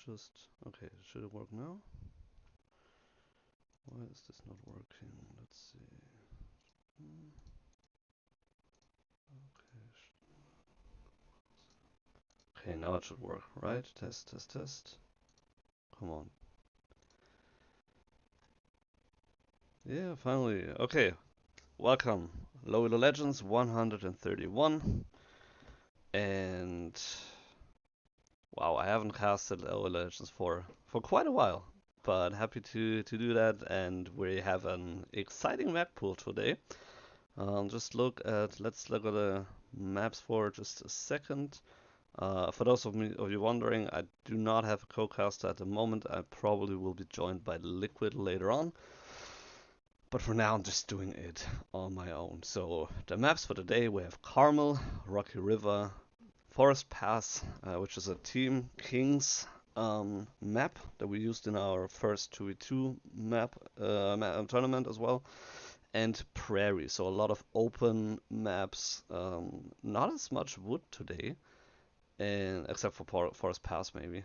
just... Okay, should it work now? Why is this not working? Let's see. Okay, now it should work, right? Test, test, test. Come on. Yeah, finally. Okay, welcome. Low Elo Legends 131. And wow, I haven't casted Low Elo Legends for quite a while. But happy to do that, and we have an exciting map pool today. Let's look at the maps for just a second. For those of you wondering, I do not have a co-caster at the moment. I probably will be joined by Liquid later on. But for now, I'm just doing it on my own. So the maps for today, we have Carmel, Rocky River, Forest Pass, which is a Team Kings map that we used in our first 2v2 map tournament as well, and Prairie. So a lot of open maps, not as much wood today, and except for Forest Pass maybe.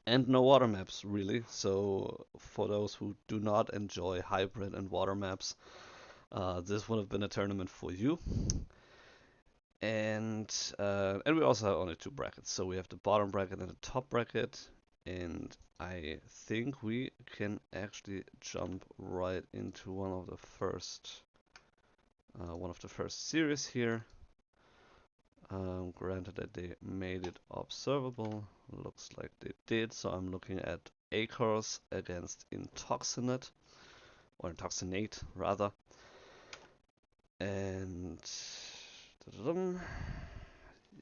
And no water maps really. So for those who do not enjoy hybrid and water maps, this would have been a tournament for you. And we also have only two brackets. So we have the bottom bracket and the top bracket. And I think we can actually jump right into one of the first series here. Granted that they made it observable, looks like they did, so I'm looking at AKORS against IntoxiNate, or IntoxiNate rather. And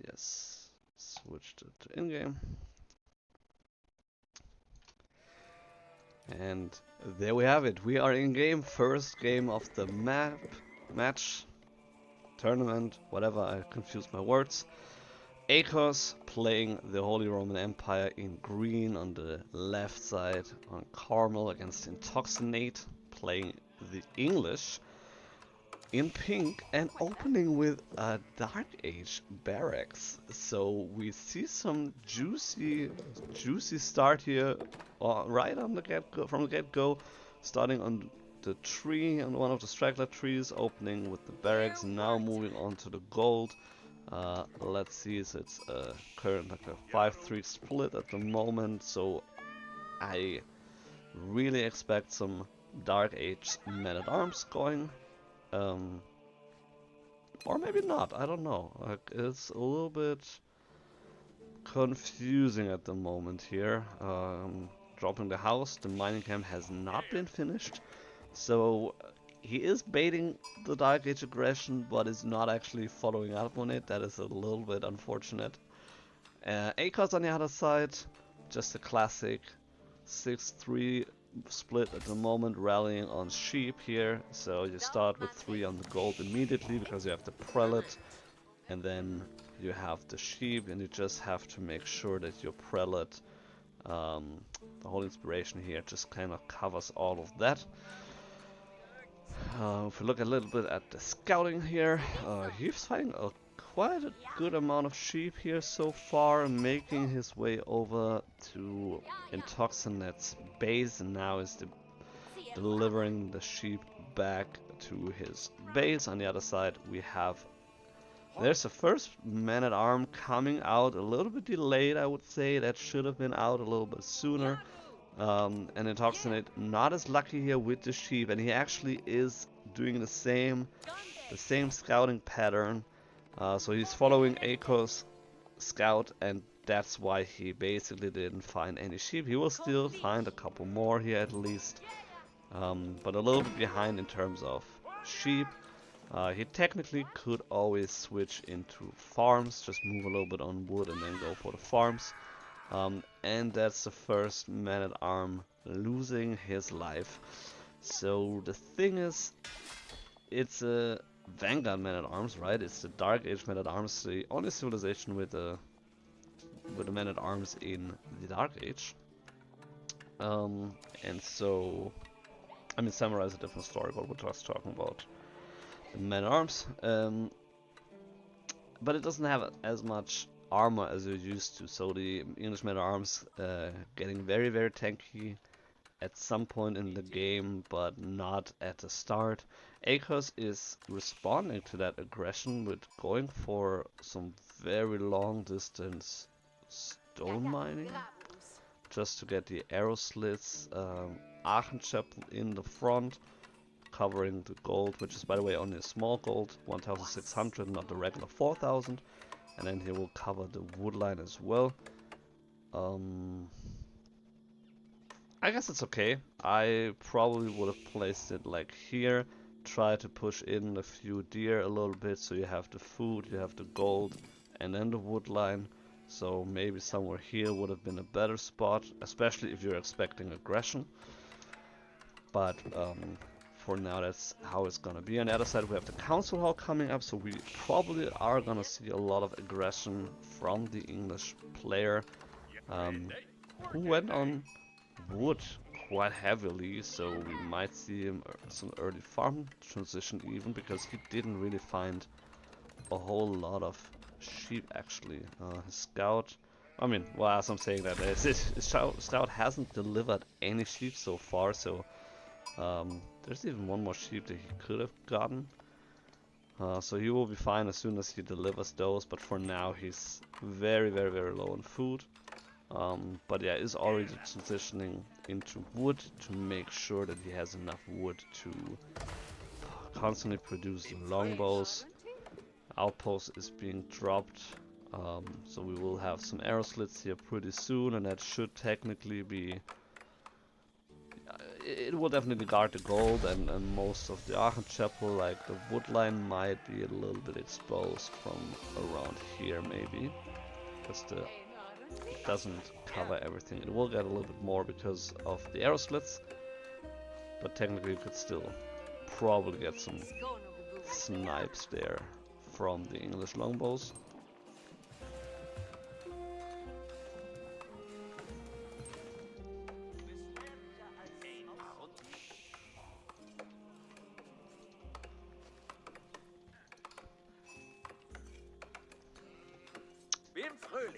yes, switched it to in-game. And there we have it. We are in-game, first game of the match, tournament, whatever, I confused my words. AKORS playing the Holy Roman Empire in green on the left side, on Carmel against IntoxiNate playing the English in pink, and opening with a Dark Age barracks. So we see some juicy start here, right on the from the get-go, starting on the tree, on one of the straggler trees, opening with the barracks, now moving on to the gold. Let's see, so it's current like a 5-3 split at the moment, so I really expect some Dark Age men-at-arms going. Or maybe not, I don't know. Like, it's a little bit confusing at the moment here. Dropping the house, the mining camp has not been finished, so he is baiting the Dark Age aggression, but is not actually following up on it. That is a little bit unfortunate. AKORS on the other side, just a classic 6-3 split at the moment, rallying on sheep here. So you start with 3 on the gold immediately because you have the prelate, and then you have the sheep, and you just have to make sure that your prelate, the whole inspiration here, just kind of covers all of that. If we look a little bit at the scouting here, he's finding quite a good amount of sheep here so far, making his way over to IntoxiNate's base, and now is delivering the sheep back to his base. On the other side, we have there's the first man-at-arm coming out a little bit delayed, I would say. That should have been out a little bit sooner. And IntoxiNate not as lucky here with the sheep, and he actually is doing the same scouting pattern. So he's following AKORS scout, and that's why he basically didn't find any sheep. He will still find a couple more here at least, but a little bit behind in terms of sheep. He technically could always switch into farms, just move a little bit on wood and then go for the farms. And that's the first man-at-arm losing his life. So the thing is, it's a Vanguard man-at-arms, right? It's the Dark Age man-at-arms, the only civilization with the man-at-arms in the Dark Age. And so, I mean, Samurai is a different story, but we're just talking about the man-at-arms. But it doesn't have as much armor as you're used to. So the English men-at-arms getting very, very tanky at some point in the game, but not at the start. AKORS is responding to that aggression with going for some very long distance stone mining, just to get the arrow slits. Aachen Chapel in the front, covering the gold, which is by the way only a small gold, 1,600, not the regular 4,000. And then he will cover the wood line as well. I guess it's okay. I probably would have placed it like here, try to push in a few deer a little bit, so you have the food, you have the gold, and then the wood line. So maybe somewhere here would have been a better spot, especially if you're expecting aggression. But for now, that's how it's gonna be. On the other side, we have the council hall coming up, so we probably are gonna see a lot of aggression from the English player, who went on wood quite heavily, so we might see him some early farm transition even, because he didn't really find a whole lot of sheep actually. His scout, I mean, well, as I'm saying that, his scout hasn't delivered any sheep so far, so there's even one more sheep that he could have gotten. So he will be fine as soon as he delivers those, but for now he's very, very, very low on food. But yeah, is already transitioning into wood to make sure that he has enough wood to constantly produce the longbows. Outpost is being dropped, so we will have some arrow slits here pretty soon, and that should technically be... it will definitely guard the gold and most of the Aachen Chapel. Like the wood line might be a little bit exposed from around here maybe, because it doesn't cover everything. It will get a little bit more because of the arrow slits, but technically you could still probably get some snipes there from the English longbows.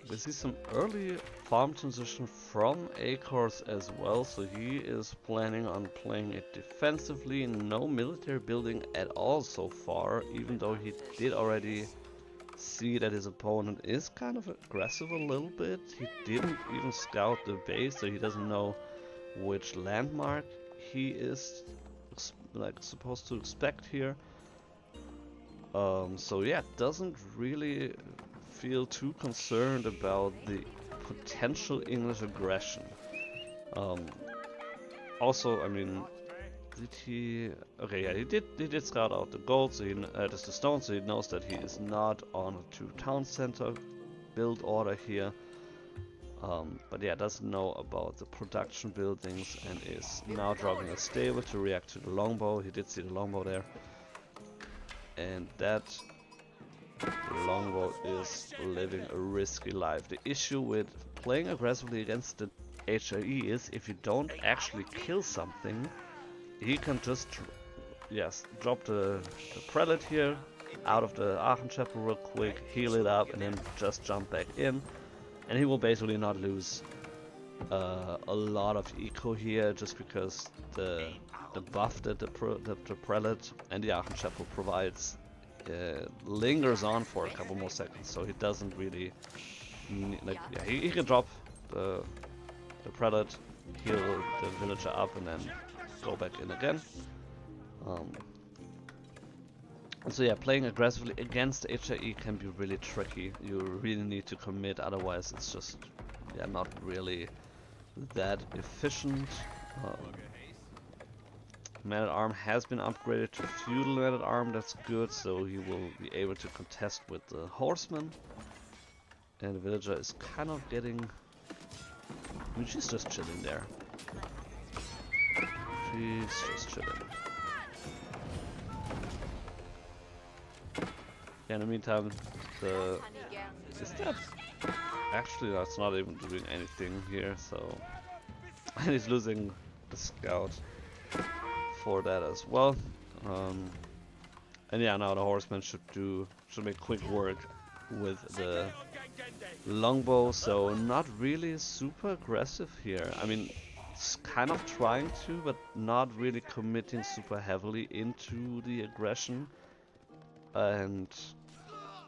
We see some early farm transition from AKORS as well, so he is planning on playing it defensively, no military building at all so far, even though he did already see that his opponent is kind of aggressive a little bit. He didn't even scout the base, so he doesn't know which landmark he is like supposed to expect here. So yeah, doesn't really feel too concerned about the potential English aggression. Also, I mean, did he? Okay, yeah, he did scout out the gold, so the stone, so he knows that he is not on a 2 town center build order here. But yeah, doesn't know about the production buildings and is now dropping a stable to react to the longbow. He did see the longbow there, and that longbow is living a risky life. The issue with playing aggressively against the HIE is if you don't actually kill something, he can just drop the prelate here out of the Aachen Chapel real quick, heal it up, and then just jump back in, and he will basically not lose a lot of eco here, just because the buff that the prelate and the Aachen Chapel provides lingers on for a couple more seconds, so he doesn't really he can drop the prelate, heal the villager up, and then go back in again. So yeah, playing aggressively against HIE can be really tricky. You really need to commit, otherwise it's just not really that efficient. Man-at-Arm has been upgraded to Feudal Man-at-Arm, that's good, so he will be able to contest with the Horseman. And the villager is kind of getting... I mean, she's just chilling there. She's just chilling. Yeah, in the meantime, is that... Actually, that's not even doing anything here, so... And he's losing the scout for that as well. And yeah, now the horseman should make quick work with the longbow, so not really super aggressive here. I mean, it's kind of trying to, but not really committing super heavily into the aggression. And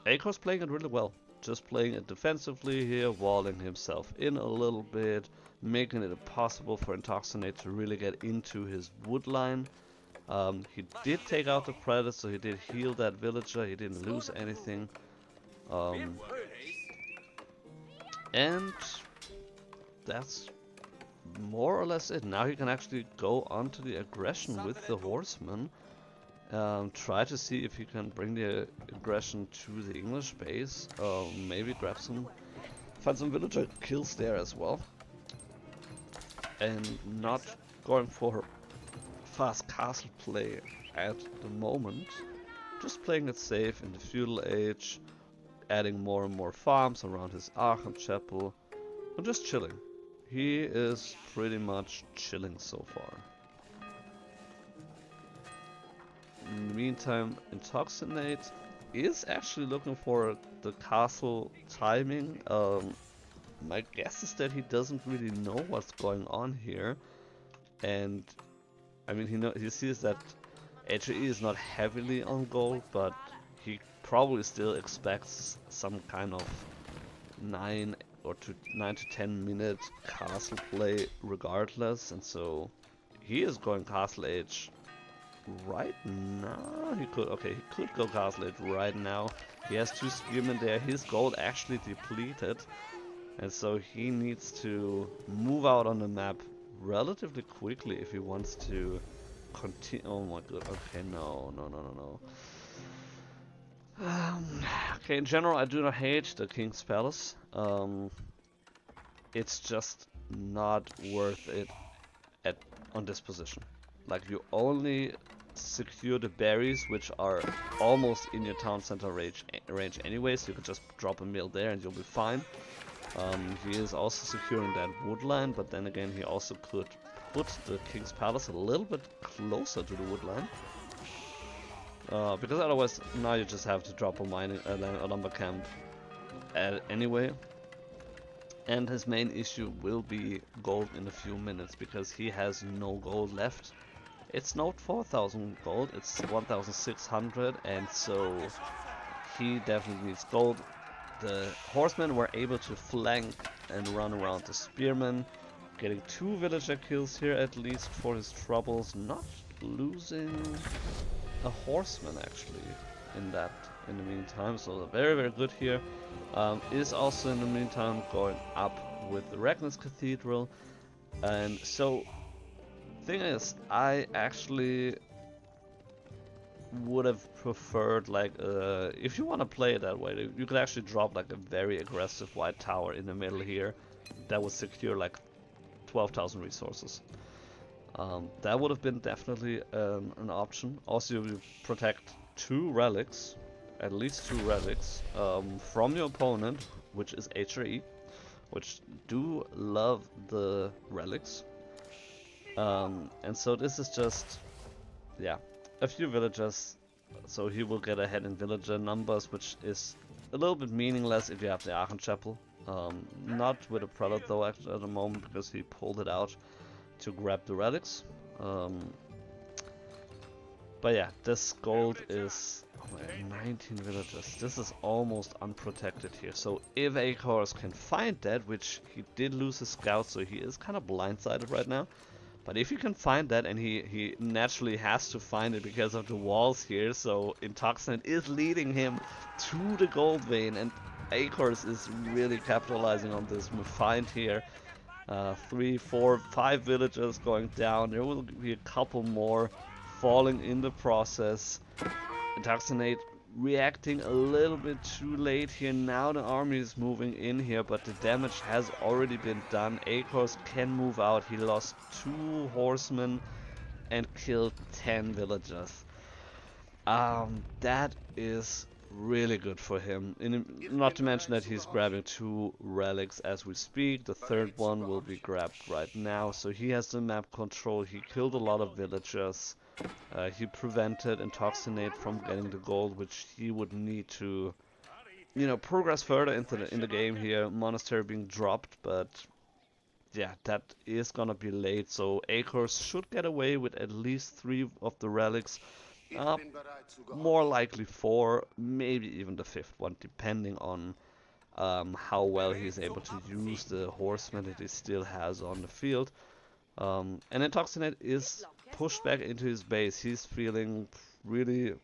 AKORS playing it really well. Just playing it defensively here, walling himself in a little bit, making it impossible for IntoxiNate to really get into his wood line. He did take out the Predator, so he did heal that villager, he didn't lose anything. And that's more or less it. Now he can actually go onto the aggression with the horsemen. Try to see if he can bring the aggression to the English base. Maybe find some villager kills there as well. And not going for fast castle play at the moment. Just playing it safe in the feudal age, adding more and more farms around his Aachen chapel, and just chilling. He is pretty much chilling so far. In the meantime, IntoxiNate is actually looking for the castle timing. My guess is that he doesn't really know what's going on here, and I mean he sees that HE is not heavily on gold, but he probably still expects some kind of 9 to 10 minute castle play regardless, and so he is going castle age right now. He could go castle age right now. He has 2 spearmen there. His gold actually depleted, and so he needs to move out on the map relatively quickly if he wants to continue. Oh my god. Okay, no. Okay, in general, I do not hate the King's Palace. It's just not worth it on this position. Like, you only secure the berries, which are almost in your town center range anyway, so you can just drop a mill there and you'll be fine. He is also securing that wood line, but then again he also could put the King's Palace a little bit closer to the wood line. Because otherwise now you just have to drop a lumber camp anyway. And his main issue will be gold in a few minutes, because he has no gold left. It's not 4,000 gold, it's 1,600, and so he definitely needs gold. The horsemen were able to flank and run around the spearmen, getting 2 villager kills here at least for his troubles, not losing a horseman actually in the meantime, so very, very good here. Is also in the meantime going up with the Ragnar's Cathedral, and so thing is, I actually would have preferred, like, if you want to play it that way, you could actually drop like a very aggressive white tower in the middle here that would secure like 12,000 resources. That would have been definitely an option. Also, you protect 2 relics, at least 2 relics, from your opponent, which is HRE, which do love the relics. And so this is just, yeah, a few villagers, so he will get ahead in villager numbers, which is a little bit meaningless if you have the Aachen Chapel. Not with a prelate though at the moment, because he pulled it out to grab the relics. But yeah, this gold is 19 villagers. This is almost unprotected here. So if AKORS can find that, which he did lose his scout, so he is kind of blindsided right now. But if you can find that, and he naturally has to find it because of the walls here, so IntoxiNate is leading him to the gold vein, and AKORS is really capitalizing on this find here. 3, 4, 5 villagers going down. There will be a couple more falling in the process. IntoxiNate reacting a little bit too late here. Now the army is moving in here, but the damage has already been done. AKORS can move out. He lost 2 horsemen and killed 10 villagers. That is really good for him. Not to mention that he's grabbing 2 relics as we speak. The 3rd one will be grabbed right now, so he has the map control. He killed a lot of villagers. He prevented IntoxiNate from getting the gold, which he would need to you know, progress further into in the game here. Monastery being dropped, but yeah, that is gonna be late. So AKORS should get away with at least 3 of the relics. Uh, More likely 4, maybe even the 5th one, depending on how well he's able to use the horsemen that he still has on the field. And IntoxiNate is pushed back into his base. He's feeling really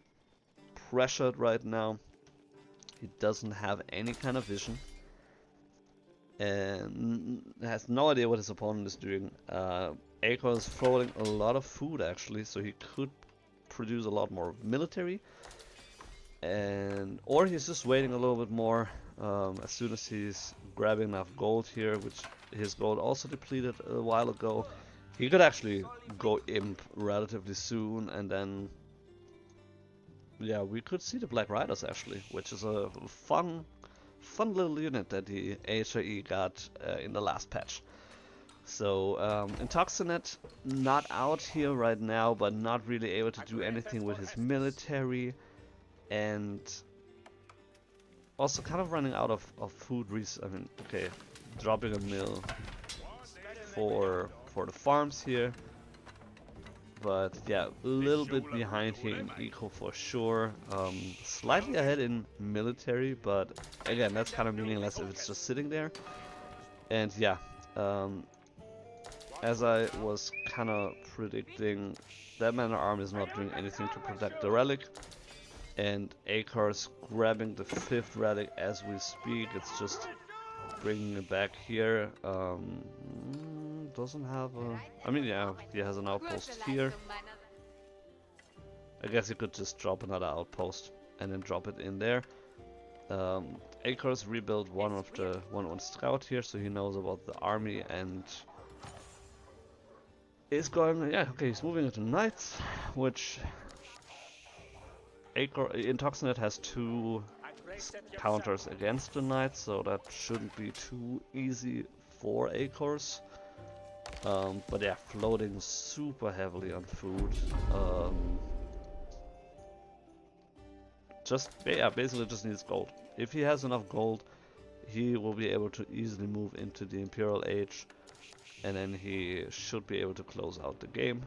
pressured right now. He doesn't have any kind of vision and has no idea what his opponent is doing. AKORS is throwing a lot of food actually, so he could produce a lot more military, and or he's just waiting a little bit more. As soon as he's grabbing enough gold here, which his gold also depleted a while ago, he could actually go imp relatively soon, and then yeah, we could see the Black Riders actually, which is a fun little unit that the HIE got in the last patch. So IntoxiNate not out here right now, but not really able to do anything with his military, and also kind of running out of food I mean, okay, dropping a mill for the farms here. But yeah, a little bit behind here in eco for sure. Slightly ahead in military, but again, that's kind of meaningless if it's just sitting there. And yeah, as I was kind of predicting, that man-at-arm is not doing anything to protect the relic. And AKORS grabbing the 5th relic as we speak. It's just bringing it back here. Doesn't have a... I mean, yeah, he has an outpost here. I guess he could just drop another outpost and then drop it in there. AKORS rebuilt one scout here, so he knows about the army and is going... Yeah, okay, he's moving into knights, which... IntoxiNate has 2 counters against the knights, so that shouldn't be too easy for AKORS. But yeah, floating super heavily on food. Basically just needs gold. If he has enough gold, he will be able to easily move into the Imperial Age, and then he should be able to close out the game.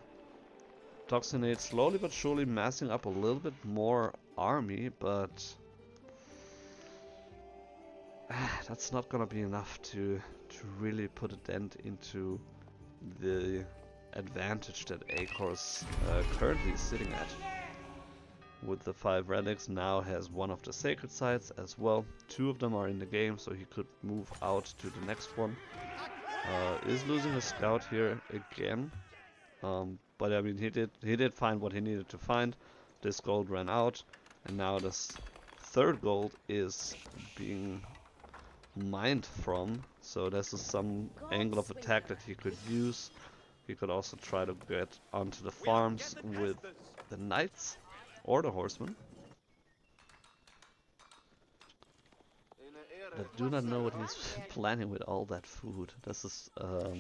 IntoxiNate slowly but surely massing up a little bit more army, but that's not gonna be enough to really put a dent into the advantage that AKORS currently is sitting at. With the 5 relics, now has one of the sacred sites as well. 2 of them are in the game, so he could move out to the next one. Is losing a scout here again. But I mean, he did find what he needed to find. This gold ran out, and now this 3rd gold is being mined from. So this is some angle of attack that he could use. He could also try to get onto the farms with the knights or the horsemen. I do not know what he's planning with all that food. This is a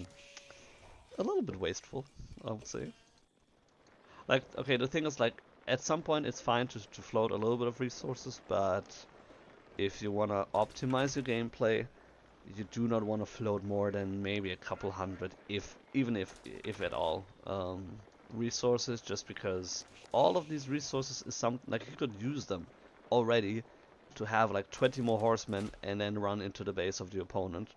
little bit wasteful, I would say. Like, okay, the thing is, like, at some point it's fine to float a little bit of resources, but if you want to optimize your gameplay, you do not want to float more than maybe a couple hundred, even if at all, resources, just because all of these resources is something, like, you could use them already to have like 20 more horsemen and then run into the base of the opponent,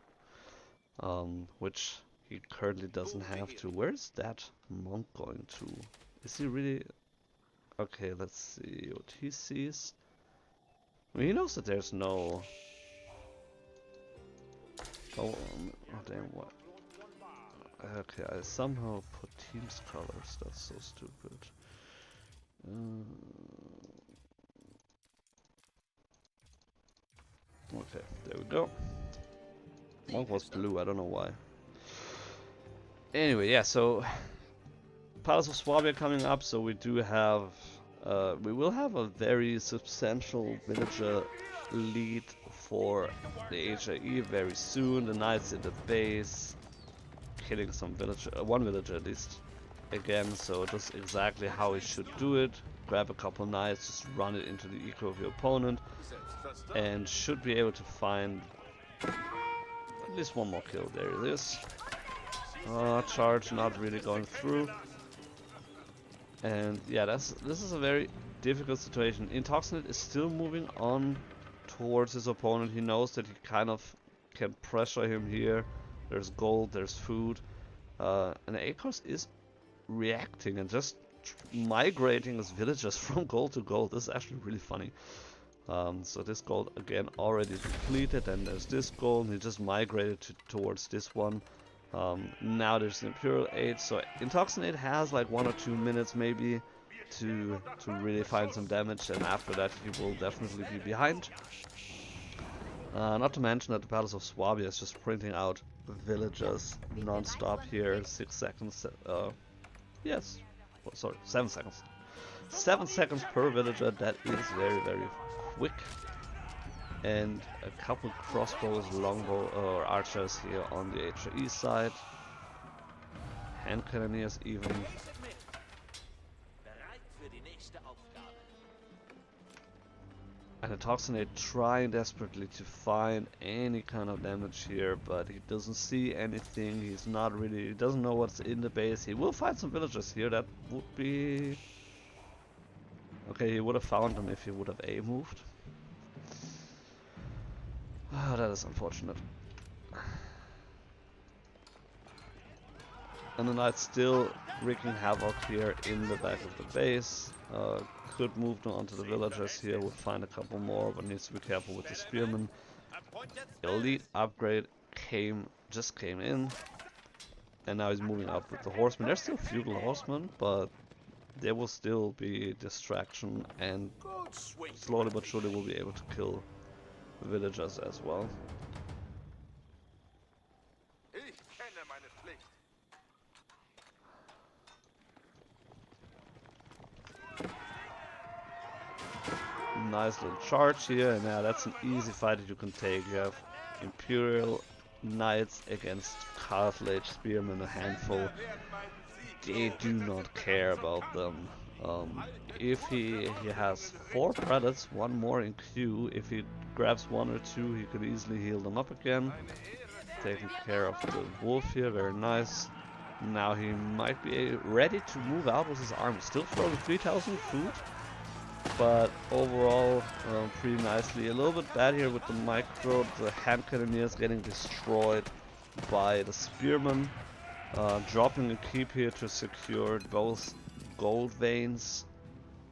which he currently doesn't have to. Where is that monk going to? Is he really... Okay, let's see what he sees. I mean, he knows that there's no... Oh damn, what? Okay, I somehow put team's colors, that's so stupid. Okay, there we go. Monk was blue, I don't know why. Anyway, yeah, so Palace of Swabia coming up, so we do have, we will have a very substantial villager lead for the HIE very soon. The knights in the base, killing some villager, one villager at least, again, so just exactly how he should do it. grab a couple knights, just run it into the eco of your opponent, and should be able to find at least one more kill. There it is. Charge not really going through. And yeah, this is a very difficult situation. IntoxiNate is still moving on towards his opponent. He knows that he kind of can pressure him here. There's gold, there's food. And AKORS is reacting and just migrating his villagers from gold to gold. This is actually really funny. So this gold again already depleted, and there's this gold, and he just migrated towards this one. Now there's the Imperial Age, so IntoxiNate has like 1 or 2 minutes maybe to really find some damage, and after that he will definitely be behind. Not to mention that the Palace of Swabia is just printing out villagers non-stop here. 6 seconds, yes, oh, sorry, 7 seconds. 7 seconds per villager, that is very, very quick. And a couple crossbows, longbow or archers here on the HRE side. Hand cannoneers even. And IntoxiNate trying desperately to find any kind of damage here, but he doesn't see anything. He's not really, he doesn't know what's in the base. He will find some villagers here. That would be okay. He would have found them if he would have A moved. Ah, that is unfortunate. And the Knight's still wreaking havoc here in the back of the base. Could move them onto the villagers here, would find a couple more, but needs to be careful with the Spearmen. Elite upgrade just came in. And now he's moving up with the Horsemen. There's still feudal Horsemen, but there will still be distraction, and slowly but surely we'll be able to kill villagers as well. Nice little charge here, and yeah, that's an easy fight that you can take. You have Imperial Knights against Cartilage Spearmen, a handful. They do not care about them. If he has 4 prelates, 1 more in queue. If he grabs 1 or 2, he could easily heal them up again. Taking care of the wolf here, very nice. Now he might be ready to move out with his army. Still throwing 3,000 food, but overall pretty nicely. A little bit bad here with the micro. The hand cannoneers getting destroyed by the spearmen. Dropping a keep here to secure both gold veins.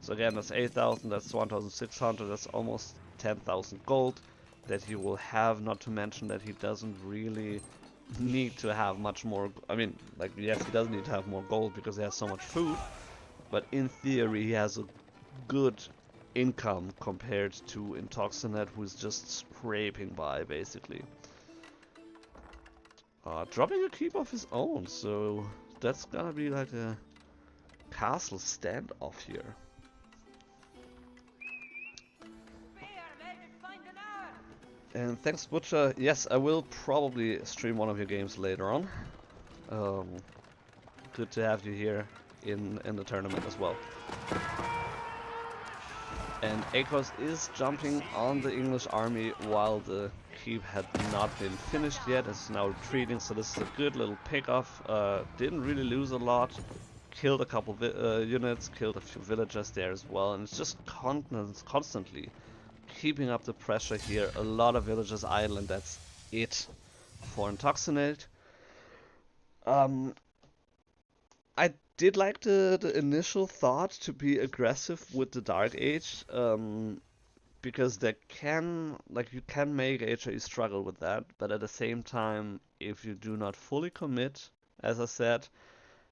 So again, that's 8,000, that's 1,600, that's almost 10,000 gold that he will have, not to mention that he doesn't really need to have much more. I mean, like, yes, he does need to have more gold because he has so much food, but in theory he has a good income compared to IntoxiNate, who's just scraping by basically. Dropping a keep of his own, so that's gonna be like a castle standoff here. And thanks, Butcher. Yes, I will probably stream one of your games later on. Good to have you here in the tournament as well. And AKORS is jumping on the English army while the keep had not been finished yet. It's now retreating, so this is a good little pickoff. Didn't really lose a lot. Killed a couple units, killed a few villagers there as well, and it's just constantly keeping up the pressure here. A lot of villagers idle, and that's it for IntoxiNate. I did like the initial thought to be aggressive with the Dark Age, because you can make HRE struggle with that, but at the same time, if you do not fully commit, as I said,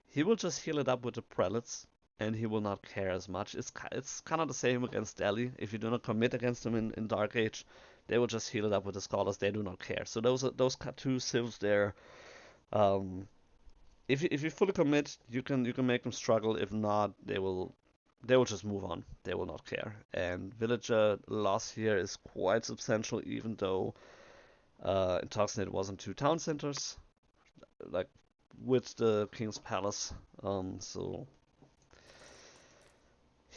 he will just heal it up with the prelates, and he will not care as much. It's kind of the same against Delhi. If you do not commit against them in Dark Age, they will just heal it up with the scholars. They do not care. So those 2 civs there. If you fully commit, you can make them struggle. If not, they will just move on. They will not care. And villager loss here is quite substantial, even though IntoxiNate was in 2 town centers, like with the King's Palace. So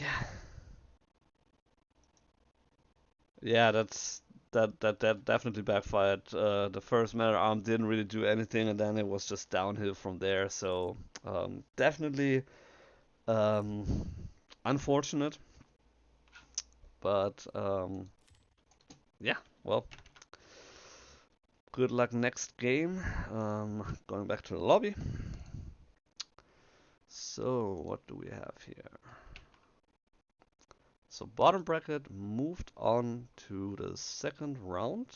Yeah. Yeah, that definitely backfired. The first Matter Arm didn't really do anything, and then it was just downhill from there. So definitely um, unfortunate, but yeah. Well, good luck next game. Going back to the lobby. So what do we have here? So bottom bracket moved on to the second round.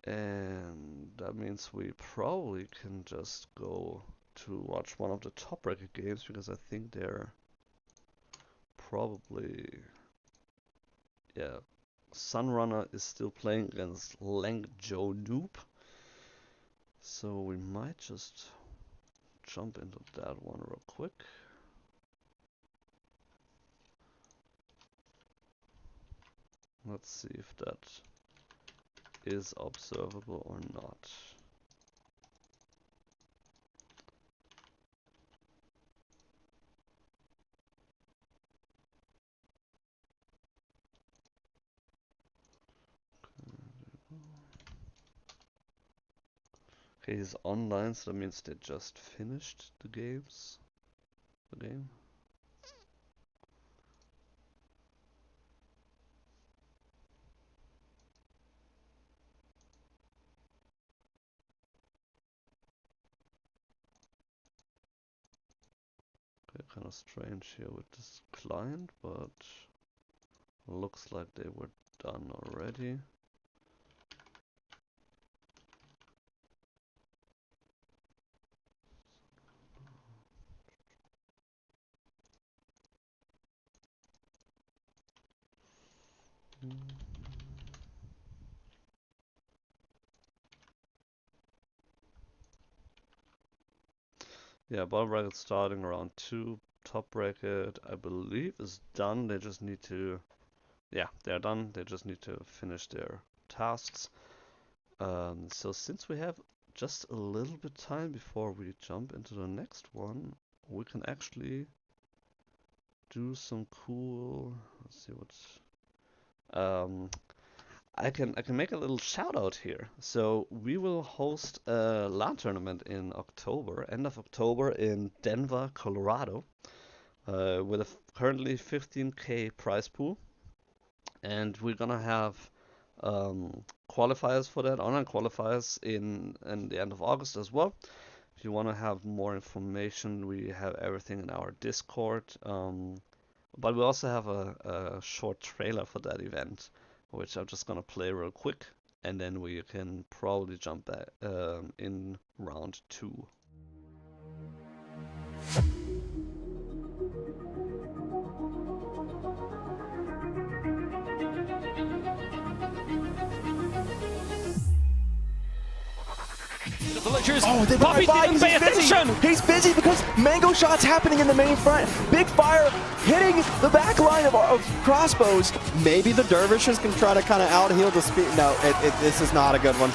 And that means we probably can just go to watch one of the top bracket games because I think they're probably, yeah, SunRunner is still playing against Lang Joe Noob. So we might just jump into that one real quick. Let's see if that is observable or not. Okay, he's online, so that means they just finished the games. The game. Okay, kind of strange here with this client, but looks like they were done already. Yeah, bottom bracket starting around 2. Top bracket, I believe, is done. They just need to, yeah, they're done. They just need to finish their tasks. So since we have just a little bit time before we jump into the next one, we can actually do some cool. Let's see what's. I can make a little shout out here. So we will host a LAN tournament in October, end of October in Denver, Colorado, with a currently 15K prize pool, and we're gonna have qualifiers for that, online qualifiers in the end of August as well. If you want to have more information, we have everything in our Discord. But we also have a short trailer for that event, which I'm just gonna play real quick, and then we can probably jump back in round 2. The villagers. Oh, they Poppy didn't pay attention. He's busy because mango shots happening in the main front. Big fire hitting the back line of crossbows. Maybe the dervishes can try to kind of out-heal the speed. No, this is not a good one.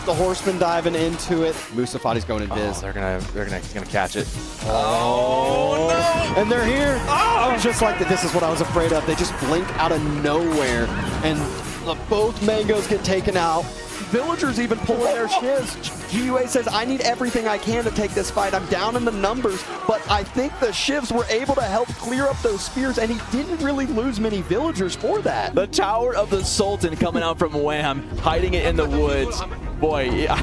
The horseman diving into it. Musafati's going invis. Oh, they're gonna catch it. Oh no! And they're here. Oh! Just like that. This is what I was afraid of. They just blink out of nowhere, and both mangoes get taken out. Villagers even pulling their shivs. GUA says, I need everything I can to take this fight. I'm down in the numbers, but I think the shivs were able to help clear up those spears, and he didn't really lose many villagers for that. The Tower of the Sultan coming out from Wham, hiding it in the woods. Boy, yeah.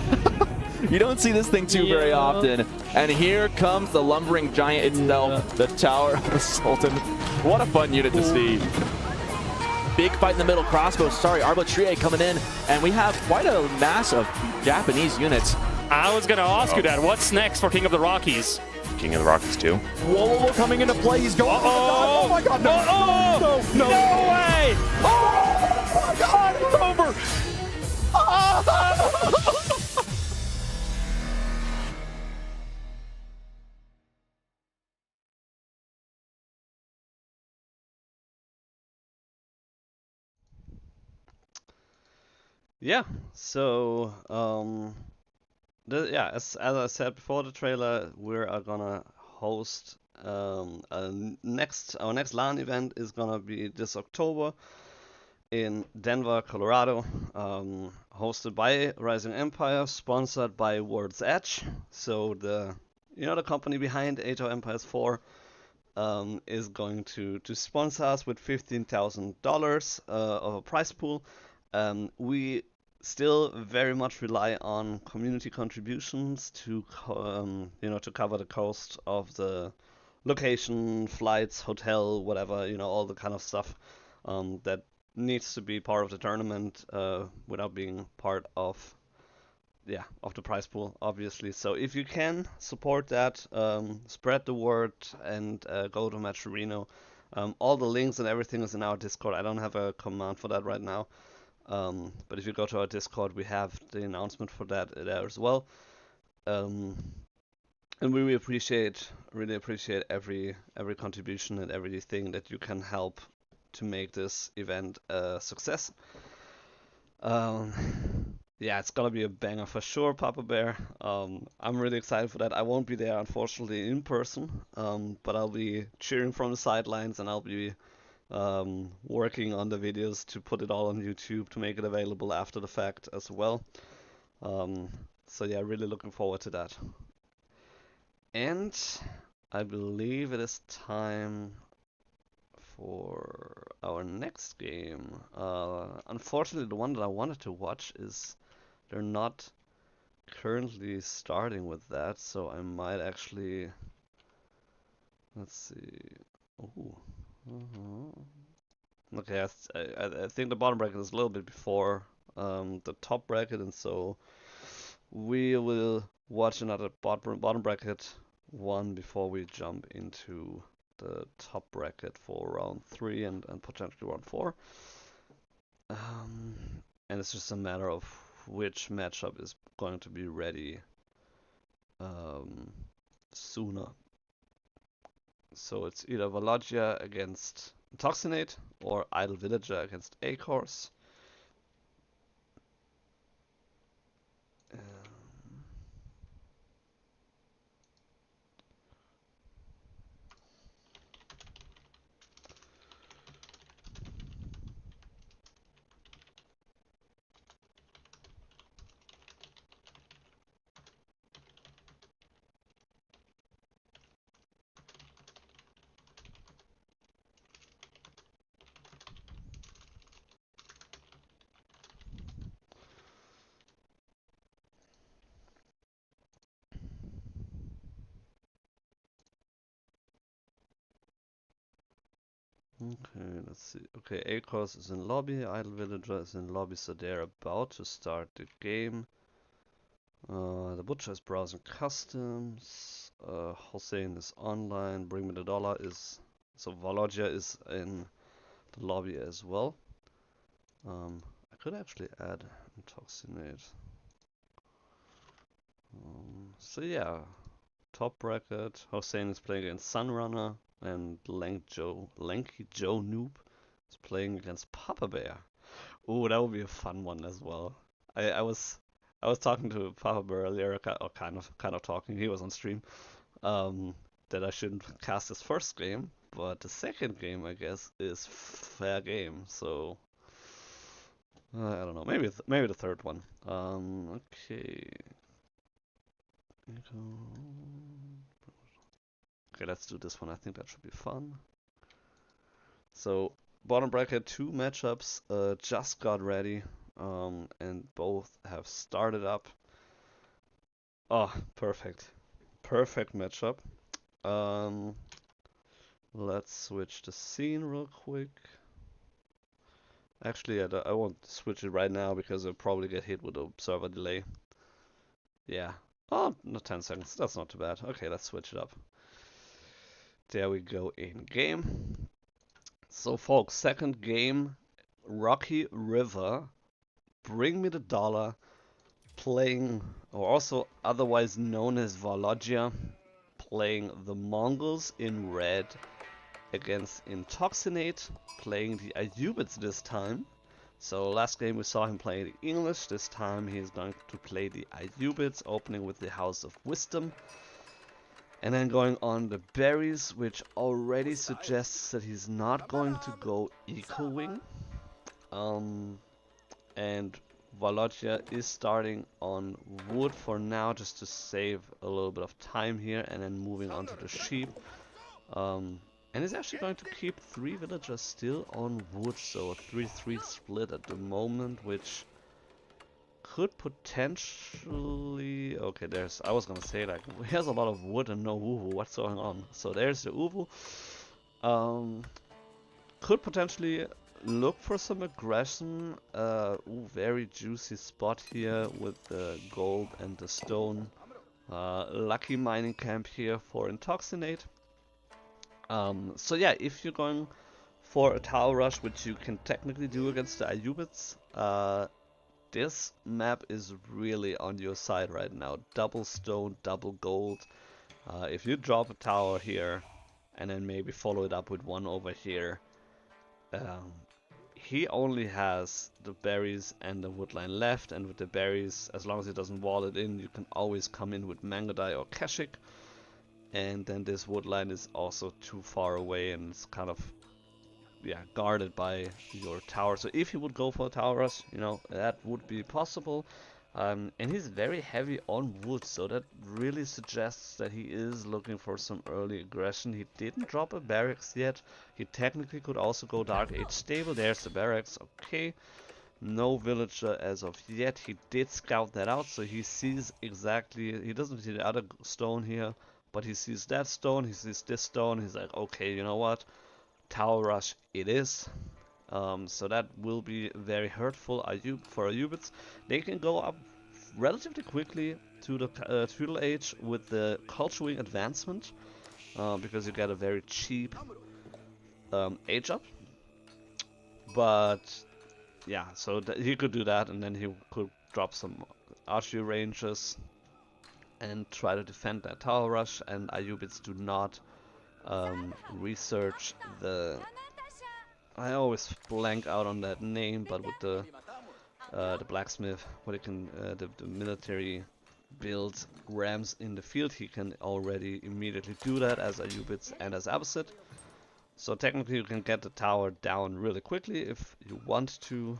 You don't see this thing too very often. And here comes the lumbering giant itself, the Tower of the Sultan. What a fun unit to see. Big fight in the middle, crossbows, Arbitrier coming in, and we have quite a mass of Japanese units. I was gonna ask you that. What's next for King of the Rockies? King of the Rockies too. Whoa, coming into play. He's going. Uh-oh. Oh my God! No! No way! Oh my God! It's over. Yeah, so as I said before the trailer, we're gonna host our next LAN event is gonna be this October in Denver, Colorado, hosted by Rising Empire, sponsored by World's Edge. So the company behind Age of Empires 4 is going to sponsor us with $15,000 of a prize pool. We still very much rely on community contributions to cover the cost of the location, flights, hotel, whatever, all the kind of stuff that needs to be part of the tournament without being part of the prize pool, obviously. So if you can support that, spread the word and go to Match Reno. All the links and everything is in our Discord. I don't have a command for that right now. But if you go to our Discord, we have the announcement for that there as well. And we really appreciate every contribution and everything that you can help to make this event a success. Yeah, it's gonna be a banger for sure, PapaBear. I'm really excited for that. I won't be there, unfortunately, in person, but I'll be cheering from the sidelines, and I'll be working on the videos to put it all on YouTube to make it available after the fact as well. So yeah, really looking forward to that. And I believe it is time for our next game. Unfortunately, the one that I wanted to watch they're not currently starting with that, so I might actually, let's see. Ooh. Okay, I think the bottom bracket is a little bit before the top bracket, and so we will watch another bottom bracket one before we jump into the top bracket for round 3 and potentially round 4. And it's just a matter of which matchup is going to be ready sooner. So it's either Warlodya against IntoxiNate or Idle Villager against AKORS. Okay, let's see. Okay, AKORS is in lobby, Idle Villager is in lobby, so they're about to start the game. TheButcher is browsing customs. Hossein is online. Bring me the dollar is... So Warlodya is in the lobby as well. I could actually add IntoxiNate. So yeah, top bracket. Hossein is playing against SunRunner, and Lanky Joe Noob is playing against PapaBear. Ooh, that would be a fun one as well. I was talking to PapaBear earlier, or kind of talking. He was on stream. That I shouldn't cast his first game, but the second game, I guess, is fair game. So I don't know. Maybe the third one. Okay. Okay, let's do this one. I think that should be fun. So, bottom bracket, 2 matchups just got ready, and both have started up. Oh, perfect. Perfect matchup. Let's switch the scene real quick. Actually, I won't switch it right now because I'll probably get hit with a server delay. Yeah. Oh, not 10 seconds. That's not too bad. Okay, let's switch it up. There we go in game. So folks, second game, Rocky River, Bring Me the Dollar, playing, or also otherwise known as Warlodya, playing the Mongols in red against IntoxiNate, playing the Ayyubids this time. So last game we saw him play the English, this time he's going to play the Ayyubids, opening with the House of Wisdom. And then going on the berries, which already suggests that he's not going to go Eco Wing. And Warlodya is starting on wood for now, just to save a little bit of time here, and then moving on to the sheep. And he's actually going to keep 3 villagers still on wood, so a 3-3 split at the moment, which could potentially... Okay, there's... I was gonna say, like, he has a lot of wood and no uwu. What's going on? So there's the uwu. Could potentially look for some aggression. Very juicy spot here with the gold and the stone. Lucky mining camp here for IntoxiNate. So yeah, if you're going for a tower rush, which you can technically do against the Ayyubids, this map is really on your side right now. Double stone, double gold. If you drop a tower here and then maybe follow it up with one over here, he only has the berries and the woodline left, and with the berries, as long as he doesn't wall it in, you can always come in with Mangodai or Keshik. And then this woodline is also too far away and it's kind of, yeah, guarded by your tower. So if he would go for a tower rush, you know, that would be possible. And he's very heavy on wood, so that really suggests that he is looking for some early aggression. He didn't drop a barracks yet. He technically could also go Dark Age stable. There's the barracks, okay. No villager as of yet. He did scout that out, so he sees exactly, he doesn't see the other stone here, but he sees that stone, he sees this stone. He's like, okay, you know what, tower rush it is. So that will be very hurtful for Ayyubids. They can go up relatively quickly to the feudal age with the culture wing advancement, because you get a very cheap age up. But yeah, so he could do that, and then he could drop some archery ranges and try to defend that tower rush. And Ayyubids do not research the... I always blank out on that name, but with the blacksmith, what he can, the military build rams in the field, he can already immediately do that as Ayyubids and as Abbasid. So technically you can get the tower down really quickly if you want to,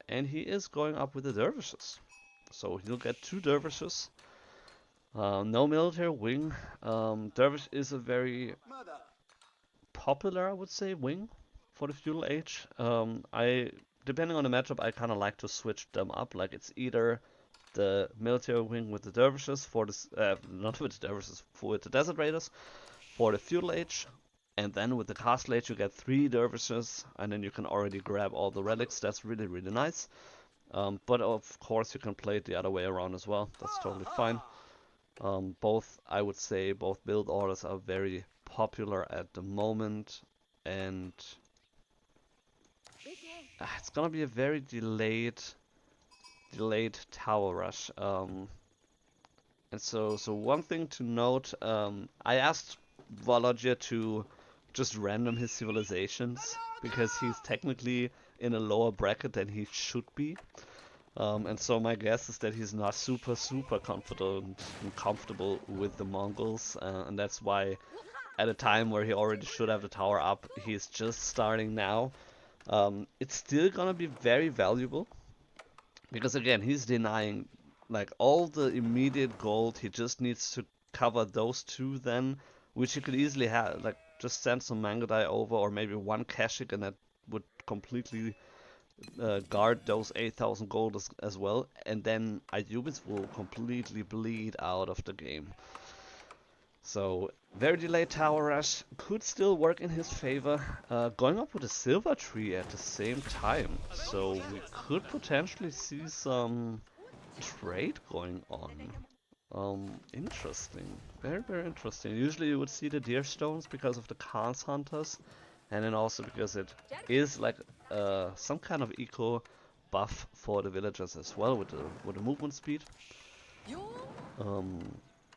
and he is going up with the dervishes. So he'll get 2 dervishes. No military wing. Dervish is a very popular, I would say, wing for the feudal age. Depending on the matchup, I kind of like to switch them up. Like, it's either the military wing with the dervishes for this, not with the dervishes, with the desert raiders for the feudal age, and then with the castle age you get 3 dervishes, and then you can already grab all the relics. That's really, really nice. But of course you can play it the other way around as well. That's totally fine. Both, I would say, both build orders are very popular at the moment, and it's gonna be a very delayed tower rush. And so one thing to note, I asked Warlodya to just random his civilizations, because he's technically in a lower bracket than he should be. And so my guess is that he's not super confident and comfortable with the Mongols, and that's why at a time where he already should have the tower up, he's just starting now. It's still gonna be very valuable, because again, he's denying like all the immediate gold. He just needs to cover those 2 then, which he could easily have, like just send some Mangodai over, or maybe 1 Keshik, and that would completely guard those 8,000 gold as well, and then Ayyubids will completely bleed out of the game. So very delayed tower rush could still work in his favor. Going up with a silver tree at the same time, so we could potentially see some trade going on. Interesting, very interesting. Usually you would see the deer stones because of the Khan's hunters, and then also because it is like some kind of eco buff for the villagers as well, with the movement speed,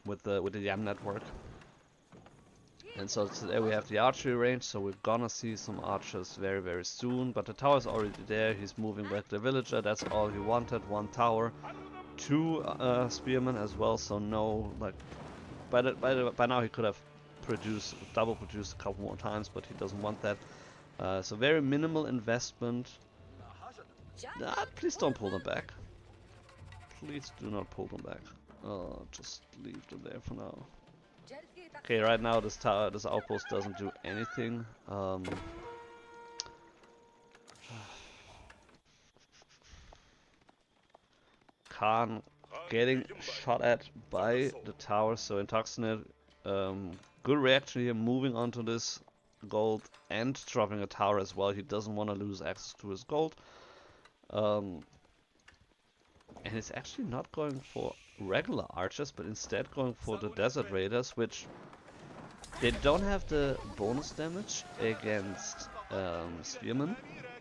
with the YAM network. And so today we have the archery range, so we're gonna see some archers very soon. But the tower is already there. He's moving back the villager. That's all he wanted. 1 tower, 2 spearmen as well. So no like by now he could have double produced a couple more times, but he doesn't want that. So very minimal investment. Please don't pull them back. Please do not pull them back. Just leave them there for now. Okay, right now this outpost doesn't do anything. Khan getting shot at by the tower, so IntoxiNate, good reaction here, moving onto this gold and dropping a tower as well. He doesn't want to lose access to his gold. And he's actually not going for regular archers, but instead going for the Desert Raiders, which they don't have the bonus damage against spearmen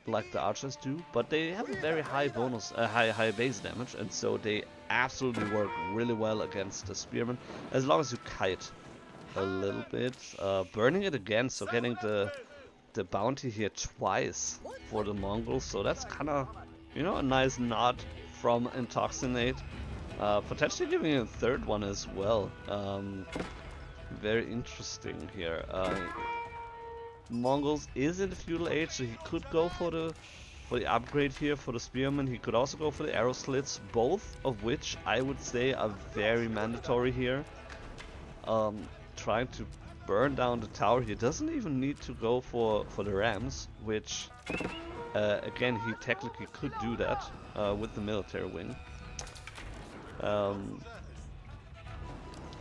like the archers do, but they have a very high bonus, high base damage, and so they absolutely work really well against the spearmen as long as you kite a little bit. Burning it again, so getting the bounty here twice for the Mongols, so that's kind of, you know, a nice nod from IntoxiNate. Potentially giving a third one as well. Very interesting here. Mongols is in the feudal age, so he could go for the upgrade here for the spearmen. He could also go for the arrow slits, both of which I would say are very mandatory here. Trying to burn down the tower. He doesn't even need to go for the rams, which again he technically could do that with the military wing.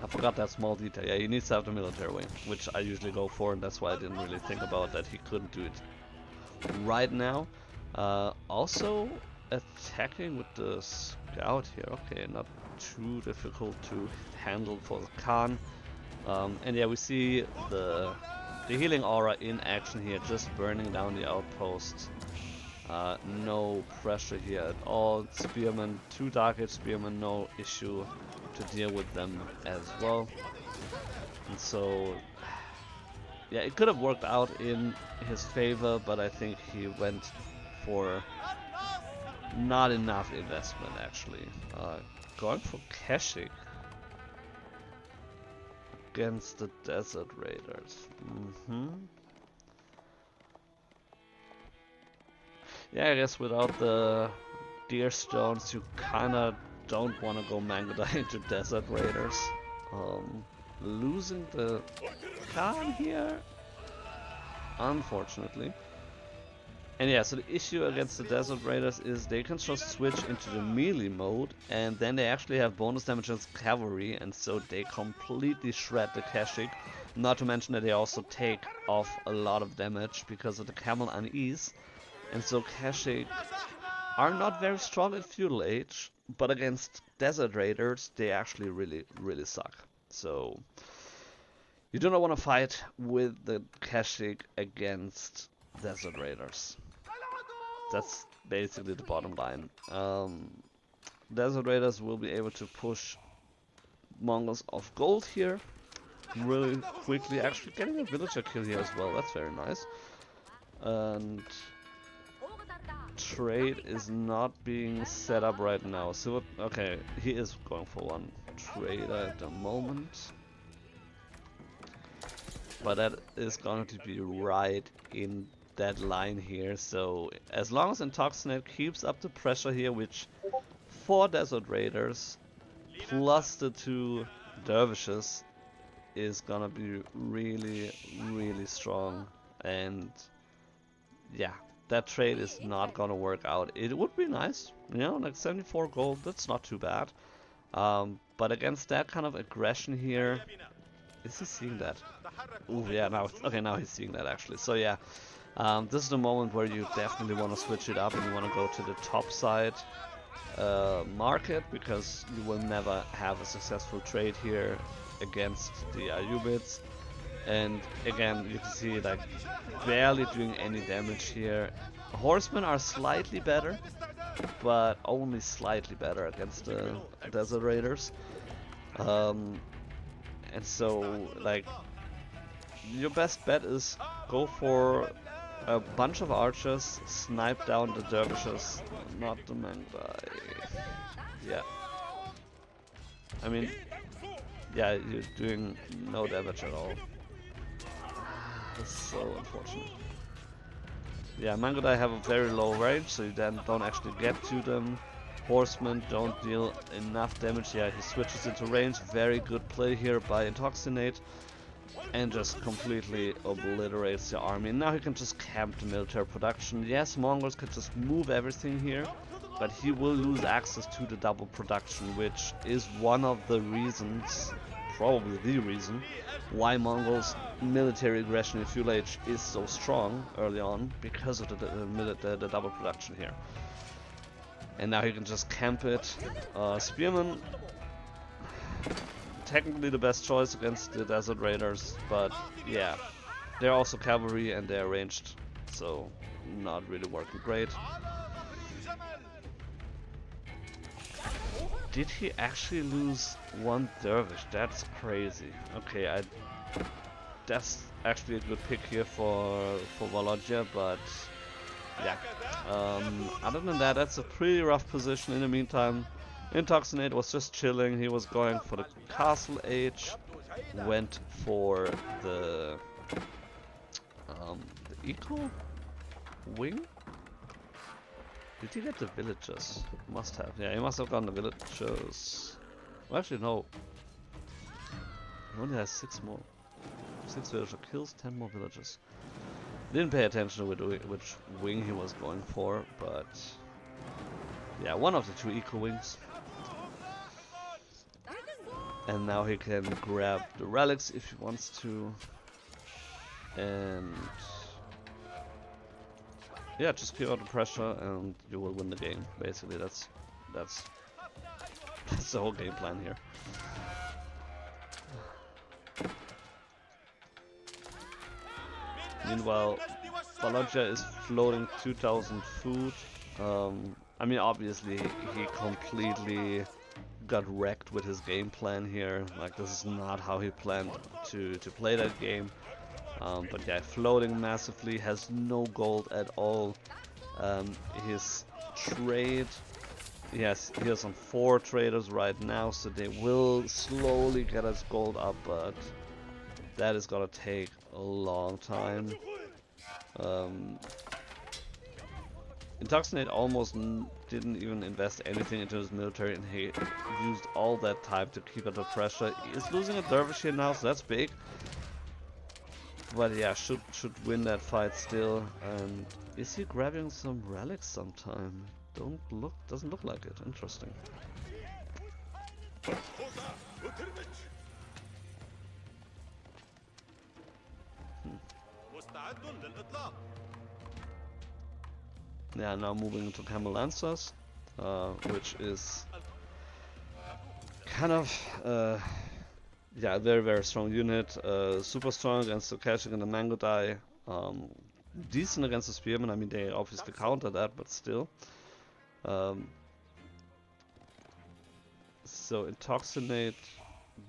I forgot that small detail. Yeah, he needs to have the military wing, which I usually go for, and that's why I didn't really think about that he couldn't do it right now. Also attacking with the scout here. Okay, not too difficult to handle for the Khan. And yeah, we see the healing aura in action here, just burning down the outpost. No pressure here at all. Spearmen, 2 Dark Age Spearmen, no issue to deal with them as well. And so, yeah, it could have worked out in his favor, but I think he went for not enough investment actually. Going for Keshik against the Desert Raiders. Yeah, I guess without the Deer Stones, you kinda don't want to go Mangada into Desert Raiders. Losing the Khan here, unfortunately. And yeah, so the issue against the Desert Raiders is they can just switch into the melee mode, and then they actually have bonus damage against cavalry, and so they completely shred the Keshik. Not to mention that they also take off a lot of damage because of the camel unease. And so Keshik are not very strong in feudal age, but against Desert Raiders they actually really suck. So you do not want to fight with the Keshik against Desert Raiders. That's basically the bottom line. Desert Raiders will be able to push Mongols off gold here really quickly, actually getting a villager kill here as well. That's very nice. And trade is not being set up right now. So okay, he is going for one trader at the moment, but that is going to be right in that line here. So as long as IntoxiNate keeps up the pressure here, which 4 Desert Raiders plus the 2 Dervishes is gonna be really strong. And yeah, that trade is not gonna work out. It would be nice, you know, like 74 gold, that's not too bad. But against that kind of aggression here, is he seeing that? Ooh, yeah, now he's seeing that actually. So yeah, this is the moment where you definitely want to switch it up and you want to go to the top side market, because you will never have a successful trade here against the Ayyubids. And again, you can see like barely doing any damage here. Horsemen are slightly better, but only slightly better against the Desert Raiders. And so like your best bet is go for a bunch of archers, snipe down the dervishes, not the Mangdai. Yeah. I mean, yeah, you're doing no damage at all. That's so unfortunate. Yeah, Mangudai have a very low range, so you then don't actually get to them. Horsemen don't deal enough damage. Yeah, he switches into range. Very good play here by IntoxiNate. And just completely obliterates the army. Now he can just camp the military production. Yes, Mongols can just move everything here, but he will lose access to the double production, which is one of the reasons, probably the reason, why Mongols' military aggression in Feudal Age is so strong early on, because of the double production here. And now he can just camp it. Spearmen, technically the best choice against the Desert Raiders, but yeah, they're also cavalry and they're ranged, so not really working great. Did he actually lose one dervish? That's crazy. Okay, that's actually a good pick here for Warlodya, but yeah. Other than that, that's a pretty rough position. In the meantime, IntoxiNate was just chilling. He was going for the castle age, went for the eco wing. Did he get the villagers? Must have. Yeah, he must have gotten the villagers. Well, actually, no. He only has 6 more. 6 villager kills, 10 more villagers. Didn't pay attention to which wing he was going for, but yeah, one of the 2 eco wings. And now he can grab the relics if he wants to, and yeah, just keep out the pressure and you will win the game. Basically, that's the whole game plan here. Meanwhile, Warlodya is floating 2,000 food. I mean, obviously, he completely got wrecked with his game plan here. Like, this is not how he planned to play that game. But yeah, floating massively, has no gold at all. His trade, yes, he has on 4 traders right now, so they will slowly get his gold up, but that is gonna take a long time. IntoxiNate almost didn't even invest anything into his military, and he used all that time to keep under pressure. He is losing a dervish here now, so that's big. But yeah, should win that fight still. And is he grabbing some relics sometime? Doesn't look like it. Interesting. Yeah, now moving into Camel Lancers, which is kind of yeah, very strong unit. Super strong against the Kashik and the Mangudai. Decent against the Spearmen. I mean, they obviously counter that, but still. So IntoxiNate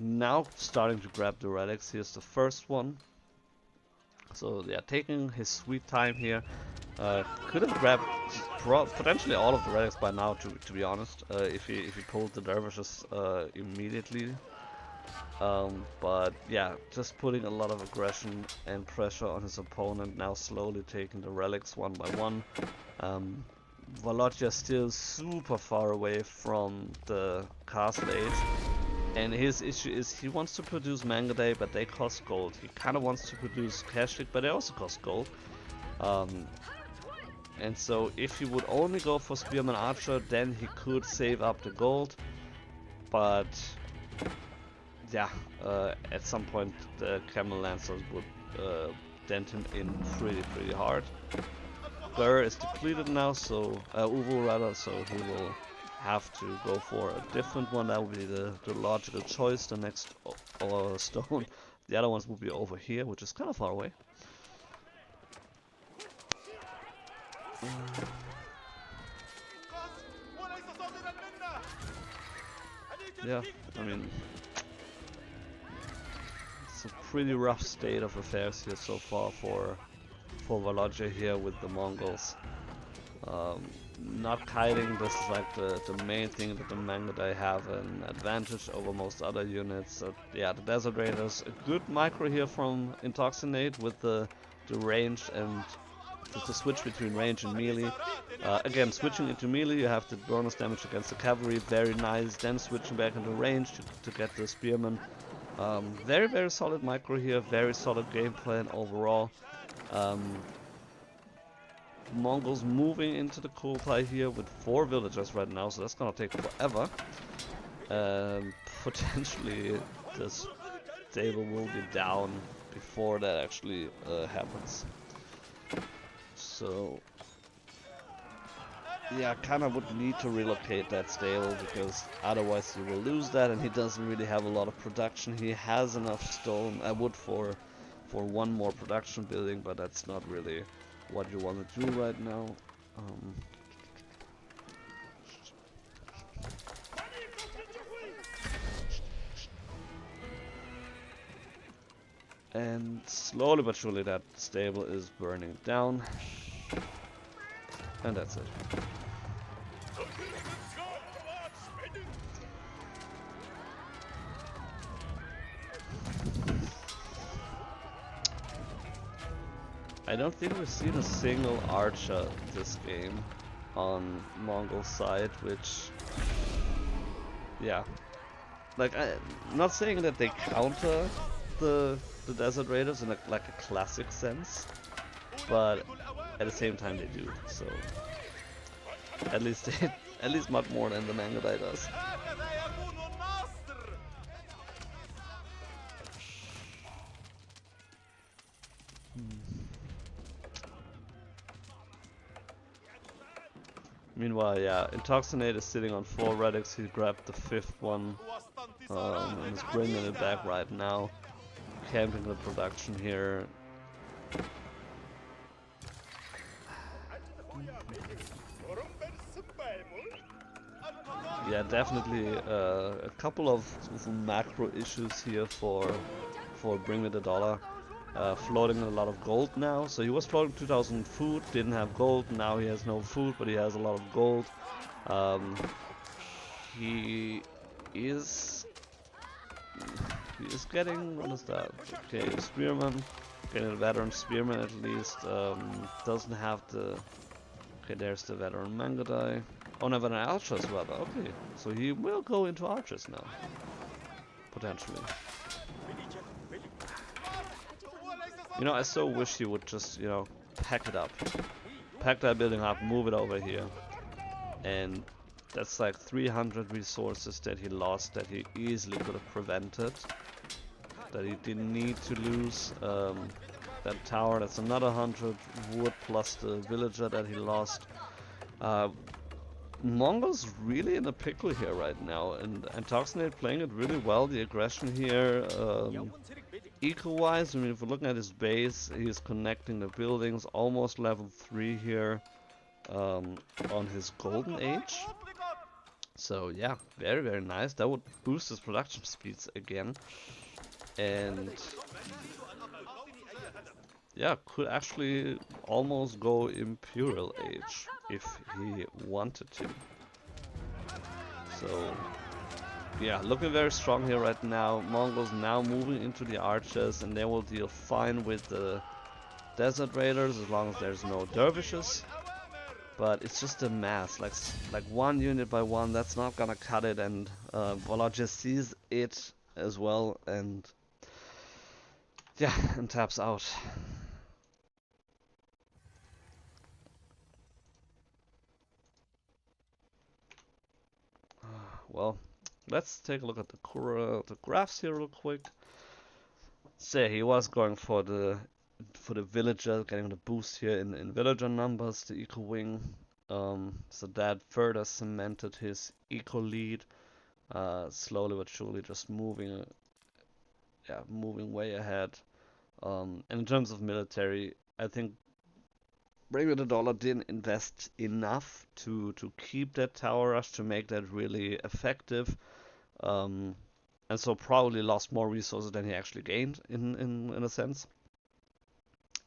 now starting to grab the relics. Here's the first one. So yeah, taking his sweet time here. Could have grabbed potentially all of the relics by now, to be honest, if he pulled the dervishes immediately. But yeah, just putting a lot of aggression and pressure on his opponent, now slowly taking the relics one by one. Warlodya still super far away from the castle age, and his issue is he wants to produce Mangudai, but they cost gold. He kind of wants to produce Kashik, but they also cost gold. And so if he would only go for Spearman Archer, then he could save up the gold, but yeah, at some point the Camel Lancers would dent him in pretty hard. Burr is depleted now, so Uvu rather, so he will have to go for a different one. That would be the logical choice. The next stone, the other ones would be over here, which is kind of far away. Yeah, I mean, it's a pretty rough state of affairs here so far for Warlodya here with the Mongols. not kiting, this is like the main thing that the Mangudai have an advantage over most other units. So yeah, the Desert Raiders, a good micro here from IntoxiNate with the range and the switch between range and melee. Again, switching into melee, you have the bonus damage against the cavalry, very nice. Then switching back into range to get the spearmen. Very, very solid micro here, very solid game plan overall. Mongols moving into the Kurultai here with 4 villagers right now, so that's gonna take forever. Potentially this stable will be down before that actually happens. So yeah, kinda would need to relocate that stable because otherwise you will lose that, and he doesn't really have a lot of production. He has enough stone, wood for one more production building, but that's not really what you want to do right now. And slowly but surely that stable is burning down. And that's it. I don't think we've seen a single archer this game on Mongol side, which, yeah, like I'm not saying that they counter the Desert Raiders in like a classic sense, but at the same time they do. So at least much more than the Mangudai does. Meanwhile, yeah, IntoxiNate is sitting on 4 relics. He grabbed the 5th one and is bringing it back right now. Camping the production here. Yeah, definitely a couple of macro issues here for Bring Me the Dollar. Floating a lot of gold now. So he was floating 2,000 food, didn't have gold. Now he has no food, but he has a lot of gold. He is getting, what is that? Okay, spearman, getting a veteran spearman at least. Doesn't have the. Okay, there's the veteran Mangudai. Oh, no, veteran archers rather. Okay, so he will go into archers now, potentially. You know, I so wish he would just, you know, pack it up. Pack that building up, move it over here. And that's like 300 resources that he lost that he easily could have prevented. That he didn't need to lose. That tower, that's another 100 wood plus the villager that he lost. Mongols really in a pickle here right now. And IntoxiNate playing it really well. The aggression here. Eco-wise, I mean, if we're looking at his base, he's connecting the buildings, almost level 3 here on his golden age. So yeah, very, very nice. That would boost his production speeds again. And yeah, could actually almost go Imperial Age if he wanted to. So yeah, looking very strong here right now. Mongols now moving into the archers, and they will deal fine with the Desert Raiders as long as there's no dervishes. But it's just a mass, like one unit by one, that's not gonna cut it, and Warlodya sees it as well, and yeah, and taps out. Well, let's take a look at the graphs here real quick. So he was going for the villager, getting the boost here in villager numbers, the eco wing. So that further cemented his eco lead. Slowly but surely, just moving way ahead. And in terms of military, I think Bring Me the Dollar didn't invest enough to keep that tower rush, to make that really effective. And so probably lost more resources than he actually gained in a sense.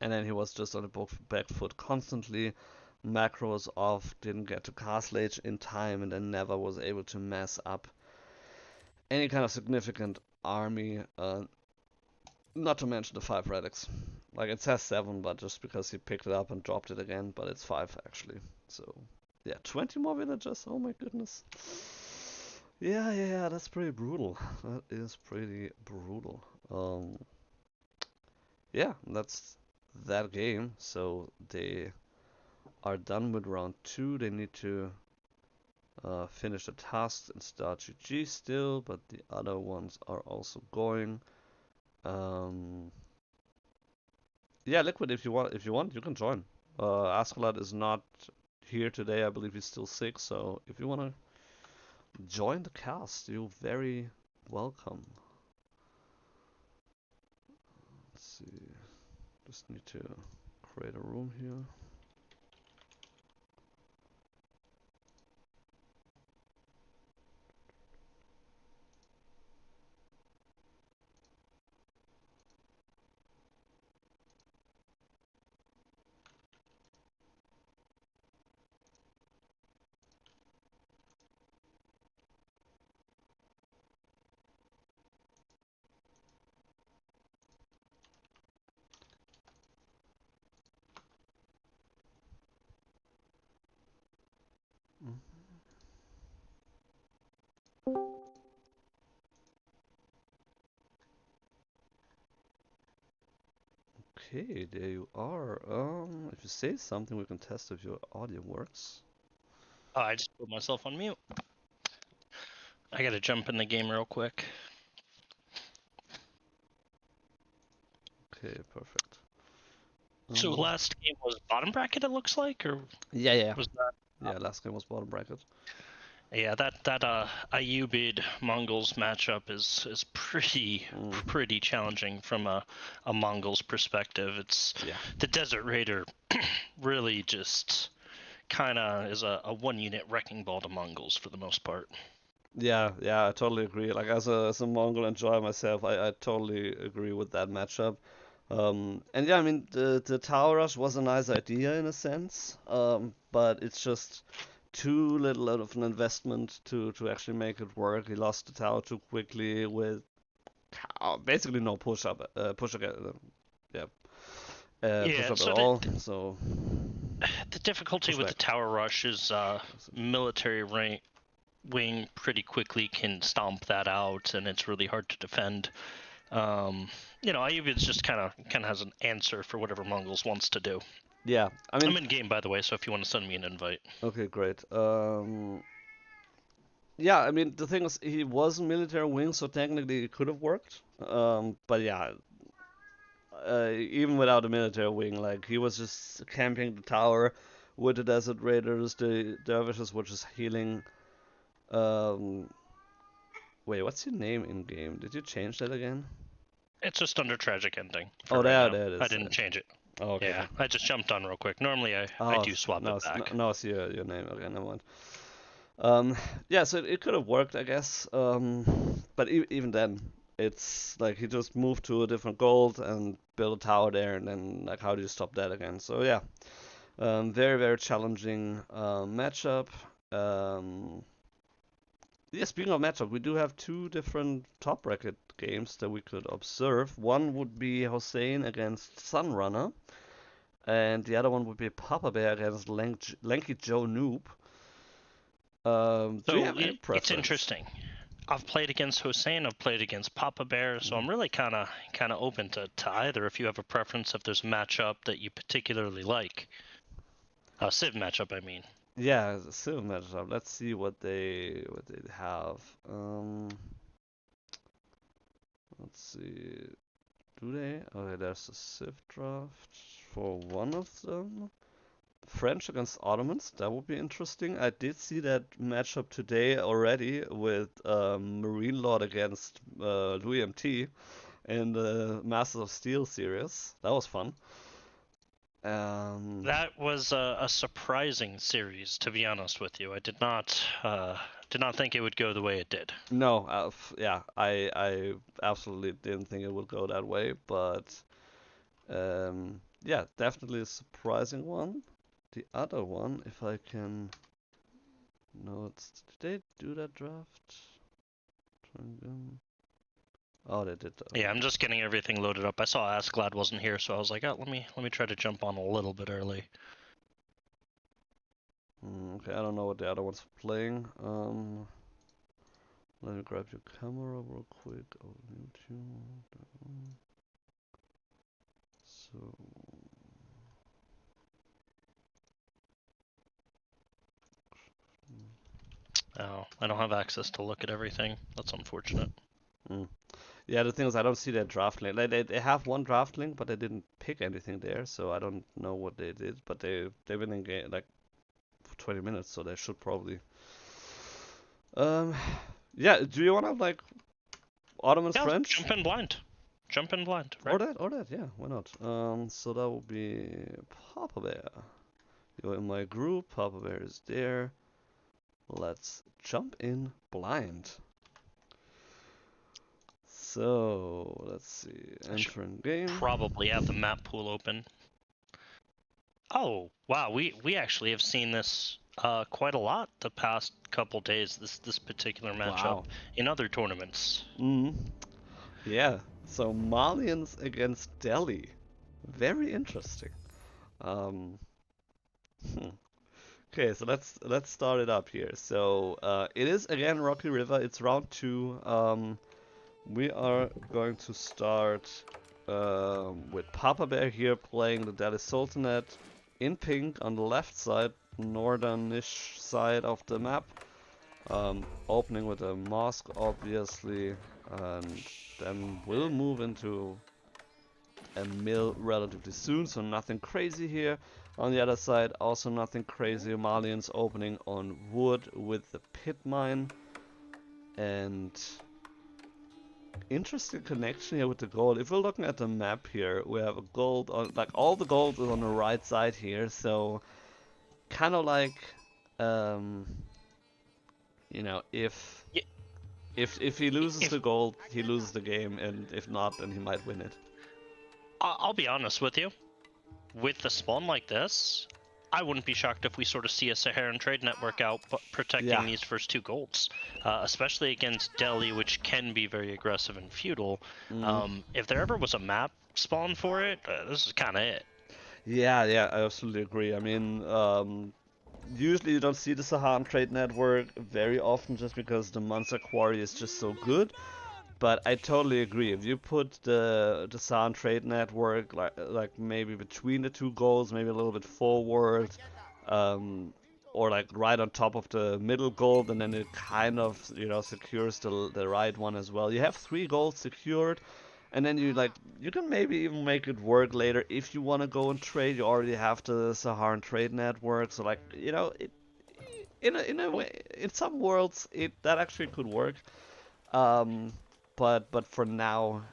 And then he was just on the back foot constantly. macros off, didn't get to Castle Age in time, and then never was able to mass up any kind of significant army. Not to mention the 5 relics. Like, it says 7, but just because he picked it up and dropped it again, but it's 5 actually. So, yeah, 20 more villagers, oh my goodness. Yeah, that's pretty brutal. That is pretty brutal. Yeah, that's that game. So they are done with round 2. They need to finish the tasks and start GG still, but the other ones are also going. Yeah, Liquid, if you want, you can join. Askeladd is not here today. I believe he's still sick. So if you wanna join the cast, you're very welcome. Let's see. Just need to create a room here. Okay, there you are. If you say something, we can test if your audio works. Oh, I just put myself on mute. I gotta jump in the game real quick. Okay, perfect. So last game was bottom bracket, it looks like, or Yeah. was that? Yeah, last game was bottom bracket. Yeah, that Ayyubid Mongols matchup is pretty challenging from a Mongols perspective. It's the Desert Raider really just kind of is a 1-unit wrecking ball to Mongols for the most part. Yeah, I totally agree. Like as a Mongol enjoyer myself, I totally agree with that matchup. And yeah, I mean the tower rush was a nice idea in a sense, but it's just too little of an investment to actually make it work. He lost the tower too quickly with basically no push up, push again, push up so at all. So the difficulty with the tower rush is military wing pretty quickly can stomp that out, and it's really hard to defend. Ayyubids just kind of has an answer for whatever Mongols wants to do. Yeah, I mean, I'm in game, by the way, so if you want to send me an invite. Okay, great. Yeah, I mean, the thing is, he was military wing, so technically it could have worked. But yeah, even without a military wing, like, he was just camping the tower with the Desert Raiders, the dervishes were just healing. Wait, what's your name in game? Did you change that again? It's just under tragic ending. Oh, there it is. I didn't change it. Oh, okay. Yeah, I just jumped on real quick. Normally I do swap it back. No, it's your name. Okay, never mind. Yeah, so it could have worked, I guess. But even then, it's like he just moved to a different gold and built a tower there, and then like how do you stop that again? So yeah, very challenging matchup. Yeah, speaking of matchup, we do have 2 different top bracket games that we could observe. One would be Hossein against SunRunner, and the other one would be PapaBear against Lanky Joe Noob. It's interesting. I've played against Hossein, I've played against PapaBear, so I'm really kind of open to either. If you have a preference, if there's a matchup that you particularly like, a Civ matchup, I mean. Yeah, the Civ matchup. Let's see what they have. Let's see. Do they? Okay, there's a Civ draft for one of them. French against Ottomans. That would be interesting. I did see that matchup today already with Marine Lord against Louis MT in the Masters of Steel series. That was fun. That was a surprising series, to be honest with you. I did not think it would go the way it did. No, yeah, I absolutely didn't think it would go that way, but yeah, definitely a surprising one. the other one, if I can... No, it's... Did they do that draft? Oh, they did that. Yeah, I'm just getting everything loaded up. I saw Asklad wasn't here, so I was like, oh, let me try to jump on a little bit early. Okay, I don't know what the other one's playing. Let me grab your camera real quick. Oh, YouTube. So... Oh, I don't have access to look at everything. That's unfortunate. Yeah, the thing is, I don't see their draft link. Like, they have one draft link, but they didn't pick anything there, so I don't know what they did. But they've been in game like for 20 minutes, so they should probably. Yeah. Do you wanna like Ottoman's Yeah, French? jump in blind. Jump in blind. Or Right? that, yeah. Why not? So that will be PapaBear. You're in my group. PapaBear is there. Let's jump in blind. So let's see. Enter in game. Probably have the map pool open. Oh wow, we actually have seen this quite a lot the past couple days. This particular matchup Wow. in other tournaments. Yeah. So Malians against Delhi. Very interesting. Okay, so let's start it up here. So it is again Rocky River. It's round 2. We are going to start with PapaBear here playing the Delhi Sultanate in pink on the left side, northern-ish side of the map. Opening with a mosque, obviously, and then we'll move into a mill relatively soon, so nothing crazy here. On the other side, also nothing crazy. Malians opening on wood with the pit mine, and interesting connection here with the gold. If we're looking at the map here, we have a gold on, like all the gold is on the right side here, so kind of like, you know, if he loses the gold, he loses the game, and if not, then he might win it. I'll be honest with you. With a spawn like this, I wouldn't be shocked if we sort of see a Saharan trade network out protecting these first 2 golds, especially against Delhi, which can be very aggressive and feudal. If there ever was a map spawn for it, this is kind of it. Yeah, I absolutely agree. I mean, usually you don't see the Saharan trade network very often just because the Monster Quarry is just so good. But I totally agree. If you put the Saharan trade network like maybe between the 2 goals, maybe a little bit forward, or like right on top of the middle goal, and then it kind of, you know, secures the right one as well. You have 3 goals secured, and then you can maybe even make it work later if you want to go and trade. You already have the Saharan trade network, so like, you know, in a way, in some worlds that actually could work. But for now,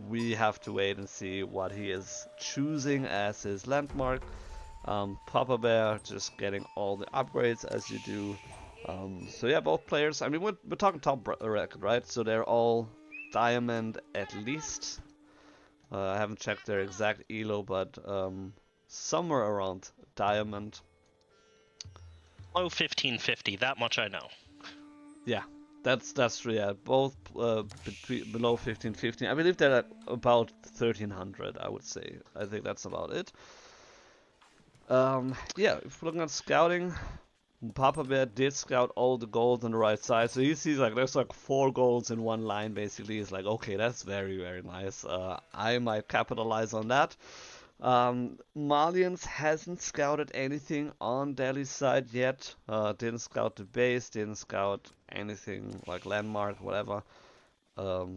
we have to wait and see what he is choosing as his landmark. PapaBear just getting all the upgrades as you do. So yeah, both players. I mean, we're talking top record, right? So they're all diamond at least. I haven't checked their exact elo, but somewhere around diamond. Low 1550, that much I know. Yeah. That's true, yeah. Both below 1550. I believe they're at about 1300, I would say. I think that's about it. Yeah, if we're looking at scouting, PapaBear did scout all the golds on the right side. So he sees like there's like 4 golds in one line basically. He's like, okay, that's very, very nice. I might capitalize on that. Malians hasn't scouted anything on Delhi's side yet. Didn't scout the base, didn't scout anything like landmark, whatever.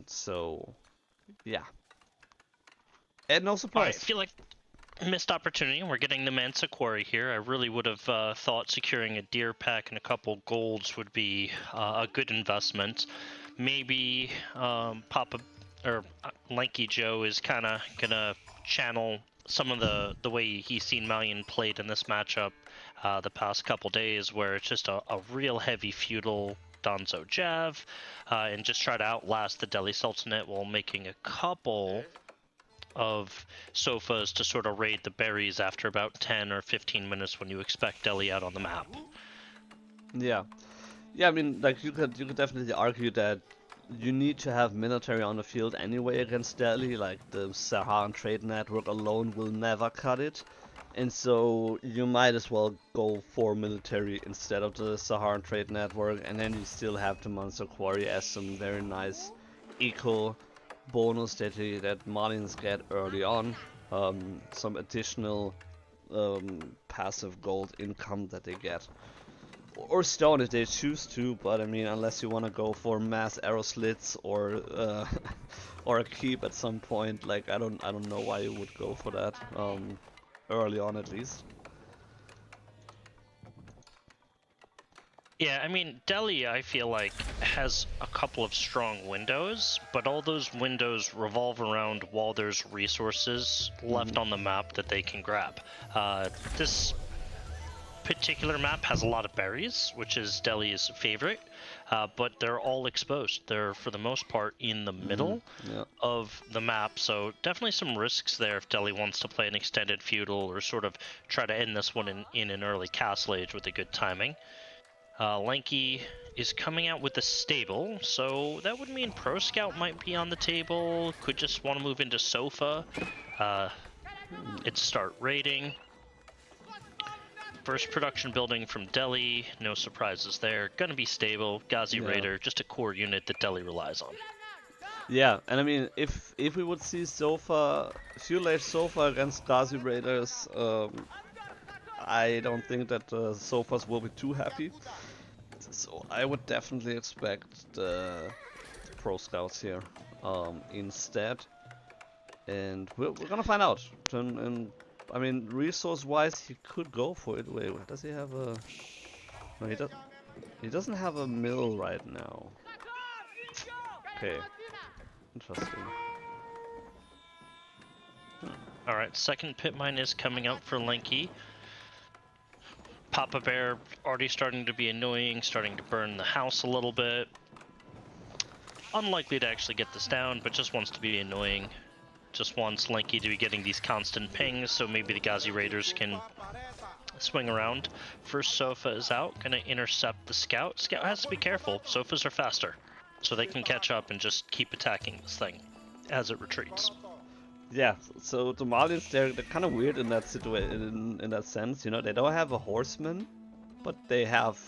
So yeah. And no surprise. I feel like missed opportunity. We're getting the Mansa Quarry here. I really would have thought securing a deer pack and a couple golds would be a good investment. Maybe Lanky Joe is kind of gonna channel some of the way he's seen Malian played in this matchup the past couple days, where it's just a real heavy feudal Donzo Jav, and just try to outlast the Delhi Sultanate while making a couple of sofas to sort of raid the berries after about 10 or 15 minutes when you expect Delhi out on the map. Yeah. Yeah, I mean, like, you could definitely argue that you need to have military on the field anyway against Delhi. Like, the Saharan trade network alone will never cut it. And so you might as well go for military instead of the Saharan trade network, and then you still have the Monster Quarry as some very nice eco bonus that Malians get early on. Some additional passive gold income that they get. Or stone if they choose to, but I mean, unless you want to go for mass arrow slits or or a keep at some point, like I don't know why you would go for that. Early on at least. Yeah, I mean, Delhi, I feel like, has a couple of strong windows, but all those windows revolve around while there's resources left on the map that they can grab. This particular map has a lot of berries, which is Delhi's favorite, but they're all exposed. They're, for the most part, in the middle of the map, so definitely some risks there if Delhi wants to play an extended feudal or sort of try to end this one in an early castle age with a good timing. Lanky is coming out with a stable, so that would mean Pro Scout might be on the table, could just want to move into Sofa. It'd start raiding. First production building from Delhi, no surprises there. Gonna be stable, Ghazi Raider, just a core unit that Delhi relies on. Yeah, and I mean, if we would see feudal age Sofa against Ghazi Raiders, I don't think that the Sofas will be too happy. So I would definitely expect the Pro Scouts here instead. And we're gonna find out. And I mean, resource-wise, he could go for it. Wait, does he have a... No, he doesn't have a mill right now. Okay. Interesting. Alright, second pit mine is coming up for Lanky. PapaBear already starting to be annoying, starting to burn the house a little bit. Unlikely to actually get this down, but just wants to be annoying. Just wants Lanky to be getting these constant pings, so maybe the Ghazi Raiders can swing around. First Sofa is out, gonna intercept the Scout. Scout has to be careful, Sofas are faster, so they can catch up and just keep attacking this thing as it retreats. Yeah, so the Malians, they're kind of weird in that situation, in that sense, you know, they don't have a horseman, but they have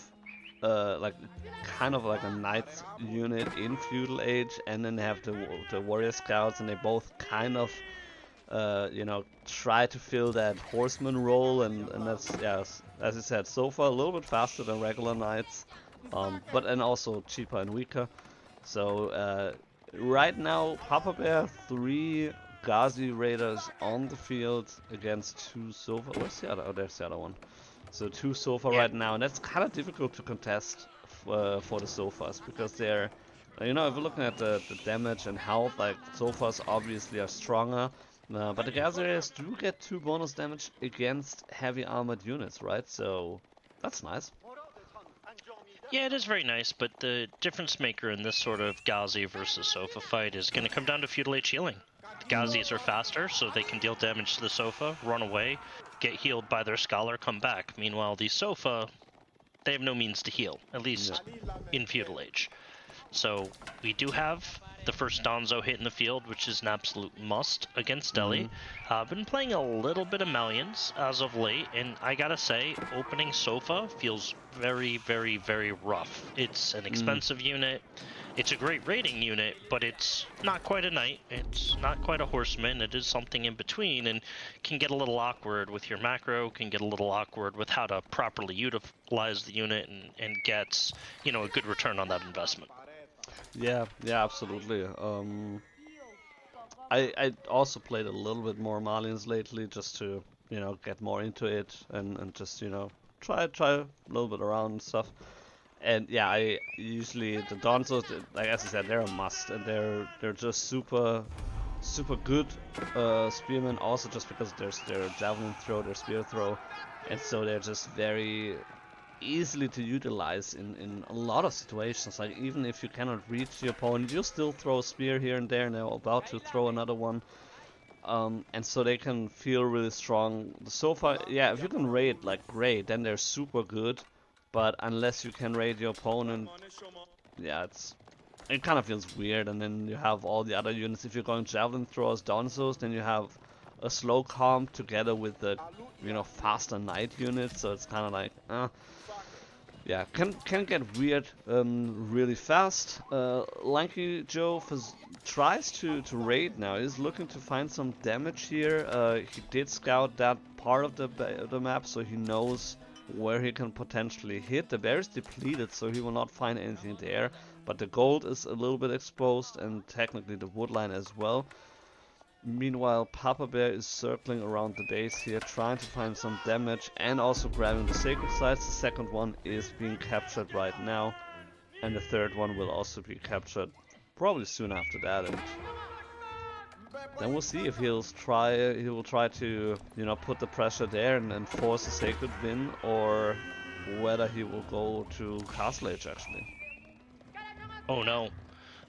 like kind of like a knights unit in feudal age, and then they have the warrior scouts, and they both kind of you know, try to fill that horseman role, and that's, yeah, as you said, so far a little bit faster than regular knights, but and also cheaper and weaker. So right now PapaBear 3 Ghazi Raiders on the field against 2 Sofa. Where's the other? Oh, there's the other one. So 2 Sofa right now, and that's kind of difficult to contest for the Sofas, because they're, you know, if we're looking at the damage and health, like Sofas obviously are stronger, but the Ghazi Raiders do get 2 bonus damage against heavy armored units, right? So that's nice. Yeah, it is very nice, but the difference maker in this sort of Ghazi versus Sofa fight is going to come down to feudal age healing. The Ghazis are faster, so they can deal damage to the Sofa, run away, get healed by their Scholar, come back. Meanwhile, the Sofa, they have no means to heal, at least in feudal age. So we do have the first Donzo hit in the field, which is an absolute must against Delhi. Been playing a little bit of Malians as of late, and I gotta say, opening Sofa feels very, very, very rough. It's an expensive unit. It's a great raiding unit, but it's not quite a knight, it's not quite a horseman, it is something in between, and can get a little awkward with your macro, can get a little awkward with how to properly utilize the unit and get, you know, a good return on that investment. Yeah, absolutely. I also played a little bit more Malians lately, just to, you know, get more into it and just, you know, try a little bit around and stuff. And yeah, I usually, the Donzos, like as I said, they're a must, and they're just super good spearmen, also just because there's their javelin throw, their spear throw, and so they're just very easily to utilize in a lot of situations. Like, even if you cannot reach the opponent, you still throw a spear here and there, and they're about to throw another one. And so they can feel really strong. So far, yeah, if you can raid, like, great, then they're super good. But unless you can raid your opponent, yeah, it kind of feels weird. And then you have all the other units. If you're going javelin throwers, donzos, then you have a slow comp together with the, you know, faster knight units. So it's kind of like, yeah, can get weird really fast. Lanky Joe tries to raid now. He's looking to find some damage here. He did scout that part of the map, so he knows where he can potentially hit. The bear is depleted, so he will not find anything there. But the gold is a little bit exposed, and technically the woodline as well. Meanwhile, PapaBear is circling around the base here, trying to find some damage and also grabbing the sacred sites. The second one is being captured right now, and the third one will also be captured probably soon after that. And then we'll see if he will try to, you know, put the pressure there and force a sacred win, or whether he will go to Castle Age actually. Oh no.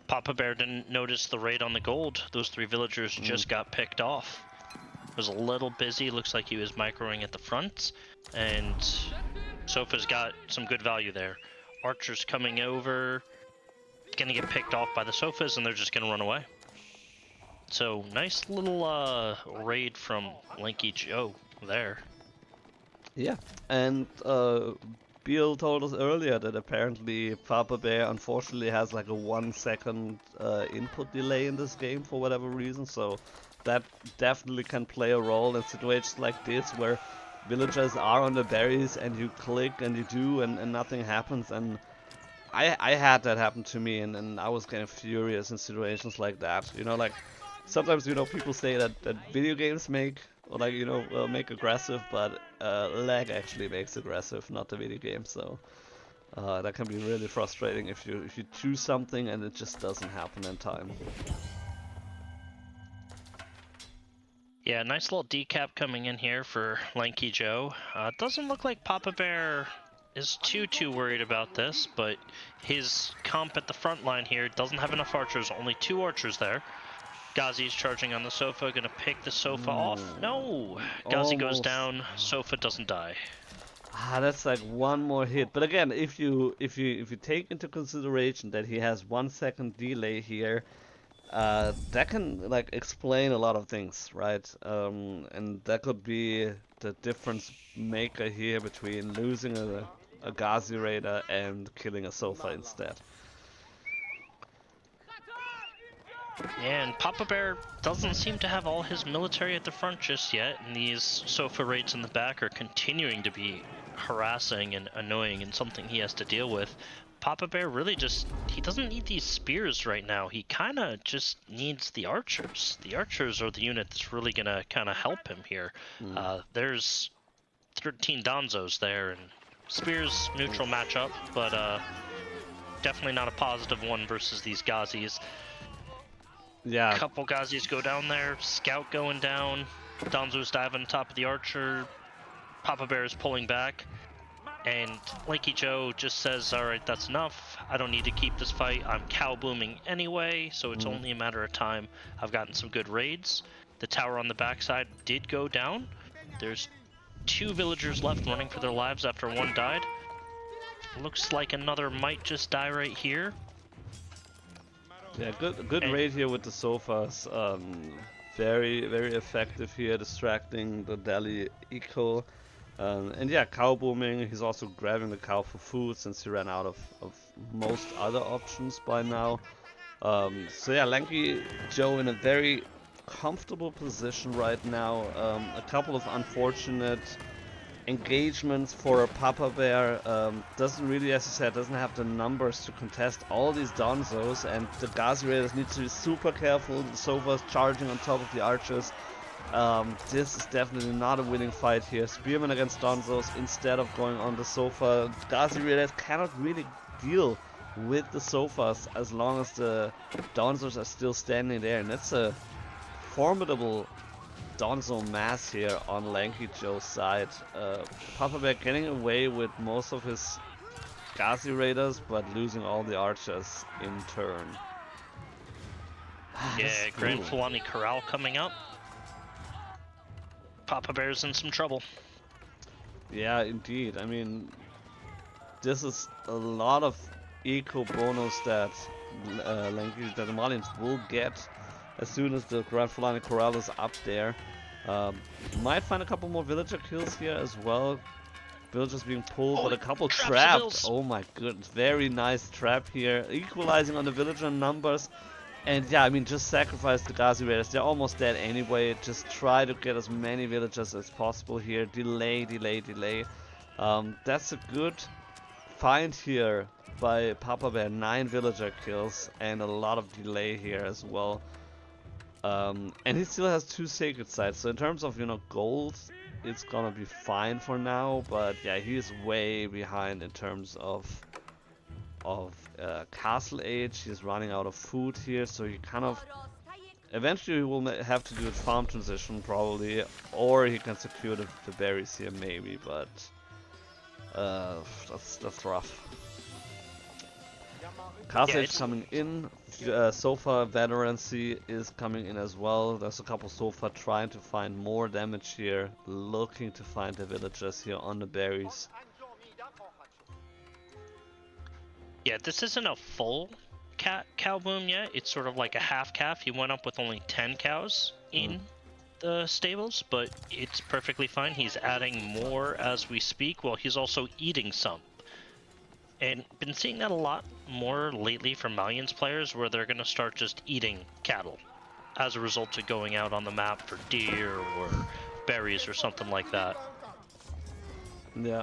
PapaBear didn't notice the raid on the gold. Those 3 villagers just got picked off. Was a little busy. Looks like he was microing at the front. And Sofa's got some good value there. Archers coming over. Gonna get picked off by the Sofas, and they're just gonna run away. So nice little raid from Lanky Joe there. Yeah, and Beal told us earlier that apparently PapaBear unfortunately has like a 1 second input delay in this game for whatever reason, so that definitely can play a role in situations like this where villagers are on the berries and you click and you do and nothing happens. And I had that happen to me, and I was kind of furious in situations like that. You know, like sometimes, you know, people say that video games make, or like, you know, make aggressive, but lag actually makes aggressive, not the video game. So that can be really frustrating if you choose something and it just doesn't happen in time. Yeah, nice little decap coming in here for Lanky Joe. It doesn't look like PapaBear is too worried about this, but his comp at the front line here doesn't have enough archers, only 2 archers there. Ghazi's charging on the Sofa, gonna pick the Sofa off. No! Ghazi goes down, Sofa doesn't die. That's like one more hit. But again, if you take into consideration that he has 1 second delay here, that can like explain a lot of things, right? And that could be the difference maker here between losing a Ghazi raider and killing a Sofa instead. Yeah, and PapaBear doesn't seem to have all his military at the front just yet, and these Sofa raids in the back are continuing to be harassing and annoying and something he has to deal with. PapaBear really he doesn't need these spears right now. He kind of just needs the archers. The archers are the unit that's really going to kind of help him here. There's 13 Donzos there, and spears neutral matchup, but definitely not a positive one versus these Ghazis. Yeah. Couple Ghazis go down there, scout going down, Donzo's diving on top of the archer, PapaBear is pulling back, and Lanky Joe just says, alright, that's enough, I don't need to keep this fight, I'm cow booming anyway, so it's only a matter of time. I've gotten some good raids. The tower on the backside did go down. There's 2 villagers left running for their lives after 1 died. Looks like another might just die right here. Yeah, good raid here with the Sofas. Very effective here, distracting the Delhi eco. And yeah, cow booming. He's also grabbing the cow for food since he ran out of most other options by now. So yeah, Lanky Joe in a very comfortable position right now. A couple of unfortunate engagements for PapaBear. Doesn't really, as you said, doesn't have the numbers to contest all these Donzos, and the Ghazi Raiders need to be super careful. The Sofas charging on top of the archers. This is definitely not a winning fight here. Spearmen against Donzos instead of going on the Sofa. Ghazi Raiders cannot really deal with the Sofas as long as the Donzos are still standing there, and that's a formidable Donzo mass here on Lanky Joe's side. PapaBear getting away with most of his Ghazi Raiders, but losing all the archers in turn. Yeah, Grand Fulani Corral coming up. PapaBear's in some trouble. Yeah, indeed. I mean, this is a lot of eco bonus that that the Malians will get as soon as the Grand Flying Corral is up there. Might find a couple more villager kills here as well. Villagers being pulled, but a couple trapped. Oh my goodness, very nice trap here. Equalizing on the villager numbers. And yeah, I mean, just sacrifice the Gazi Raiders. They're almost dead anyway. Just try to get as many villagers as possible here. Delay, delay, delay. That's a good find here by PapaBear. 9 villager kills and a lot of delay here as well. And he still has 2 sacred sites. So in terms of, you know, gold, it's gonna be fine for now. But yeah, he's way behind in terms of castle age. He's running out of food here, so he kind of eventually he will have to do a farm transition probably, or he can secure the berries here maybe, but that's rough. Castle age coming in. Sofa veterancy is coming in as well. There's a couple Sofa trying to find more damage here, looking to find the villagers here on the berries. Yeah, this isn't a full cow boom yet. It's sort of like a half calf. He went up with only 10 cows in the stables, but it's perfectly fine. He's adding more as we speak, while he's also eating some. And been seeing that a lot more lately from Malians players, where they're going to start just eating cattle as a result of going out on the map for deer or berries or something like that. Yeah.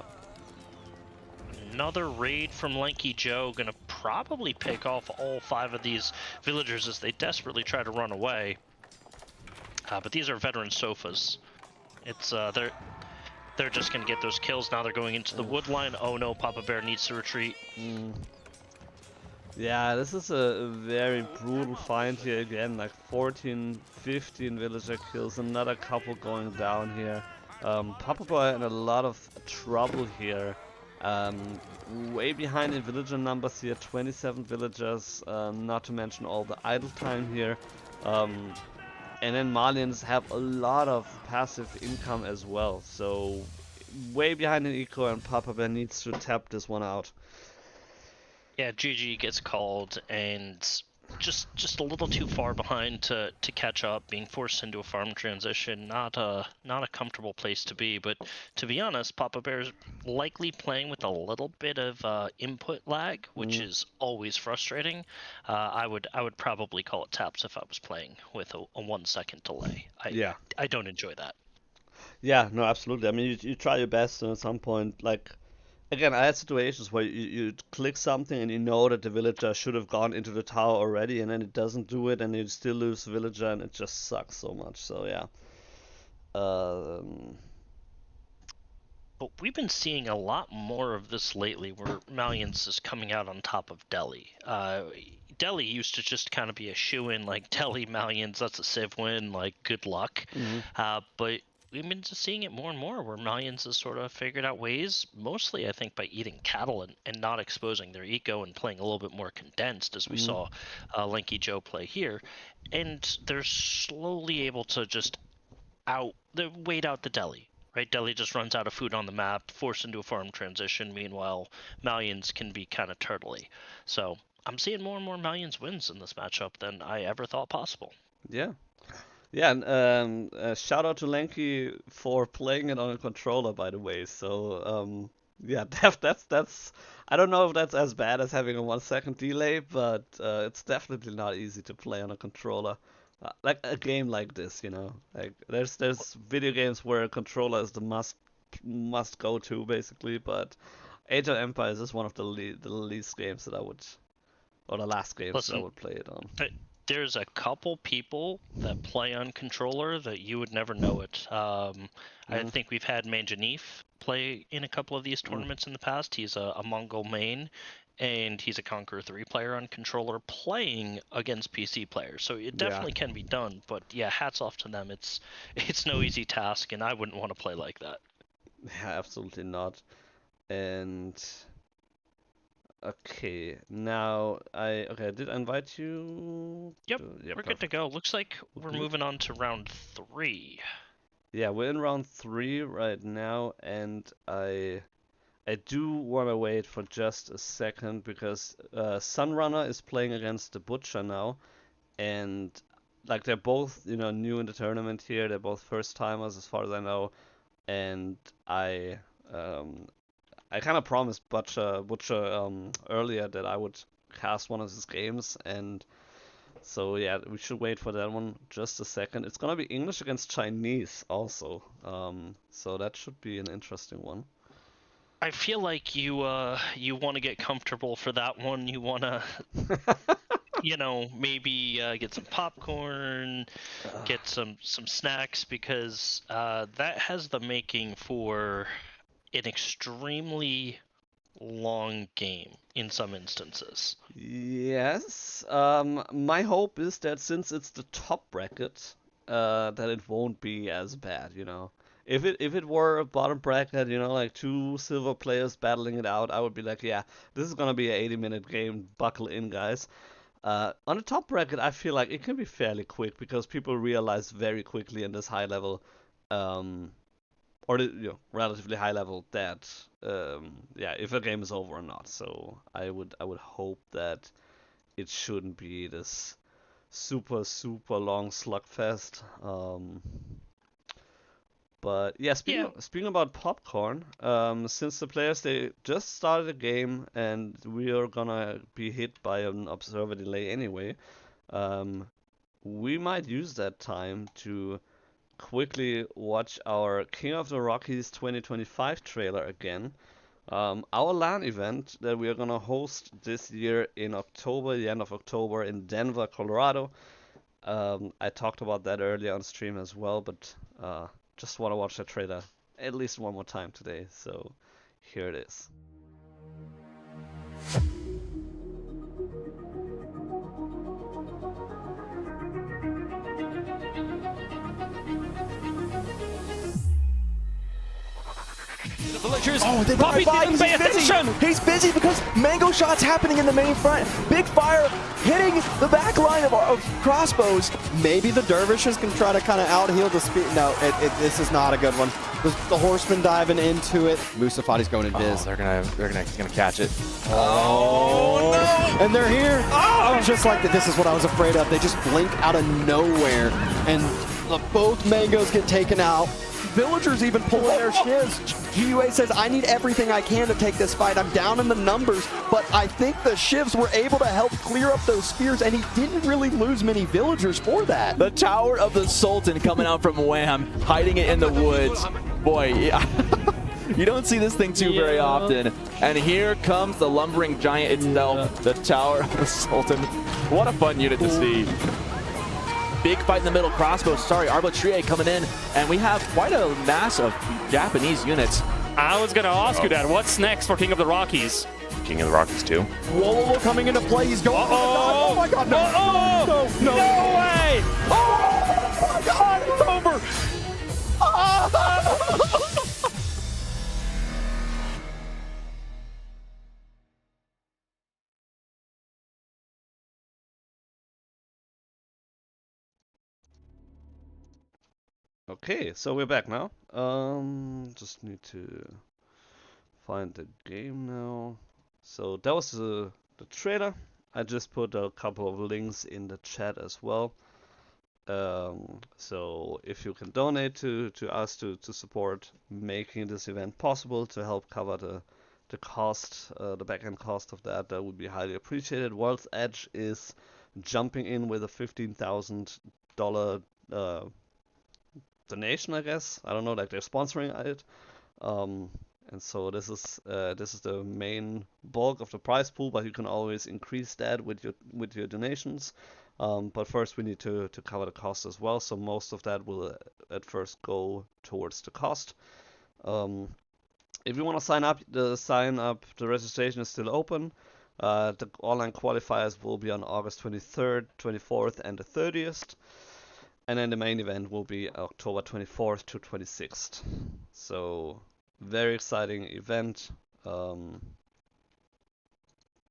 Another raid from Lanky Joe, gonna probably pick off all 5 of these villagers as they desperately try to run away. But these are veteran Sofas. It's they're just gonna get those kills. Now they're going into the wood line. Oh no, PapaBear needs to retreat. Yeah, this is a very brutal find here again. Like 14, 15 villager kills, another couple going down here. PapaBear in a lot of trouble here. Way behind in villager numbers here, 27 villagers, not to mention all the idle time here. And then Malians have a lot of passive income as well, so way behind in eco, and PapaBear needs to tap this one out. Yeah, GG gets called, and just a little too far behind to catch up, being forced into a farm transition. Not a comfortable place to be, but to be honest, PapaBear's likely playing with a little bit of input lag, which is always frustrating. I would probably call it taps if I was playing with a 1 second delay. I don't enjoy that. Yeah, no, absolutely. I mean, you try your best, and at some point, like, again, I had situations where you click something and you know that the villager should have gone into the tower already, and then it doesn't do it, and you still lose the villager, and it just sucks so much. So yeah. But we've been seeing a lot more of this lately, where Malians is coming out on top of Delhi. Delhi used to just kind of be a shoe-in, like Delhi Malians, that's a civ win, like good luck. But we've been just seeing it more and more, where Malians has sort of figured out ways, mostly I think by eating cattle and not exposing their eco and playing a little bit more condensed, as we saw Lanky Joe play here. And they're slowly able to just wait out the Delhi. Right, Delhi just runs out of food on the map, forced into a farm transition. Meanwhile, Malians can be kind of turtley. So I'm seeing more and more Malians wins in this matchup than I ever thought possible. Yeah. Yeah, and shout out to Lanky for playing it on a controller, by the way. So yeah, that's I don't know if that's as bad as having a 1 second delay, but it's definitely not easy to play on a controller. Like a game like this, you know, like there's video games where a controller is the must go to basically, but Age of Empires is one of the least games that I would, or the last games that I would play it on. There's a couple people that play on controller that you would never know it. I think we've had Manjanif play in a couple of these tournaments in the past. He's a Mongol main, and he's a Conqueror 3 player on controller playing against PC players. So it definitely can be done, but yeah, hats off to them. It's no easy task, and I wouldn't want to play like that. Yeah, absolutely not. And okay, now I did invite you. Yep, we're good to go. Looks like we're moving on to round 3. Yeah, we're in round 3 right now, and I do want to wait for just a second because SunRunner is playing against TheButcher now, and like they're both, new in the tournament here. They're both first timers as far as I know, and um, I kind of promised Butcher earlier that I would cast one of his games, and so yeah, we should wait for that one just a second. It's gonna be English against Chinese also, so that should be an interesting one. I feel like you want to get comfortable for that one. You want to, maybe get some popcorn, get some snacks, because that has the making for an extremely long game in some instances. Yes. My hope is that since it's the top bracket, that it won't be as bad, If it were a bottom bracket, like 2 silver players battling it out, I would be like, yeah, this is gonna be an 80-minute game. Buckle in, guys. On the top bracket, I feel like it can be fairly quick because people realize very quickly in this high level, um, or the relatively high level that yeah, if a game is over or not. So I would hope that it shouldn't be this super long slugfest. But yeah, speaking about popcorn, since the players they just started the game and we are gonna be hit by an observer delay anyway, um, we might use that time to quickly watch our King of the Rockies 2025 trailer again. Our LAN event that we are gonna host this year in October, the end of October in Denver, Colorado. I talked about that earlier on stream as well, but just want to watch that trailer at least one more time today. So here it is. The villagers. Oh, they Poppy by didn't pay attention. He's busy because mango shots happening in the main front. Big fire hitting the back line of crossbows. Maybe the dervishes can try to kind of out-heal the speed. No, this is not a good one. The horseman diving into it. Musafati's going in biz. They're gonna catch it. Oh no! And they're here. Oh! Just like that. This is what I was afraid of. They just blink out of nowhere, and both mangoes get taken out. Villagers even pulling their shivs. GUA says, I need everything I can to take this fight. I'm down in the numbers, but I think the shivs were able to help clear up those spears, and he didn't really lose many villagers for that. The Tower of the Sultan coming out from Wham, hiding it in the woods. Boy, yeah. You don't see this thing too very often. And here comes the lumbering giant itself, the Tower of the Sultan. What a fun unit to see. Big fight in the middle, crossbow, arbaletier coming in, and we have quite a mass of Japanese units. I was gonna ask you that. What's next for King of the Rockies? King of the Rockies too. Whoa, coming into play. He's going for the dive. Oh my god, no. No way! Oh my god, it's over. Okay, so we're back now. Just need to find the game now. So that was the trailer. I just put a couple of links in the chat as well. So if you can donate to us to support making this event possible, to help cover the cost, the back-end cost of that would be highly appreciated. World's Edge is jumping in with a $15,000 donation, I guess. I don't know, like they're sponsoring it. And so this is the main bulk of the prize pool, but you can always increase that with your donations. But first we need to cover the cost as well. So most of that will at first go towards the cost. If you want to sign up, the registration is still open. The online qualifiers will be on August 23rd, 24th, and the 30th. And then the main event will be October 24th to 26th. So very exciting event.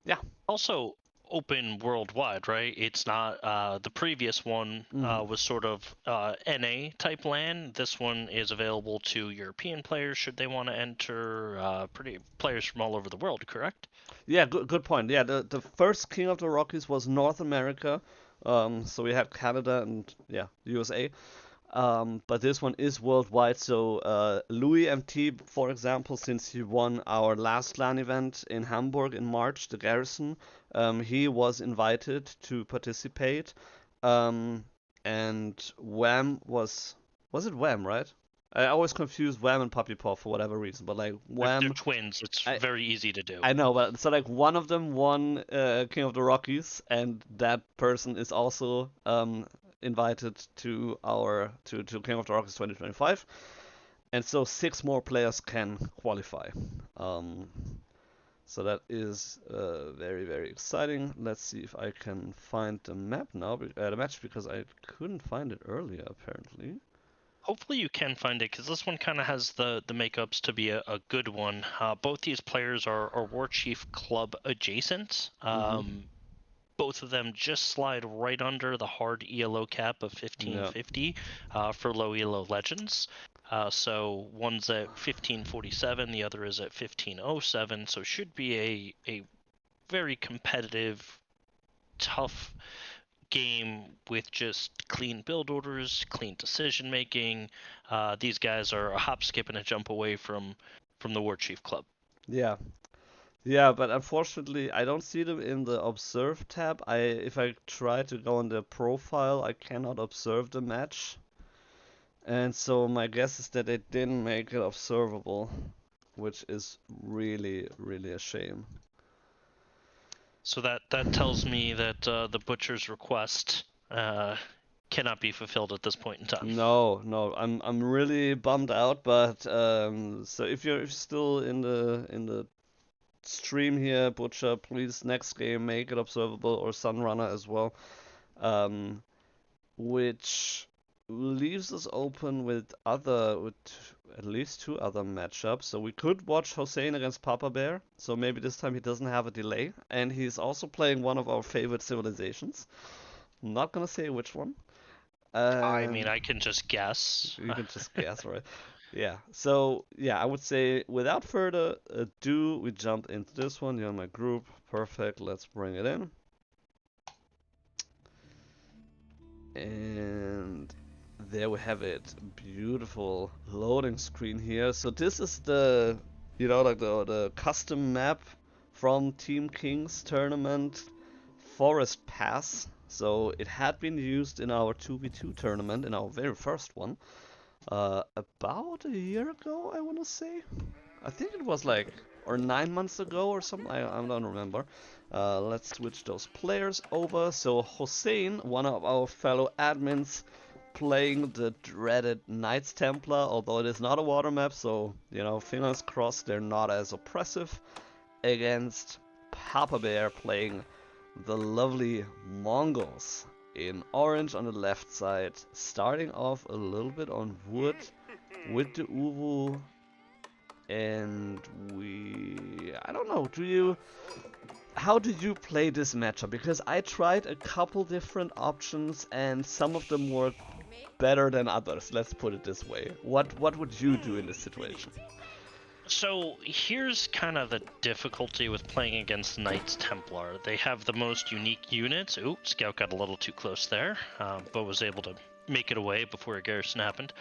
Yeah. Also, open worldwide, right? It's not the previous one was sort of NA type LAN. This one is available to European players should they want to enter. Pretty players from all over the world, correct? Yeah, good point. Yeah, the first King of the Rockies was North America. So we had Canada and yeah, USA. But this one is worldwide. So Louis MT, for example, since he won our last LAN event in Hamburg in March, the Garrison, he was invited to participate. And Wham was it Wham, right? I always confuse Wham and Puppy Paw for whatever reason, but like Wham. They're twins. It's very easy to do. I know, but so like one of them won King of the Rockies, and that person is also invited to our to King of the Rockies 2025, and so 6 more players can qualify. So that is very, very exciting. Let's see if I can find the map now, the match, because I couldn't find it earlier apparently. Hopefully you can find it, because this one kind of has the makeups to be a good one. Both these players are War Chief Club adjacent. Both of them just slide right under the hard ELO cap of 1550 for low ELO legends. So one's at 1547, the other is at 1507, so should be a very competitive, tough game with just clean build orders, clean decision making. These guys are a hop, skip, and a jump away from the War Chief Club. Yeah, but unfortunately I don't see them in the observe tab. If I try to go on their profile, I cannot observe the match. And so my guess is that they didn't make it observable, which is really, really a shame. So that tells me that the Butcher's request cannot be fulfilled at this point in time. No, I'm really bummed out. But so if you're still in the stream here, Butcher, please next game make it observable, or SunRunner as well. Which leaves us open with at least 2 other matchups. So we could watch Hossein against PapaBear. So maybe this time he doesn't have a delay, and he's also playing one of our favorite civilizations. I'm not gonna say which one. I mean, I can just guess. You can just guess, right? Yeah. So yeah, I would say without further ado, we jump into this one. You're in my group. Perfect. Let's bring it in. And there we have it. Beautiful loading screen here. So this is the, like the custom map from Team King's tournament, Forest Pass. So it had been used in our 2v2 tournament, in our very first one, about a year ago, I want to say. I think it was or 9 months ago or something, I don't remember. Let's switch those players over. So Hossein, one of our fellow admins, playing the dreaded Knights Templar, although it is not a water map, so, fingers crossed they're not as oppressive, against PapaBear playing the lovely Mongols in orange on the left side, starting off a little bit on wood with the Uwu. And I don't know, how do you play this matchup? Because I tried a couple different options and some of them work better than others, let's put it this way. What would you do in this situation? So here's kind of the difficulty with playing against Knights Templar. They have the most unique units. Ooh, Scout got a little too close there, but was able to make it away before a garrison happened.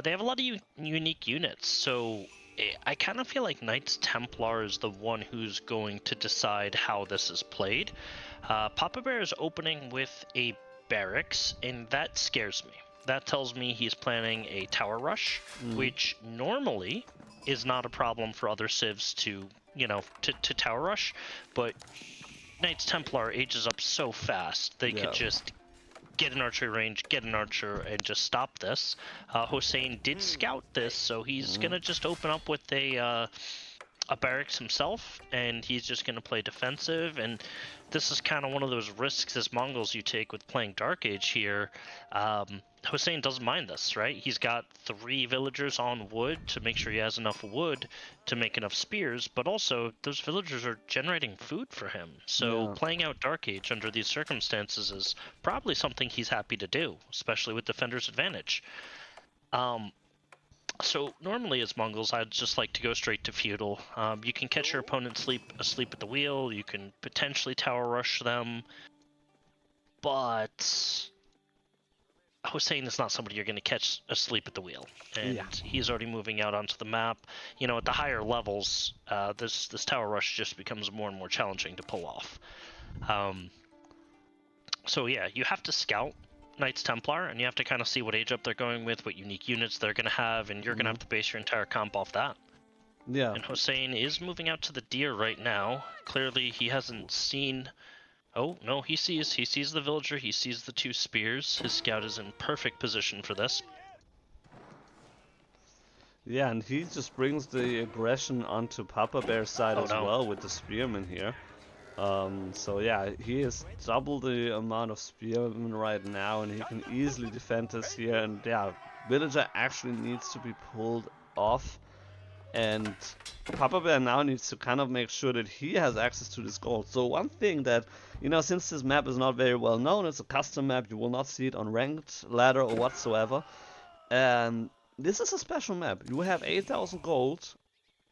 They have a lot of unique units, so I kind of feel like Knights Templar is the one who's going to decide how this is played. PapaBear is opening with a barracks, and that scares me. That tells me he's planning a tower rush, which normally is not a problem for other civs to tower rush, but Knights Templar ages up so fast they could just get an archery range, get an archer, and just stop this. Hossein did scout this, so he's gonna just open up with a a barracks himself, and he's just going to play defensive. And this is kind of one of those risks as Mongols you take with playing Dark Age here. Hussein doesn't mind this, right? He's got 3 villagers on wood to make sure he has enough wood to make enough spears, but also those villagers are generating food for him. So playing out Dark Age under these circumstances is probably something he's happy to do, especially with Defender's Advantage. So normally as Mongols, I'd just like to go straight to feudal. You can catch your opponent asleep at the wheel, you can potentially tower rush them, but Hussein is not somebody you're going to catch asleep at the wheel, and he's already moving out onto the map. You know, at the higher levels, this tower rush just becomes more and more challenging to pull off. So yeah, you have to scout Knights Templar, and you have to kind of see what age up they're going with, what unique units they're going to have, and you're going to have to base your entire comp off that. Yeah. And Hussein is moving out to the deer right now. Clearly, he hasn't seen. Oh no, he sees the villager. He sees the 2 spears. His scout is in perfect position for this. Yeah, and he just brings the aggression onto PapaBear's side as well with the spearmen here. So yeah, he has double the amount of spearmen right now, and he can easily defend this here. And yeah, villager actually needs to be pulled off, and PapaBear now needs to kind of make sure that he has access to this gold. So one thing that, you know, since this map is not very well known, it's a custom map, you will not see it on ranked ladder or whatsoever. And this is a special map. You have 8,000 gold.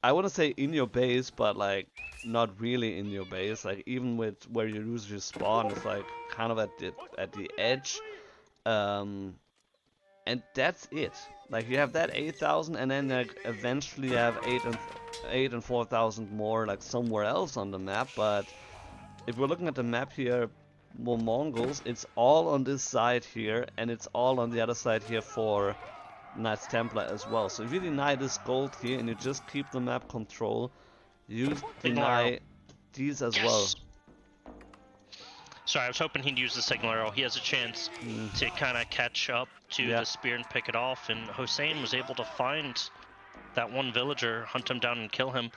I wouldn't say in your base, but like not really in your base. Like even with where you usually spawn, it's like kind of at the edge, and that's it. Like you have that 8,000, and then like eventually you have 8 and 4,000 more like somewhere else on the map. But if we're looking at the map here, more Mongols, it's all on this side here, and it's all on the other side here for Knights Templar as well. So if you deny this gold here and you just keep the map control, you deny these as well. Sorry, I was hoping he'd use the signal arrow. He has a chance to kind of catch up to the spear and pick it off, and Hussein was able to find that one villager, hunt him down and kill him.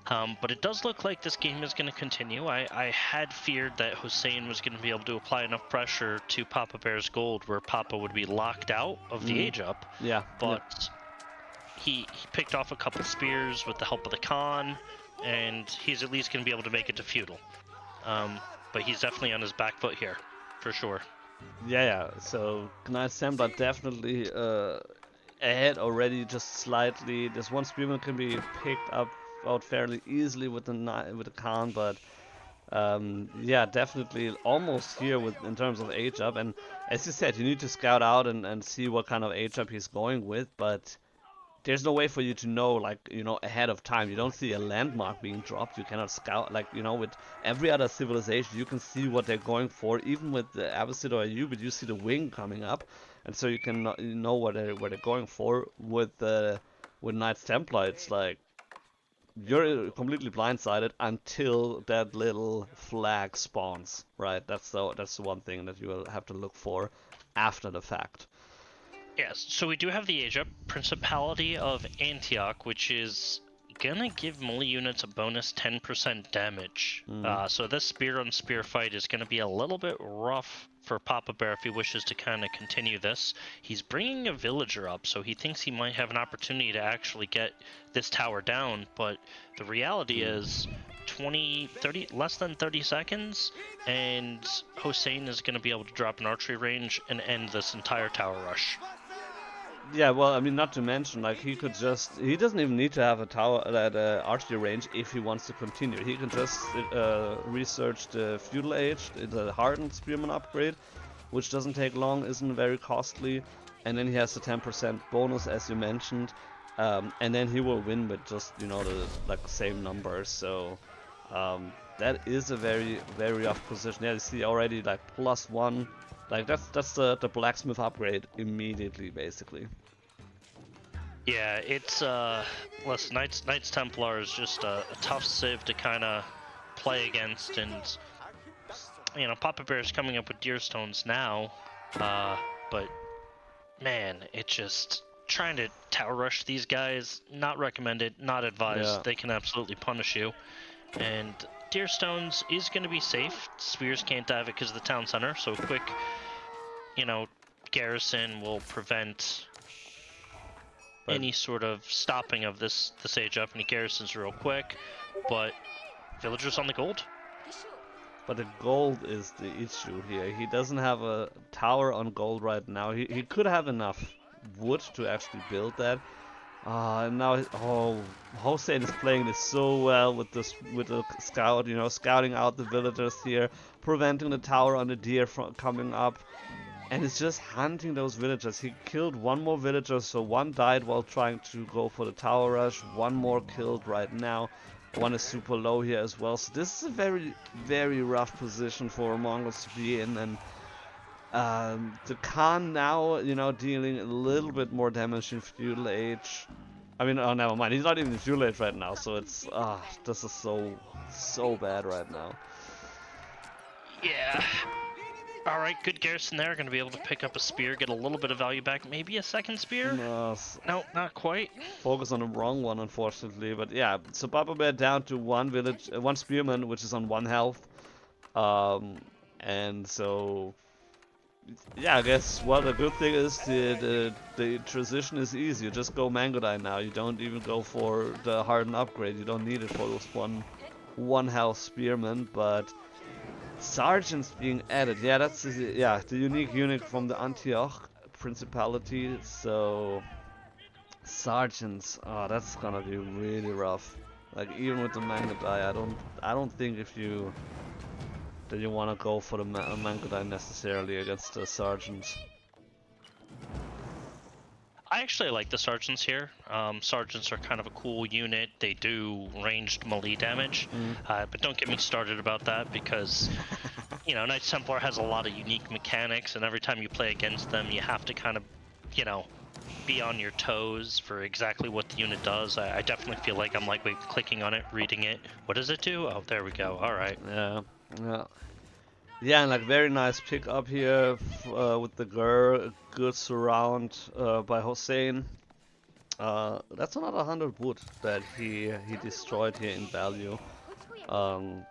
But it does look like this game is going to continue. I had feared that Hussein was going to be able to apply enough pressure to PapaBear's gold where Papa would be locked out of the age up. Yeah. But he picked off a couple spears with the help of the Khan, and he's at least going to be able to make it to feudal. But he's definitely on his back foot here, for sure. Yeah. So Knights Templar definitely ahead already, just slightly. This one spearman can be picked up out fairly easily with the Khan, but yeah, definitely almost here in terms of age up. And as you said, you need to scout out and see what kind of age up he's going with, but there's no way for you to know, like, you know, ahead of time. You don't see a landmark being dropped. You cannot scout, like, you know, with every other civilization you can see what they're going for. Even with the Abbasid or Ayyubid, you see the wing coming up, and so you can know what they're going for. With Knights Templar, it's like you're completely blindsided until that little flag spawns, right? That's the one thing that you will have to look for after the fact. Yes, so we do have the age up, Principality of Antioch, which is gonna give melee units a bonus 10% damage. So this spear on spear fight is gonna be a little bit rough for PapaBear if he wishes to kind of continue this. He's bringing a villager up, so he thinks he might have an opportunity to actually get this tower down, but the reality is 30 less than 30 seconds, and Hussein is going to be able to drop an archery range and end this entire tower rush. Yeah, well, I mean, not to mention, like, he doesn't even need to have a tower at archery range if he wants to continue. He can just research the feudal age, the hardened spearman upgrade, which doesn't take long, isn't very costly, and then he has the 10% bonus, as you mentioned, and then he will win with just, you know, the same numbers. So that is a very, very rough position. Yeah, you see already, like, +1. Like, that's the blacksmith upgrade immediately, basically. Yeah, it's listen, Knights Templar is just a tough civ to kind of play against, and you know, PapaBear is coming up with deer stones now, but man, it just trying to tower rush these guys, not recommended, not advised. Yeah. They can absolutely punish you. And Deer Stones is going to be safe. Spears can't dive it because of the town center, so a quick, you know, garrison will prevent any sort of stopping of this age up. And he garrisons real quick, but villagers on the gold. But the gold is the issue here. He doesn't have a tower on gold right now. He could have enough wood to actually build that. And now, Hossein is playing this so well with the scout, you know, scouting out the villagers here, preventing the tower on the deer from coming up, and it's just hunting those villagers. He killed one more villager, so one died while trying to go for the tower rush, one more killed right now, one is super low here as well. So this is a very, very rough position for Mongols to be in, and the Khan now, you know, dealing a little bit more damage in feudal age. I mean, oh, never mind. He's not even in feudal age right now, so it's this is so bad right now. Yeah. All right, good garrison there. Going to be able to pick up a spear, get a little bit of value back. Maybe a second spear? No, not quite. Focus on the wrong one, unfortunately. But yeah, so PapaBear down to one spearman, which is on 1 health. And so. Yeah, I guess, well, the good thing is the transition is easy. You just go Mangodine now. You don't even go for the hardened upgrade. You don't need it for those one health spearmen, but sergeants being added. Yeah, that's the unique unit from the Antioch Principality. So sergeants, that's gonna be really rough. Like even with the Mangodine, I don't think that you want to go for the Mangodine necessarily against the sergeants. I actually like the sergeants here. Sergeants are kind of a cool unit. They do ranged melee damage, but don't get me started about that because, you know, Knights Templar has a lot of unique mechanics, and every time you play against them, you have to kind of, you know, be on your toes for exactly what the unit does. I definitely feel like I'm lightweight clicking on it, reading it. What does it do? Oh, there we go. All right. Yeah, and like very nice pick up here with the girl. Good surround by Hossein. That's another 100 wood that he destroyed here in value. And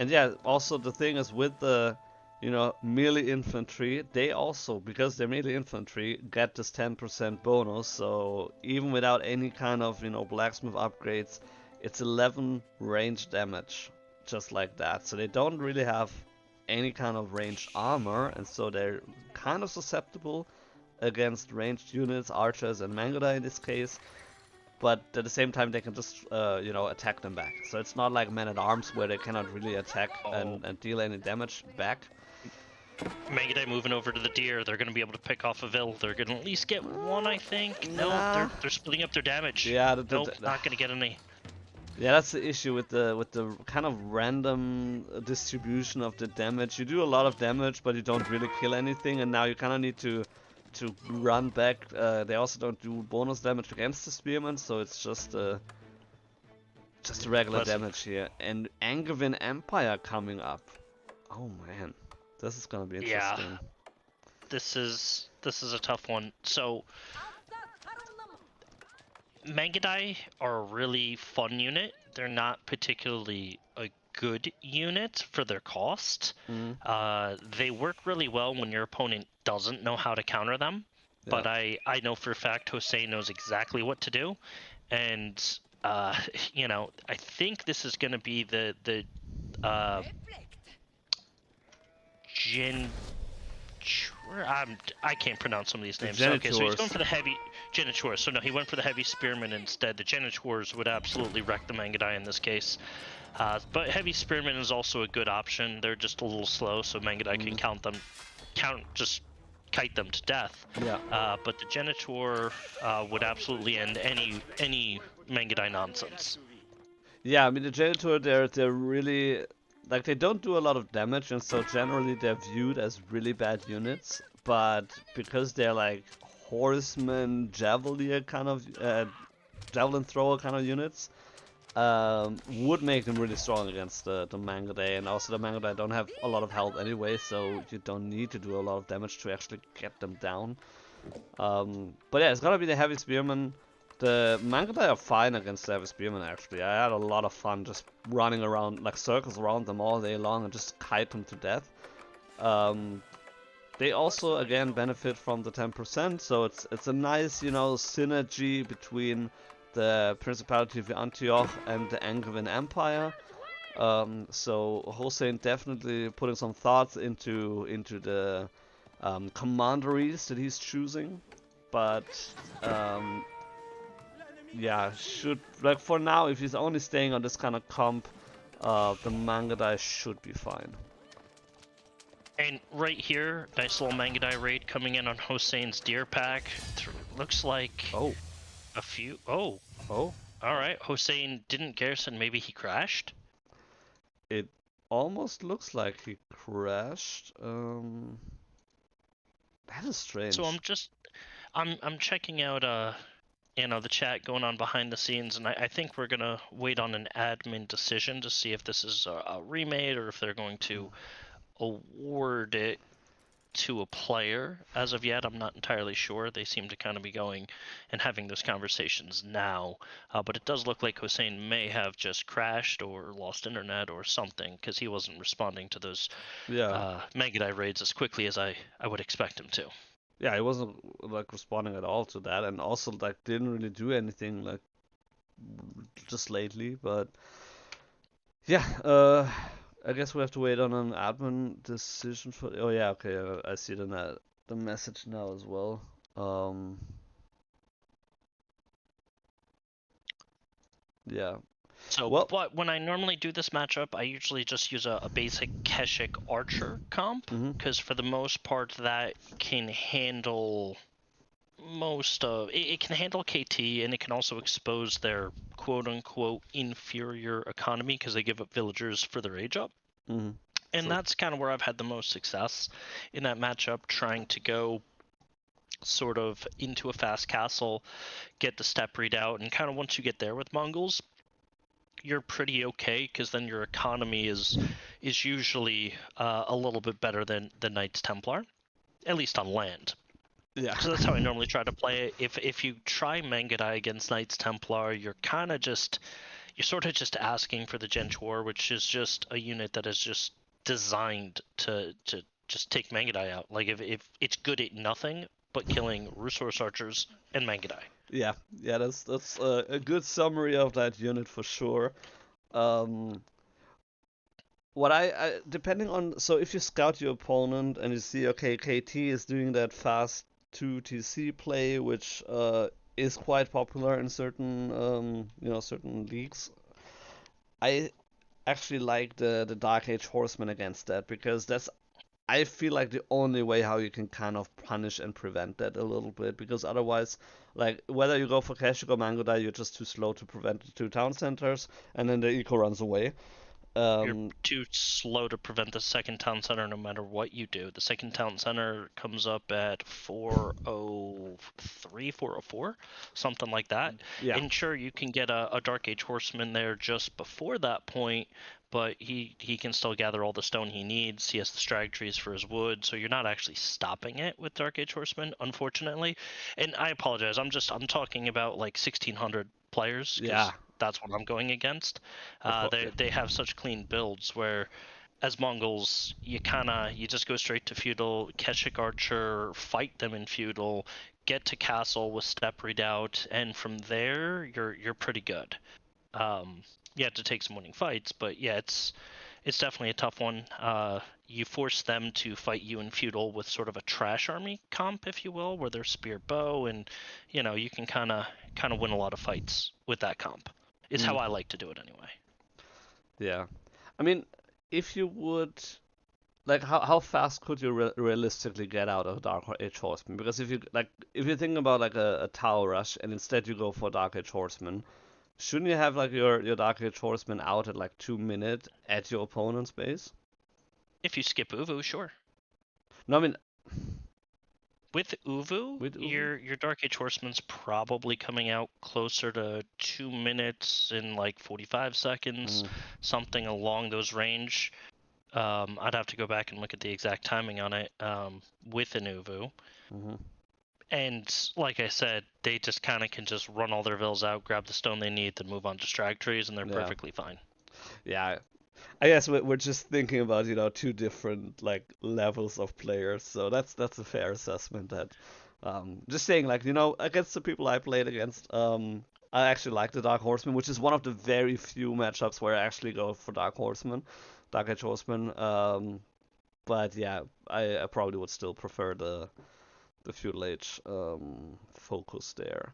yeah, also the thing is with the, you know, melee infantry, they also, because they're melee infantry, get this 10% bonus. So even without any kind of, you know, blacksmith upgrades, it's 11 range damage, just like that. So they don't really have any kind of ranged armor, and so they're kind of susceptible against ranged units, archers and Mangodine in this case. But at the same time, they can just, you know, attack them back. So it's not like men-at-arms where they cannot really attack and deal any damage back. Mangodine moving over to the deer. They're going to be able to pick off a vill. They're going to at least get one, I think. No, they're splitting up their damage. Yeah, nope, not going to get any. Yeah, that's the issue with the kind of random distribution of the damage. You do a lot of damage, but you don't really kill anything, and now you kind of need to run back. They also don't do bonus damage against the spearmen, so it's just a regular damage here. And Angevin Empire coming up. Oh man, this is gonna be interesting. Yeah, this is a tough one. So Mangodine are a really fun unit. They're not particularly a good unit for their cost. They work really well when your opponent doesn't know how to counter them. Yeah. But I know for a fact Hossein knows exactly what to do. And, you know, I think this is going to be the Jeanne... I can't pronounce some of these names. Okay, so he's going for the heavy Janitors. So no, he went for the heavy spearmen instead. The Janitors would absolutely wreck the Mangodine in this case. But heavy spearmen is also a good option. They're just a little slow, so Mangodine can just kite them to death. Yeah. But the Janitor would absolutely end any Mangodine nonsense. Yeah, I mean the Janitor, they're really, like, they don't do a lot of damage, and so generally they're viewed as really bad units. But because they're like horsemen, javelin thrower kind of units, would make them really strong against the Mangodine. And also the Mangodine don't have a lot of health anyway, so you don't need to do a lot of damage to actually get them down. But yeah, it's gonna be the heavy spearmen. The Mangudai are fine against the heavy spearmen actually. I had a lot of fun just running around, like circles around them all day long and just kite them to death. They also again benefit from the 10%, so it's a nice, you know, synergy between the Principality of Antioch and the Angevin Empire. So Hossein definitely putting some thoughts into the commanderies that he's choosing, but yeah, should, like, for now, if he's only staying on this kind of comp, the Mangudai should be fine. And right here, nice little Mangudai raid coming in on Hossein's deer pack. Looks like a few. Oh, all right. Hossein didn't garrison. Maybe he crashed. It almost looks like he crashed. That is strange. So I'm checking out you know, the chat going on behind the scenes, and I think we're gonna wait on an admin decision to see if this is a remade or if they're going to award it to a player. As of yet, I'm not entirely sure. They seem to kind of be going and having those conversations now, but it does look like Hossein may have just crashed or lost internet or something, because he wasn't responding to those Mangudai raids as quickly as I would expect him to. Yeah, he wasn't like responding at all to that, and also like didn't really do anything like just lately. But yeah, I guess we have to wait on an admin decision for. Oh yeah, okay, I see the message now as well. Yeah. So, but when I normally do this matchup, I usually just use a basic Keshik Archer comp, because for the most part that can handle most of it. Can handle KT, and it can also expose their quote-unquote inferior economy because they give up villagers for their age up. And that's kind of where I've had the most success in that matchup, trying to go sort of into a fast castle, get the step read out, and kind of once you get there with Mongols, you're pretty okay, because then your economy is usually a little bit better than the Knights Templar, at least on land. Yeah. So that's how I normally try to play it. If you try Mangudai against Knights Templar, you're sort of just asking for the Gentor, which is just a unit that is just designed to just take Mangudai out. Like if it's good at nothing but killing resource archers and Mangudai. Yeah, that's a good summary of that unit for sure. What I depending on, so if you scout your opponent and you see, okay, KT is doing that fast 2 TC play, which is quite popular in certain certain leagues. I actually like the Dark Age Horseman against that, because that's, I feel like, the only way how you can kind of punish and prevent that a little bit, because otherwise, like, whether you go for Keshik or Mangudai, you're just too slow to prevent the 2 town centers, and then the eco runs away. You're too slow to prevent the second town center no matter what you do. The second town center comes up at 403, 404, something like that. Yeah. And sure, you can get a Dark Age Horseman there just before that point, but he can still gather all the stone he needs. He has the strag trees for his wood, so you're not actually stopping it with Dark Age Horseman, unfortunately. And I apologize, I'm talking about like 1600 players. Yeah. That's what I'm going against. They have such clean builds where, as Mongols, you just go straight to feudal, Keshik Archer, fight them in feudal, get to castle with step redoubt, and from there you're pretty good. You have to take some winning fights, but yeah, it's definitely a tough one. You force them to fight you in feudal with sort of a trash army comp, if you will, where they're spear bow, and you can kind of win a lot of fights with that comp. Is how I like to do it anyway. Yeah, I mean, if you would, like, how fast could you realistically get out of Dark Age Horseman? Because if you think about like a tower rush and instead you go for Dark Age Horseman, shouldn't you have like your Dark Age Horseman out at like 2 minutes at your opponent's base? If you skip Uvu, sure. No, I mean, with Uvu, your Dark Age Horseman's probably coming out closer to 2 minutes in like 45 seconds, something along those range. I'd have to go back and look at the exact timing on it with an Uvu. And like I said, they just kind of can just run all their vills out, grab the stone they need, then move on to strag trees, and they're perfectly fine. Yeah, I guess we're just thinking about, you know, two different like levels of players, so that's a fair assessment. That just saying, like, you know, against the people I played against, I actually like the Dark Horseman, which is one of the very few matchups where I actually go for Dark Horseman, Dark Age Horseman. But yeah, I probably would still prefer the feudal age focus there.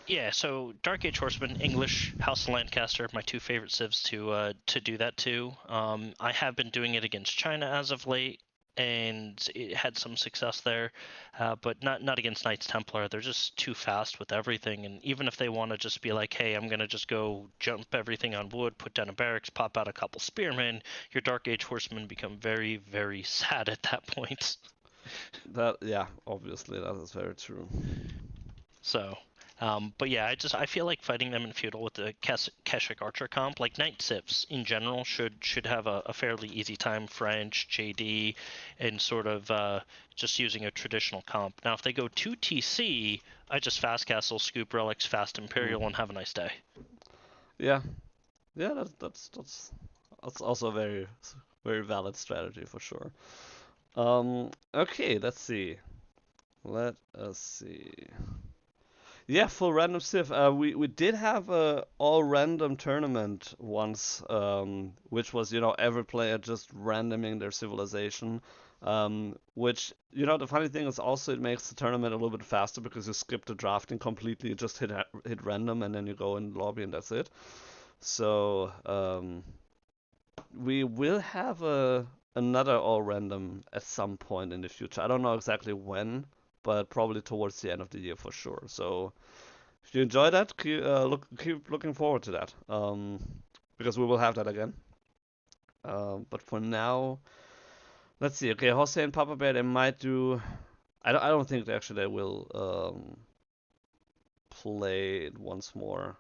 Yeah, so Dark Age Horseman, English, House of Lancaster, my two favorite civs to do that too. I have been doing it against China as of late, and it had some success there, but not against Knights Templar. They're just too fast with everything, and even if they want to just be like, hey, I'm gonna just go jump everything on wood, put down a barracks, pop out a couple spearmen, your Dark Age Horsemen become very, very sad at that point. That, yeah, obviously that is very true. So, but yeah, I feel like fighting them in feudal with the Keswick Archer comp, like Knight Civs in general, should have a fairly easy time. French, JD, and sort of just using a traditional comp. Now, if they go 2 TC, I just fast castle, scoop relics, fast Imperial, and have a nice day. Yeah, yeah, that's also a very valid strategy for sure. Okay, let's see. Let us see. Yeah, full random civ. We did have a all random tournament once, which was, you know, every player just randoming their civilization. Which, you know, the funny thing is also it makes the tournament a little bit faster because you skip the drafting completely. You just hit random and then you go in the lobby and that's it. So we will have another all random at some point in the future. I don't know exactly when, but probably towards the end of the year for sure. So if you enjoy that, keep looking forward to that, because we will have that again. But for now, let's see. Okay, Jose and PapaBear, they might do. I don't think they will play it once more.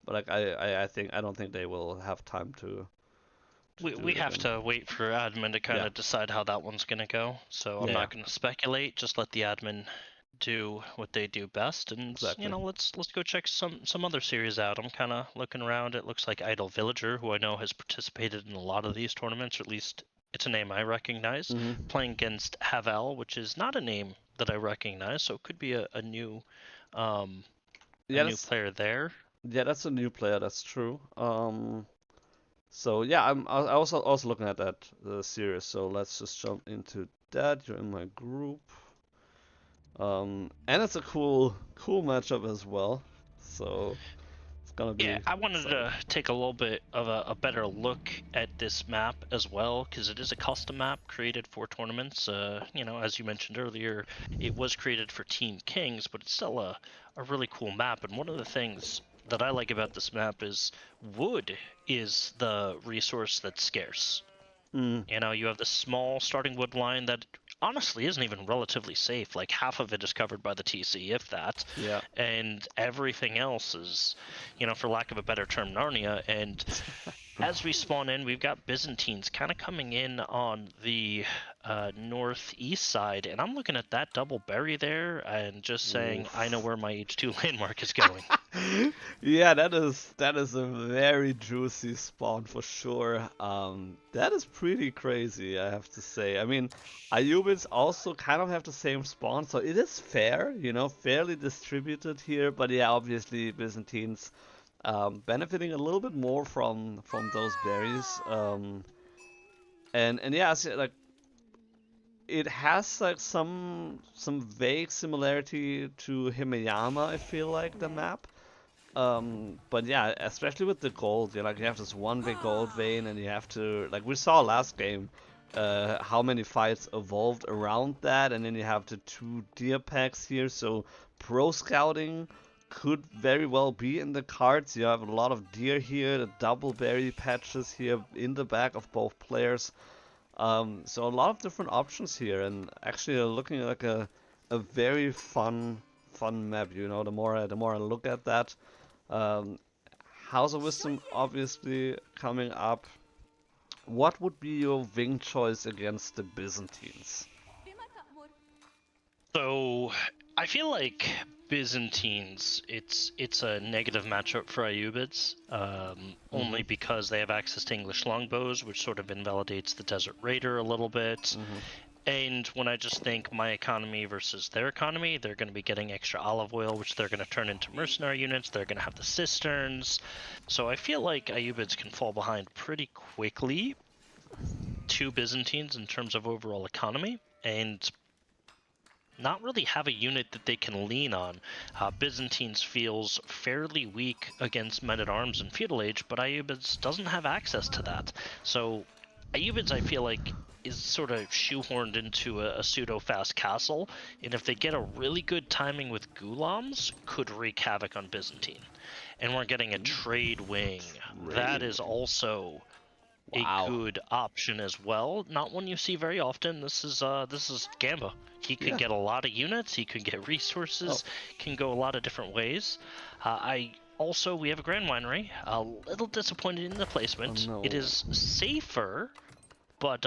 But like I don't think they will have time to We have to wait for admin to kind of decide how that one's gonna go. So I'm not gonna speculate. Just let the admin do what they do best, and you know, let's go check some other series out. I'm kind of looking around. It looks like Idle Villager, who I know has participated in a lot of these tournaments, or at least it's a name I recognize. Playing against Havel, which is not a name that I recognize, so it could be a new new player there. Yeah, that's a new player. That's true. So yeah, I also looking at that series. So let's just jump into that. You're in my group. And it's a cool matchup as well. So it's gonna be. Yeah, I wanted to take a little bit of a better look at this map as well, because it is a custom map created for tournaments. You know, as you mentioned earlier, it was created for Team Kings, but it's still a really cool map. And one of the things that I like about this map is wood is the resource that's scarce. You know, you have the small starting wood line that honestly isn't even relatively safe. Like half of it is covered by the TC, if that. Yeah. And everything else is, you know, for lack of a better term, Narnia. And as we spawn in, we've got Byzantines kind of coming in on the northeast side, and I'm looking at that double berry there and just saying, I know where my H2 landmark is going. Yeah, that is a very juicy spawn for sure. That is pretty crazy, I have to say. I mean, Ayyubids also kind of have the same spawn, so it is fair, you know, fairly distributed here. But yeah, obviously Byzantines benefiting a little bit more from those berries. And yeah, so, like, it has like some vague similarity to Himeyama, I feel like, the map. But yeah, especially with the gold, like you have this one big gold vein, and you have to, like we saw last game, how many fights evolved around that, and then you have the 2 deer packs here, so pro scouting could very well be in the cards. You have a lot of deer here, the double berry patches here in the back of both players. So a lot of different options here, and actually looking like a very fun map. You know, the more I look at that. House of Wisdom obviously coming up. What would be your wing choice against the Byzantines? So I feel like Byzantines, it's a negative matchup for Ayyubids, only because they have access to English longbows, which sort of invalidates the Desert Raider a little bit. And when I just think my economy versus their economy, they're going to be getting extra olive oil, which they're going to turn into mercenary units. They're going to have the cisterns. So I feel like Ayyubids can fall behind pretty quickly to Byzantines in terms of overall economy, and not really have a unit that they can lean on. Byzantines feels fairly weak against men-at-arms in Feudal Age, but Ayyubids doesn't have access to that. So Ayyubids, I feel like, is sort of shoehorned into a pseudo-fast castle, and if they get a really good timing with Ghulams, could wreak havoc on Byzantine. And we're getting a trade wing. That is also a good option as well. Not one you see very often. This is Gamba. He could get a lot of units. He could get resources. Can go a lot of different ways. We have a Grand Winery. A little disappointed in the placement. It is safer, but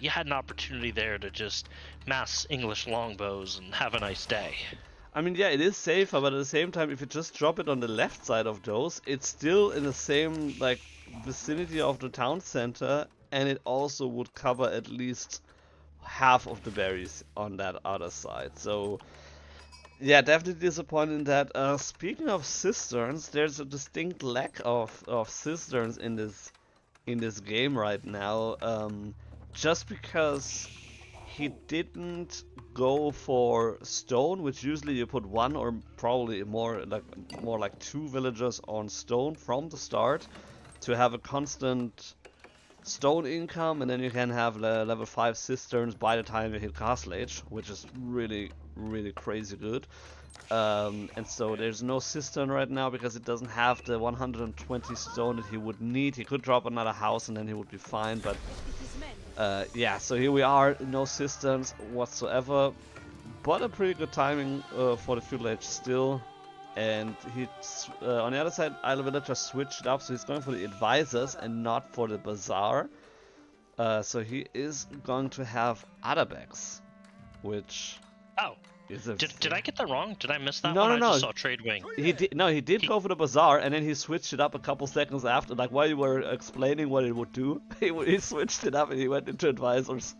you had an opportunity there to just mass English longbows and have a nice day. I mean, yeah, it is safer, but at the same time, if you just drop it on the left side of those, it's still in the same, like, vicinity of the town center, and it also would cover at least half of the berries on that other side. So, yeah, definitely disappointed in that. Speaking of cisterns, there's a distinct lack of cisterns in this game right now, just because he didn't go for stone, which usually you put one or probably more like two villagers on stone from the start to have a constant stone income, and then you can have level 5 cisterns by the time you hit Castle Age, which is really, really crazy good. And so there's no cistern right now because it doesn't have the 120 stone that he would need. He could drop another house and then he would be fine, but yeah, so here we are, no cisterns whatsoever, but a pretty good timing for the Feudal Age still. And he's on the other side, Isle Villager switched up, so he's going for the advisors and not for the bazaar. So he is going to have other bags, which is a... Did I get that wrong? Did I miss that no, one? No, I just saw Trade Wing. He did go for the bazaar, and then he switched it up a couple seconds after. Like while you were explaining what it would do, he switched it up and he went into advisors.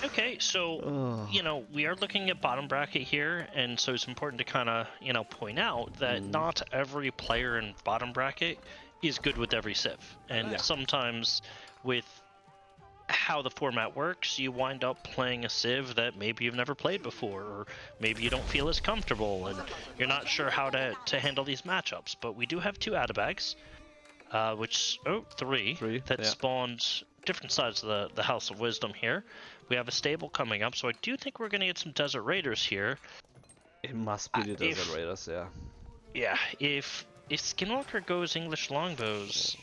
Okay, so, you know, we are looking at bottom bracket here, and so it's important to kind of, you know, point out that not every player in bottom bracket is good with every civ. And sometimes with how the format works, you wind up playing a civ that maybe you've never played before, or maybe you don't feel as comfortable, and you're not sure how to handle these matchups. But we do have 2 Adabags, three that spawned different sides of the House of Wisdom here. We have a stable coming up, so I do think we're going to get some Desert Raiders here. It must be the Desert Raiders, yeah. Yeah, if Skinwalker goes English longbows,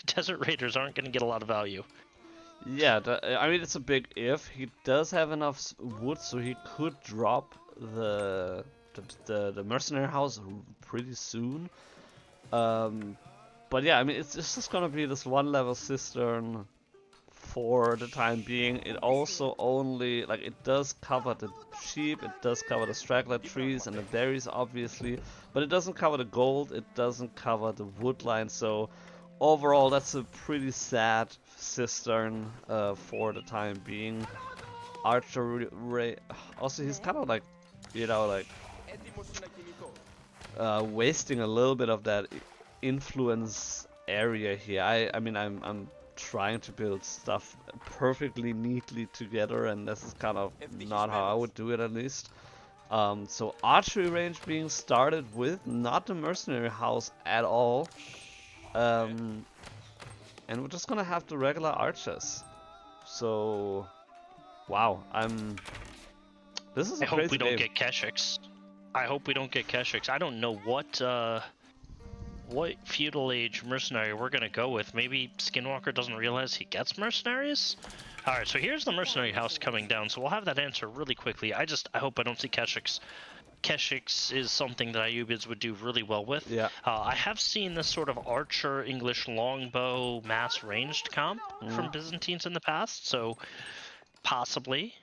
Desert Raiders aren't going to get a lot of value. Yeah, I mean, it's a big if. He does have enough wood, so he could drop the mercenary house pretty soon. But yeah, I mean, it's just gonna be this 1-level cistern for the time being. It also only, like, it does cover the sheep, it does cover the straggler trees and the berries, obviously, but it doesn't cover the gold, it doesn't cover the wood line. So overall, that's a pretty sad cistern for the time being. Archer Ray, also he's kind of like, you know, like wasting a little bit of that influence area here. I mean, I'm trying to build stuff perfectly neatly together, and this is kind of not how I would do it, at least. So archery range being started with, not the mercenary house at all, and we're just gonna have the regular archers. So wow, this is a crazy game. I hope we don't get Keshiks. I hope we don't get Keshiks. I don't know what feudal age mercenary we're gonna go with. Maybe Skinwalker doesn't realize he gets mercenaries? Alright, so here's the mercenary house coming down, so we'll have that answer really quickly. I hope I don't see Keshiks. Keshiks is something that Ayyubids would do really well with. Yeah. I have seen this sort of archer, English longbow, mass ranged comp from Byzantines in the past, so Possibly.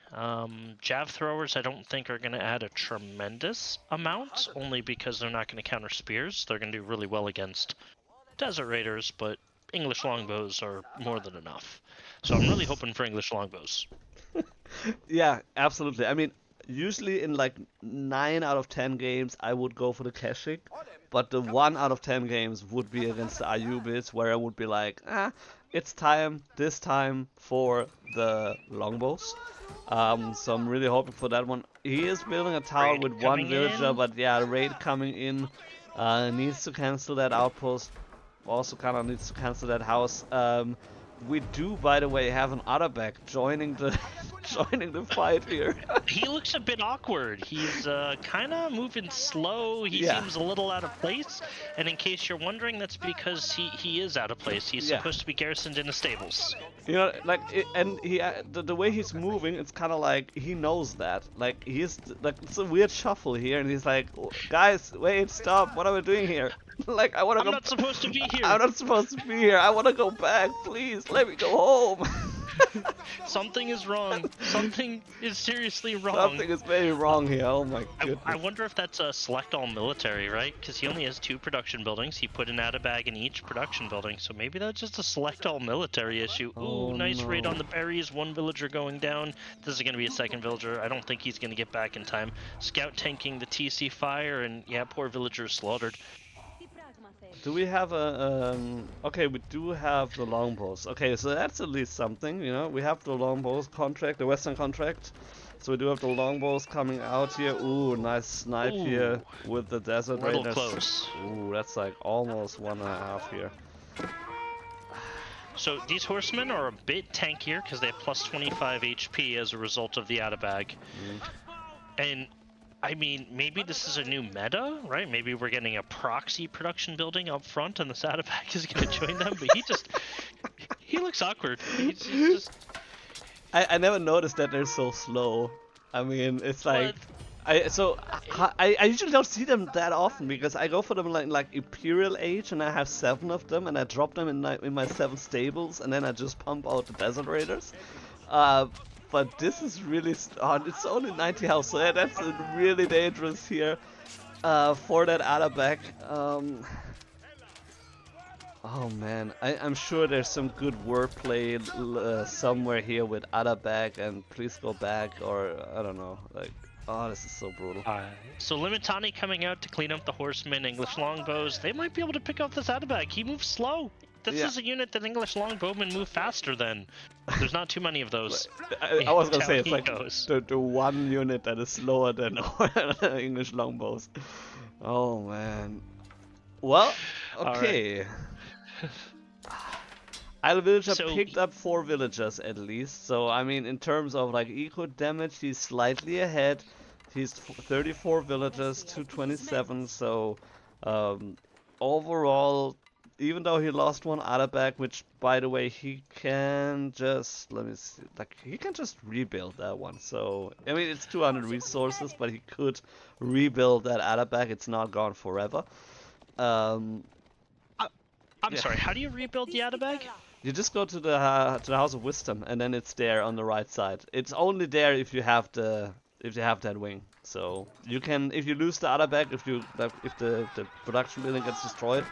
Jav throwers, I don't think are going to add a tremendous amount, only because they're not going to counter spears. They're going to do really well against Desert Raiders, but English longbows are more than enough. So I'm really hoping for English longbows. Yeah, absolutely. I mean, usually in like 9 out of 10 games, I would go for the Keshik, but the 1 out of 10 games would be against the Ayyubids, where I would be like, it's time, this time, for the longbows. So I'm really hoping for that one. He is building a tower Raid with one coming villager, in. but yeah, raid coming in. Needs to cancel that outpost. Also kind of needs to cancel that house. We do, by the way, have an Otterback joining the joining the fight here. He looks a bit awkward. He's kind of moving slow. He Yeah. seems a little out of place. And in case you're wondering, that's because he is out of place. He's Yeah. supposed to be garrisoned in the stables. You know, like, and he, the way he's moving, it's kind of like he knows that. Like, he's like, it's a weird shuffle here, and he's like, guys, wait, stop, what are we doing here? Like, I want to I'm go. not supposed to be here. I'm not supposed to be here. I want to go back. Please, let me go home. Something is wrong. Something is seriously wrong. Something is very wrong here. Oh my goodness. I wonder if that's a select all military, right? Because he only has 2 production buildings. He put an Atabag in each production building, so maybe that's just a select all military issue. Oh, Ooh, nice raid no. on the berries. 1 villager going down. This is going to be a 2nd villager. I don't think he's going to get back in time. Scout tanking the TC fire, and yeah, poor villager slaughtered. Do we have a okay, we do have the longbows. Okay, so that's at least something, you know. We have the longbows contract, the western contract. So we do have the longbows coming out here. Ooh, nice snipe Ooh. here with the desert A little raiders. close. Ooh, that's like almost 1.5 here. So these horsemen are a bit tankier because they have plus 25 HP as a result of the Atabag. And I mean, maybe this is a new meta, right? Maybe we're getting a proxy production building up front and the Atabag is going to join them, but he looks awkward. He's just... I never noticed that they're so slow. I mean, it's like I usually don't see them that often because I go for them like Imperial Age and I have 7 of them and I drop them in my 7 stables and then I just pump out the Desert Raiders. But this is really it's only 90 health, so yeah, that's really dangerous here for that Atabag. Oh man, I'm sure there's some good wordplay somewhere here with Atabag and please go back, or I don't know, like, oh, this is so brutal. So Limitani coming out to clean up the horsemen, English longbows. They might be able to pick up this Atabag. He moves slow. This is a unit that English longbowmen move faster than. There's not too many of those. I was gonna say, it's Down like he goes. the one unit that is slower than English longbows. Oh man. Well, okay. Isle Villager So- picked up 4 villagers at least, so I mean in terms of like eco damage he's slightly ahead. He's 34 villagers, 227, so overall, even though he lost 1 Atabag, which by the way he can just, let me see, like he can just rebuild that one. So I mean it's 200 resources, but he could rebuild that Atabag. It's not gone forever. I'm Yeah. sorry, how do you rebuild the Atabag? You just go to the House of Wisdom, and then it's there on the right side. It's only there if you have that wing. So you can, if you lose the Atabag, if the production building gets destroyed,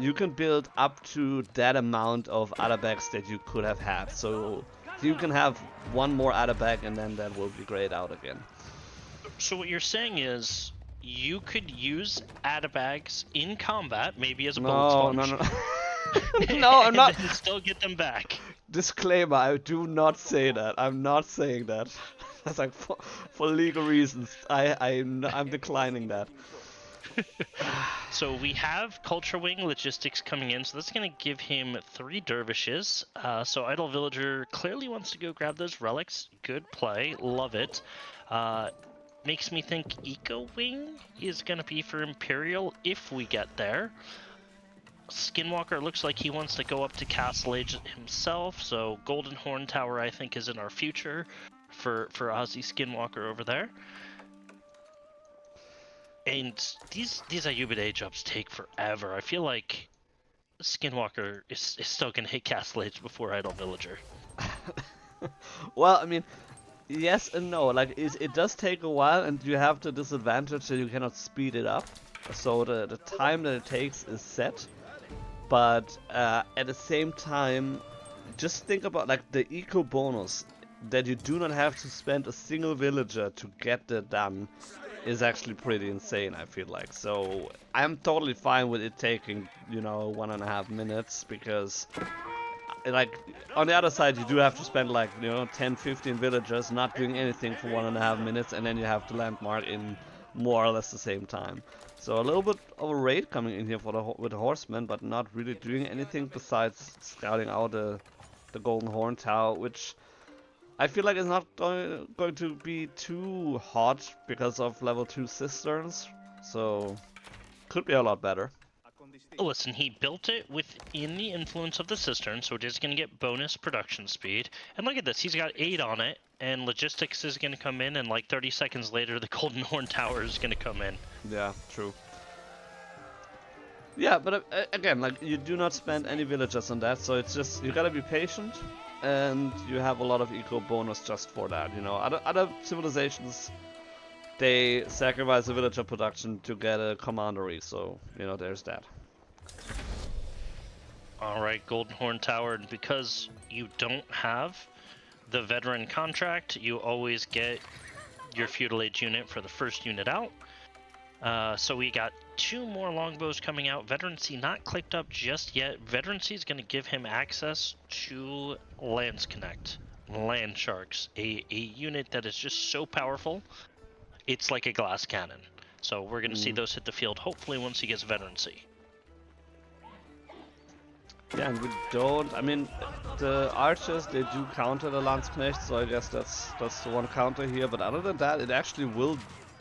you can build up to that amount of Atabags that you could have had. So you can have 1 more Atabag, and then that will be grayed out again. So what you're saying is you could use Atabags in combat, maybe as a bullet No, sponge. no. No, I'm not. And then still get them back. Disclaimer, I do not say that. I'm not saying that. That's like for legal reasons. I'm declining that. So we have Culture Wing Logistics coming in, so that's going to give him 3 dervishes. So Idle Villager clearly wants to go grab those relics. Good play, love it. Makes me think Eco Wing is going to be for Imperial if we get there. Skinwalker looks like he wants to go up to Castle Age himself, so Golden Horn Tower I think is in our future for Ozzy Skinwalker over there. And these Ayyubid age ups take forever. I feel like Skinwalker is still gonna hit Castle Age before Idle Villager. Well, I mean, yes and no. Like, it does take a while, and you have the disadvantage that you cannot speed it up. So the time that it takes is set. But at the same time, just think about like the eco bonus that you do not have to spend a single villager to get that done is actually pretty insane, I feel like. So I'm totally fine with it taking, you know, 1.5 minutes, because like on the other side you do have to spend like, you know, 10-15 villagers not doing anything for 1.5 minutes, and then you have to landmark in more or less the same time. So a little bit of a raid coming in here for with the horsemen, but not really doing anything besides scouting out the Golden Horn Tower, which I feel like is not going to be too hot because of level 2 cisterns. So could be a lot better. Listen, he built it within the influence of the cistern, so it is going to get bonus production speed. And look at this, he's got 8 on it, and logistics is going to come in, and like 30 seconds later, the Golden Horn Tower is going to come in. Yeah, true. Yeah, but again, like, you do not spend any villagers on that, so it's just, you gotta be patient, and you have a lot of eco bonus just for that, you know. Other civilizations, they sacrifice a villager production to get a commandery, so, you know, there's that. Alright, Golden Horn Tower, and because you don't have the veteran contract, you always get your feudal age unit for the first unit out. So we got 2 more longbows coming out. Veterancy not clicked up just yet. Veterancy is going to give him access to Lance Connect, Land Sharks, a unit that is just so powerful. It's like a glass cannon. So we're going to see those hit the field hopefully once he gets veterancy. Yeah, and we don't, I mean, the archers, they do counter the Landsknecht, so I guess that's the one counter here, but other than that, it actually will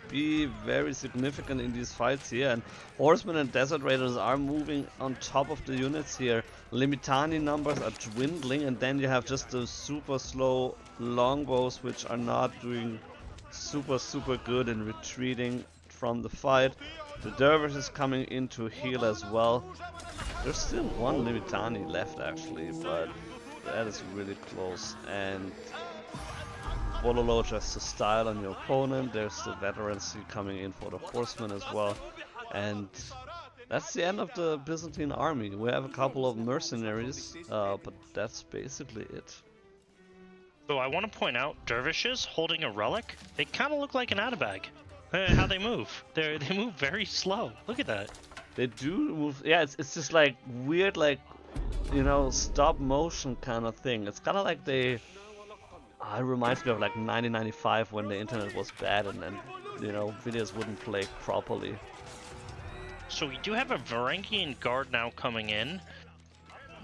be very significant in these fights here, and horsemen and desert raiders are moving on top of the units here. Limitani numbers are dwindling, and then you have just the super slow longbows, which are not doing super good in retreating from the fight. The dervish is coming in to heal as well. There's still one Limitani left actually, but that is really close. And Warlodya just to style on your opponent. There's the veterancy coming in for the horsemen as well. And that's the end of the Byzantine army. We have a couple of mercenaries, but that's basically it. So I want to point out, dervishes holding a relic, they kind of look like an Ayyubid. How they move. They move very slow. Look at that. They do move, yeah, it's just like weird, like, you know, stop motion kind of thing. It's kind of like they, it reminds me of like 1995 when the internet was bad and you know, videos wouldn't play properly. So we do have a Varangian guard now coming in.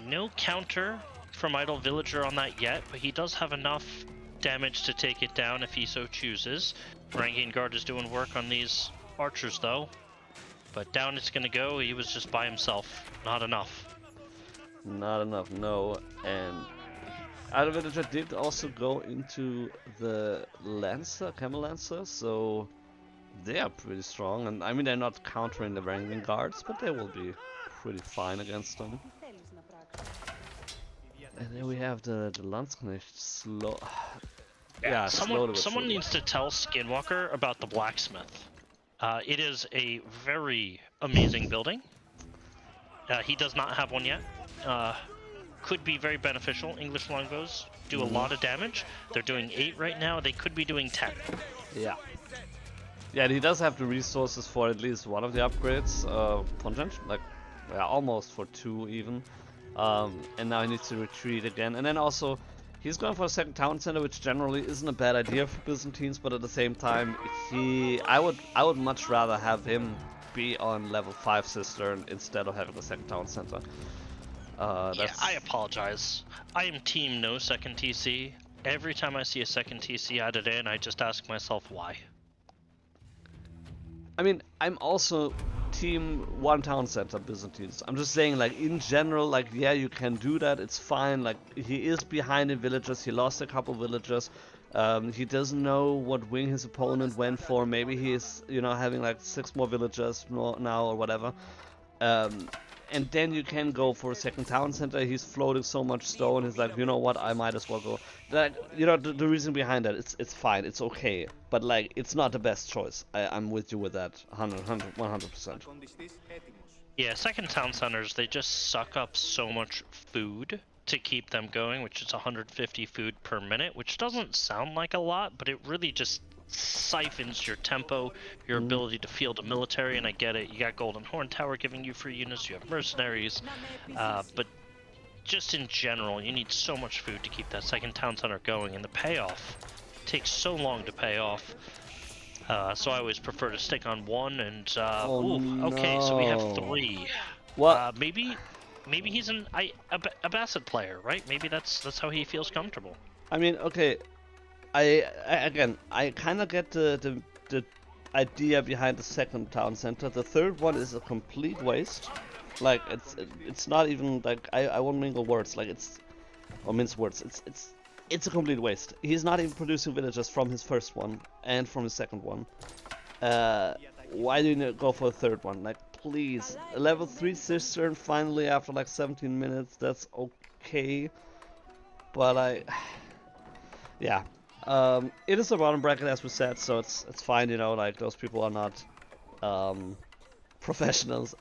No counter from Idle Villager on that yet, but he does have enough damage to take it down if he so chooses. Varangian guard is doing work on these archers though. But down it's gonna go. He was just by himself. Not enough. Not enough, no. And Idle Villager did also go into the Lancer, Camel Lancer, so they are pretty strong. And I mean, they're not countering the Varangian guards, but they will be pretty fine against them. And then we have the Landsknecht slow. Yeah, someone needs to tell Skinwalker about the blacksmith. It is a very amazing building. He does not have one yet. Could be very beneficial. English longbows do a lot of damage. They're doing 8 right now. They could be doing 10. Yeah. Yeah, and he does have the resources for at least one of the upgrades. Potential, like, yeah, almost for 2 even. And now he needs to retreat again. And then also, he's going for a second town center, which generally isn't a bad idea for Byzantines, but at the same time, I would much rather have him be on level 5 cistern instead of having a second town center. Yeah, I apologize. I am team no second TC. Every time I see a second TC added in, I just ask myself why. I mean, I'm also team 1 town center Byzantines. I'm just saying, like, in general, like, yeah, you can do that, it's fine. Like, he is behind in villagers, he lost a couple villagers. He doesn't know what wing his opponent went for. Maybe he's, you know, having like 6 more villagers now or whatever. and then you can go for a second town center. He's floating so much stone. He's like, you know what? I might as well go. Like, you know, the reason behind that, it's fine. It's okay. But like, it's not the best choice. I'm with you with that. 100%. Yeah, second town centers, they just suck up so much food to keep them going, which is 150 food per minute, which doesn't sound like a lot, but it really just siphons your tempo, your ability to field a military. And I get it, you got Golden Horn Tower giving you free units, you have mercenaries, but just in general, you need so much food to keep that second town center going, and the payoff takes so long to pay off. So I always prefer to stick on one, and okay, so we have 3. What? Maybe he's an Abbasid player, right? Maybe that's how he feels comfortable. I mean, okay, I kind of get the idea behind the second town center. The third one is a complete waste. Like, it's not even like I won't mingle words. Like, mince words. It's a complete waste. He's not even producing villagers from his first one and from his second one. Why do you go for a third one? Like, please, a level 3 cistern finally after like 17 minutes. That's okay, but yeah. It is a bottom bracket, as we said, so it's fine. You know, like, those people are not professionals.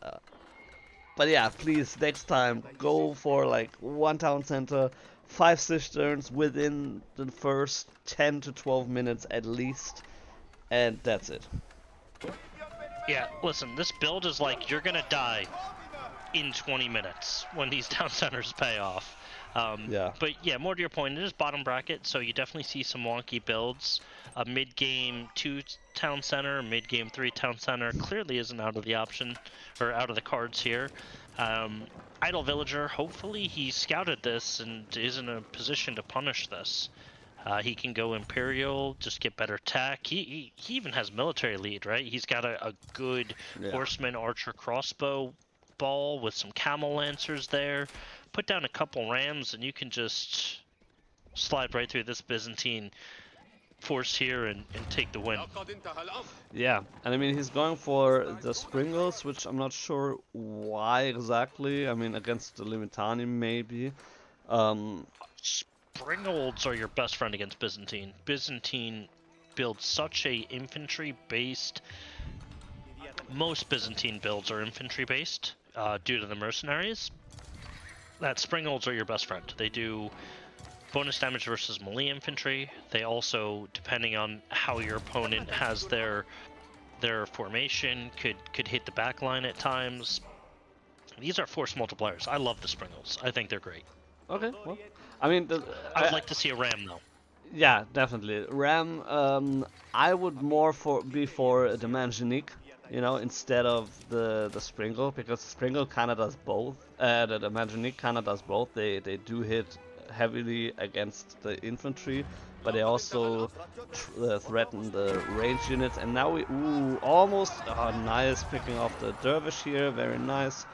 But yeah, please, next time go for like 1 town center, 5 cisterns within the first 10 to 12 minutes at least, and that's it. Yeah, listen, this build is like you're gonna die in 20 minutes when these town centers pay off. Yeah. But yeah, more to your point, it is bottom bracket, so you definitely see some wonky builds. A mid-game 2 town center, mid-game 3 town center clearly isn't out of the option, or out of the cards here. Idle Villager, hopefully he scouted this and is in a position to punish this. He can go Imperial, just get better tech. He even has military lead, right? He's got a good horseman, archer, crossbow ball with some camel lancers there. Put down a couple rams and you can just slide right through this Byzantine force here and take the win. Yeah, and I mean, he's going for the Springles, which I'm not sure why exactly. I mean, against the Limitani maybe. Springolds are your best friend against Byzantine. Byzantine builds such a infantry-based... Most Byzantine builds are infantry-based due to the mercenaries. That Springolds are your best friend. They do bonus damage versus melee infantry. They also, depending on how your opponent has their formation, could hit the back line at times. These are force multipliers. I love the Springolds. I think they're great. Okay, well, I mean, I would like to see a ram though. Yeah, definitely. Ram, I would more be for the Manjanique, you know, instead of the Springle, because the Springle kind of does both. The Manjanique kind of does both. They do hit heavily against the infantry, but they also threaten the range units. And now we almost nice picking off the dervish here, very nice.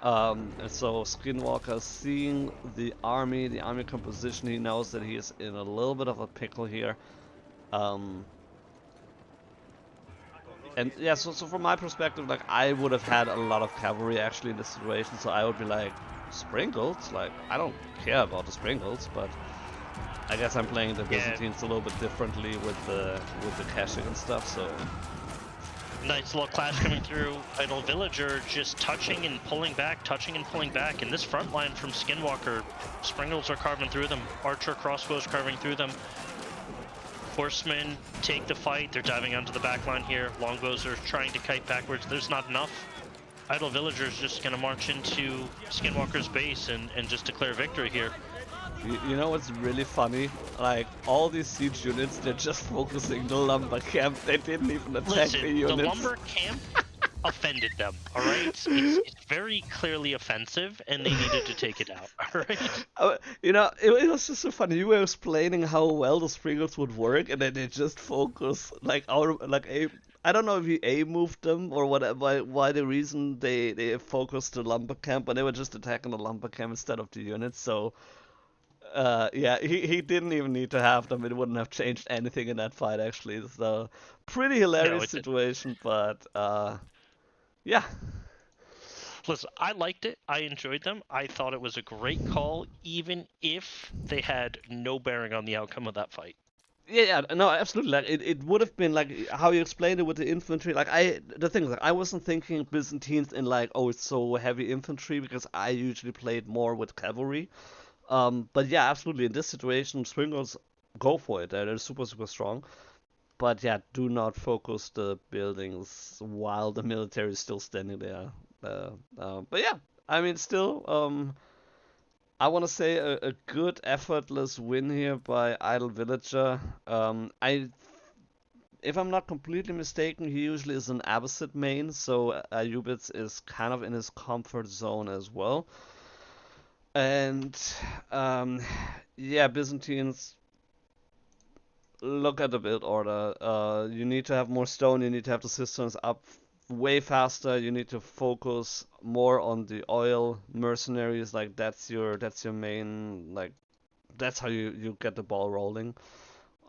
And so Skinwalker, seeing the army composition, he knows that he is in a little bit of a pickle here. And yeah, so from my perspective, like, I would have had a lot of cavalry actually in this situation, so I would be like, Springles? Like, I don't care about the Springles, but I guess I'm playing the Byzantines a little bit differently with the caching and stuff, so... Nice little clash coming through. Idle Villager just touching and pulling back, and this front line from Skinwalker, Springles are carving through them, Archer crossbows carving through them. Horsemen take the fight, they're diving onto the back line here. Longbows are trying to kite backwards, there's not enough. Idle Villager is just going to march into Skinwalker's base and just declare victory here. You know what's really funny? Like, all these siege units, they're just focusing the lumber camp. They didn't even attack the units. The lumber camp offended them, alright? It's very clearly offensive, and they needed to take it out, alright? You know, it was just so funny. You were explaining how well the Springles would work, and then they just focus, like, I don't know if he A-moved them or whatever, why the reason they focused the lumber camp, but they were just attacking the lumber camp instead of the units, so... yeah, he didn't even need to have them. It wouldn't have changed anything in that fight, actually. So, pretty hilarious situation, but, yeah. Listen, I liked it. I enjoyed them. I thought it was a great call, even if they had no bearing on the outcome of that fight. Yeah, no, absolutely. Like it would have been like how you explained it with the infantry. Like the thing is, like, I wasn't thinking Byzantines in like, oh, it's so heavy infantry because I usually played more with cavalry. But yeah, absolutely. In this situation, Springles go for it. They're super super strong. But yeah, do not focus the buildings while the military is still standing there. But yeah, I mean, still, I want to say a good effortless win here by Idle Villager. If I'm not completely mistaken, he usually is an Abbasid main, so Ayyubids is kind of in his comfort zone as well. And yeah, Byzantines, look at the build order. You need to have more stone. You need to have the cisterns up way faster. You need to focus more on the oil mercenaries. Like that's your main, like that's how you get the ball rolling.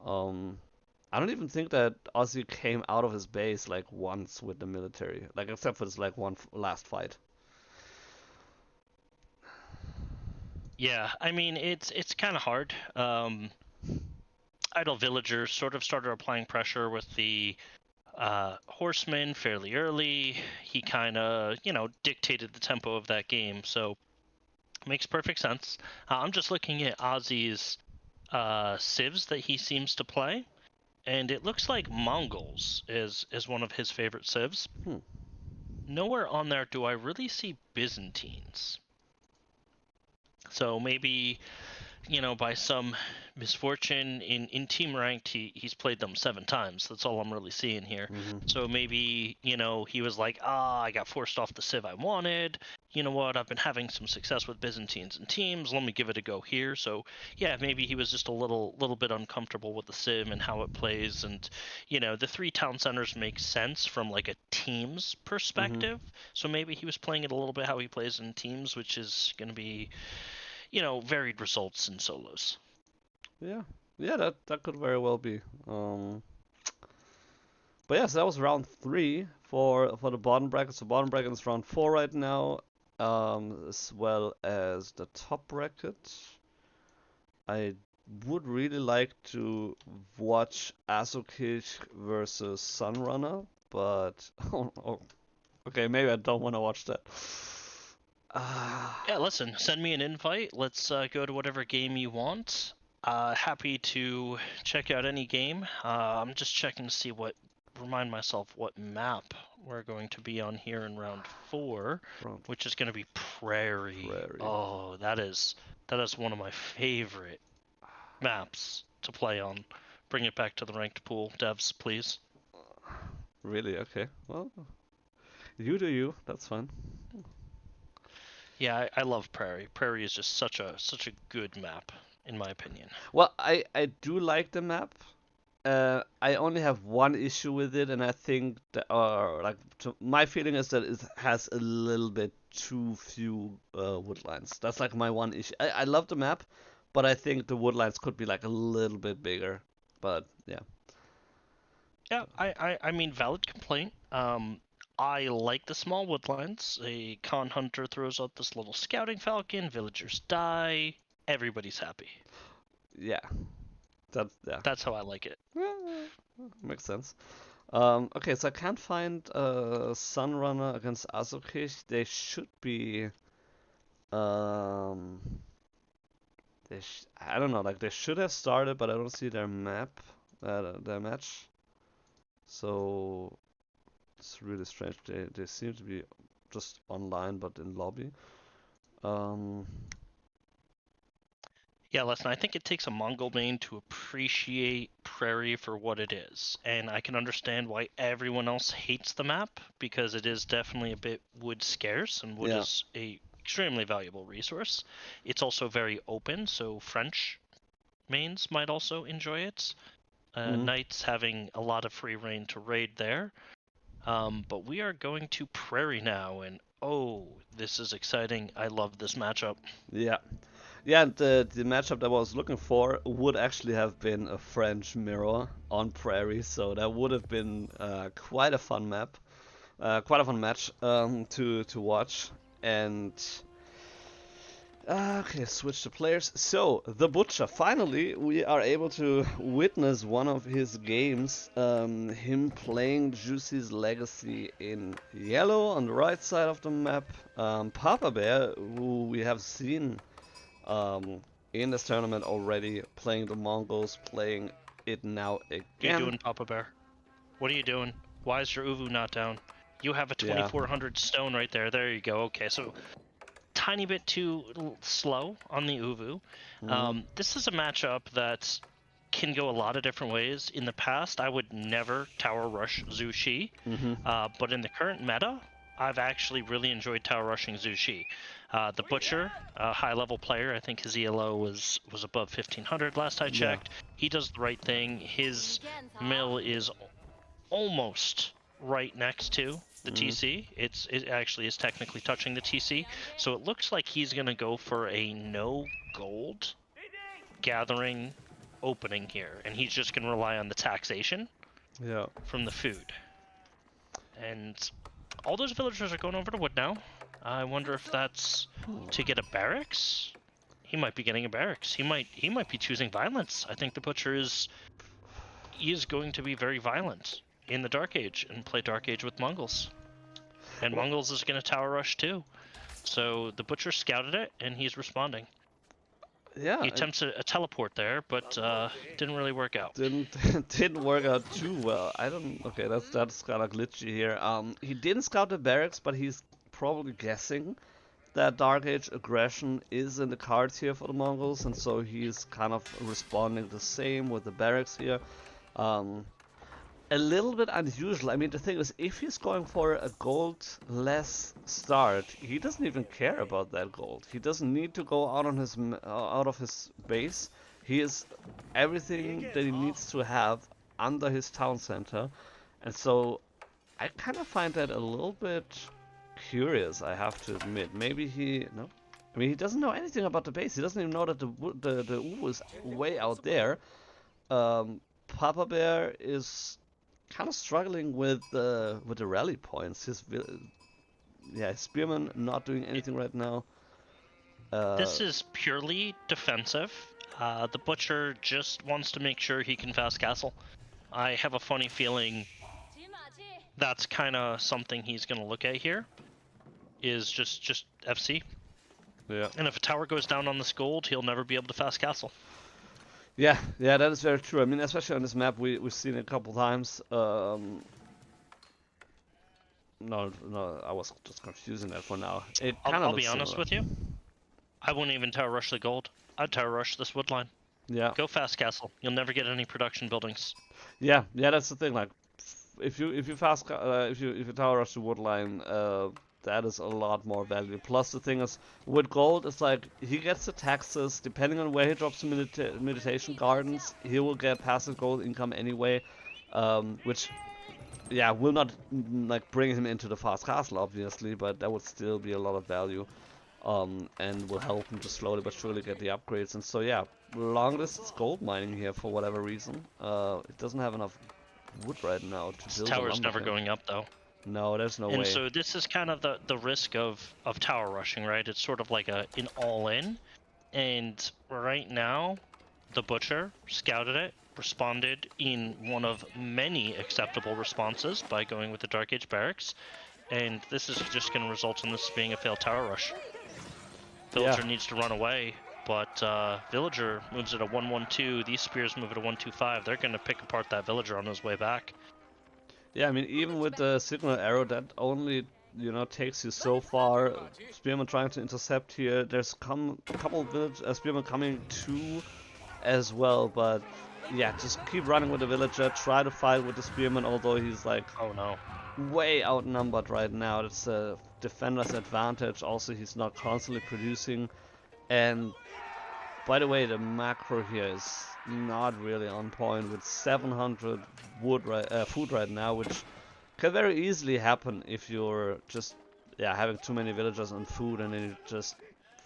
I don't even think that Ozzy came out of his base like once with the military, like except for this like one last fight. Yeah, I mean it's kind of hard. Idle Villager sort of started applying pressure with the horsemen fairly early. He kind of, dictated the tempo of that game, so makes perfect sense. I'm just looking at Ozzy's civs that he seems to play, and it looks like Mongols is one of his favorite civs. Nowhere on there do I really see Byzantines. So maybe, by some misfortune in team ranked, he's played them 7 times. That's all I'm really seeing here. So maybe, he was like, I got forced off the civ I wanted. You know what? I've been having some success with Byzantines and teams. Let me give it a go here. So yeah, maybe he was just a little bit uncomfortable with the civ and how it plays. And the 3 town centers make sense from like a team's perspective. So maybe he was playing it a little bit how he plays in teams, which is going to be varied results in solos. Yeah, that could very well be. But yes, that was round 3 for the bottom bracket. So bottom bracket is round 4 right now, as well as the top bracket. I would really like to watch Azokich versus SunRunner, but okay, maybe I don't want to watch that. Yeah, listen, send me an invite. Let's go to whatever game you want. Happy to check out any game. I'm just checking to remind myself what map we're going to be on here in round 4, which is going to be Prairie. Oh, that is one of my favorite maps to play on. Bring it back to the ranked pool, devs, please. Really? Okay. Well, you do you. That's fine. Yeah, I love Prairie. Prairie is just such a good map, in my opinion. Well, I do like the map. I only have one issue with it, and I think that, my feeling is that it has a little bit too few woodlines. That's like my one issue. I love the map, but I think the woodlines could be like a little bit bigger. But yeah. Yeah, I mean, valid complaint. I like the small woodlines. A Khan Hunter throws out this little scouting falcon, villagers die, everybody's happy. Yeah. That's how I like it. Makes sense. Okay, so I can't find SunRunner against Azokich. They should be I don't know, like they should have started, but I don't see their map, their match. So it's really strange. They seem to be just online, but in lobby. Yeah, listen, I think it takes a Mongol main to appreciate Prairie for what it is. And I can understand why everyone else hates the map, because it is definitely a bit wood scarce, and wood is a extremely valuable resource. It's also very open, so French mains might also enjoy it. Knights having a lot of free reign to raid there. But we are going to Prairie now, and oh, this is exciting. I love this matchup. Yeah. Yeah, and the matchup that I was looking for would actually have been a French mirror on Prairie, so that would have been quite a fun map, quite a fun match to watch. And okay, switch to players. So, TheButcher, finally we are able to witness one of his games, him playing Juicy's Legacy in yellow on the right side of the map. PapaBear, who we have seen in this tournament already, playing the Mongols, playing it now again. What are you doing, PapaBear? What are you doing? Why is your Uvu not down? You have a 2400 stone right there. There you go. Okay, so tiny bit too slow on the Uvu. This is a matchup that can go a lot of different ways. In the past, I would never tower rush Zhu Shi, but in the current meta, I've actually really enjoyed tower rushing Zhu Shi. The Butcher, a high-level player, I think his ELO was above 1500 last I checked. He does the right thing. His mill is almost right next to the TC. It actually is technically touching the TC, so it looks like he's gonna go for a no gold gathering opening here, and he's just gonna rely on the taxation from the food. And all those villagers are going over to wood now. I wonder if that's to get a barracks. He might be getting a barracks. He might be choosing violence. I think the Butcher is going to be very violent in the Dark Age and play Dark Age with Mongols. And Mongols is going to tower rush too. So the Butcher scouted it and he's responding. Yeah. He attempts a teleport there, but didn't really work out. Didn't work out too well. Okay, that's kind of glitchy here. He didn't scout the barracks, but he's probably guessing that Dark Age aggression is in the cards here for the Mongols, and so he's kind of responding the same with the barracks here. A little bit unusual. I mean, the thing is, if he's going for a gold-less start, he doesn't even care about that gold. He doesn't need to go out of his base. He is everything that he needs to have under his town center, and so I kind of find that a little bit curious, I have to admit. Maybe he doesn't know anything about the base. He doesn't even know that the Uwu is way out there. PapaBear is kind of struggling with the rally points. His spearman not doing anything right now. This is purely defensive. The Butcher just wants to make sure he can fast castle. I have a funny feeling that's kind of something he's going to look at here. Is just FC. Yeah. And if a tower goes down on this gold, he'll never be able to fast castle. Yeah, that is very true. I mean, especially on this map, we've seen it a couple times. No, I was just confusing that for now. I'll be honest with you. I wouldn't even tower rush the gold. I'd tower rush this wood line. Yeah. Go fast castle. You'll never get any production buildings. Yeah, that's the thing. Like, if you tower rush the wood line, that is a lot more value. Plus the thing is, with gold, it's like he gets the taxes depending on where he drops the meditation gardens. He will get passive gold income anyway, which will not like bring him into the fast castle obviously, but that would still be a lot of value, and will help him to slowly but surely get the upgrades. And so long distance gold mining here for whatever reason. It doesn't have enough wood right now to build. This tower's never going up though. No, there's no way. And so this is kind of the risk of tower rushing, right? It's sort of like an all-in. And right now, the Butcher scouted it, responded in one of many acceptable responses by going with the Dark Age barracks. And this is just going to result in this being a failed tower rush. Villager needs to run away, but Villager moves at a 1-1-2. These spears move at a 1-2-5. They're going to pick apart that Villager on his way back. Yeah, I mean, even with the signal arrow, that only, takes you so far. Spearman trying to intercept here. There's a couple of spearmen coming too as well, but just keep running with the villager. Try to fight with the spearman, although he's like, oh no, way outnumbered right now. That's a defender's advantage. Also, he's not constantly producing. And by the way, the macro here is not really on point with 700 food right now, which can very easily happen if you're just having too many villagers on food and then you just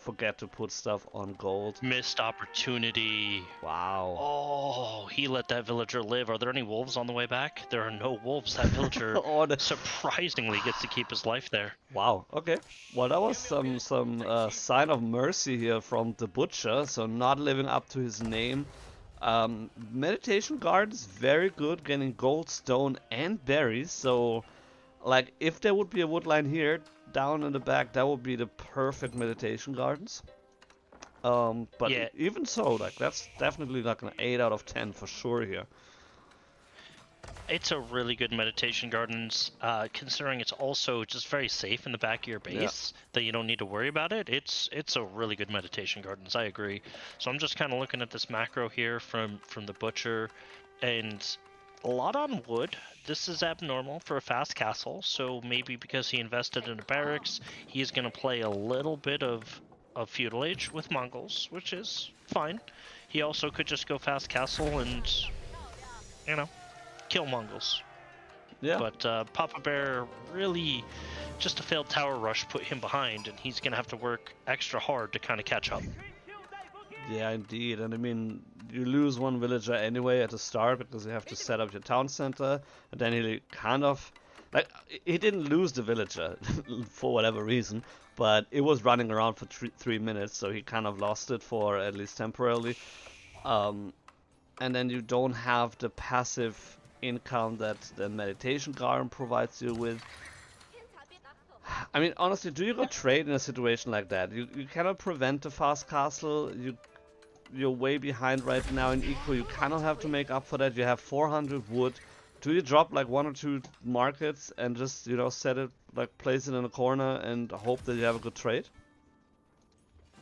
forget to put stuff on gold. Missed opportunity. Wow. Oh, he let that villager live. Are there any wolves on the way back? There are no wolves. That villager surprisingly gets to keep his life there. Wow. Okay. Well, that was some sign of mercy here from TheButcher. So not living up to his name. Meditation guard is very good, getting gold, stone, and berries. So, like, if there would be a wood line here down in the back, that would be the perfect meditation gardens. But yeah. Even so, like, that's definitely like an 8 out of 10 for sure here. It's a really good meditation gardens, considering it's also just very safe in the back of your base, that you don't need to worry about it. It's a really good meditation gardens, I agree. So I'm just kind of looking at this macro here from TheButcher, and a lot on wood. This is abnormal for a fast castle, so maybe because he invested in a barracks, he's going to play a little bit of feudal age with Mongols, which is fine. He also could just go fast castle and, you know, kill Mongols. Yeah. But PapaBear really, just a failed tower rush put him behind, and he's going to have to work extra hard to kind of catch up. Yeah, indeed. And I mean, you lose one villager anyway at the start because you have to set up your town center, and then he kind of, like, he didn't lose the villager for whatever reason, but it was running around for 3 minutes, so he kind of lost it for at least temporarily. And then you don't have the passive income that the meditation garden provides you with. I mean, honestly, do you go trade in a situation like that? You cannot prevent a fast castle. You're way behind right now in eco. You kind of have to make up for that. You have 400 wood. Do you drop like 1 or 2 markets and just, you know, set it, like, place it in a corner and hope that you have a good trade?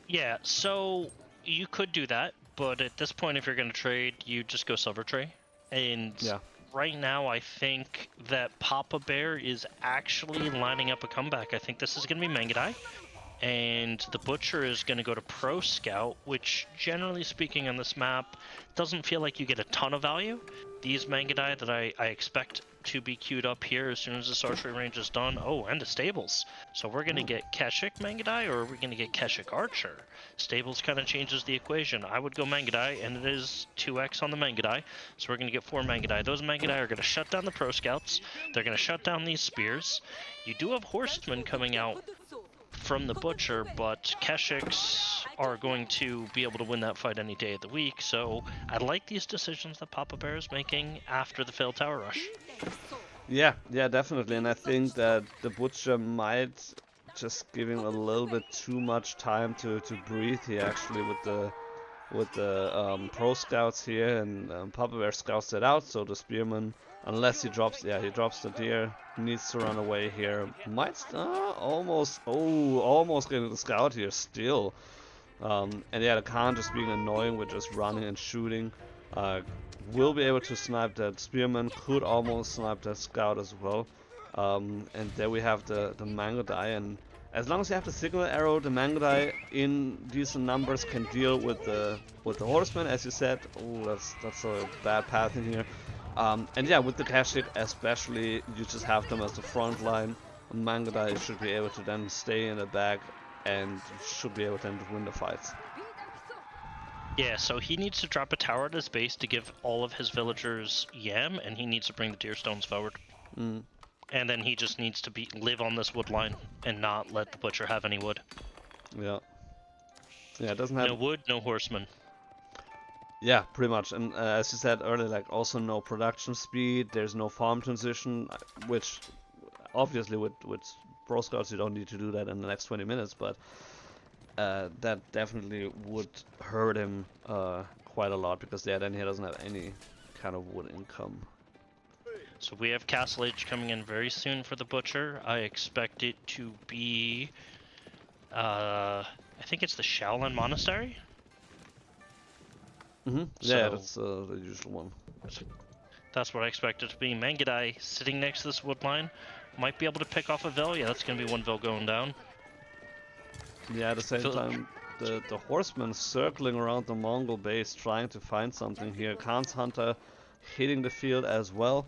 Yeah, so you could do that, but at this point, if you're going to trade, you just go silver tray. And yeah. Right now, I think that PapaBear is actually lining up a comeback. I think this is going to be Mangadai, and TheButcher is going to go to Pro Scout, which, generally speaking on this map, doesn't feel like you get a ton of value. These Mangadai that I expect to be queued up here as soon as this archery range is done. Oh, and the stables. So we're going to get Keshik Mangadai, or are we going to get Keshik Archer? Stables kind of changes the equation. I would go Mangadai, and it is 2x on the Mangadai. So we're going to get 4 Mangadai. Those Mangadai are going to shut down the Pro Scouts. They're going to shut down these spears. You do have horsemen coming out from TheButcher, but Keshiks are going to be able to win that fight any day of the week. So I like these decisions that PapaBear is making after the failed tower rush. Yeah, definitely. And I think that TheButcher might just give him a little bit too much time to breathe here, actually, with the Pro Scouts here, and PapaBear scouts it out. So the Spearman, unless he drops the deer, needs to run away here. Might almost getting the scout here still. And yeah, the Khan just being annoying with just running and shooting. Will be able to snipe that Spearman, could almost snipe that scout as well. And there we have the Mangadai, and as long as you have the signal arrow, the Mangadai in decent numbers can deal with the horsemen, as you said. Oh, that's a bad path in here. And yeah, with the Keshik especially, you just have them as the front line. Mangadai should be able to then stay in the back and should be able to then win the fights. Yeah, so he needs to drop a tower at his base to give all of his villagers yam, and he needs to bring the deer stones forward. And then he just needs to live on this wood line and not let TheButcher have any wood. Yeah, it doesn't have... No wood, no horsemen. Yeah, pretty much. And as you said earlier, like, also no production speed, there's no farm transition, which obviously with Pro Scouts you don't need to do that in the next 20 minutes, but that definitely would hurt him quite a lot, because then he doesn't have any kind of wood income. So we have Castle Age coming in very soon for TheButcher. I expect it to be, I think it's the Shaolin Monastery? Yeah, that's the usual one. That's what I expect it to be. Mangadai sitting next to this wood line might be able to pick off a Vil. Yeah, that's going to be 1 Vil going down. Yeah, at the same time, the horsemen circling around the Mongol base trying to find something here. Khan's Hunter hitting the field as well.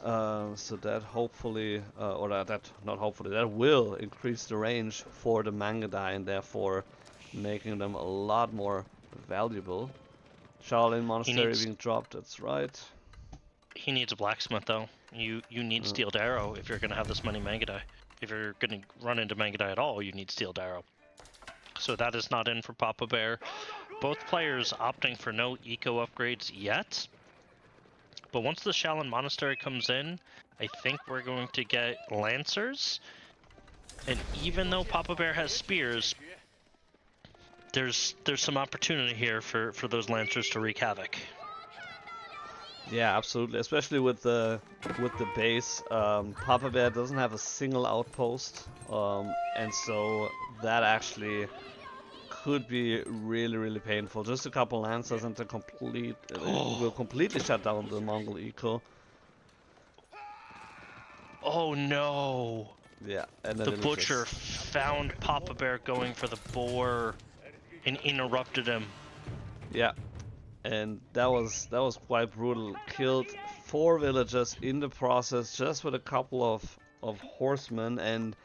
So that hopefully, or that not hopefully, that will increase the range for the Mangudai and therefore making them a lot more valuable. Shaolin Monastery being dropped, that's right. He needs a blacksmith though. You need steeled arrow if you're gonna have this many Mangudai. If you're gonna run into Mangudai at all, you need steeled arrow. So that is not in for PapaBear. Both players opting for no eco upgrades yet. But once the Shaolin Monastery comes in, I think we're going to get Lancers. And even though PapaBear has spears, there's some opportunity here for those Lancers to wreak havoc. Yeah, absolutely. Especially with the base, PapaBear doesn't have a single outpost, and so that actually could be really painful. Just a couple Lancers and the will completely shut down the Mongol eco. Oh no! Yeah, and the Butcher found PapaBear going for the boar and interrupted him. Yeah. And that was quite brutal. Killed 4 villagers in the process, just with a couple of horsemen. And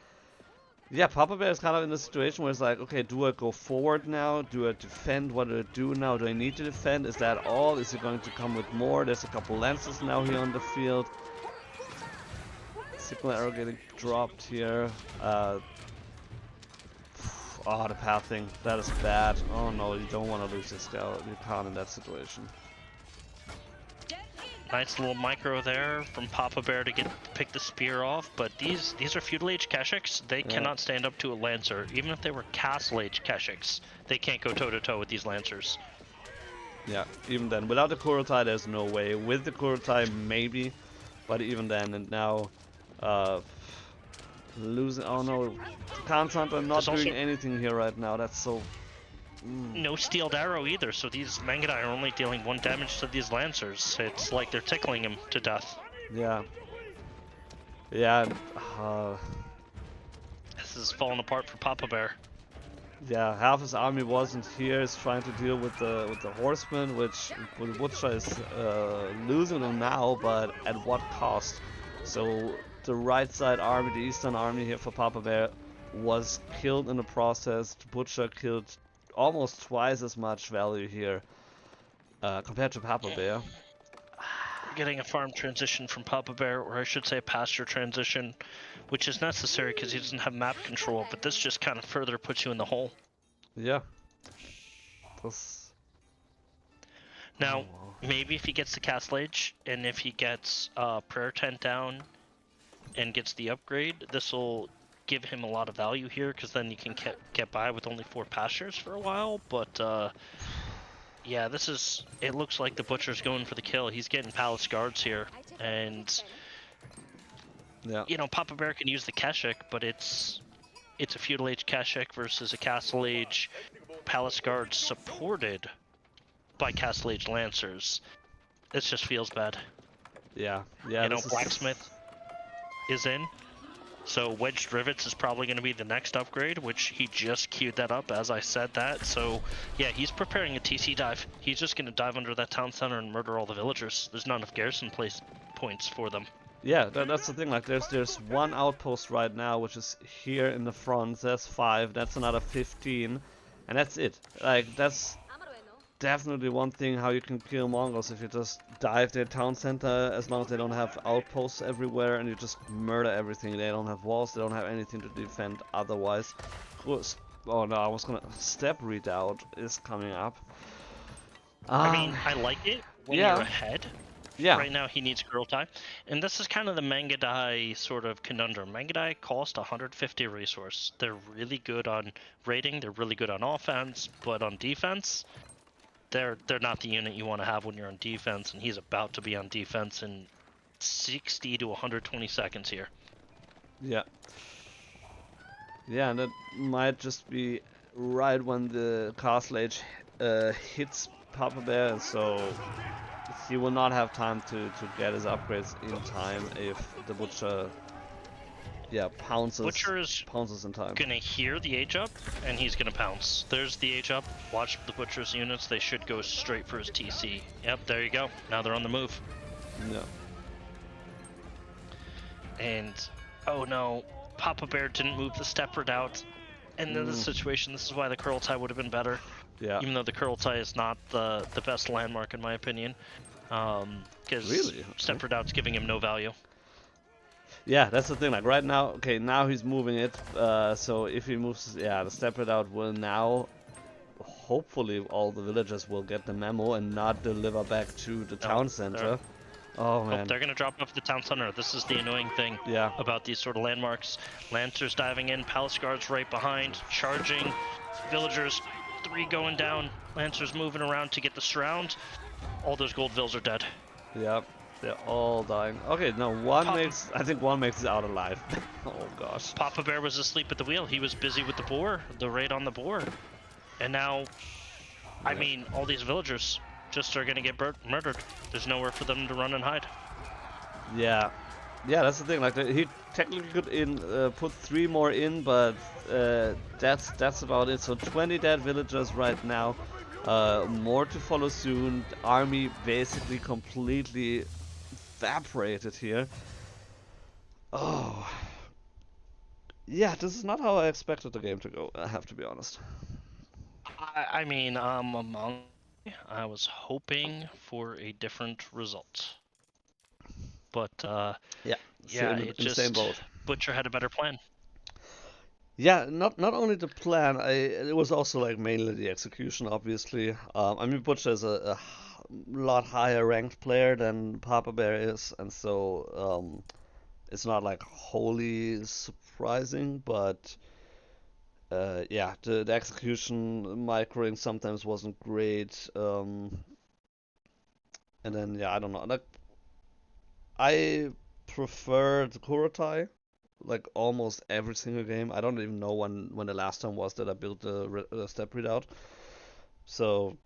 yeah, PapaBear is kind of in a situation where it's like, okay, do I go forward now? Do I defend? What do I do now? Do I need to defend? Is that all? Is he going to come with more? There's a couple lances now here on the field. Signal arrow getting dropped here. Oh, the pathing. That is bad. Oh no, you don't want to lose your scout. You can't in that situation. Nice little micro there from PapaBear to pick the spear off, but these are feudal age Keshiks. They cannot stand up to a lancer. Even if they were castle age Keshiks, they can't go toe to toe with these lancers. Yeah, even then, without the Kurotai, there's no way. With the Kurotai, maybe, but even then, and now, losing. Oh no, Khan's Hunter not doing anything here right now. That's so. No steeled arrow either, so these Mangudai are only dealing 1 damage to these lancers. It's like they're tickling him to death. Yeah. Yeah. This is falling apart for PapaBear. Yeah, half his army wasn't here. He's trying to deal with the horsemen, which the Butcher is losing them now, but at what cost? So the right side army, the eastern army here for PapaBear, was killed in the process. The Butcher killed almost twice as much value here compared to PapaBear. We're getting a farm transition from PapaBear, or I should say a pasture transition, which is necessary because he doesn't have map control, but this just kind of further puts you in the hole. Yeah. Now, maybe if he gets the Castle Age, and if he gets Prayer Tent down and gets the upgrade, this will give him a lot of value here, because then you can get by with only 4 pastures for a while. But yeah, it looks like the Butcher's going for the kill. He's getting palace guards here, and you know, PapaBear can use the Keshik, but it's a feudal age Keshik versus a castle age palace guard supported by castle age lancers. This just feels bad. Yeah, you know, blacksmith is in. So wedged rivets is probably going to be the next upgrade, which he just queued that up as I said that. So yeah, he's preparing a TC dive. He's just going to dive under that town center and murder all the villagers. There's not enough garrison points for them. Yeah, that's the thing. Like, there's 1 outpost right now, which is here in the front. There's 5. That's another 15, and that's it. Like, that's definitely one thing how you can kill Mongols, if you just dive their town center, as long as they don't have outposts everywhere and you just murder everything. They don't have walls, they don't have anything to defend otherwise. Oh no, I was gonna... Step redoubt is coming up. I mean, I like it when you're ahead. Yeah. Right now he needs girl time. And this is kind of the Mangudai sort of conundrum. Mangudai cost 150 resource. They're really good on raiding, they're really good on offense, but on defense, they're not the unit you want to have when you're on defense, and he's about to be on defense in 60 to 120 seconds here. Yeah. Yeah, and that might just be right when the castle age hits PapaBear, so he will not have time to get his upgrades in time if the Butcher pounces in time. Gonna hear the age up, and he's gonna pounce. There's the age up. Watch the Butcher's units. They should go straight for his TC. Yep, there you go. Now they're on the move. Yeah. and oh no, PapaBear didn't move the step redoubt. And in this situation, this is why the Kurultai would have been better. Yeah. Even though the Kurultai is not the best landmark in my opinion. Because Really? step redoubt's giving him no value. Yeah, that's the thing. Like right now, okay, now he's moving it. So if he moves, yeah, the step redoubt will now. Hopefully, all the villagers will get the memo and not deliver back to the town center. Oh man. They're gonna drop off the town center. This is the annoying thing about these sort of landmarks. Lancers diving in, palace guards right behind, charging, villagers, 3 going down, Lancers moving around to get the surround. All those gold vills are dead. Yep, they're all dying. Okay, no, I think one makes it out alive. Oh gosh. PapaBear was asleep at the wheel. He was busy with the boar, the raid on the boar. And now, I mean, all these villagers just are gonna get murdered. There's nowhere for them to run and hide. Yeah, that's the thing. Like he technically could put 3 more in, but that's about it. So 20 dead villagers right now. More to follow soon. The army basically completely evaporated here. Oh, yeah. This is not how I expected the game to go. I have to be honest. I mean, I was hoping for a different result, but Yeah, it just same boat. Butcher had a better plan. Yeah, not only the plan, it was also like mainly the execution, obviously. I mean, Butcher is a lot higher ranked player than PapaBear is, and so it's not like wholly surprising, but yeah, the execution microing sometimes wasn't great. And then yeah, I don't know. Like I prefer the Kurultai, like almost every single game. I don't even know when the last time was that I built the step redoubt. So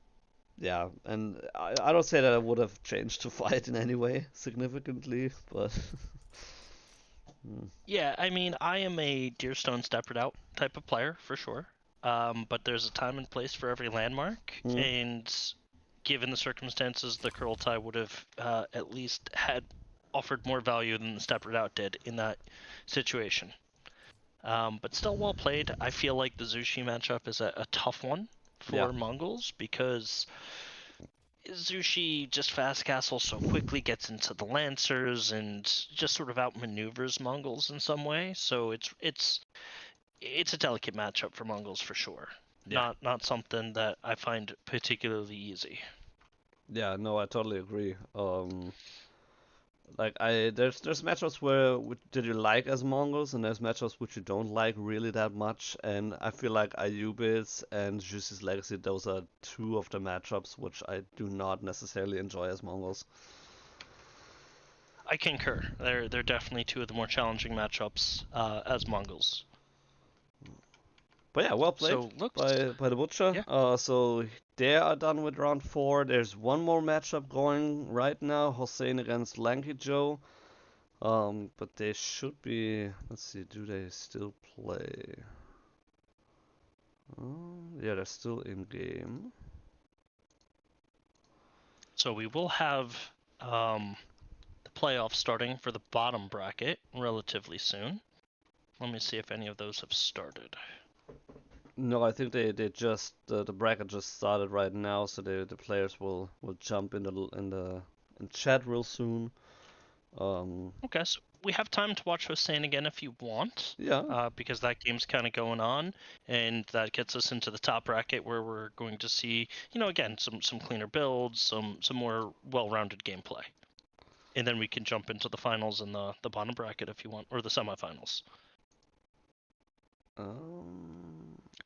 yeah, and I don't say that I would have changed to fight in any way significantly, but Yeah, I mean, I am a Deerstone step redoubt type of player for sure. But there's a time and place for every landmark, and given the circumstances, the Kurultai would have at least had offered more value than the step redoubt did in that situation. But still well played. I feel like the Zushi matchup is a tough one for Mongols because Zushi just fast castles so quickly, gets into the Lancers, and just sort of outmaneuvers Mongols in some way. So it's a delicate matchup for Mongols for sure. Yeah. Not something that I find particularly easy. Yeah, no, I totally agree. Like there's matchups where that you like as Mongols, and there's matchups which you don't like really that much. And I feel like Ayyubids and Jushi's Legacy, those are 2 of the matchups which I do not necessarily enjoy as Mongols. I concur. They're definitely 2 of the more challenging matchups as Mongols. But yeah, well played So, by the Butcher. Yeah. So they are done with round 4. There's one more matchup going right now, Hossein against Lanky Joe. But they should be. Let's see, do they still play? Yeah, they're still in game. So we will have the playoffs starting for the bottom bracket relatively soon. Let me see if any of those have started. No, I think they just the bracket just started right now, so the players will jump in chat real soon. Okay, so we have time to watch Hossein again if you want. Yeah. Because that game's kind of going on, and that gets us into the top bracket where we're going to see, again, some cleaner builds, some more well-rounded gameplay. And then we can jump into the finals and the bottom bracket if you want, or the semifinals.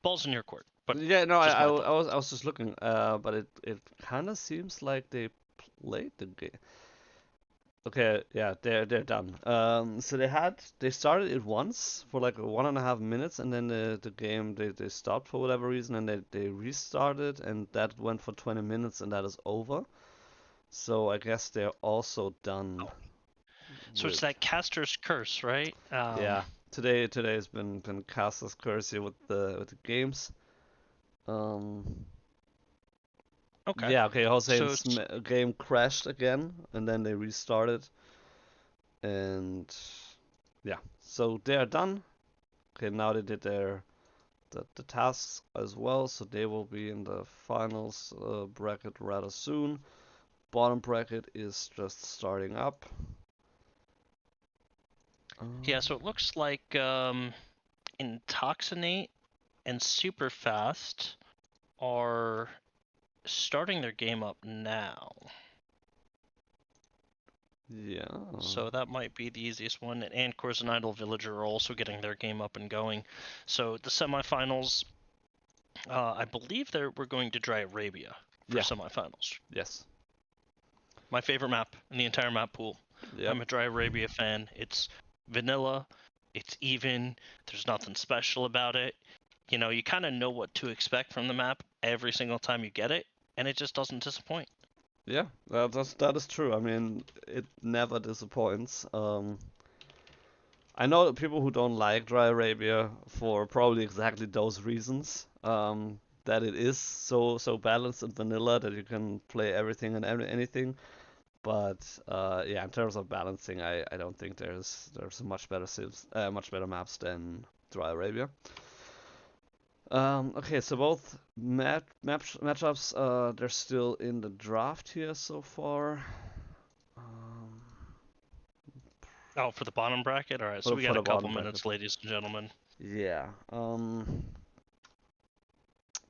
Ball's in your court. But yeah, no, I was just looking, but it kind of seems like they played the game. Okay, yeah, they're done. So they started it once for like 1.5 minutes, and then the game they stopped for whatever reason, and they restarted, and that went for 20 minutes, and that is over. So I guess they're also done. So it's that caster's curse, right? Yeah. Today has been caster's curse here with the games. Okay. Yeah, okay, Hossein's game crashed again, and then they restarted. And yeah, so they're done. Okay, now they did the tasks as well, so they will be in the finals bracket rather soon. Bottom bracket is just starting up. Yeah, so it looks like IntoxiNate and SUPERFAST are starting their game up now. Yeah. So that might be the easiest one. And AKORS and Idle Villager are also getting their game up and going. So the semifinals, I believe we're going to Dry Arabia for semifinals. Yes. My favorite map in the entire map pool. Yep. I'm a Dry Arabia fan. It's vanilla. It's even. There's nothing special about it. You know, you kind of know what to expect from the map every single time you get it, and it just doesn't disappoint. Yeah, that is true. I mean, it never disappoints. I know that people who don't like Dry Arabia for probably exactly those reasons. That it is so balanced and vanilla that you can play everything and anything. But yeah, in terms of balancing, I don't think there's much better maps than Dry Arabia. Okay, so both matchups, they're still in the draft here so far. Oh, for the bottom bracket? Alright, so we got a couple minutes, ladies and gentlemen. Yeah.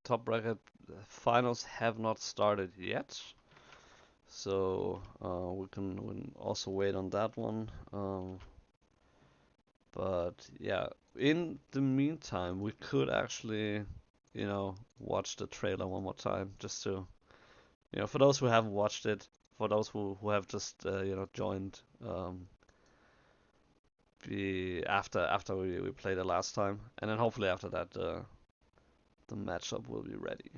Top bracket finals have not started yet. So we can also wait on that one. But yeah, in the meantime, we could actually, you know, watch the trailer one more time, just to, you know, for those who haven't watched it, for those who have just, you know, joined after we played it last time, and then hopefully after that the matchup will be ready.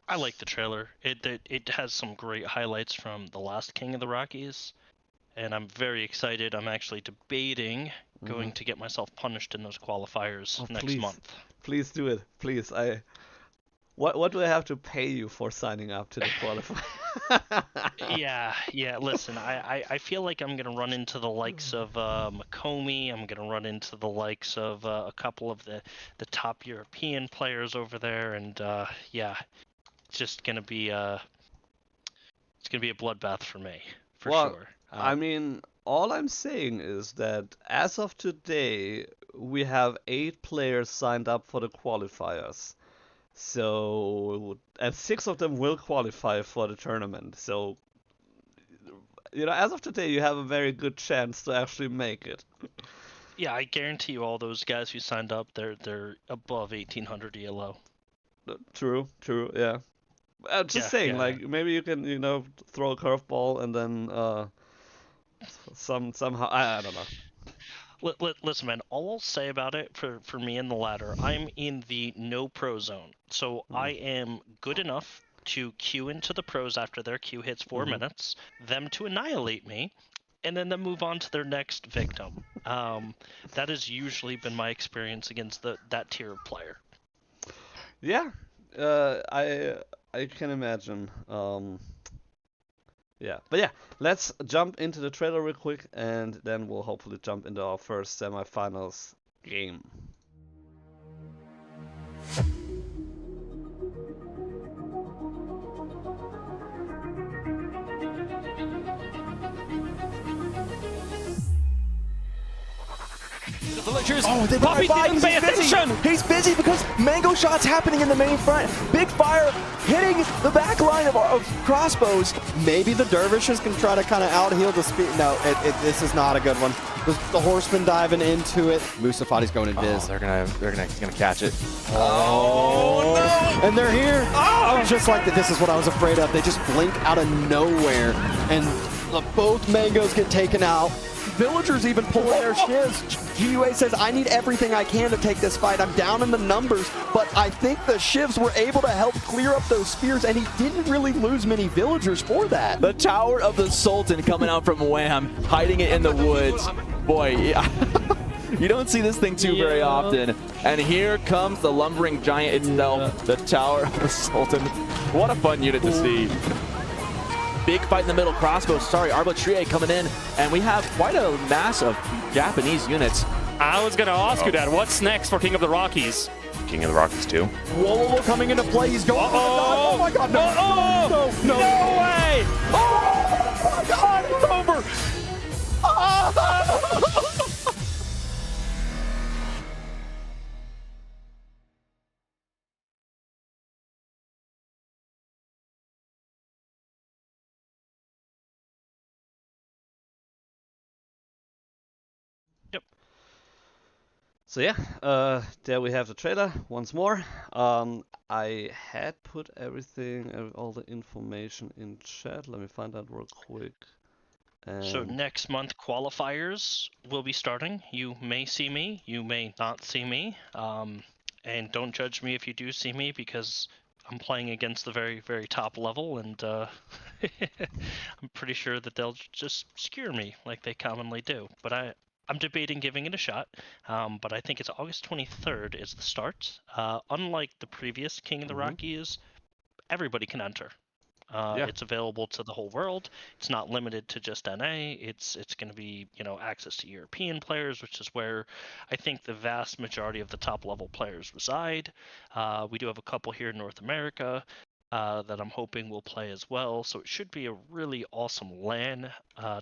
I like the trailer. It has some great highlights from the last King of the Rockies, and I'm very excited. I'm actually debating going to get myself punished in those qualifiers next month. Please do it. Please. What do I have to pay you for signing up to the qualifier? Yeah. Listen, I feel like I'm gonna run into the likes of Makomi. I'm gonna run into the likes of a couple of the top European players over there, and yeah, it's just gonna be a bloodbath for me, for sure. I mean, all I'm saying is that as of today, we have 8 players signed up for the qualifiers. So, and 6 of them will qualify for the tournament. So, you know, as of today, you have a very good chance to actually make it. Yeah, I guarantee you, all those guys who signed up, they're above 1800 ELO. True, yeah. Just saying, like, maybe you can, you know, throw a curveball and then somehow I don't know. Listen, man, all I'll say about it for me in the ladder, I'm in the no pro zone. So I am good enough to queue into the pros after their queue hits 4 minutes, them to annihilate me, and then move on to their next victim. That has usually been my experience against that tier of player. Yeah, I can imagine. Yeah, but yeah, let's jump into the trailer real quick, and then we'll hopefully jump into our first semifinals game. Oh, they got didn't pay attention! He's busy because mango shots happening in the main front. Big fire hitting the back line of crossbows. Maybe the dervishes can try to kind of out-heal the speed. No, this is not a good one. The horseman diving into it. Musafati's going in biz. They're gonna catch it. Oh no! And they're here. Oh, just like that. This is what I was afraid of. They just blink out of nowhere, and both mangoes get taken out. Villagers even pull their shivs. GUA says, I need everything I can to take this fight. I'm down in the numbers, but I think the shivs were able to help clear up those spears, and he didn't really lose many villagers for that. The Tower of the Sultan coming out from Wham, hiding it in the woods. Boy, you don't see this thing too very often. And here comes the lumbering giant itself, the Tower of the Sultan. What a fun unit to see. big fight in the middle. Crossbow, sorry, Arbitrier coming in, and we have quite a mass of Japanese units. I was going to ask you that. What's next for King of the Rockies? King of the Rockies too. Whoa, coming into play. He's going. Oh my God! No way! Oh my God! It's over. Yep. So yeah, there we have the trailer once more. I had put everything, all the information in chat. Let me find that real quick. So next month qualifiers will be starting. You may see me, you may not see me. And don't judge me if you do see me, because I'm playing against the very, very top level, and I'm pretty sure that they'll just skewer me like they commonly do. But I'm debating giving it a shot, but I think it's August 23rd is the start. Unlike the previous King of the Rockies, everybody can enter. It's available to the whole world. It's not limited to just NA. It's going to be, access to European players, which is where I think the vast majority of the top level players reside. We do have a couple here in North America that I'm hoping will play as well. So it should be a really awesome LAN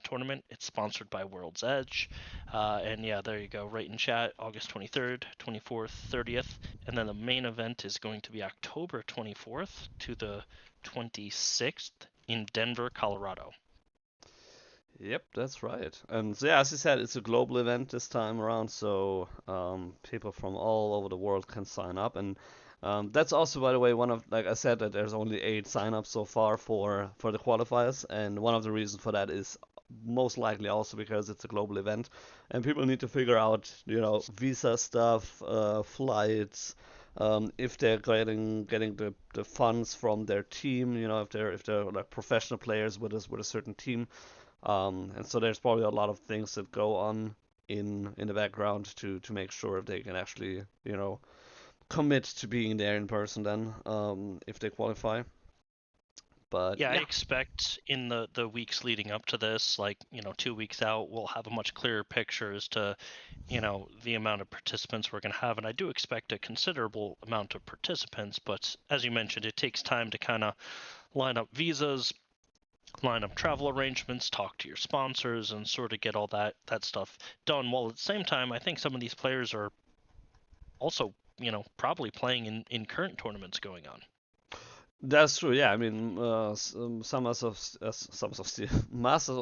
tournament. It's sponsored by World's Edge. And yeah, there you go, right in chat, August 23rd, 24th, 30th. And then the main event is going to be October 24th to the 26th in Denver, Colorado. Yep, that's right. And so, yeah, as you said, it's a global event this time around, so people from all over the world can sign up. And that's also, by the way, like I said, that there's only 8 signups so far for the qualifiers, and one of the reasons for that is most likely also because it's a global event, and people need to figure out, visa stuff, flights. If they're getting the funds from their team, if they're like professional players with a certain team, and so there's probably a lot of things that go on in the background to make sure if they can actually commit to being there in person then, if they qualify. But yeah, I expect in the weeks leading up to this, 2 weeks out, we'll have a much clearer picture as to, the amount of participants we're going to have. And I do expect a considerable amount of participants, but as you mentioned, it takes time to kind of line up visas, line up travel arrangements, talk to your sponsors, and sort of get all that stuff done. While at the same time, I think some of these players are also, probably playing in current tournaments going on. that's true, yeah. I mean, Masters of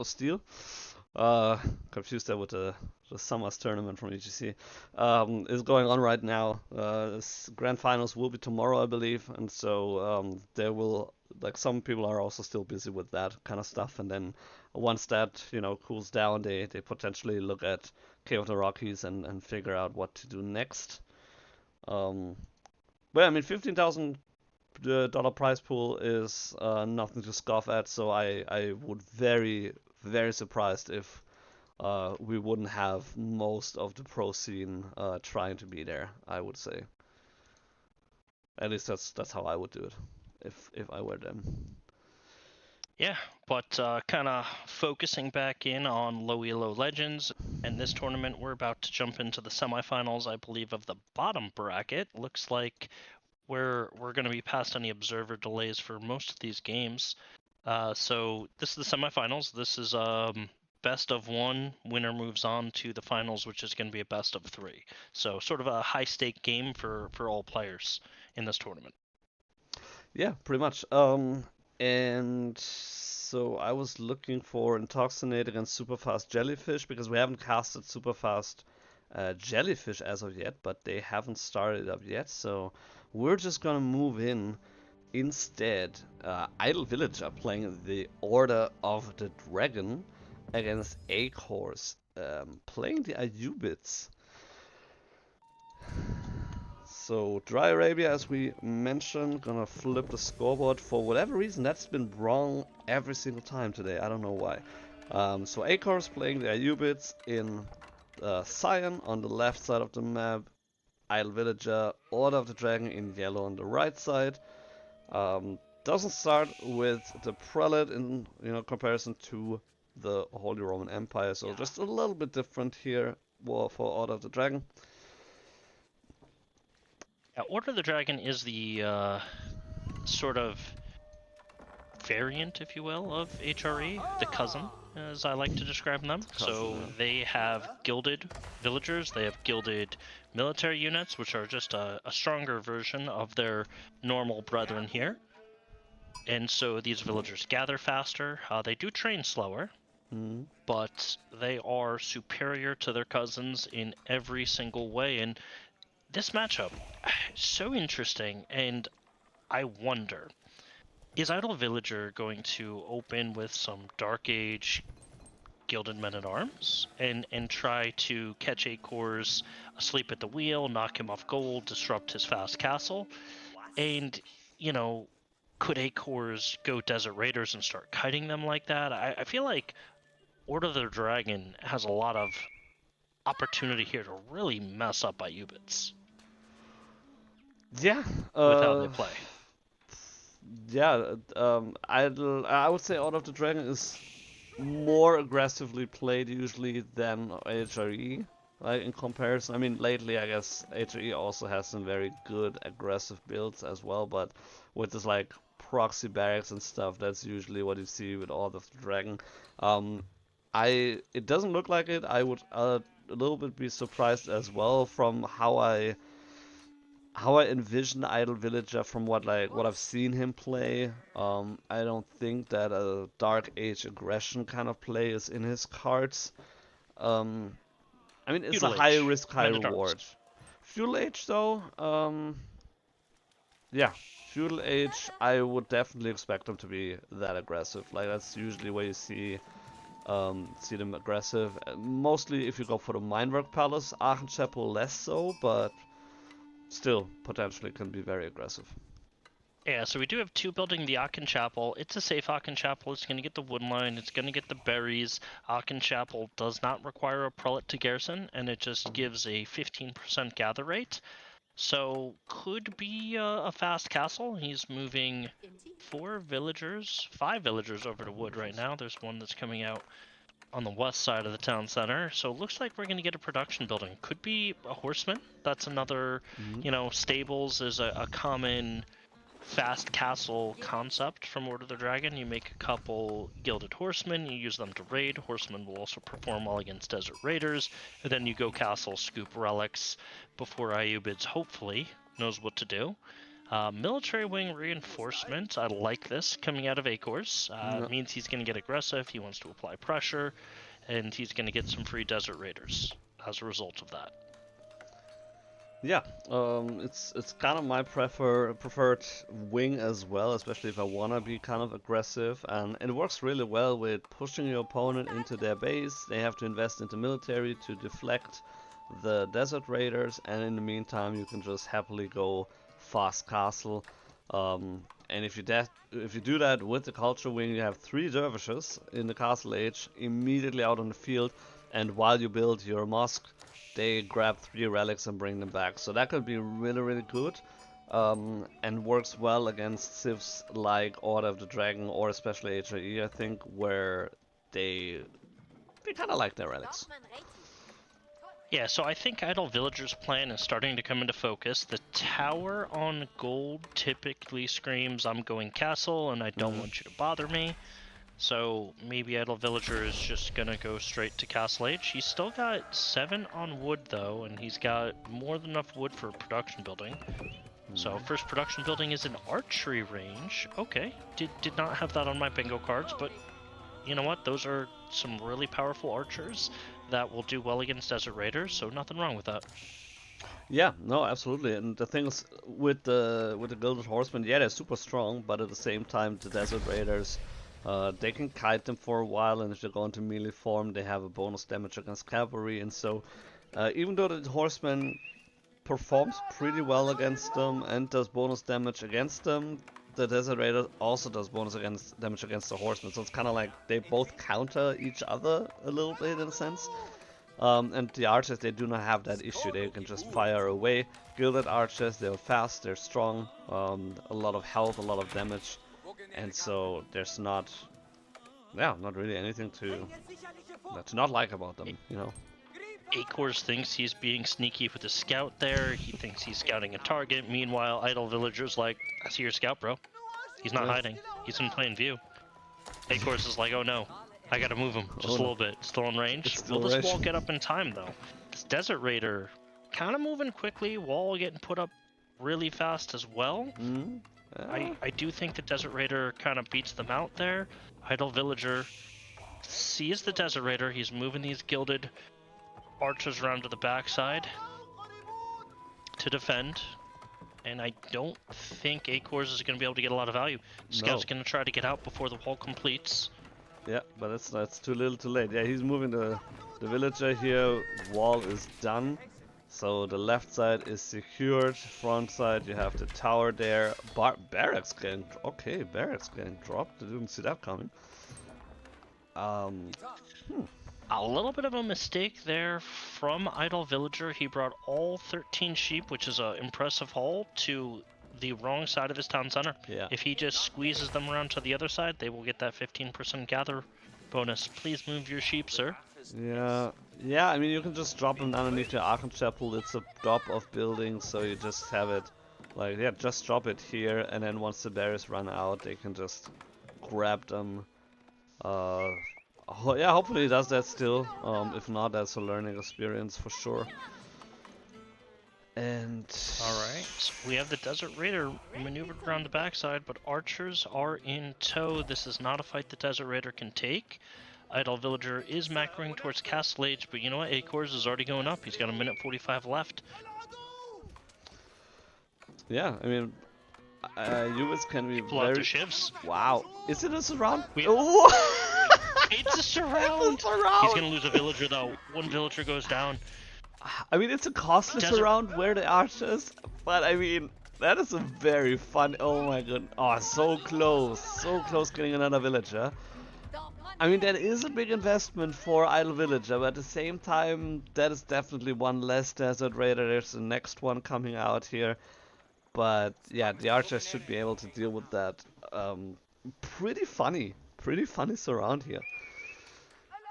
Steel. Confused that with the Summers tournament from EGC. Is going on right now. Grand finals will be tomorrow, I believe, and so there will, some people are also still busy with that kind of stuff. And then once that cools down, they potentially look at King of the Rockies and figure out what to do next. But I mean, $15,000 prize pool is nothing to scoff at. So I would very, very surprised if we wouldn't have most of the pro scene trying to be there, I would say. At least that's how I would do it if I were them. Yeah, but kind of focusing back in on Low Elo Legends, and this tournament we're about to jump into the semifinals, I believe, of the bottom bracket. Looks like we're going to be past any observer delays for most of these games. So this is the semifinals. This is best of 1. Winner moves on to the finals, which is going to be a best of 3. So sort of a high stake game for all players in this tournament. Yeah, pretty much. And so I was looking for IntoxiNate against SUPERFAST JELLYFISH, because we haven't casted SUPERFAST JELLYFISH as of yet, but they haven't started up yet. So we're just gonna move in instead. Idle Villager playing the Order of the Dragon against AKORS, playing the Ayyubids. So Dry Arabia, as we mentioned, gonna flip the scoreboard. For whatever reason, that's been wrong every single time today. I don't know why. So AKORS playing the Ayyubids in cyan on the left side of the map. Idle Villager, Order of the Dragon in yellow on the right side. doesn't start with the prelate in comparison to the Holy Roman Empire, so just a little bit different here for Order of the Dragon. Yeah, Order of the Dragon is the sort of variant, if you will, of HRE, the cousin, as I like to describe them. So they have gilded villagers, they have gilded military units, which are just a stronger version of their normal brethren here. And so these villagers gather faster, they do train slower, but they are superior to their cousins in every single way. And this matchup is so interesting, and I wonder, is Idle Villager going to open with some Dark Age Gilded Men-at-Arms and try to catch AKORS asleep at the wheel, knock him off gold, disrupt his fast castle? And, you know, could AKORS go Desert Raiders and start kiting them like that? I feel like Order of the Dragon has a lot of opportunity here to really mess up Ayyubids. Yeah. With how they play. Yeah, I would say Order of the Dragon is more aggressively played usually than HRE, like in comparison. I mean, lately I guess HRE also has some very good aggressive builds as well, but with this like proxy barracks and stuff, that's usually what you see with Order of the Dragon. It doesn't look like it. I would a little bit be surprised as well from how I envision Idle Villager from what I've seen him play. I don't think that a Dark Age aggression kind of play is in his cards. I mean, it's Feudal a high Age, risk, high Men-at-Arms. reward. Feudal Age though, yeah, Feudal Age, I would definitely expect them to be that aggressive. Like that's usually where you see them aggressive. Mostly if you go for the Minework Palace, Aachen Chapel less so, but still potentially can be very aggressive. Yeah, so we do have two building the Aachen Chapel. It's a safe Aachen Chapel. It's going to get the woodline. It's going to get the berries. Aachen Chapel does not require a prelate to garrison, and it just gives a 15% gather rate. So could be a fast castle. He's moving 5 villagers over to wood right now. There's one that's coming out on the west side of the town center, so it looks like we're going to get a production building. Could be a horseman. That's another, stables is a common fast castle concept from Order of the Dragon. You make a couple gilded horsemen, you use them to raid. Horsemen will also perform well against Desert Raiders, and then you go castle, scoop relics before Ayyubids hopefully knows what to do. Military wing reinforcement, I like this coming out of AKORS. It means he's going to get aggressive, he wants to apply pressure, and he's going to get some free Desert Raiders as a result of that. Yeah, it's kind of my preferred wing as well, especially if I want to be kind of aggressive, and it works really well with pushing your opponent into their base. They have to invest into military to deflect the Desert Raiders, and in the meantime you can just happily go fast castle. And if you do that with the culture wing, you have 3 dervishes in the castle age immediately out on the field, and while you build your mosque, they grab 3 relics and bring them back. So that could be really, really good, and works well against civs like Order of the Dragon or especially HRE, I think, where they kind of like their relics. Yeah, so I think Idle Villager's plan is starting to come into focus. The tower on gold typically screams, I'm going castle and I don't want you to bother me. So maybe Idle Villager is just gonna go straight to castle age. He's still got 7 on wood though, and he's got more than enough wood for production building. So first production building is in archery range. Okay, did not have that on my bingo cards, but you know what? Those are some really powerful archers that will do well against Desert Raiders, so nothing wrong with that. Yeah, no, absolutely. And the thing is, with the Gilded Horsemen, yeah, they're super strong, but at the same time, the Desert Raiders, they can kite them for a while, and if they go into melee form, they have a bonus damage against cavalry, and so even though the Horseman performs pretty well against them and does bonus damage against them, the Desert Raider also does bonus damage against the Horseman, so it's kind of like they both counter each other a little bit in a sense. And the archers, they do not have that issue, they can just fire away. Gilded archers, they're fast, they're strong, a lot of health, a lot of damage. And so there's not really anything to not like about them, you know. AKORS thinks he's being sneaky with a scout there. He thinks he's scouting a target. Meanwhile, Idle Villager's like, I see your scout, bro. He's not hiding. He's in plain view. AKORS is like, oh no, I gotta move him just a little bit. Still in range. Will this wall get up in time though? This Desert Raider kind of moving quickly. Wall getting put up really fast as well. I do think the Desert Raider kind of beats them out there. Idle Villager sees the Desert Raider. He's moving these gilded archers around to the backside to defend. And I don't think AKORS is going to be able to get a lot of value. Scout's going to try to get out before the wall completes. Yeah, but that's too little too late. Yeah, he's moving the villager here. Wall is done. So the left side is secured. Front side, you have the tower there. Barracks getting... Okay, barracks getting dropped. I didn't see that coming. A little bit of a mistake there from Idle Villager. He brought all 13 sheep, which is an impressive haul, to the wrong side of his town center. Yeah. If he just squeezes them around to the other side, they will get that 15% gather bonus. Please move your sheep, sir. Yeah, I mean, you can just drop them underneath the Archon Chapel. It's a drop of buildings, so you just have it, like, yeah, just drop it here, and then once the berries run out, they can just grab them. Yeah, hopefully he does that still. If not, that's a learning experience for sure. And alright, so we have the Desert Raider maneuvered around the backside, but archers are in tow. This is not a fight the Desert Raider can take. Idle Villager is macroing towards Castle Age, but you know what? AKORS is already going up. He's got a minute 45 left. Yeah, I mean, Ayyubids can be Pull out very... their shivs. Wow, is it a surround? It's a surround! It's a surround! He's gonna lose a villager though. One villager goes down. I mean, it's a costly surround where the archers, but I mean, that is a very fun... Oh my god. Oh, so close getting another villager. I mean, that is a big investment for Idle Villager, but at the same time, that is definitely one less Desert Raider. There's the next one coming out here. But yeah, the archers should be able to deal with that. Pretty funny surround here.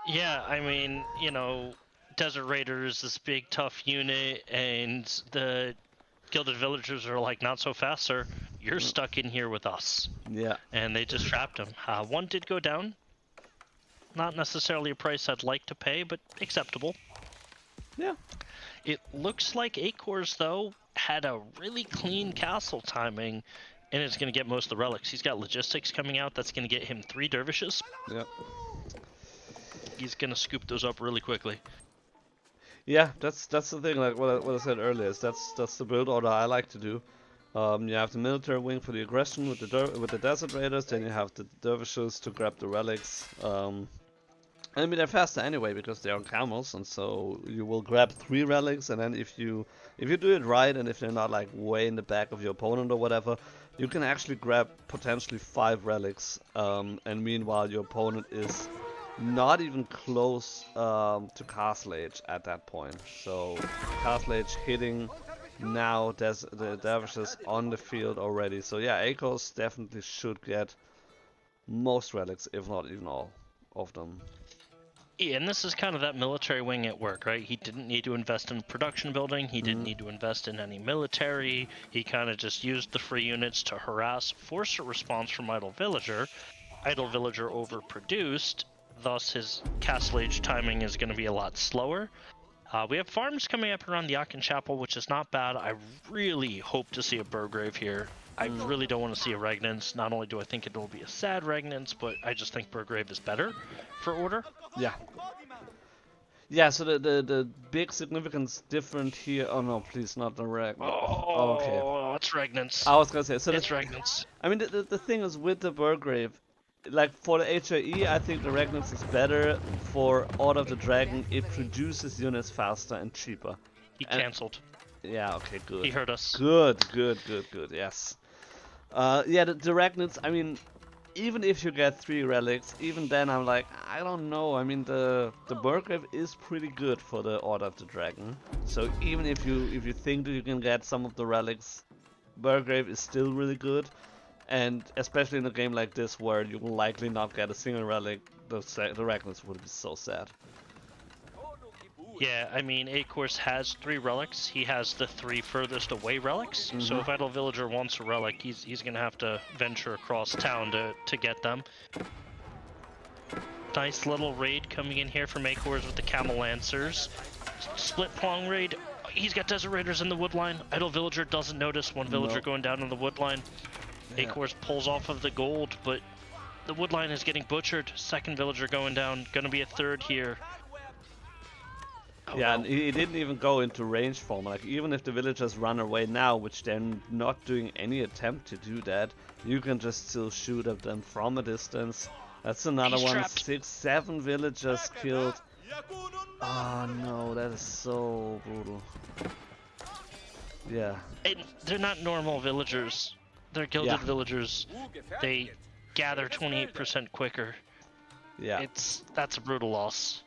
Yeah, I mean, you know, Desert Raider is this big tough unit, and the Gilded Villagers are like, not so fast, sir. You're stuck in here with us. Yeah. And they just trapped him. One did go down. Not necessarily a price I'd like to pay, but acceptable. Yeah. It looks like AKORS, though, had a really clean castle timing, and is going to get most of the relics. He's got logistics coming out. That's going to get him 3 dervishes. Yep. He's going to scoop those up really quickly. Yeah, that's the thing. Like what I said earlier, is that's the build order I like to do. You have the military wing for the aggression with the Desert Raiders. Then you have the dervishes to grab the relics. I mean, they're faster anyway because they're on camels, and so you will grab 3 relics, and then if you do it right, and if they're not like way in the back of your opponent or whatever, you can actually grab potentially 5 relics. And meanwhile, your opponent is not even close to Castle Age at that point. So Castle Age hitting now. There's the dervishes on the field already. So yeah, AKORS definitely should get most relics, if not even all of them. Yeah, and this is kind of that military wing at work, right? He didn't need to invest in production building. He didn't need to invest in any military. He kind of just used the free units to harass, force a response from Idle Villager. Idle Villager overproduced, thus his Castle Age timing is going to be a lot slower. We have farms coming up around the Aachen Chapel, which is not bad. I really hope to see a Burgrave here. I really don't want to see a Regnance. Not only do I think it will be a sad Regnance, but I just think Burgrave is better for Order. Yeah. Yeah, so the big significance different here... Oh no, please, not the Regnance. Oh, okay. It's Regnance. I was gonna say, so it's Regnance. I mean, the thing is with the Burgrave, like for the HIE, I think the Regnance is better. For Order of the Dragon, it produces units faster and cheaper. He cancelled. Yeah, okay, good. He heard us. Good, yes. Yeah, the Regnance, I mean, even if you get 3 relics, even then I'm like, I don't know. I mean, the Burgrave is pretty good for the Order of the Dragon. So even if you think that you can get some of the relics, Burgrave is still really good. And especially in a game like this where you will likely not get a single relic, the Ragnas would be so sad. Yeah, I mean, AKORS has 3 relics. He has the 3 furthest away relics. So if Idle Villager wants a relic, he's gonna have to venture across town to get them. Nice little raid coming in here from AKORS with the Camel Lancers. Split Plong raid. He's got Desert Raiders in the wood line. Idle Villager doesn't notice one villager going down in the wood line. Yeah. AKORS pulls off of the gold, but the wood line is getting butchered. Second villager going down. Gonna be a third here. Oh, yeah, and he didn't even go into range form. Like, even if the villagers run away now, which they're not doing any attempt to do that, you can just still shoot at them from a distance. That's another one. Trapped. 6, 7 villagers killed. Oh no, that is so brutal. Yeah. And they're not normal villagers. They're gilded villagers. They gather 28% quicker. Yeah. That's a brutal loss.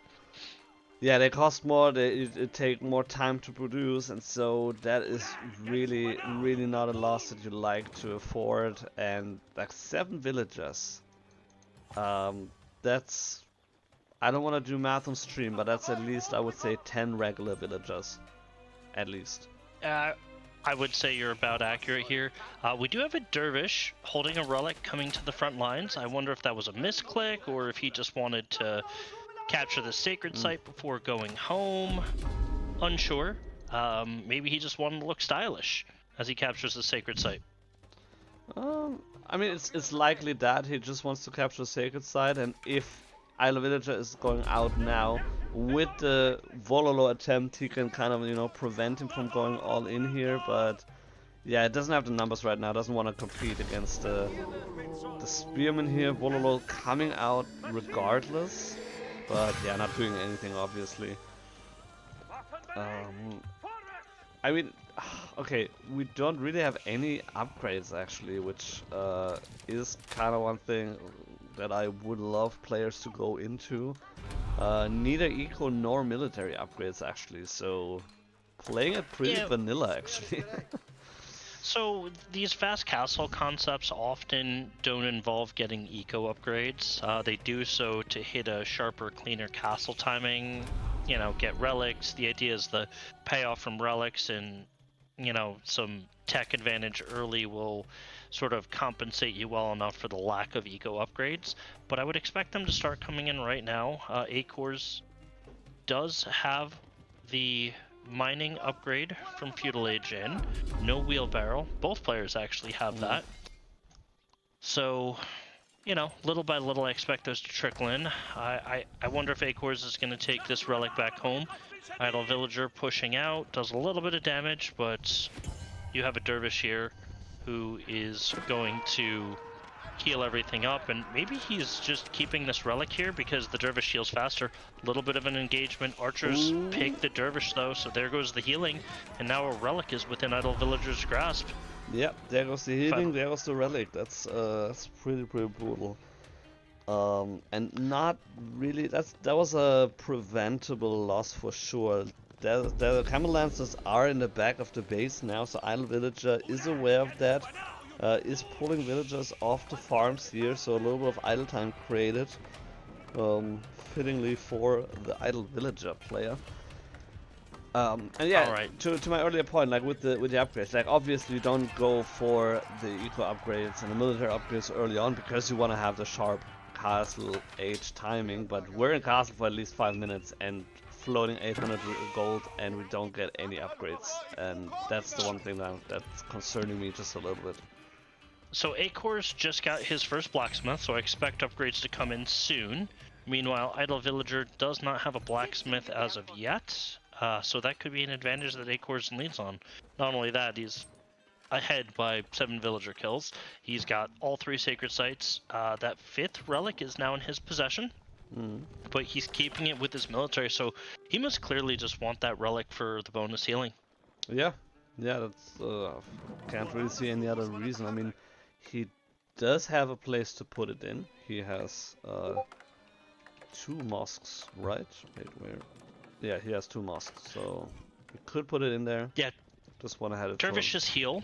Yeah, they cost more, they take more time to produce, and so that is really not a loss that you like to afford. And like 7 villagers, that's, I don't want to do math on stream, but that's at least, I would say, 10 regular villagers, at least. I would say you're about accurate here. We do have a dervish holding a relic coming to the front lines. I wonder if that was a misclick or if he just wanted to capture the sacred site before going home. Unsure. Maybe he just wanted to look stylish as he captures the sacred site. I mean, it's likely that he just wants to capture the sacred site, and if Idle Villager is going out now with the Vololo attempt, he can kind of, you know, prevent him from going all in here. But yeah, it doesn't have the numbers right now. It doesn't want to compete against the Spearman here. Vololo coming out regardless. But yeah, not doing anything, obviously. I mean, okay, we don't really have any upgrades actually, which is kind of one thing that I would love players to go into. Neither eco nor military upgrades actually, so playing it pretty vanilla actually. So these fast castle concepts often don't involve getting eco upgrades. They do so to hit a sharper, cleaner castle timing, you know, get relics. The idea is the payoff from relics and, you know, some tech advantage early will sort of compensate you well enough for the lack of eco upgrades. But I would expect them to start coming in right now. AKORS does have the mining upgrade from Feudal Age in. No wheelbarrow. Both players actually have that. So, you know, little by little I expect those to trickle in. I wonder if AKORS is going to take this relic back home. Idle Villager pushing out, does a little bit of damage, but you have a dervish here who is going to heal everything up, and maybe he's just keeping this relic here because the dervish heals faster. A little bit of an engagement. Archers pick the dervish though, so there goes the healing, and now a relic is within Idle Villager's grasp. Yep, there goes the healing, there goes the relic. That's pretty brutal. And not really, that was a preventable loss for sure. The Camel Lancers are in the back of the base now, so Idle Villager is aware of that. Is pulling villagers off the farms here, so a little bit of idle time created, fittingly for the Idle Villager player. And yeah, to my earlier point, like with the upgrades, like obviously you don't go for the eco upgrades and the military upgrades early on because you want to have the sharp castle age timing. But we're in castle for at least 5 minutes and floating 800 gold, and we don't get any upgrades, and that's the one thing that's concerning me just a little bit. So AKORS just got his first blacksmith, so I expect upgrades to come in soon. Meanwhile, Idle Villager does not have a blacksmith as of yet, so that could be an advantage that AKORS leads on. Not only that, he's ahead by 7 villager kills. He's got all 3 sacred sites. That 5th relic is now in his possession, but he's keeping it with his military, so he must clearly just want that relic for the bonus healing. Yeah, that's can't really see any other reason. I mean, he does have a place to put it in. He has 2 mosques, right? Wait, where? Yeah, he has 2 mosques, so he could put it in there. Yeah. Just want to have it. Dervishes heal.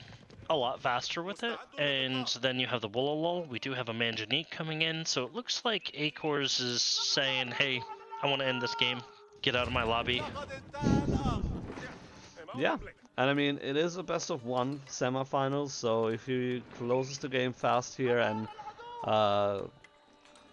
a lot faster with it. And then you have the Woololol. We do have a Manjanique coming in, so it looks like AKORS is saying, hey, I want to end this game. Get out of my lobby. Yeah, and I mean, it is a best of one semifinals, so if he closes the game fast here and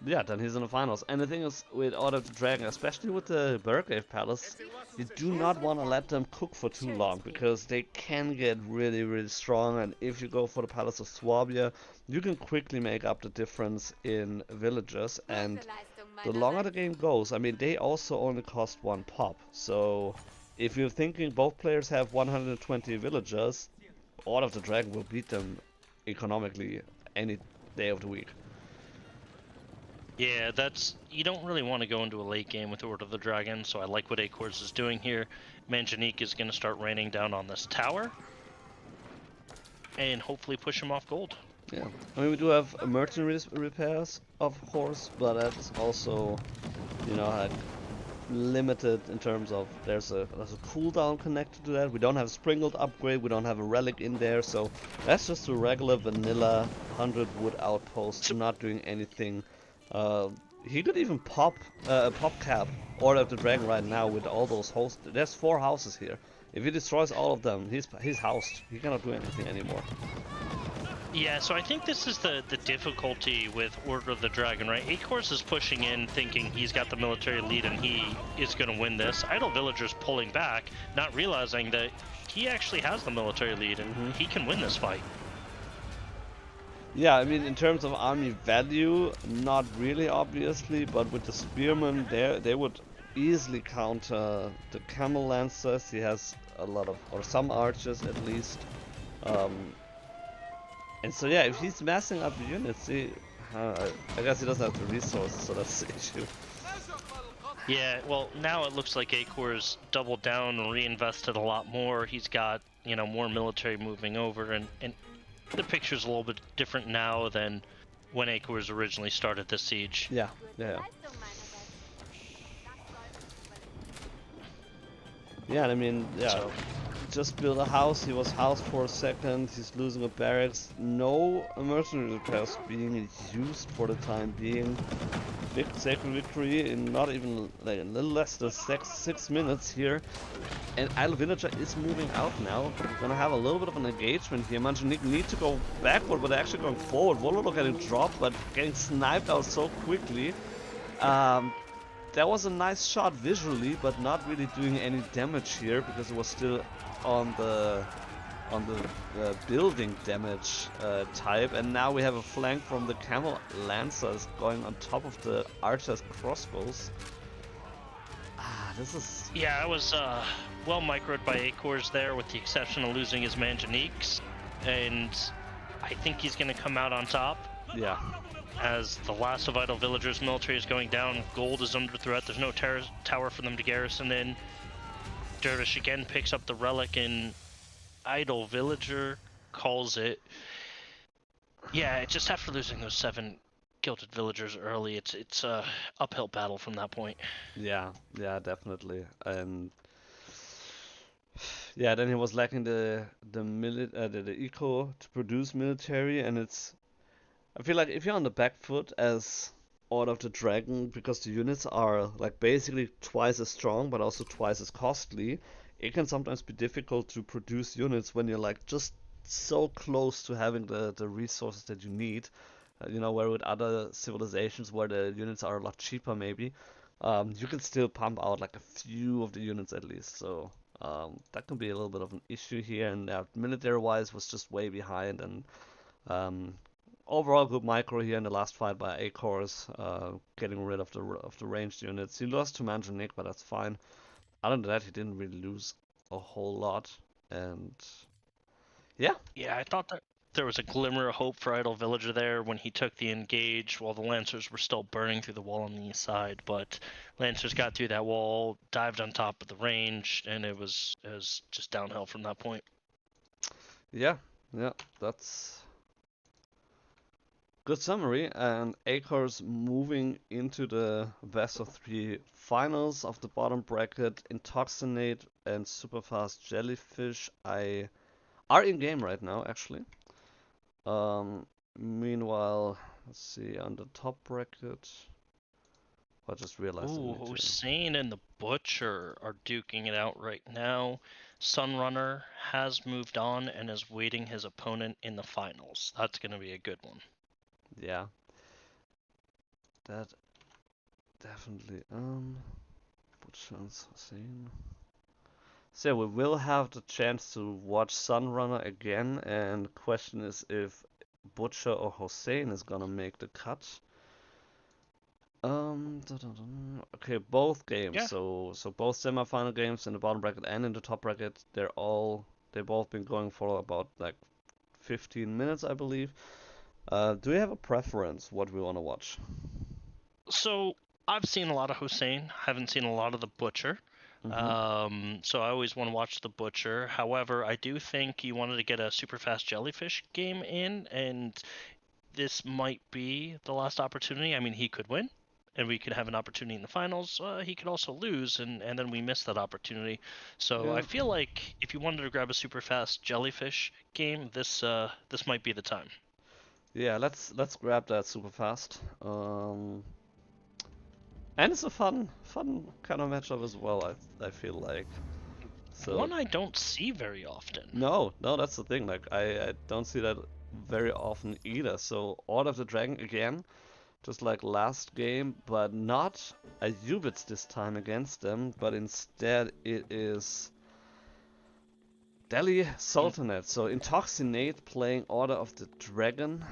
yeah, then he's in the finals. And the thing is, with Order of the Dragon, especially with the Burgrave Palace, you do not want to let them cook for too long, because they can get really, really strong, and if you go for the Palace of Swabia, you can quickly make up the difference in villagers, and the longer the game goes, I mean, they also only cost 1 pop, so if you're thinking both players have 120 villagers, Order of the Dragon will beat them economically any day of the week. Yeah, you don't really want to go into a late game with Order of the Dragon, so I like what AKORS is doing here. Manjanique is going to start raining down on this tower, and hopefully push him off gold. Yeah, I mean, we do have mercenary repairs, of course, but that's also, you know, like, limited in terms of there's a cooldown connected to that. We don't have a sprinkled upgrade, we don't have a relic in there, so that's just a regular vanilla 100 wood outpost, not doing anything. He could even pop cap Order of the Dragon right now with all those hosts. There's 4 houses here. If he destroys all of them, he's housed. He cannot do anything anymore. Yeah, so I think this is the difficulty with Order of the Dragon, right? AKORS is pushing in thinking he's got the military lead and he is going to win this. Idle Villager's pulling back, not realizing that he actually has the military lead and he can win this fight. Yeah, I mean, in terms of army value, not really, obviously, but with the Spearmen, they would easily counter the Camel Lancers. He has a lot of, or some archers at least. And so yeah, if he's massing up the units, I guess he doesn't have the resources, so that's the issue. Yeah, well, now it looks like AKORS doubled down and reinvested a lot more. He's got, you know, more military moving over, and the picture's a little bit different now than when AKORS originally started the siege. Yeah, yeah. Yeah, and I mean, yeah, so, just built a house, he was housed for a second, he's losing a barracks, no mercenary repairs being used for the time being. Big sacred victory in not even, like, a little less than 6 minutes here. And Idle Villager is moving out now. We're gonna have a little bit of an engagement here. Manjanique need to go backward, but they're actually going forward. Warlodya getting dropped, but getting sniped out so quickly. That was a nice shot visually, but not really doing any damage here because it was still on the building damage type. And now we have a flank from the Camel Lancers going on top of the Archer's crossbows. This is... Yeah, I was well microed by AKORS there, with the exception of losing his Manjaniques, and I think he's going to come out on top. Yeah. As the last of Idle Villager's military is going down, gold is under threat, there's no tower for them to garrison in. Dervish again picks up the relic, and Idle Villager calls it. Yeah, just after losing those 7 Gilded Villagers early, it's a uphill battle from that point. Yeah, definitely. And yeah, then he was lacking the eco to produce military, and it's, I feel like if you're on the back foot as Order of the Dragon, because the units are like basically twice as strong but also twice as costly, it can sometimes be difficult to produce units when you're like just so close to having the resources that you need. You know, where with other civilizations where the units are a lot cheaper maybe, you can still pump out like a few of the units at least. So that can be a little bit of an issue here, and military wise was just way behind, and overall good micro here in the last fight by AKORS, getting rid of the ranged units. He lost to Manjanique, but that's fine. Other than that, he didn't really lose a whole lot, and yeah. Yeah, I thought that there was a glimmer of hope for Idle Villager there when he took the engage while the Lancers were still burning through the wall on the east side, but Lancers got through that wall, dived on top of the range, and it was just downhill from that point. Yeah, that's good summary. And AKORS moving into the best of 3 finals of the bottom bracket. IntoxiNate and SUPERFAST JELLYFISH. are in game right now, actually. Meanwhile, let's see, on the top bracket. I just realized. Ooh, Hussein and the Butcher are duking it out right now. SunRunner has moved on and is waiting his opponent in the finals. That's going to be a good one. Yeah. That definitely. Butcher and Hussein. So we will have the chance to watch SunRunner again, and the question is if Butcher or Hussein is gonna make the cut. Okay, both games. Yeah. So both semifinal games in the bottom bracket and in the top bracket, they've both been going for about like 15 minutes, I believe. Do we have a preference what we want to watch? So I've seen a lot of Hussein. Haven't seen a lot of the Butcher. So I always want to watch the Butcher. However, I do think you wanted to get a SUPERFAST JELLYFISH game in, and this might be the last opportunity. I mean, he could win, and we could have an opportunity in the finals. He could also lose, and then we miss that opportunity. So I feel like if you wanted to grab a SUPERFAST JELLYFISH game, this might be the time. Yeah, let's grab that super fast. And it's a fun kind of matchup as well. I feel like. So one I don't see very often. No, that's the thing. Like I don't see that very often either. So Order of the Dragon again, just like last game, but not Ayyubids this time against them, but instead it is Delhi Sultanate. So IntoxiNate playing Order of the Dragon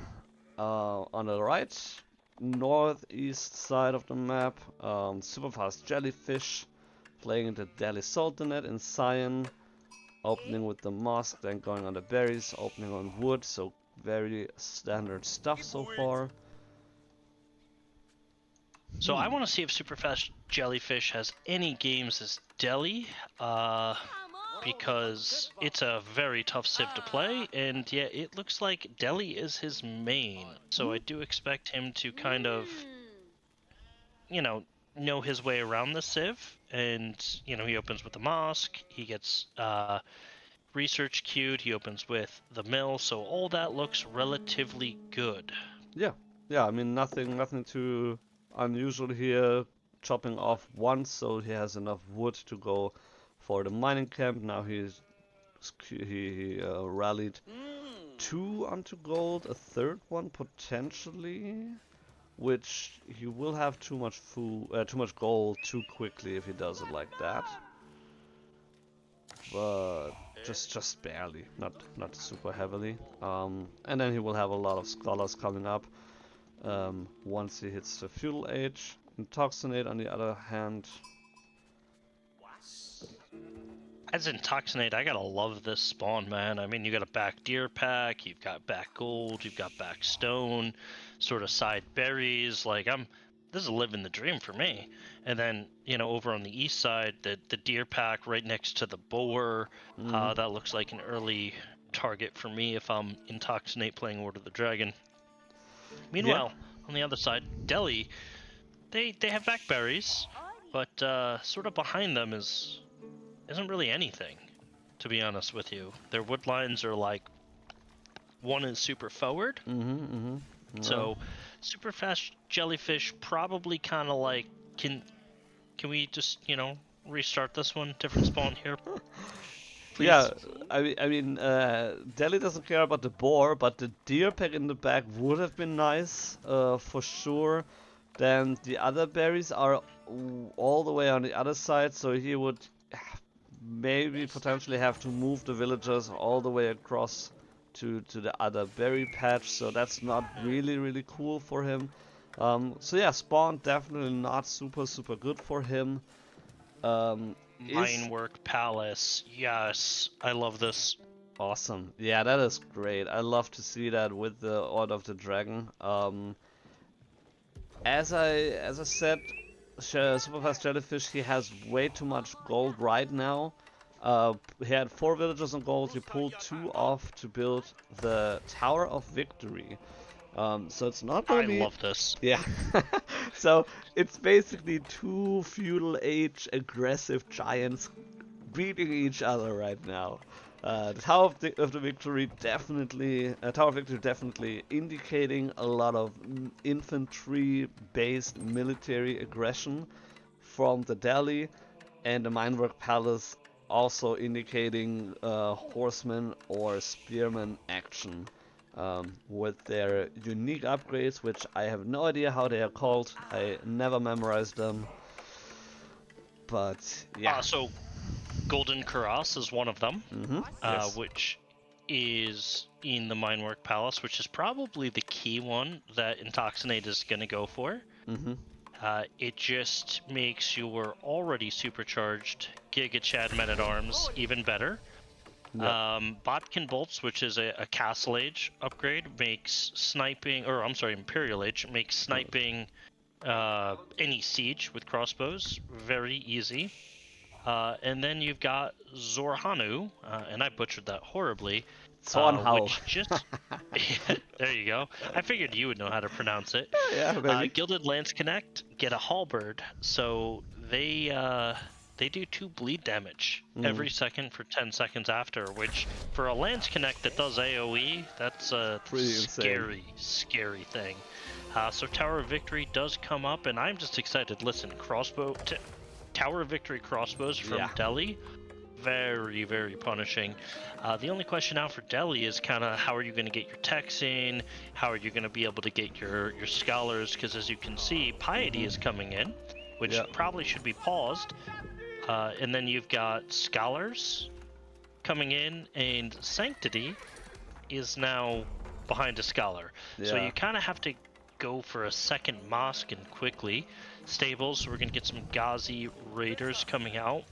on the right, northeast side of the map. SUPERFAST JELLYFISH playing the Delhi Sultanate in cyan, opening with the mosque, then going on the berries, opening on wood. So very standard stuff so far. So I want to see if SUPERFAST JELLYFISH has any games as Delhi, because it's a very tough civ to play, and yeah, it looks like Delhi is his main. So I do expect him to kind of, know his way around the civ, and he opens with the mosque, he gets research queued, he opens with the mill, so all that looks relatively good. Yeah, I mean nothing too unusual here. Chopping off once, so he has enough wood to go for the mining camp. Now he rallied 2 onto gold, a third one potentially, which he will have too much gold too quickly if he does it like that. But just barely, not super heavily. And then he will have a lot of scholars coming up once he hits the feudal age. IntoxiNate on the other hand. As IntoxiNate, I gotta love this spawn, man. I mean, you got a back deer pack, you've got back gold, you've got back stone, sort of side berries. Like this is living the dream for me. And then over on the east side, the deer pack right next to the boar. That looks like an early target for me if I'm IntoxiNate playing Order of the Dragon. Meanwhile, on the other side, Delhi, they have back berries, but sort of behind them isn't really anything, to be honest with you. Their wood lines are like, one is super forward. So SUPERFAST JELLYFISH probably kind of like, can we just restart this one, different spawn here? Please. Yeah, I mean Delhi doesn't care about the boar, but the deer pack in the back would have been nice for sure. Then the other berries are all the way on the other side, so he would maybe potentially have to move the villagers all the way across to the other berry patch, so that's not really cool for him. So yeah, spawn definitely not super good for him. Minework Palace, yes, I love this. Awesome, yeah, that is great. I love to see that with the Order of the Dragon. As I said, SUPERFAST JELLYFISH, he has way too much gold right now. He had 4 villagers on gold, he pulled 2 off to build the Tower of Victory. So it's not gonna be... I love this. Yeah. So it's basically 2 feudal age aggressive giants beating each other right now. The Tower of the Victory definitely, Tower of Victory definitely indicating a lot of infantry-based military aggression from the Delhi, and the Minework Palace also indicating horsemen or spearmen action with their unique upgrades, which I have no idea how they are called. I never memorized them, but yeah. So Gold-Conqueror is one of them, Yes. which is in the Minework Palace, which is probably the key one that IntoxiNate is going to go for. It just makes your already supercharged Giga Chad Men-at-Arms even better. Yep. Botkin Bolts, which is a Castle Age upgrade, makes sniping, or I'm sorry, Imperial Age, makes sniping any siege with crossbows very easy. And then you've got Zorhanu, and I butchered that horribly. Which just there you go. I figured you would know how to pronounce it. Yeah, maybe. Gilded Lance Connect get a halberd, so they do 2 bleed damage every second for 10 seconds after. Which for a Lance Connect that does AOE, that's a pretty scary thing. So Tower of Victory does come up, and I'm just excited. Listen, Tower of Victory crossbows from Delhi. Very, very punishing. The only question now for Delhi is kind of how are you going to get your techs in? How are you going to be able to get your scholars? Because as you can see, Piety is coming in, which probably should be paused. And then you've got scholars coming in, and Sanctity is now behind a scholar. So you kind of have to go for a second mosque and quickly. Stables, we're going to get some Ghazi Raiders coming out.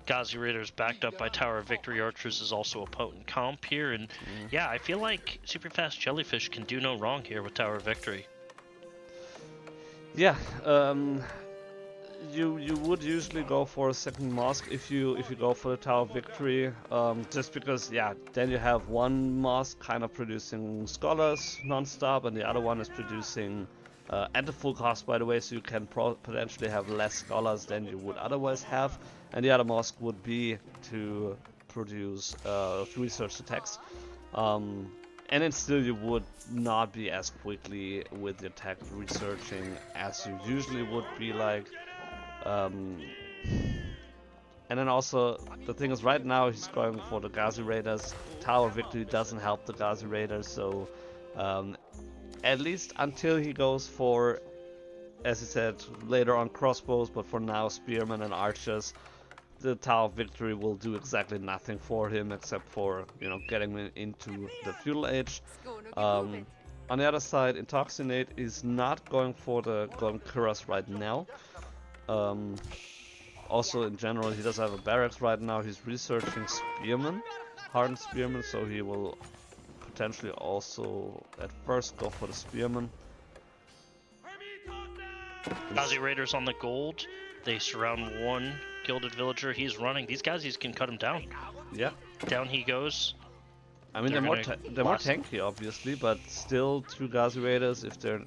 Ghazi Raiders backed up by Tower of Victory Archers is also a potent comp here, and yeah, I feel like Superfast Jellyfish can do no wrong here with Tower of Victory. Yeah, you would usually go for a second mosque if you go for the Tower of Victory, just because then you have one mosque kind of producing scholars non-stop, and the other one is producing at the full cost, by the way, so you can potentially have less scholars than you would otherwise have. And the other mosque would be to produce research attacks. And then still you would not be as quickly with your tech researching as you usually would be like. And then also, the thing is right now he's going for the Ghazi Raiders. Tower of Victory doesn't help the Ghazi Raiders, so at least until he goes for, as he said, later on crossbows, but for now spearmen and archers, the Tower of Victory will do exactly nothing for him except for, getting him into the feudal age. On the other side, IntoxiNate is not going for the Gold-Conquerors right now. Also, in general, he does have a barracks right now. He's researching spearmen, hardened spearmen, so he will potentially also at first go for the spearmen. Ghazi Raiders on the gold. They surround one gilded villager. He's running. These guys, can cut him down. Yeah. Down he goes. I mean, they're more tanky, obviously, but still 2 Ghazi Raiders, if they're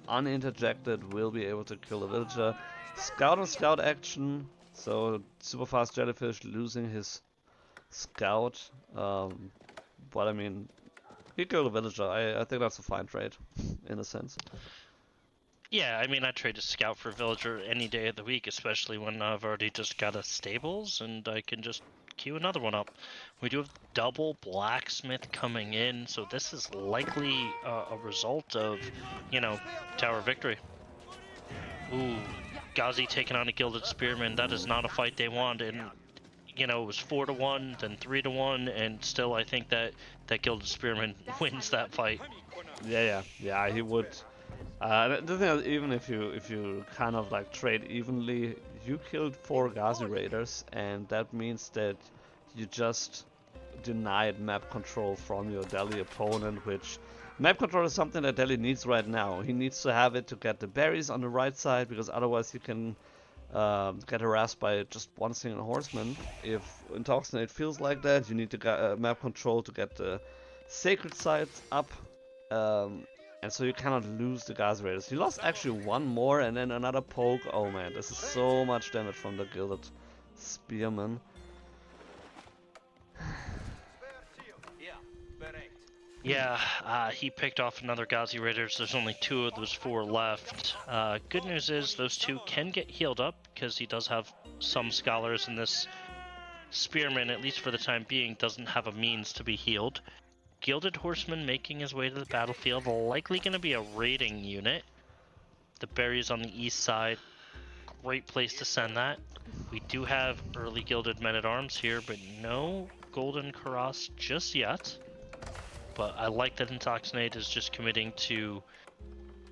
uninterjected, will be able to kill a villager. Scout on scout action, so Superfast Jellyfish losing his scout. But I mean, he killed a villager. I think that's a fine trade, in a sense. Yeah, I mean, I trade a scout for villager any day of the week, especially when I've already just got a stables and I can just queue another one up. We do have double blacksmith coming in, so this is likely a result of, Tower of Victory. Ooh, Ghazi taking on a gilded spearman. That is not a fight they want, and it was 4-1, then 3-1, and still I think that gilded spearman wins that fight. Yeah, he would. The thing is, even if you kind of like trade evenly, you killed 4 Ghazi Raiders, and that means that you just denied map control from your Delhi opponent, which map control is something that Delhi needs right now. He needs to have it to get the berries on the right side, because otherwise he can get harassed by just one single horseman. If IntoxiNate feels like that, you need to get map control to get the sacred sites up. And so you cannot lose the Ghazi Raiders. He lost actually 1 more and then another poke. Oh man, this is so much damage from the Gilded Spearman. Yeah, he picked off another Ghazi Raiders. There's only 2 of those 4 left. Good news is those 2 can get healed up because he does have some scholars, and this Spearman, at least for the time being, doesn't have a means to be healed. Gilded Horseman making his way to the battlefield, likely going to be a raiding unit. The berries on the east side, great place to send that. We do have early Gilded Men-at-Arms here, but no Golden Karas just yet. But I like that IntoxiNate is just committing to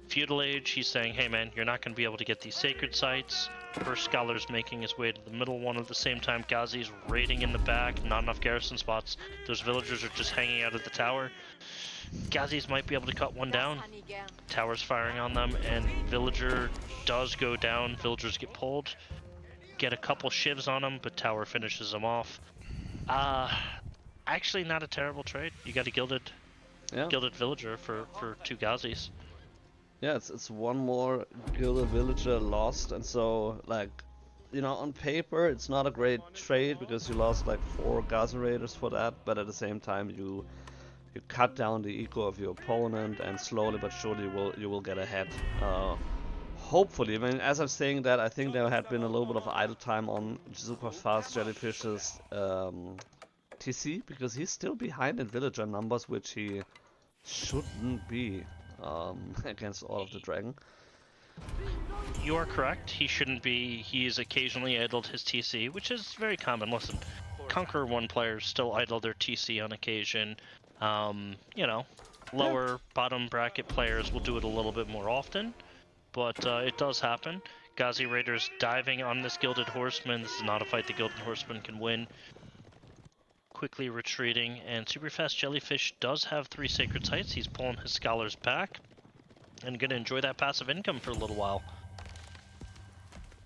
Feudal Age. He's saying, hey man, you're not going to be able to get these sacred sites. First Scholar's making his way to the middle one at the same time. Ghazi's raiding in the back, not enough garrison spots. Those villagers are just hanging out at the tower. Ghazi's might be able to cut one down. Tower's firing on them, and Villager does go down. Villagers get pulled. Get a couple shivs on him, but Tower finishes him off. Actually not a terrible trade. You got a gilded villager for 2 Ghazis. Yeah, it's one more gilded villager lost, and so like, you know, on paper it's not a great trade because you lost like 4 Ghazi Raiders for that, but at the same time you cut down the eco of your opponent, and slowly but surely you will get ahead. Hopefully, I mean, as I'm saying that, I think there had been a little bit of idle time on SUPERFAST JELLYFISH's TC, because he's still behind in villager numbers, which he shouldn't be against all of the dragon. You are correct. He shouldn't be. He's occasionally idled his TC, which is very common. Listen, Conqueror 1 players still idle their TC on occasion. You know, lower bottom bracket players will do it a little bit more often, but it does happen. Ghazi Raiders diving on this Gilded Horseman. This is not a fight the Gilded Horseman can win. Quickly retreating, and SUPERFAST JELLYFISH does have 3 sacred sites. He's pulling his scholars back and gonna enjoy that passive income for a little while.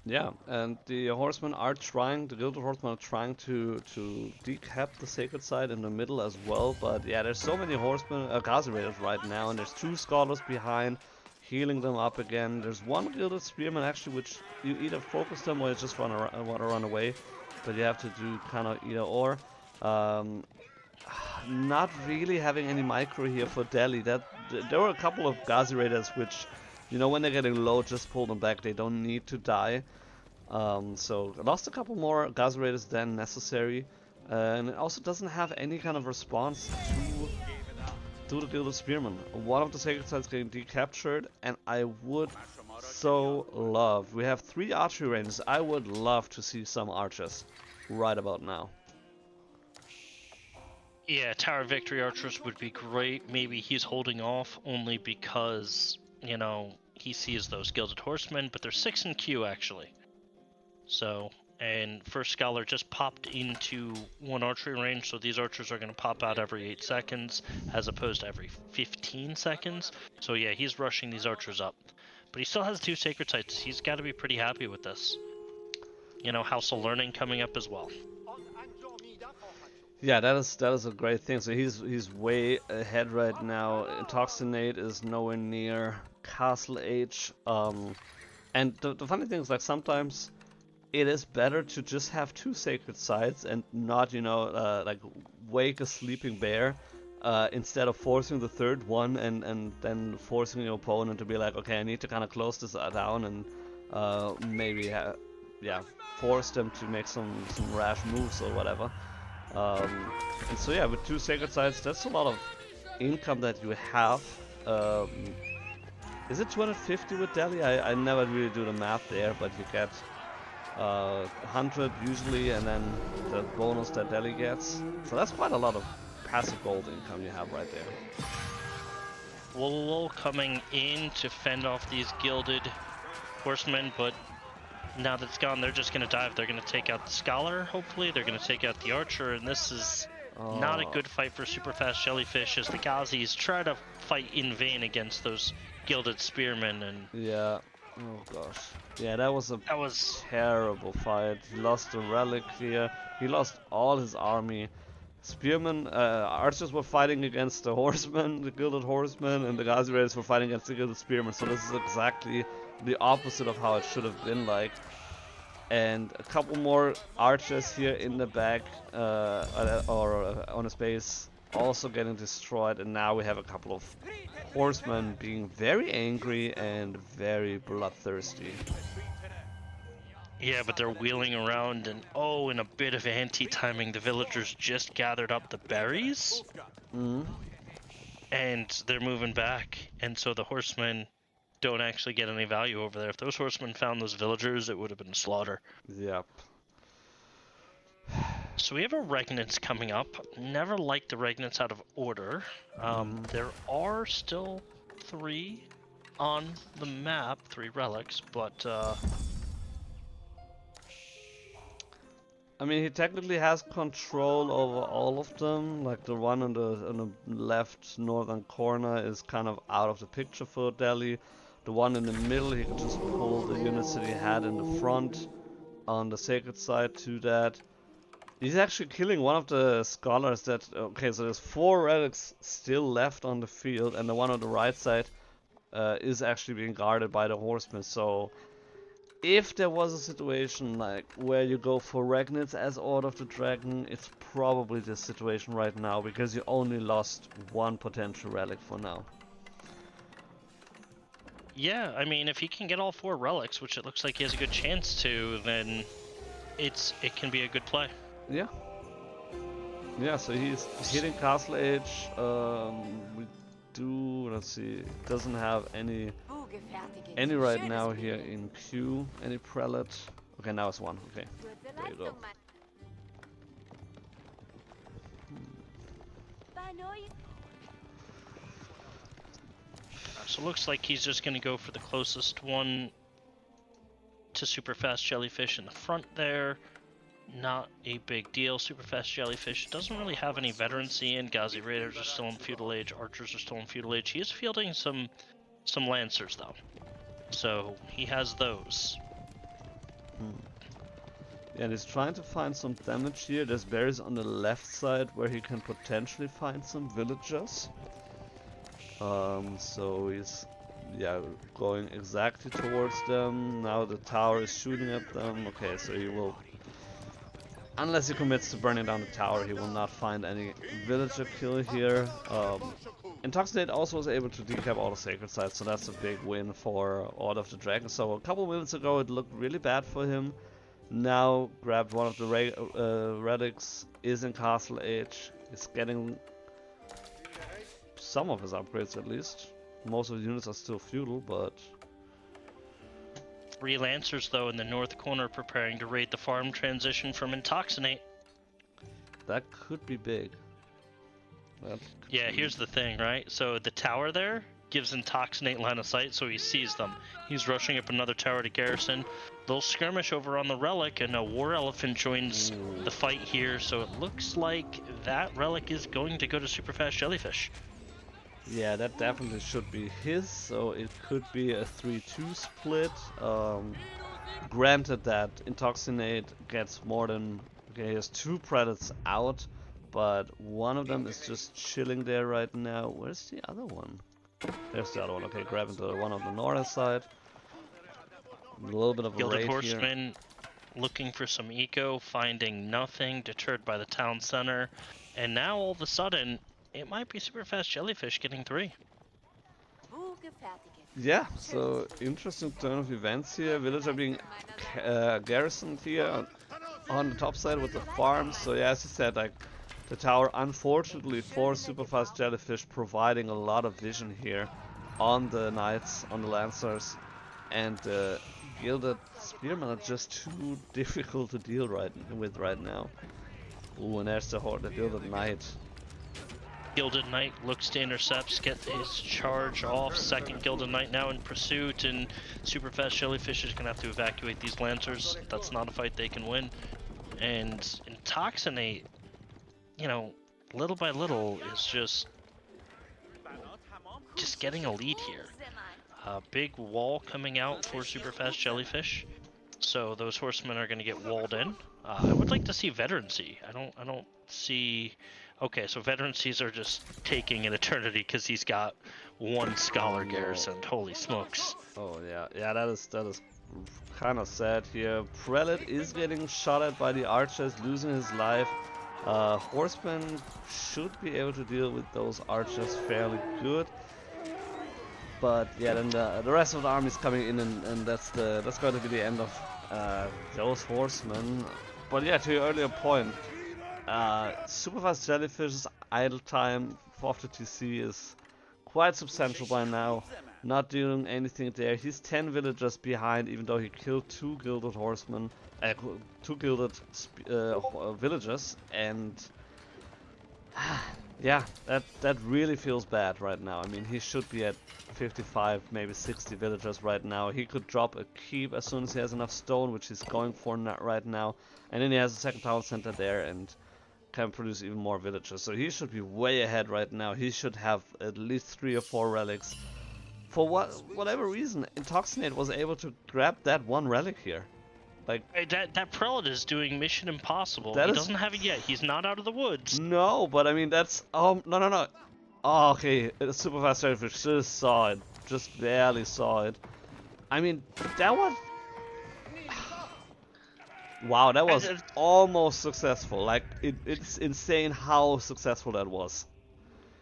Yeah, and the horsemen are trying, the Gilded Horsemen are trying to decap the sacred site in the middle as well, but yeah, there's so many horsemen, Ghazi Raiders right now, and there's 2 scholars behind, healing them up again. There's 1 Gilded Spearman actually, which you either focus them or you just want to run away, but you have to do kind of either or. Not really having any micro here for Delhi. There were a couple of Ghazi Raiders which, you know, when they're getting low, just pull them back. They don't need to die. So lost a couple more Ghazi Raiders than necessary, and it also doesn't have any kind of response to the Gilded Spearman. One of the sacred sites getting decaptured, and I would so love. We have 3 archery ranges. I would love to see some archers right about now. Yeah, Tower Victory Archers would be great. Maybe he's holding off only because, you know, he sees those Gilded Horsemen, but they're 6 in queue actually. So, and First Scholar just popped into 1 archery range, so these archers are going to pop out every 8 seconds as opposed to every 15 seconds. So yeah, he's rushing these archers up. But he still has 2 sacred sites. He's got to be pretty happy with this. You know, House of Learning coming up as well. Yeah, that is a great thing. So he's way ahead right now. IntoxiNate is nowhere near Castle Age. And the funny thing is, like, sometimes it is better to just have 2 sacred sites and not, you know, like wake a sleeping bear instead of forcing the 3rd one and then forcing your opponent to be like, okay, I need to kind of close this down and maybe force them to make some rash moves or whatever. And so yeah, with 2 sacred sites, that's a lot of income that you have. Is it 250 with Delhi? I never really do the math there, but you get 100 usually, and then the bonus that Delhi gets. So that's quite a lot of passive gold income you have right there. Wololo coming in to fend off these Gilded Horsemen, but now that it's gone, they're just going to dive. They're going to take out the Scholar, hopefully. They're going to take out the Archer, and this is not a good fight for SUPERFAST JELLYFISH as the Ghazis try to fight in vain against those Gilded Spearmen. And yeah, oh gosh. Yeah, that was a terrible fight. He lost the Relic here. He lost all his army. Spearmen, archers were fighting against the horsemen, the Gilded Horsemen, and the Ghazi Raiders were fighting against the Gilded Spearmen. So this is exactly the opposite of how it should have been like. And a couple more archers here in the back, or on a space, also getting destroyed, and now we have a couple of horsemen being very angry and very bloodthirsty. Yeah, but they're wheeling around, and oh, in a bit of anti-timing, the villagers just gathered up the berries, and they're moving back, and so the horsemen don't actually get any value over there. If those horsemen found those villagers, it would have been a slaughter. Yep. So we have a regnance coming up. Never liked the regnance out of order. There are still 3 on the map, 3 relics, but I mean, he technically has control over all of them. Like the one on the left northern corner is kind of out of the picture for Delhi. The one in the middle, he can just pull the units that he had in the front on the sacred side to that. He's actually killing one of the scholars that... Okay, so there's 4 relics still left on the field, and the one on the right side is actually being guarded by the horsemen. So if there was a situation like where you go for regnants as Order of the Dragon, it's probably this situation right now, because you only lost 1 potential relic for now. yeah, I mean, if he can get all 4 relics, which it looks like he has a good chance to, then it can be a good play. Yeah. Yeah, so he's hitting Castle Age. We do, let's see, doesn't have any right now here in queue, any prelate. Okay, now it's 1. Okay, there you go. So it looks like he's just going to go for the closest one to Superfast Jellyfish in the front there. Not a big deal. Superfast Jellyfish doesn't really have any veterancy in. Ghazi Raiders are still in feudal age. Archers are still in feudal age. He is fielding some lancers though, so he has those. Yeah, and he's trying to find some damage here. There's berries on the left side where he can potentially find some villagers. So he's going exactly towards them. Now the tower is shooting at them. Okay, so he will, unless he commits to burning down the tower, he will not find any villager kill here. IntoxiNate also was able to decap all the sacred sites, so that's a big win for Order of the Dragon. So a couple minutes ago it looked really bad for him. Now grabbed one of the relics, is in Castle Age, is getting some of his upgrades at least. Most of the units are still feudal, but... 3 lancers though in the north corner preparing to raid the farm transition from IntoxiNate. That could be big. Yeah, here's the thing, right? So the tower there gives IntoxiNate line of sight, so he sees them. He's rushing up another tower to garrison. They'll skirmish over on the relic, and a war elephant joins the fight here, so it looks like that relic is going to go to Superfast Jellyfish. Yeah, that definitely should be his, so it could be a 3-2 split. Granted that IntoxiNate gets more than... Okay, he has 2 predates out, but one of them is just chilling there right now. Where's the other one? There's the other one. Okay, grabbing the one on the northern side. A little bit of a Gilded raid Horsemen here. looking for some eco, finding nothing, deterred by the town center. And now all of a sudden, it might be Superfast Jellyfish getting 3. Yeah, so interesting turn of events here. Villager being garrisoned here on the top side with the farms. So yeah, as you said, like the tower, unfortunately for Superfast Jellyfish, providing a lot of vision here on the knights, on the lancers, and the gilded spearmen are just too difficult to deal with right now. Ooh, and there's the gilded knight. Gilded Knight looks to intercept, get his charge off. Second Gilded Knight now in pursuit, and Superfast Jellyfish is going to have to evacuate these Lancers. That's not a fight they can win. And IntoxiNate, you know, little by little is just getting a lead here. Big wall coming out for Superfast Jellyfish, so those horsemen are going to get walled in. I would like to see veterancy. I don't see. Okay, so veterancies are just taking an eternity because he's got 1 scholar garrisoned. Holy smokes! Oh yeah, that is kind of sad here. Prelate is getting shot at by the archers, losing his life. Horsemen should be able to deal with those archers fairly good. But yeah, then the rest of the army is coming in, and that's going to be the end of those horsemen. But yeah, to your earlier point, Superfast Jellyfish's idle time after TC is quite substantial by now. Not doing anything there. He's 10 villagers behind, even though he killed 2 gilded horsemen, 2 gilded villagers, and yeah, that really feels bad right now. I mean, he should be at 55, maybe 60 villagers right now. He could drop a keep as soon as he has enough stone, which he's going for right now, and then he has a second town center there and can produce even more villagers. So he should be way ahead right now. He should have at least 3 or 4 relics. For whatever reason, IntoxiNate was able to grab that one relic here. Like, hey, that prelate is doing mission impossible. He doesn't have it yet. He's not out of the woods. No, but I mean that's no. Oh, okay, super fast jellyfish just saw it, just barely saw it. I mean that was wow, that was almost successful. Like it's insane how successful that was.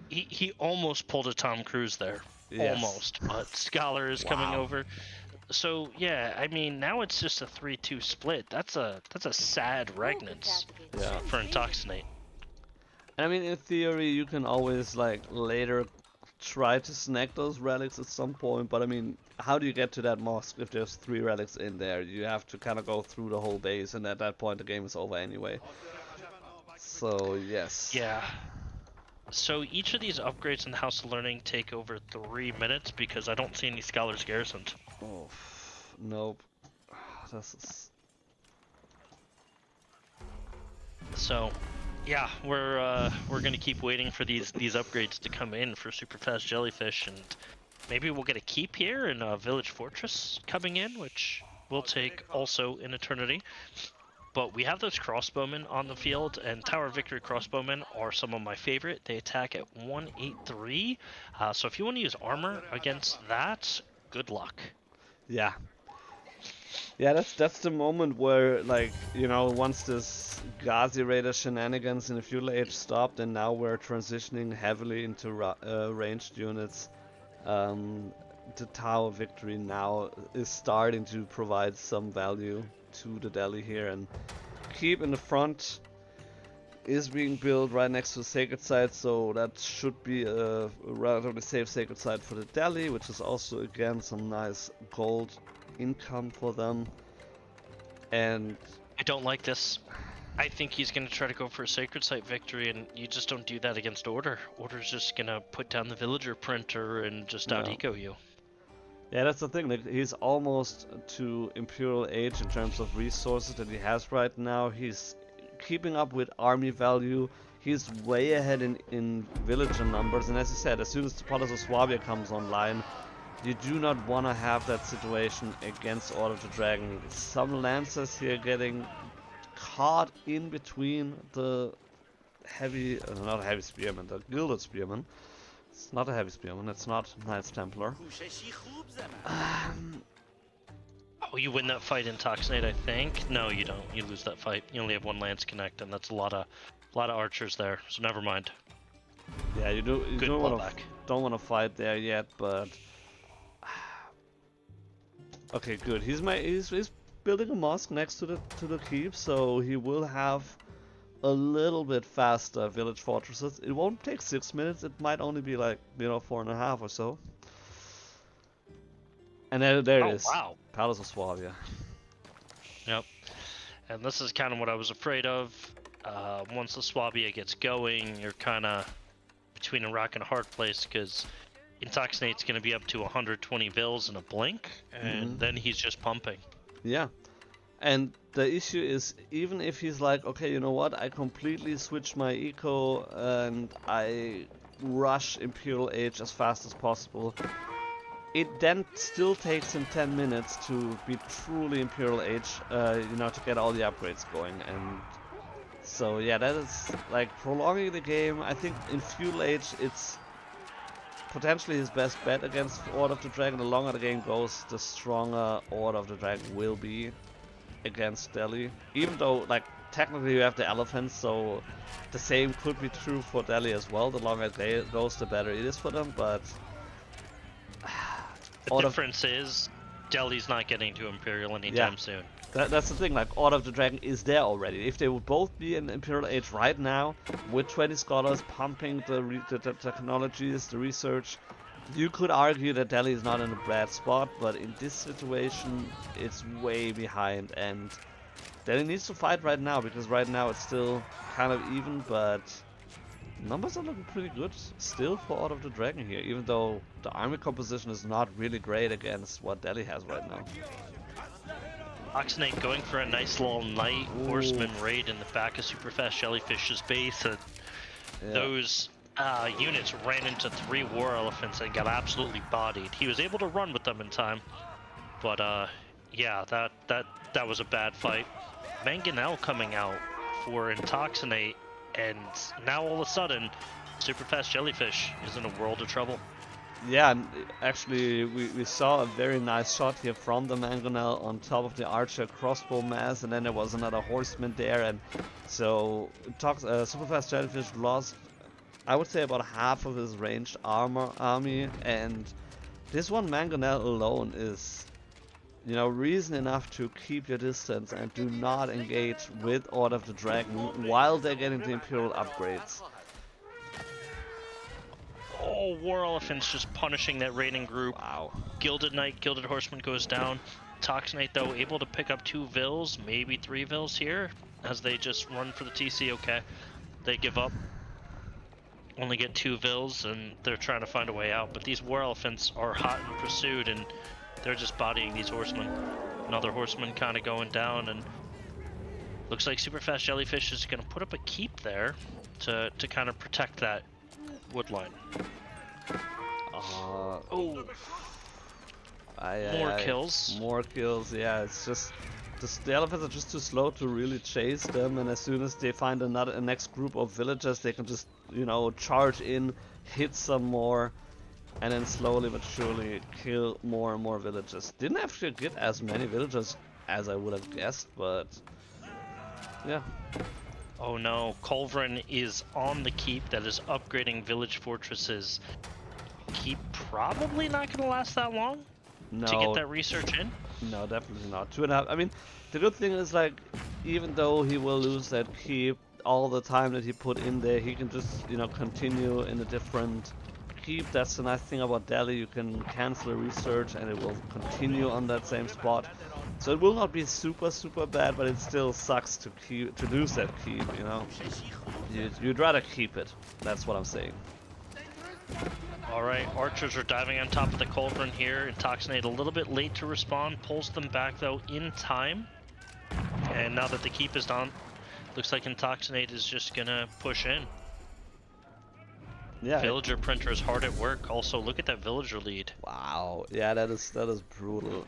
He almost pulled a Tom Cruise there. Yes. Almost, but Scholar is coming over. So yeah, I mean now it's just a 3-2 split. That's a sad regnance for IntoxiNate. I mean, in theory, you can always like later try to snag those relics at some point. But I mean, how do you get to that mosque if there's 3 relics in there? You have to kind of go through the whole base, and at that point the game is over anyway. So yes. Yeah. So each of these upgrades in the House of Learning take over 3 minutes because I don't see any scholars garrisoned. Oh, nope. This is... So, yeah, we're gonna keep waiting for these upgrades to come in for Superfast Jellyfish, and maybe we'll get a keep here and a village fortress coming in, which will take also an eternity. But we have those crossbowmen on the field, and Tower of Victory crossbowmen are some of my favorite. They attack at 183, so if you want to use armor against that, good luck. Yeah. Yeah, that's the moment where, like, you know, once this Ghazi Raider shenanigans in the feudal age stopped, and now we're transitioning heavily into ranged units. The Tower of Victory now is starting to provide some value to the Delhi here, and keep in the front is being built right next to the sacred site, so that should be a relatively safe sacred site for the Delhi, which is also again some nice gold income for them. And I don't like this. I think he's going to try to go for a sacred site victory, and you just don't do that against Order. Order's just going to put down the villager printer and just out-eco you. Yeah, that's the thing, like, he's almost to Imperial Age in terms of resources that he has right now. He's keeping up with army value. He's way ahead in villager numbers, and as you said, as soon as the Palace of Swabia comes online, you do not want to have that situation against Order of the Dragon. Some Lancers here getting caught in between the heavy, not heavy spearmen, the gilded spearmen. It's not a heavy spearman, it's not Knights Templar. Oh, you win that fight in IntoxiNate, I think? No, you don't. You lose that fight. You only have 1 Lance Connect, and that's a lot of archers there, so never mind. Yeah, you don't want to fight there yet, but okay, good. He's building a mosque next to the keep, so he will have a little bit faster village fortresses. It won't take 6 minutes. It might only be like 4.5 or so. And there it is. Wow. Palace of Swabia. Yep. And this is kind of what I was afraid of. Once the Swabia gets going, you're kind of between a rock and a hard place, because IntoxiNate's going to be up to 120 vills in a blink, and then he's just pumping. Yeah. And the issue is, even if he's like, okay, you know what, I completely switch my eco and I rush Imperial Age as fast as possible, it then still takes him 10 minutes to be truly Imperial Age, to get all the upgrades going. And so yeah, that is like prolonging the game. I think in feudal age it's potentially his best bet against Order of the Dragon. The longer the game goes, the stronger Order of the Dragon will be against Delhi. Even though, like, technically you have the elephants, so the same could be true for Delhi as well. The longer it goes, the better it is for them, but... The difference is, Delhi's not getting to Imperial anytime soon. That's the thing, like, Order of the Dragon is there already. If they would both be in Imperial Age right now, with 20 scholars pumping the technologies, the research, you could argue that Delhi is not in a bad spot, but in this situation, it's way behind, and Delhi needs to fight right now, because right now it's still kind of even, but numbers are looking pretty good still for Order of the Dragon here, even though the army composition is not really great against what Delhi has right now. IntoxiNate going for a nice little Knight Horseman raid in the back of SUPERFAST JELLYFISH's base. Those units ran into 3 War Elephants and got absolutely bodied. He was able to run with them in time, but yeah, that was a bad fight. Mangonel coming out for IntoxiNate, and now all of a sudden, SUPERFAST JELLYFISH is in a world of trouble. Yeah, and actually we saw a very nice shot here from the Mangonel on top of the archer crossbow mass, and then there was another horseman there, and so SUPERFAST JELLYFISH lost, I would say, about half of his ranged army, and this one Mangonel alone is, you know, reason enough to keep your distance and do not engage with Order of the Dragon while they're getting the Imperial upgrades. Oh, War Elephants just punishing that raiding group. Wow. Gilded Knight, Gilded Horseman goes down. IntoxiNate, though, able to pick up 2 Vils, maybe 3 Vils here, as they just run for the TC. Okay, they give up. Only get 2 Vils, and they're trying to find a way out. But these War Elephants are hot and pursued, and they're just bodying these horsemen. Another horseman kind of going down, and looks like SUPERFAST JELLYFISH is going to put up a keep there to kind of protect that wood line. More kills. More kills, yeah. It's just the elephants are just too slow to really chase them, and as soon as they find a next group of villagers, they can just, you know, charge in, hit some more, and then slowly but surely kill more and more villagers. Didn't actually get as many villagers as I would have guessed, but yeah. Oh no, Culverin is on the keep that is upgrading village fortresses. Keep probably not going to last that long to get that research in. No, definitely not. 2.5. I mean, the good thing is, like, even though he will lose that keep, all the time that he put in there, he can just, you know, continue in a different keep. That's the nice thing about Delhi. You can cancel a research and it will continue on that same spot. So it will not be super bad, but it still sucks to lose that keep, you know. You'd rather keep it. That's what I'm saying. Alright, archers are diving on top of the Culverin here. IntoxiNate a little bit late to respond, pulls them back though in time. And now that the keep is done, looks like IntoxiNate is just gonna push in. Yeah. Villager printer is hard at work. Also, look at that villager lead. Wow. Yeah, that is brutal.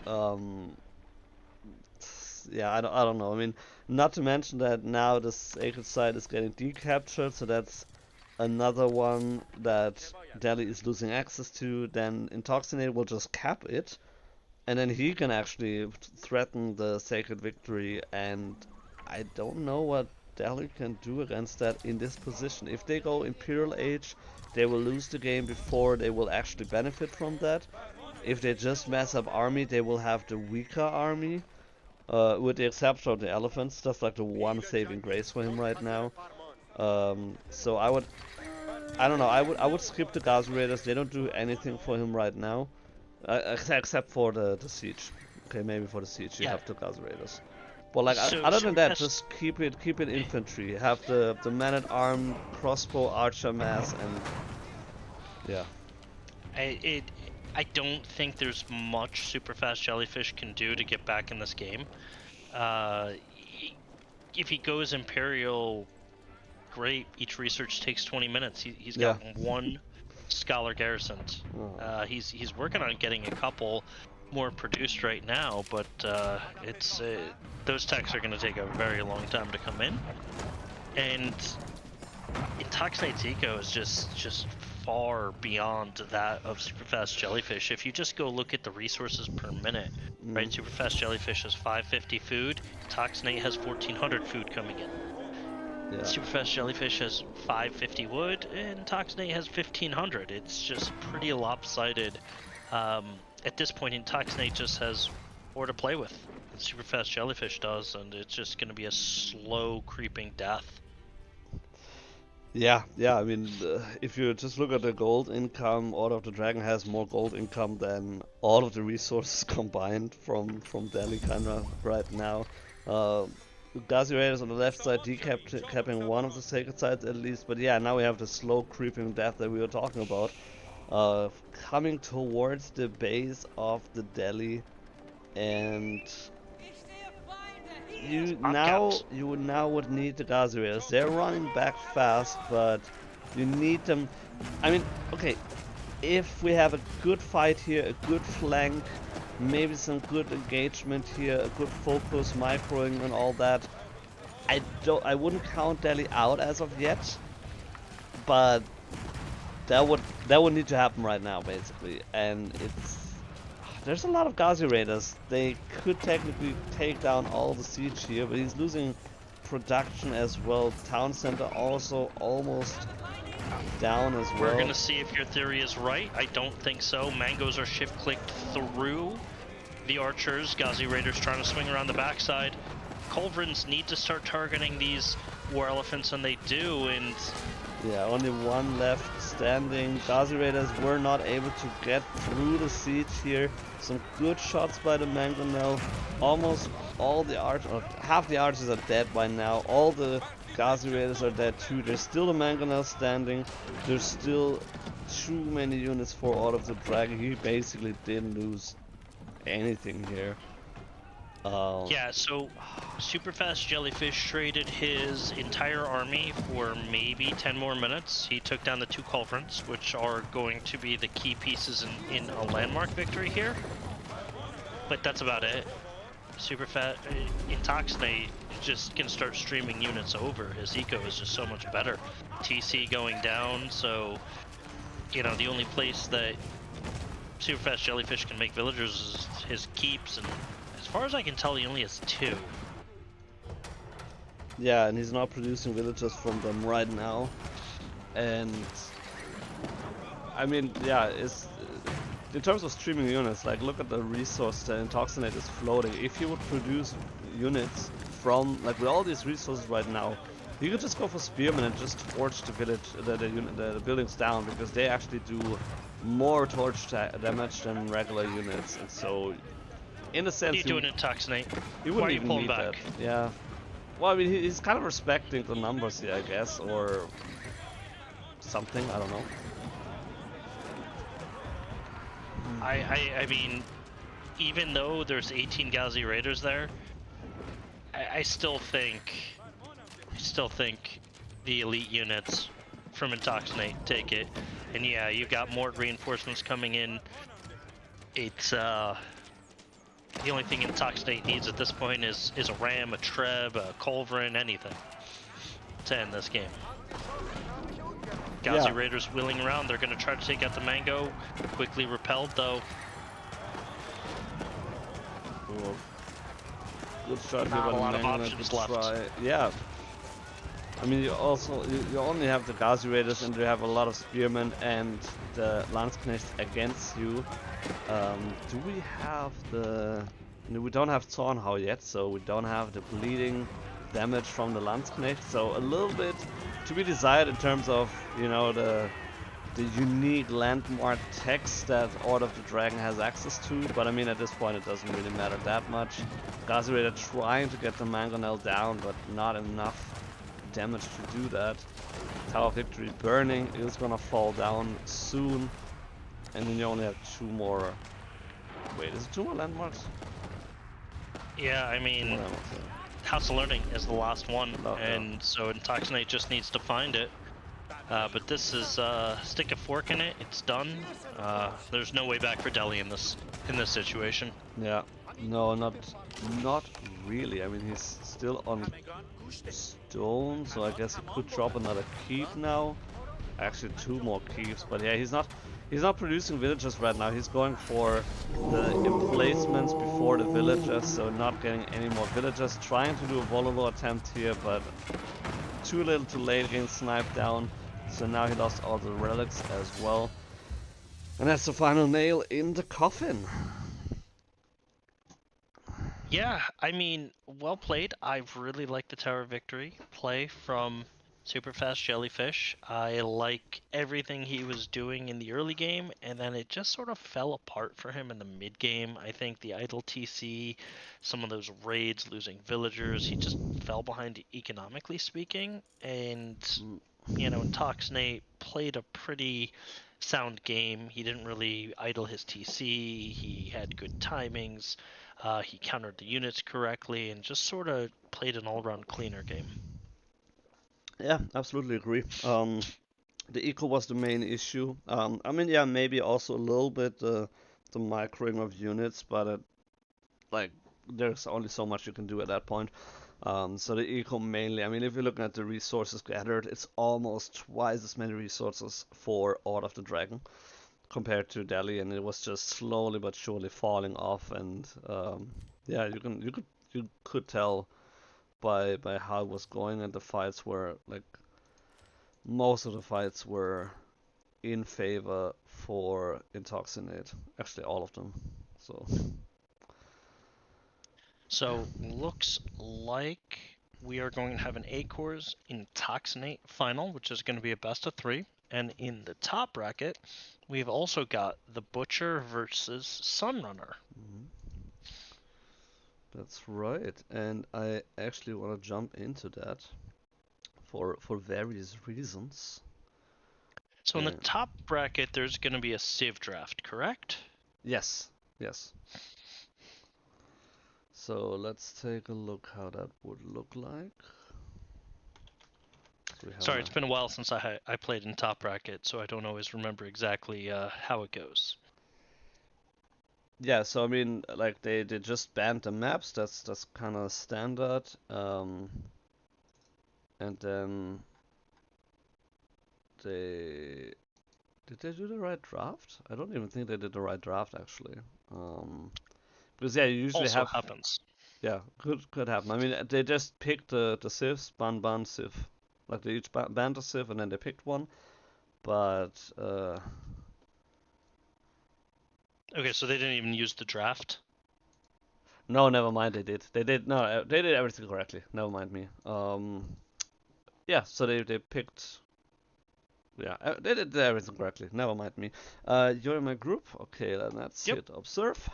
Yeah, I don't know. I mean, not to mention that now the sacred site is getting decaptured, so that's another one that Delhi is losing access to. Then IntoxiNate will just cap it, and then he can actually threaten the sacred victory, and I don't know what Delhi can do against that in this position. If they go Imperial Age, they will lose the game before they will actually benefit from that. If they just mess up army, they will have the weaker army, with the exception of the elephants. That's like the one saving grace for him right now. So I don't know, I would skip the Gazi Raiders. They don't do anything for him right now, except for the siege. Okay, maybe for the siege you have the Gazi Raiders. But like, other than that, just keep it infantry. Have the man-at-arm, crossbow, archer mass, and yeah. I don't think there's much SUPERFAST JELLYFISH can do to get back in this game. If he goes Imperial, great. Each research takes 20 minutes. He's got 1 scholar garrisoned. He's working on getting a couple more produced right now, but those techs are going to take a very long time to come in. And IntoxiNate's eco is just far beyond that of Superfast Jellyfish. If you just go look at the resources per minute, right? Superfast Jellyfish has 550 food, IntoxiNate has 1400 food coming in. Yeah. Superfast Jellyfish has 550 wood, and IntoxiNate has 1500. It's just pretty lopsided. At this point, IntoxiNate just has more to play with than Superfast Jellyfish does, and it's just going to be a slow creeping death. Yeah, I mean, if you just look at the gold income, Order of the Dragon has more gold income than all of the resources combined from Delhi kinda right now. Ghazi Raiders on the left side decapping one of the sacred sites at least, but yeah, now we have the slow creeping death that we were talking about. Coming towards the base of the Delhi, and you now would need the Ghazi Raiders. They're running back fast, but you need them. I mean, okay, if we have a good fight here, a good flank, maybe some good engagement here, a good focus, microing and all that, I wouldn't count Delhi out as of yet, but that would need to happen right now, basically. And there's a lot of Ghazi Raiders. They could technically take down all the siege here, but he's losing production as well. Town center also almost down as well. We're gonna see if your theory is right. I don't think so. Mangoes are shift clicked through the archers. Ghazi Raiders trying to swing around the backside. Culverins need to start targeting these war elephants, and they do. And yeah, only one left standing. Ghazi Raiders were not able to get through the siege here. Some good shots by the Mangonel. Almost all the half the archers are dead by now. All the Ghazi Raiders are dead too. There's still the Mangonel standing. There's still too many units for Order of the Dragon. He basically didn't lose anything here. Yeah, so Superfast Jellyfish traded his entire army for maybe 10 more minutes. He took down the 2 culverins, which are going to be the key pieces in a landmark victory here. But that's about it. Superfast IntoxiNate just can start streaming units over. His eco is just so much better. TC going down, so you know the only place that Superfast Jellyfish can make villagers is his keeps, and as far as I can tell, he only has 2. Yeah, and he's not producing villagers from them right now. And I mean, yeah, in terms of streaming units, like look at the resource that IntoxiNate is floating. If you would produce units from, like with all these resources right now, you could just go for spearmen and just torch the village, the buildings down, because they actually do more torch damage than regular units. And so, in a sense, he's doing IntoxiNate. You wouldn't even need that. Yeah. Well, I mean, he's kind of respecting the numbers here, I guess, or something. I don't know. I mean, even though there's 18 Ghazi Raiders there, I still think the elite units from IntoxiNate take it. And yeah, you've got more reinforcements coming in. It's the only thing IntoxiNate needs at this point is a ram, a treb, a culverin, anything to end this game. Ghazi Raiders wheeling around. They're going to try to take out the Mango. Quickly repelled though. Cool. Good shot here Not by a the lot of Mango. options left. Yeah. I mean, you only have the Ghazi Raiders, and you have a lot of spearmen and the Landsknechts against you. Do we have the? No, we don't have Zornhau yet, so we don't have the bleeding damage from the Landsknecht. So a little bit to be desired in terms of, you know, the unique landmark text that Order of the Dragon has access to. But I mean, at this point, it doesn't really matter that much. Ghazi Raider trying to get the Mangonel down, but not enough damage to do that. Tower of Victory burning is gonna fall down soon, and then you only have 2 more. Wait, is it 2 more landmarks? Yeah, I mean, House of Learning is the last one, and so IntoxiNate just needs to find it. But this is stick a fork in it. It's done. There's no way back for Delhi in this situation. Yeah, no, not really. I mean, he's still on stone, so I guess he could drop another keep now. actually 2 more keeps, but yeah, he's not producing villagers right now. He's going for the emplacements before the villagers, so not getting any more villagers. Trying to do a Warlodya attempt here, but too little too late, getting sniped down. So now he lost all the relics as well. And that's the final nail in the coffin. Yeah, I mean, well played. I've really liked the Tower Victory play from SUPERFAST JELLYFISH. I like everything he was doing in the early game, and then it just sort of fell apart for him in the mid game. I think the idle TC, some of those raids, losing villagers, he just fell behind economically speaking. And, you know, IntoxiNate played a pretty sound game. He didn't really idle his TC, he had good timings. He countered the units correctly and just sort of played an all-around cleaner game. Yeah, absolutely agree. The eco was the main issue. I mean, yeah, maybe also a little bit the microing of units, but like there's only so much you can do at that point. So the eco mainly, I mean, if you're looking at the resources gathered, it's almost twice as many resources for Order of the Dragon compared to Delhi, and it was just slowly but surely falling off. And yeah, you could tell by how it was going, and the fights were like most of the fights were in favor for IntoxiNate. Actually, all of them. So looks like we are going to have an AKORS IntoxiNate final, which is going to be a best of 3. And in the top bracket, we've also got TheButcher versus SunRunner. That's right, and I actually want to jump into that for various reasons. So in the top bracket, there's going to be a Civ draft, correct? Yes, yes. So let's take a look how that would look like. Sorry, it's been a while since I played in top bracket, so I don't always remember exactly how it goes. Yeah, so I mean, like they just banned the maps. That's kind of standard. And then did they do the right draft? I don't even think they did the right draft actually. Because yeah, you usually also have happens. Yeah, could happen. I mean, they just picked the civs, ban civ. Like they each banned a civ and then they picked one. But Okay, so they didn't even use the draft? no, never mind. They did. They did everything correctly. Never mind me. Yeah. So they picked. Yeah, they did everything correctly. Never mind me. You're in my group. Okay, then let's hit observe.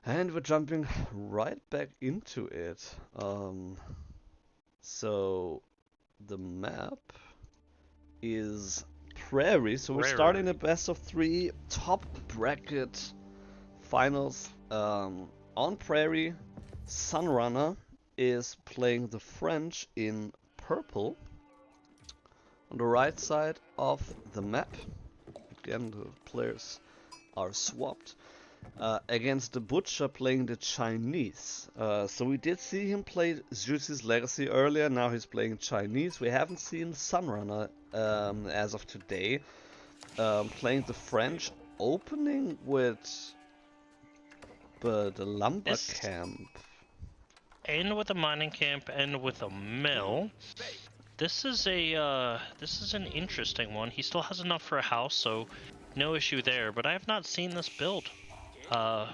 And we're jumping right back into it. So the map is Prairie. So we're starting the best of 3 top bracket finals on Prairie. SunRunner is playing the French in purple on the right side of the map. Again, the players are swapped. Against TheButcher playing the Chinese. So we did see him play Juicy's Legacy earlier, now he's playing Chinese. We haven't seen SunRunner as of today. Playing the French, opening with the lumber camp. And with a mining camp and with a mill. This is an interesting one. He still has enough for a house, so no issue there. But I have not seen this build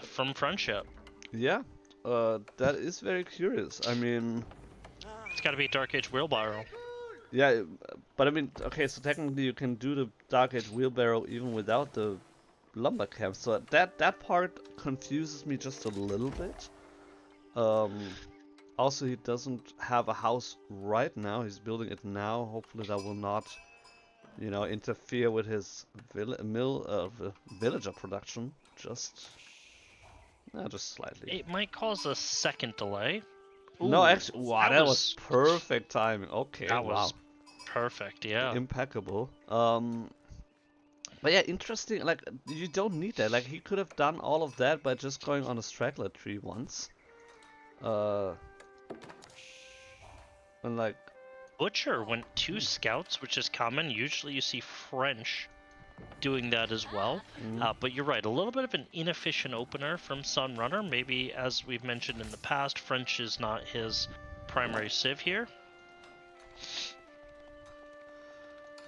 from Friendship. Yeah, that is very curious. I mean, it's got to be a Dark Age wheelbarrow. Yeah, but I mean, okay, so technically you can do the Dark Age wheelbarrow even without the lumber camp. So that part confuses me just a little bit. Also, he doesn't have a house right now. He's building it now. Hopefully that will not, you know, interfere with his villager production. Just slightly. It might cause a second delay. Ooh, no, actually, wow, that was perfect timing. Okay, that was perfect, yeah. Impeccable. But yeah, interesting. Like, you don't need that. Like, he could have done all of that by just going on a straggler tree once. And like, Butcher went 2 scouts, which is common. Usually you see French doing that as well. But you're right, a little bit of an inefficient opener from SunRunner. Maybe, as we've mentioned in the past, French is not his primary civ here.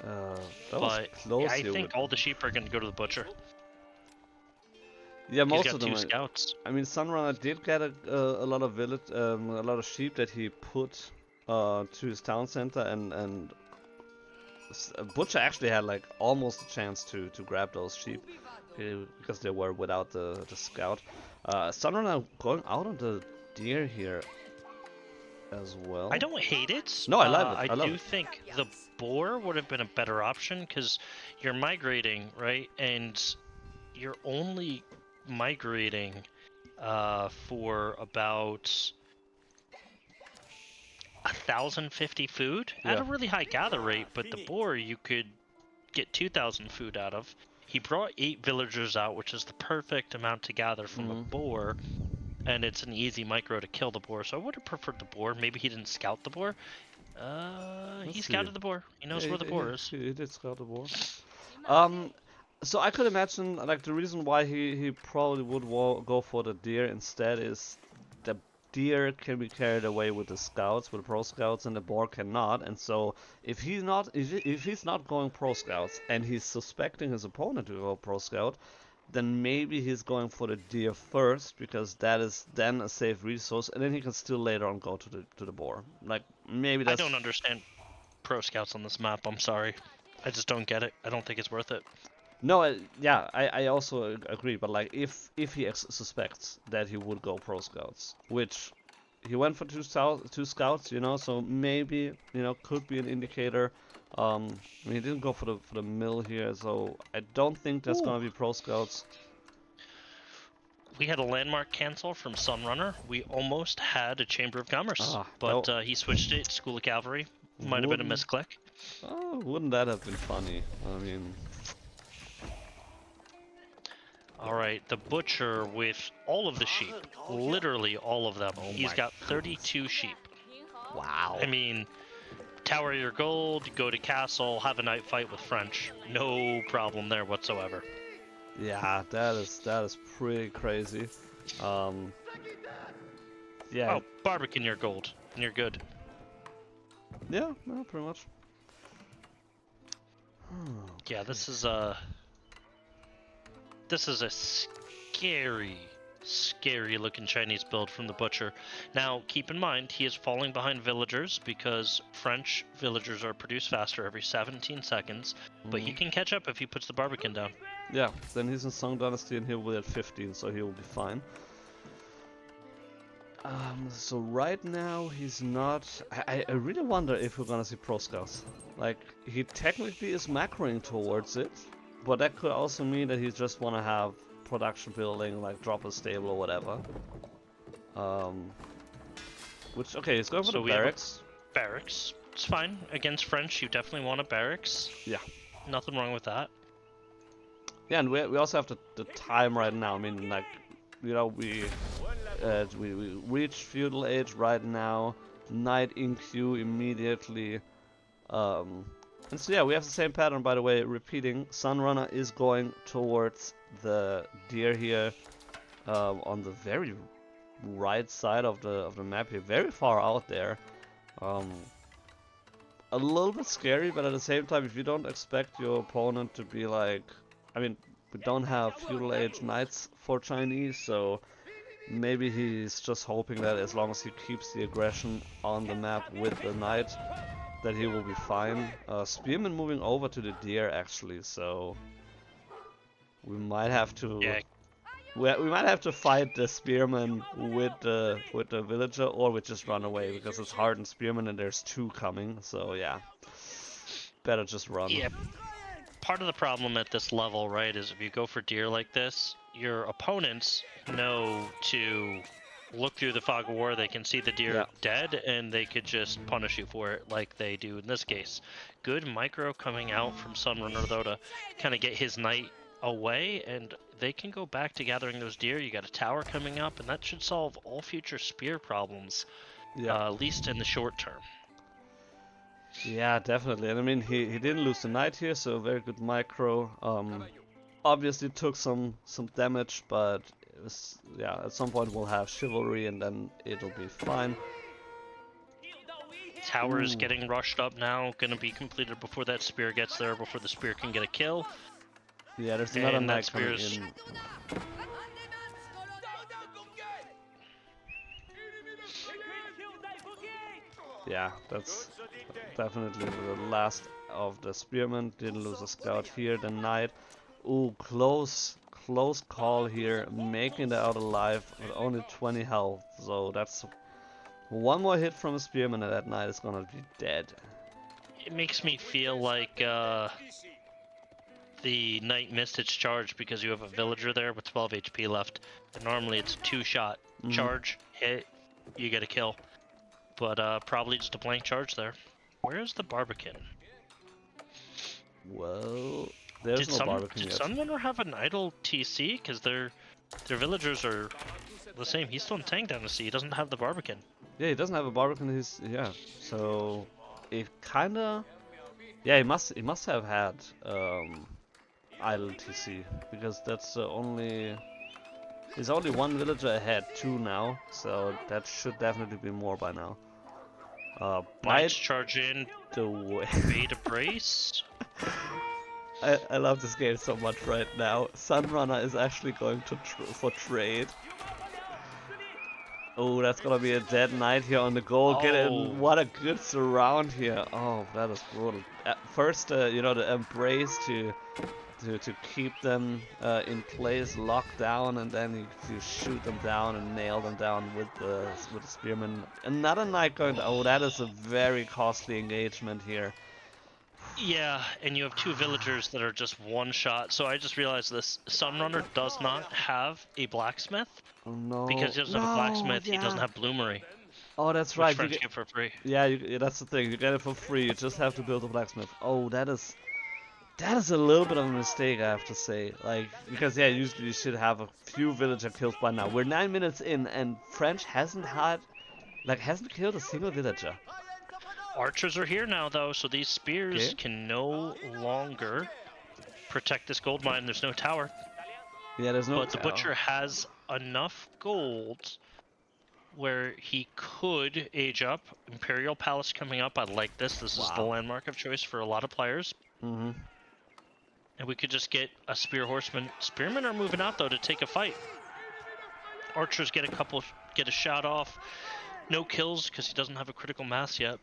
That was But close I here think with- all the sheep are going to go to the Butcher. Yeah, He's most got of them. 2 scouts. I mean, SunRunner did get a lot of village, a lot of sheep that he put to his town center, and Butcher actually had like almost a chance to grab those sheep because they were without the scout. SunRunner going out on the deer here as well. I don't hate it. No, I love it. I love do it. think the boar would have been a better option because you're migrating, right? And you're only migrating for about 1,050 food at a really high gather rate, but the boar you could get 2,000 food out of. He brought 8 villagers out, which is the perfect amount to gather from a boar, and it's an easy micro to kill the boar. So I would have preferred the boar. Maybe he didn't scout the boar. He scouted the boar. He knows where the boar is. He did scout the boar. So I could imagine, like, the reason why he probably would go for the deer instead is the deer can be carried away with the scouts, with the pro scouts, and the boar cannot. And so if he's not going pro scouts and he's suspecting his opponent to go pro scout, then maybe he's going for the deer first because that is then a safe resource, and then he can still later on go to the boar. Like, maybe that's. I don't understand pro scouts on this map. I'm sorry. I just don't get it. I don't think it's worth it. No, yeah, I also agree, but like if he suspects that he would go pro scouts, which he went for two scouts, you know, so maybe, you know, could be an indicator. I mean, he didn't go for the mill here, so I don't think there's gonna be pro scouts. We had a landmark cancel from SunRunner. We almost had a Chamber of Commerce, but he switched it. School of Cavalry might have been a misclick. Oh, wouldn't that have been funny? I mean. Alright, the Butcher with all of the sheep. Literally all of them. He's got 32 sheep. Wow. I mean, tower your gold, go to castle, have a night fight with French. No problem there whatsoever. Yeah, that is pretty crazy. Yeah. Oh, barbican your gold, and you're good. Yeah, no, pretty much. Yeah, this is a scary looking Chinese build from the Butcher. Now, keep in mind, he is falling behind villagers because French villagers are produced faster every 17 seconds, but he can catch up if he puts the Barbican down. Yeah, then he's in Song Dynasty and he'll be at 15, so he will be fine. So right now he's not. I really wonder if we're gonna see pro scouts. Like, he technically is macroing towards it, but that could also mean that he just wanna have production building, like drop a stable or whatever. Which, okay, he's going for the barracks. Barracks. It's fine. Against French, you definitely want a barracks. Yeah. Nothing wrong with that. Yeah, and we also have the time right now. I mean, like, you know, we reach feudal age right now. Knight in queue immediately. And so yeah, we have the same pattern, by the way, repeating. SunRunner is going towards the deer here, on the very right side of the map here, very far out there. A little bit scary, but at the same time, if you don't expect your opponent to be like, I mean, we don't have feudal age knights for Chinese, so maybe he's just hoping that as long as he keeps the aggression on the map with the knight, that he will be fine. Spearman moving over to the deer actually, so we might have to. Yeah. We might have to fight the spearman with the villager, or we just run away because it's hardened spearman and there's 2 coming. So yeah, better just run. Yeah. Part of the problem at this level, right, is if you go for deer like this, your opponents know to look through the fog of war. They can see the deer dead, and they could just punish you for it, like they do in this case. Good micro coming out from SunRunner though to kind of get his knight away, and they can go back to gathering those deer. You got a tower coming up, and that should solve all future spear problems, at least in the short term. Yeah, definitely. And I mean, he didn't lose the knight here, so very good micro. Obviously took some damage, but it was, yeah, at some point we'll have chivalry and then it'll be fine. Tower is getting rushed up now, gonna be completed before that spear gets there, before the spear can get a kill. Yeah, there's another And that knight coming spear's in. Yeah, that's definitely the last of the spearmen. Didn't lose a scout here. The knight. Ooh, close call here, making it out alive with only 20 health. So that's one more hit from a spearman and that knight is gonna be dead. It makes me feel like the knight missed its charge because you have a villager there with 12 HP left. And normally it's a 2-shot charge, hit, you get a kill. But probably just a blank charge there. Where's the Barbican? Well, there's no Barbican Did yet. SunRunner have an idle TC? Because their villagers are the same. He's still in Tang Dynasty. He doesn't have the Barbican. Yeah, he doesn't have a Barbican. He's so it kinda. Yeah, he must have had idle TC because that's only. There's only one villager ahead, 2 now, so that should definitely be more by now. Knights charge in, the way. bait a brace. I love this game so much right now. SunRunner is actually going to for trade. Oh, that's gonna be a dead knight here on the goal. Get it! What a good surround here. Oh, that is brutal. First, you know, the embrace to keep them in place, locked down, and then you shoot them down and nail them down with the spearman. Another knight going. Oh, that is a very costly engagement here. Yeah, and you have 2 villagers that are just 1 shot. So I just realized this: SunRunner does not have a blacksmith. Oh no! Because he doesn't have a blacksmith, he doesn't have bloomery. Oh, that's right. Which French get for free. Yeah, that's the thing. You get it for free. You just have to build a blacksmith. Oh, that is a little bit of a mistake, I have to say. Like, because yeah, usually you should have a few villager kills by now. We're 9 minutes in, and French hasn't killed a single villager. Archers are here now, though, so these spears can no longer protect this gold mine. There's no tower. Yeah, there's no tower. But the butcher has enough gold where he could age up. Imperial Palace coming up. I like this. This is the landmark of choice for a lot of players. And we could just get a spear horseman. Spearmen are moving out, though, to take a fight. Archers get a shot off. No kills because he doesn't have a critical mass yet.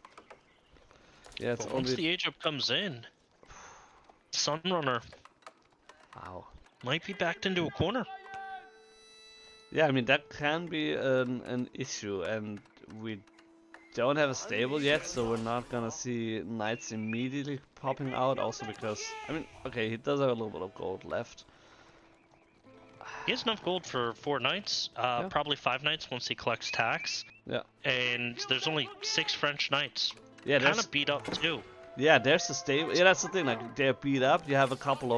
Yeah, it's but once the age up comes in, SunRunner might be backed into a corner. Yeah, I mean, that can be an issue, and we don't have a stable yet, so we're not gonna see knights immediately popping out, also because, I mean, okay, he does have a little bit of gold left. He has enough gold for 4 knights, probably 5 knights once he collects tax. Yeah. And there's only 6 French knights. Yeah, kind of beat up too. Yeah, there's the stable. Yeah, that's the thing, like, they're beat up. You have a couple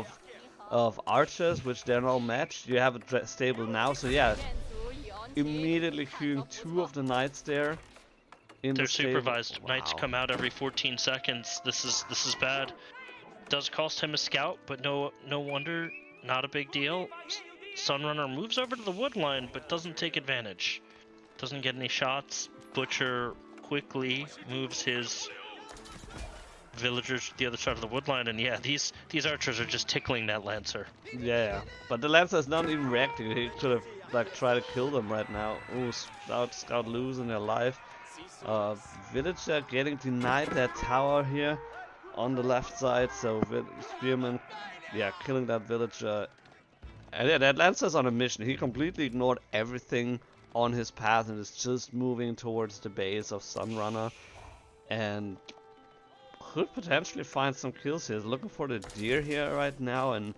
of archers, which they're not matched. You have a stable now, so yeah, immediately queuing 2 of the knights there. They're supervised. Knights come out every 14 seconds. This is bad. Does cost him a scout, but no wonder, not a big deal. SunRunner moves over to the wood line, but doesn't take advantage. Doesn't get any shots. Butcher quickly moves his villagers to the other side of the wood line, and yeah, these archers are just tickling that lancer. Yeah, but the lancer is not even reacting. He could have like tried to kill them right now. Ooh, scout losing their life. Villager getting denied that tower here on the left side, so spearman, yeah, killing that villager. And yeah, that lancer's on a mission. He completely ignored everything on his path and is just moving towards the base of SunRunner, and could potentially find some kills here. He's looking for the deer here right now, and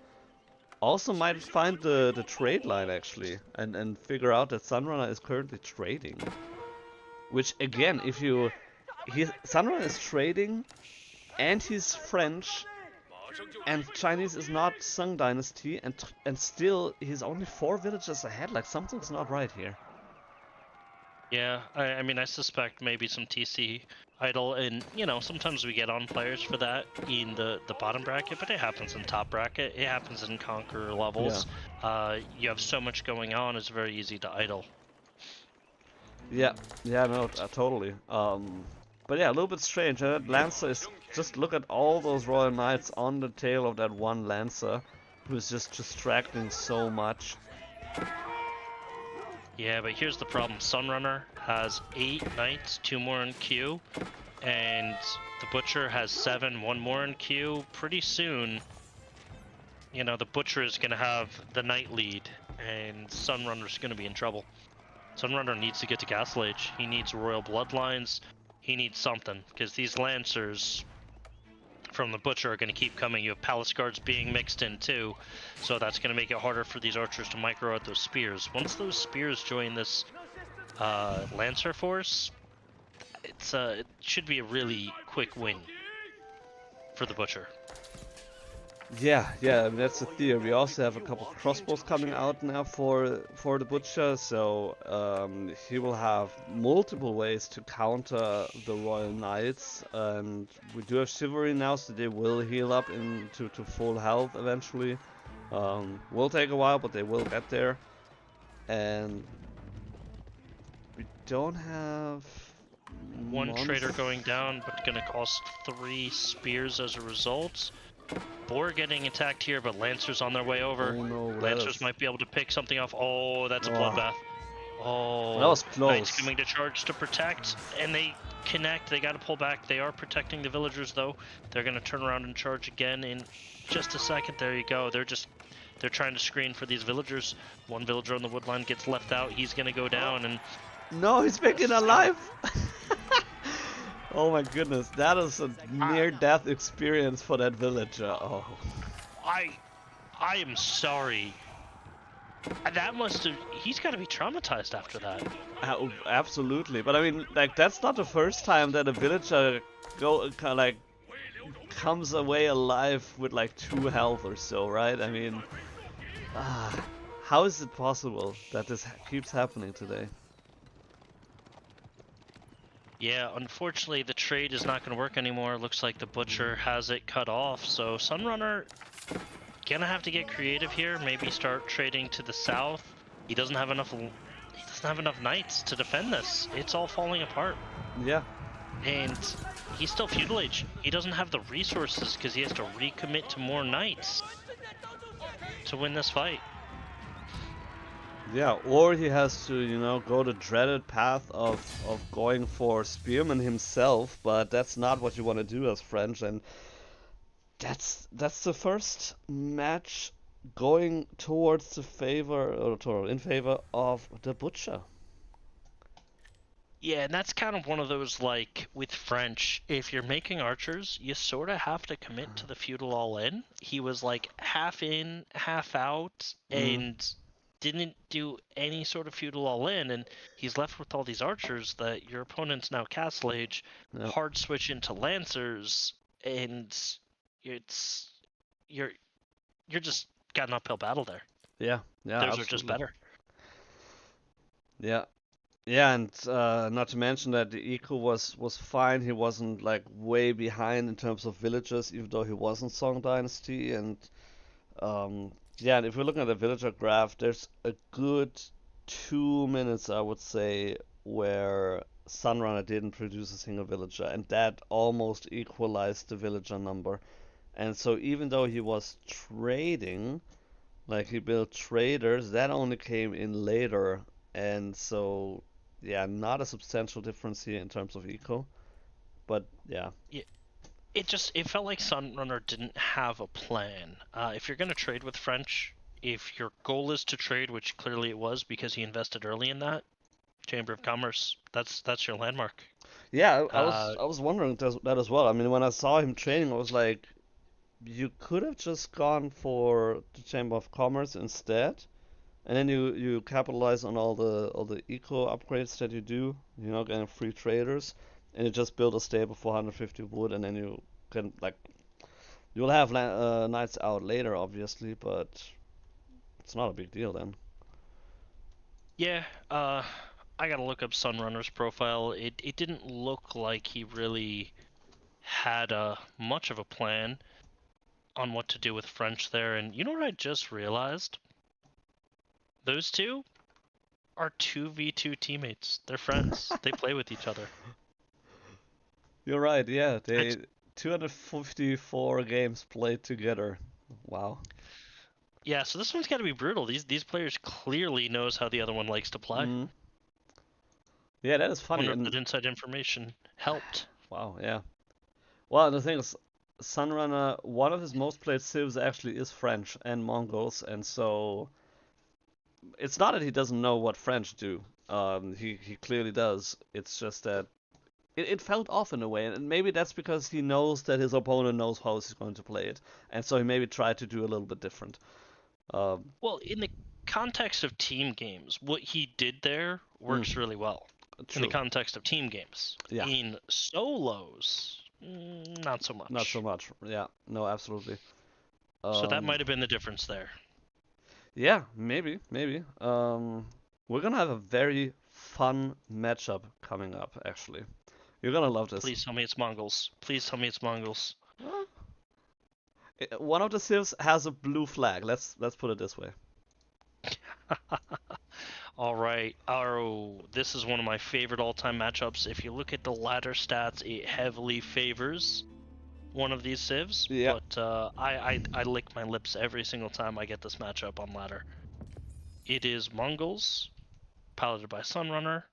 also might find the trade line actually, and figure out that SunRunner is currently trading. Which again, if SunRunner is trading, and he's French, and Chinese is not Sung Dynasty, and still he's only 4 villages ahead. Like, something's not right here. Yeah, I mean, I suspect maybe some TC idle, and you know, sometimes we get on players for that in the bottom bracket, but it happens in top bracket. It happens in Conqueror levels. You have so much going on; it's very easy to idle. Yeah, yeah, no, totally. But yeah, a little bit strange. That Lancer is just look at all those Royal Knights on the tail of that one Lancer, who's just distracting so much. Yeah, but here's the problem: SunRunner has 8 knights, 2 more in queue, and the Butcher has 7, 1 more in queue. Pretty soon, you know, the Butcher is gonna have the knight lead, and SunRunner's gonna be in trouble. SunRunner needs to get to Castle Age. He needs royal bloodlines. He needs something, because these Lancers from the Butcher are going to keep coming. You have Palace Guards being mixed in too, so that's going to make it harder for these archers to micro out those spears. Once those spears join this Lancer force, it should be a really quick win for the Butcher. Yeah, I mean, that's the theory. We also have a couple crossbows coming out now for the Butcher, so he will have multiple ways to counter the Royal Knights. And we do have Chivalry now, so they will heal up into full health eventually. Will take a while, but they will get there. And we don't have one trader going down, but going to cost 3 spears as a result. Boar getting attacked here, but Lancers on their way over. Oh no, Lancers might be able to pick something off. Oh, that's a bloodbath. Oh, that was close. Knights coming to charge to protect, and they connect. They got to pull back. They are protecting the villagers, though. They're going to turn around and charge again in just a second. There you go. They're trying to screen for these villagers. One villager on the woodline gets left out. He's going to go down, and no, he's making alive. Oh my goodness, that is a near-death experience for that villager. Oh. I am sorry. That must have... He's got to be traumatized after that. Absolutely, but I mean, like, that's not the first time that a villager comes away alive with like 2 health or so, right? I mean, how is it possible that this keeps happening today? Yeah, unfortunately the trade is not going to work anymore. Looks like the Butcher has it cut off, so SunRunner gonna have to get creative here. Maybe start trading to the south. He doesn't have enough knights to defend this. It's all falling apart. Yeah. And he's still feudal age. He doesn't have the resources because he has to recommit to more knights to win this fight. Yeah, or he has to, you know, go the dreaded path of going for Spearman himself, but that's not what you want to do as French, and that's the first match going towards the favor, or in favor of the Butcher. Yeah, and that's kind of one of those, like, with French, if you're making archers, you sort of have to commit to the feudal all-in. He was, like, half in, half out, and didn't do any sort of feudal all-in, and he's left with all these archers that your opponent's now Castle Age, hard switch into Lancers, and you're just got an uphill battle there. Yeah, Those absolutely. are just better. Yeah. Yeah, and not to mention that the eco was fine. He wasn't like way behind in terms of villagers, even though he was in Song Dynasty. And yeah, and if we're looking at the villager graph, there's a good 2 minutes, I would say, where SunRunner didn't produce a single villager, and that almost equalized the villager number. And so even though he was trading, like he built traders, that only came in later. And so, yeah, not a substantial difference here in terms of eco, but yeah. It felt like SunRunner didn't have a plan. If you're gonna trade with French, if your goal is to trade, which clearly it was because he invested early in that, Chamber of Commerce, that's your landmark. Yeah, I was wondering that as well. I mean, when I saw him trading, I was like, you could have just gone for the Chamber of Commerce instead. And then you capitalize on all the eco upgrades that you do, you know, getting free traders, and you just build a stable for 150 wood, and then you can, like, you'll have knights out later, obviously, but it's not a big deal then. Yeah, I gotta look up SunRunner's profile. It didn't look like he really had much of a plan on what to do with French there. And you know what I just realized? Those two are 2v2 teammates. They're friends. They play with each other. You're right, yeah. They 254 games played together. Wow. Yeah, so this one's got to be brutal. These players clearly knows how the other one likes to play. Mhm. Yeah, that is I funny. wonder if And that inside information helped. wow, yeah. Well, the thing is, SunRunner, one of his most played civs actually is French and Mongols, and so it's not that he doesn't know what French do. He clearly does. It's just that it felt off in a way, and maybe that's because he knows that his opponent knows how he's going to play it, and so he maybe tried to do a little bit different. Well, in the context of team games, what he did there works really well. In the True. context of team games. Yeah. In solos, not so much. Not so much. Yeah. No, absolutely. So that might have been the difference there. Yeah, maybe. We're gonna have a very fun matchup coming up, actually. You're gonna love this. Please tell me it's Mongols. Please tell me it's Mongols. One of the civs has a blue flag. Let's put it this way. All right. Oh, this is one of my favorite all-time matchups. If you look at the ladder stats, it heavily favors one of these civs. Yeah. But I lick my lips every single time I get this matchup on ladder. It is Mongols, piloted by SunRunner,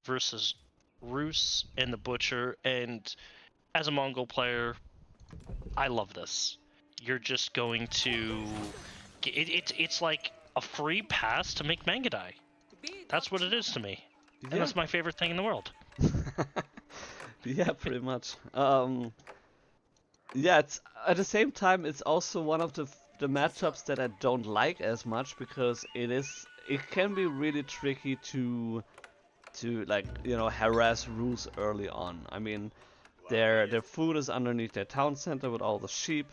versus Rus and TheButcher. And as a Mongol player, I love this. You're just going to... It's like a free pass to make Mangadai. That's what it is to me. And that's my favorite thing in the world. Yeah, pretty much. Yeah, it's at the same time it's also one of the matchups that I don't like as much because it can be really tricky to like, you know, harass Rus early on. I mean, their food is underneath their town center with all the sheep.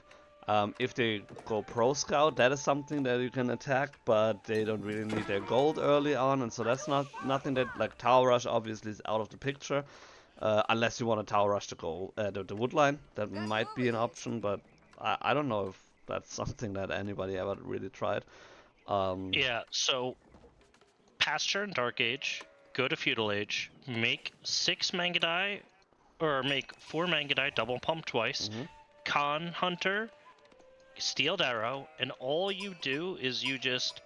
If they go pro scout, that is something that you can attack, but they don't really need their gold early on, and so that's nothing that, like, tower rush obviously is out of the picture, unless you want to tower rush the wood line. That might be an option, but I don't know if that's something that anybody ever really tried. Yeah, so Pasture and Dark Age, go to Feudal Age, make 6 Mangadai, or make 4 Mangadai double pump twice, Khan Hunter, Steeled Arrow, and all you do is you just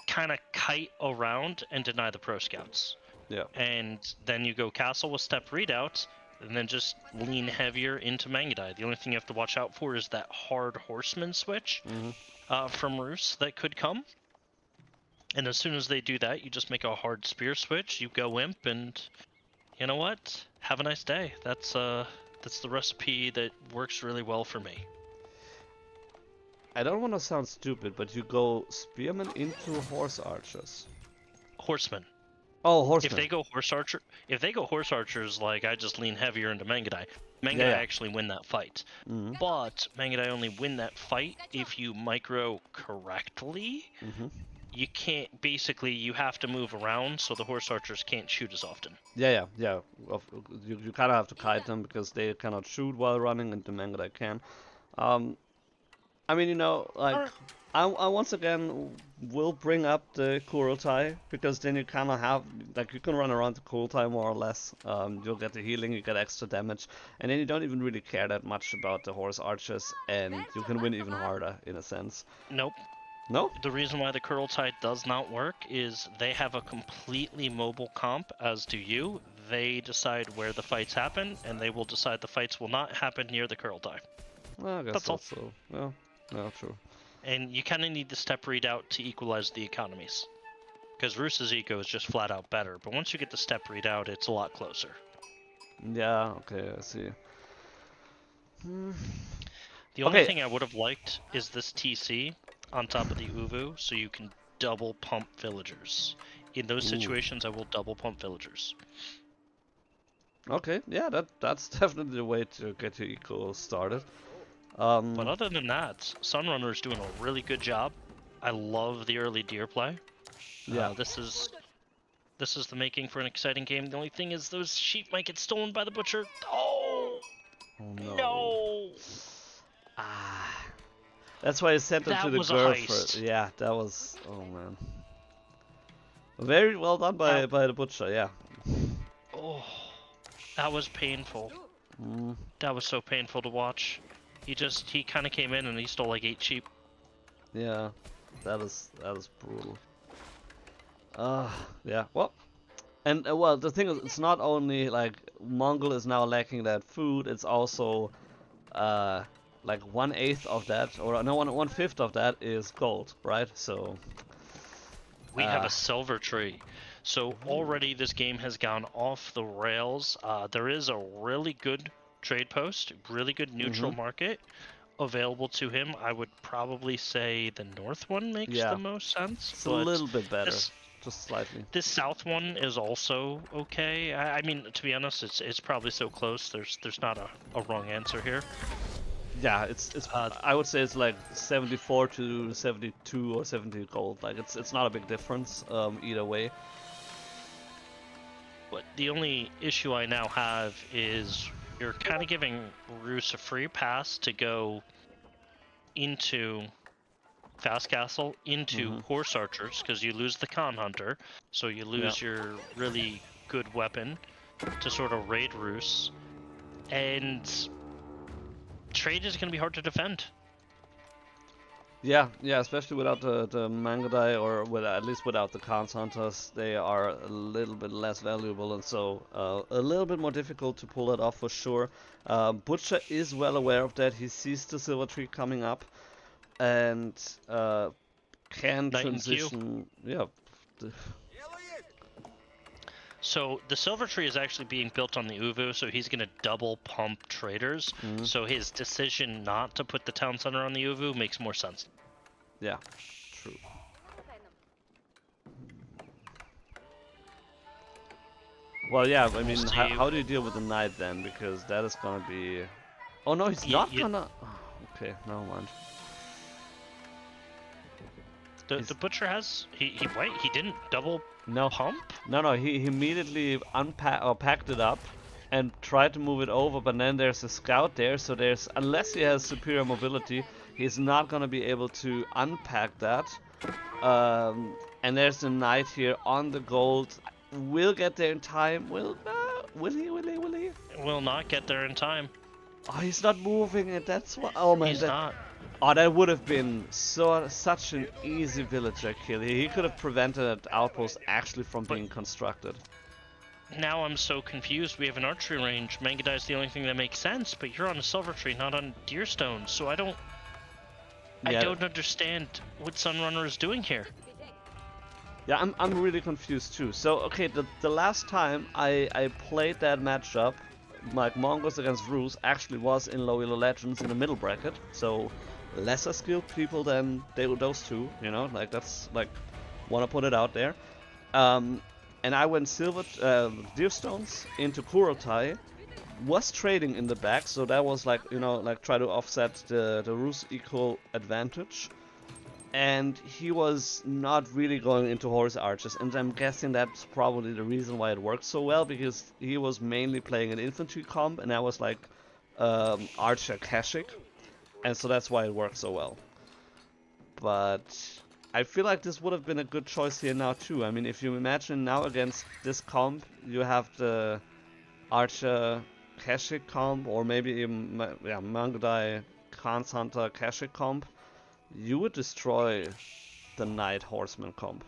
kind of kite around and deny the pro scouts. Yeah. And then you go castle with step readouts, and then just lean heavier into Mangadai. The only thing you have to watch out for is that hard horseman switch from Rus that could come. And as soon as they do that, you just make a hard spear switch, you go imp, and you know what? Have a nice day. That's the recipe that works really well for me. I don't want to sound stupid, but you go spearmen into horse archers. Horsemen. Oh, horsemen. If they go horse archers, like I just lean heavier into Mangadai. Mangadai actually win that fight. But Mangadai only win that fight if you micro correctly. You can't, basically you have to move around so the horse archers can't shoot as often. Yeah. You kind of have to kite them because they cannot shoot while running, and the Mangadai can. I mean, you know, like, I once again will bring up the Kurultai, because then you kind of have, like, you can run around the Kurultai more or less. You'll get the healing, you get extra damage, and then you don't even really care that much about the horse archers, and you can win even harder, in a sense. Nope. No? The reason why the Kurultai does not work is they have a completely mobile comp, as do you. They decide where the fights happen, and they will decide the fights will not happen near the Kurultai. Well, I guess That's all. so. Well, no, true. And you kind of need the step readout to equalize the economies. Because Rus's eco is just flat out better, but once you get the step readout, it's a lot closer. Yeah, okay, I see. The only thing I would have liked is this TC on top of the Uvu, so you can double pump villagers. In those situations, I will double pump villagers. Okay, yeah, that's definitely the way to get your eco started. But other than that, SunRunner is doing a really good job. I love the early deer play. Yeah. This is This is the making for an exciting game. The only thing is those sheep might get stolen by the butcher. Oh, Oh no. no. Ah. That's why I sent him That to the was a girl heist. first. Yeah, that was. Oh man. Very well done by the butcher. Yeah. Oh, that was painful. That was so painful to watch. He kind of came in and he stole like 8 sheep. Yeah, that is brutal. Yeah. Well, and well, the thing is, it's not only like Mongol is now lacking that food. It's also like 1/8 of that, or no, 1/5 of that is gold, right? So We have a silver tree. So already this game has gone off the rails. There is a really good trade post, really good neutral market available to him. I would probably say the north one makes the most sense. it's a little bit better, just slightly. This south one is also okay. I mean, to be honest, it's probably so close. There's not a wrong answer here. Yeah, it's I would say it's like 74 to 72 or 70 gold. Like it's not a big difference either way. But the only issue I now have is you're kind of giving Rus a free pass to go into Fast Castle, into Horse Archers, because you lose the Khan Hunter, so you lose your really good weapon to sort of raid Rus, and trade is going to be hard to defend. Yeah, especially without the Mangadai, or at least without the Khan's Hunters, they are a little bit less valuable, and so a little bit more difficult to pull that off for sure. Butcher is well aware of that. He sees the Silver Tree coming up, and can transition. Yeah. So the Silver Tree is actually being built on the Uvu, so he's going to double pump traders. So his decision not to put the town center on the Uvu makes more sense. Yeah, true. Well, yeah, I mean, how do you deal with the knight then? Because that is gonna be... Oh no, he's not gonna... Oh, okay, never mind. The butcher has... He didn't double pump? No, he immediately packed it up and tried to move it over, but then there's a scout there, so there's... Unless he has superior mobility, he's not gonna be able to unpack that. And there's the knight here on the gold. Will get there in time. Will he? Will not get there in time. Oh, he's not moving it. That's what. Oh man, he's not. Oh, that would have been such an easy villager kill. He could have prevented that outpost actually from being constructed. Now I'm so confused. We have an archery range. Mangadai is the only thing that makes sense, but you're on a Silver Tree, not on Deerstone. So I don't understand what SunRunner is doing here. Yeah, I'm really confused too. So okay, the last time I played that matchup, like Mongols against Rus, actually was in Low Elo Legends in the middle bracket. So lesser skilled people than those two, you know, like that's like, wanna put it out there. And I went silver Deerstones into Kurotai, was trading in the back, so that was like, you know, like try to offset the Rus equal advantage. And he was not really going into horse archers, and I'm guessing that's probably the reason why it worked so well, because he was mainly playing an infantry comp, and I was like archer Kashik, and so that's why it worked so well. But I feel like this would have been a good choice here now too. I mean, if you imagine now against this comp, you have the archer Kashik comp, or maybe even Mangadai Khan's Hunter Kashik comp. You would destroy the Knight Horseman comp.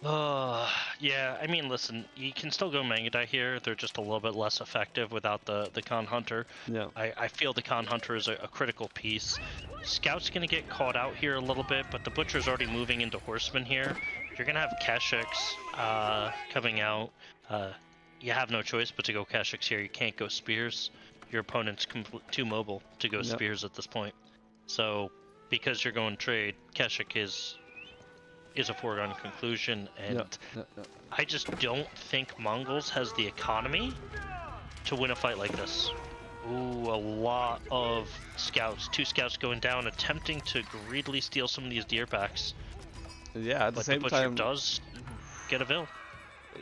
Yeah, I mean, listen, you can still go Mangadai here. They're just a little bit less effective without the Khan Hunter. Yeah. I feel the Khan Hunter is a critical piece. Scout's going to get caught out here a little bit, but the Butcher's already moving into Horseman here. You're going to have Kashyyyks coming out. You have no choice but to go Kashyyyks here. You can't go Spears. Your opponent's too mobile to go Spears at this point. So, because you're going trade, Kashyyk is a foregone conclusion, and I just don't think Mongols has the economy to win a fight like this. Ooh, a lot of scouts. 2 scouts going down, attempting to greedily steal some of these deer packs. Yeah, at the But same the Butcher time, does get a Vil.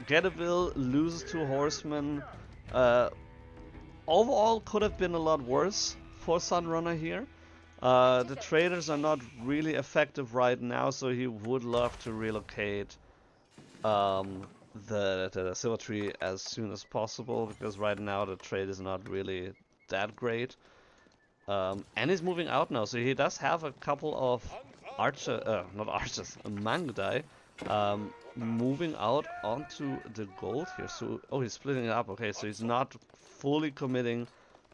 Getaville loses 2 horsemen. Overall, could have been a lot worse for SunRunner here. The traders are not really effective right now, so he would love to relocate the silver tree as soon as possible, because right now the trade is not really that great. And he's moving out now, so he does have a couple of Mangudai, moving out onto the gold here. So, oh, he's splitting it up. Okay, so he's not fully committing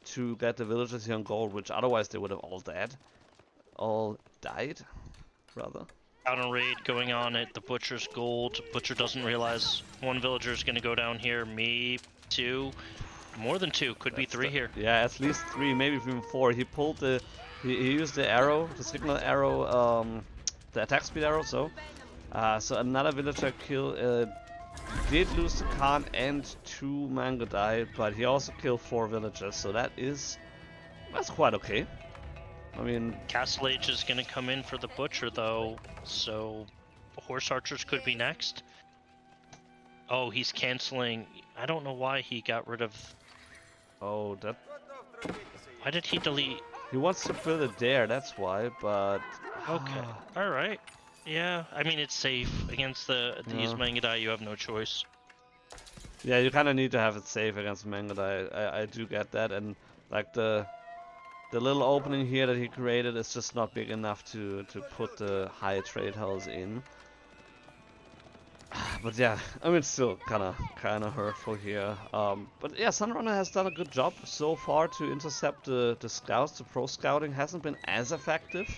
to get the villagers here on gold, which otherwise they would have all died, rather. Counter raid going on at the Butcher's gold. Butcher doesn't realize one villager is going to go down here. Me, 2, more than 2, could be 3 here. Yeah, at least 3, maybe even 4. He pulled he used the arrow, the signal arrow, the attack speed arrow. So another villager kill. Did lose the Khan and 2 Mangudai, but he also killed 4 villagers. So that's quite okay. I mean, Castle Age is going to come in for the Butcher, though, so Horse Archers could be next. Oh, he's canceling. I don't know why he got rid of... oh, that... Why did he delete? He wants to build it there, that's why, but... Okay, alright. Yeah, I mean, it's safe. Against these Mangudai, you have no choice. Yeah, you kind of need to have it safe against Mangudai. I do get that, and like the little opening here that he created is just not big enough to put the high trade house in. But yeah, I mean, it's still kind of hurtful here. But yeah, SunRunner has done a good job so far to intercept the scouts. The pro scouting hasn't been as effective.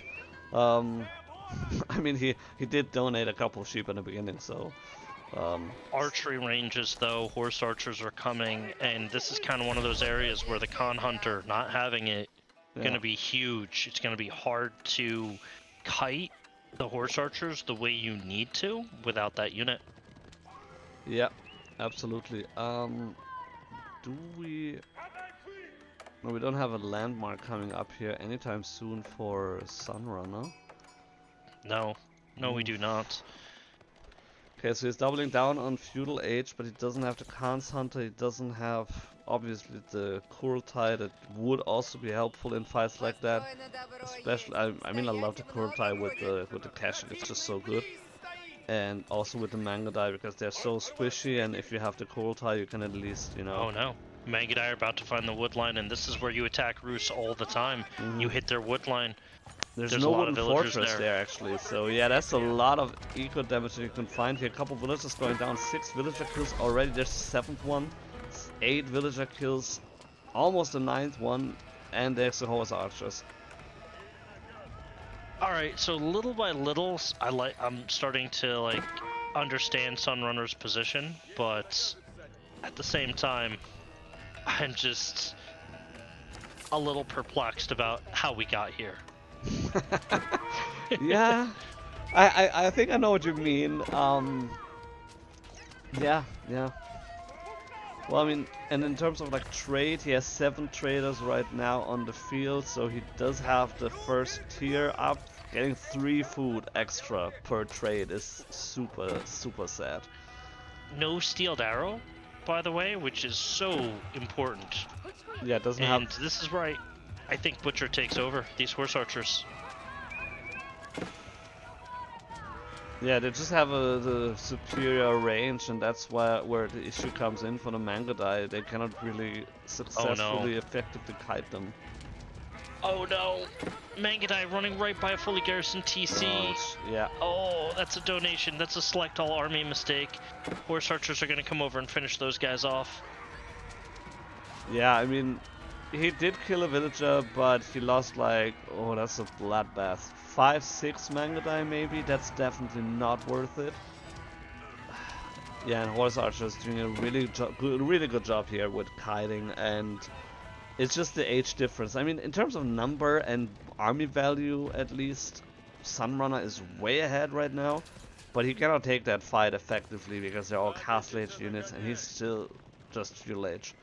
I mean, he did donate a couple of sheep in the beginning, so... Archery ranges, though, horse archers are coming, and this is kind of one of those areas where the Khan Hunter, not having it, going to be huge. It's going to be hard to kite the horse archers the way you need to without that unit. Yeah, absolutely. Do we... No, we don't have a landmark coming up here anytime soon for SunRunner. No, we do not. Okay, so he's doubling down on Feudal Age, but he doesn't have the Khan's Hunter, he doesn't have, obviously, the Kurultai that would also be helpful in fights like that. Especially, I mean, I love the Kurultai with the caching, it's just so good. And also with the Mangudai, because they're so squishy, and if you have the Kurultai, you can at least, you know... Oh no, Mangudai are about to find the wood line, and this is where you attack Rus all the time. You hit their wood line. There's no wooden fortress there actually, so yeah, that's a lot of eco damage that you can find here. A couple villagers going down, 6 villager kills already, there's the 7th one, 8 villager kills, almost the 9th one, and there's the horse archers. Alright, so little by little, I'm starting to like understand SunRunner's position, but at the same time, I'm just a little perplexed about how we got here. Yeah, I think I know what you mean. Yeah. Well, I mean, and in terms of like trade, he has 7 traders right now on the field, so he does have the first tier up. Getting 3 food extra per trade is super sad. No steeled arrow, by the way, which is so important. Yeah, it doesn't and have... this is where I think Butcher takes over these horse archers. Yeah, they just have the superior range, and that's where the issue comes in for the Mangudai. They cannot really successfully, effectively kite them. Oh no! Mangudai running right by a fully garrisoned TC. Yeah. Oh, that's a donation. That's a select all army mistake. Horse archers are going to come over and finish those guys off. Yeah, I mean, he did kill a villager, but he lost like, oh, that's a bloodbath. 5-6 Mangudai maybe? That's definitely not worth it. Yeah, and horse archers doing a really good job here with kiting, and it's just the age difference. I mean, in terms of number and army value, at least, SunRunner is way ahead right now, but he cannot take that fight effectively because they're all Castle Age units, and he's still just Feudal Age.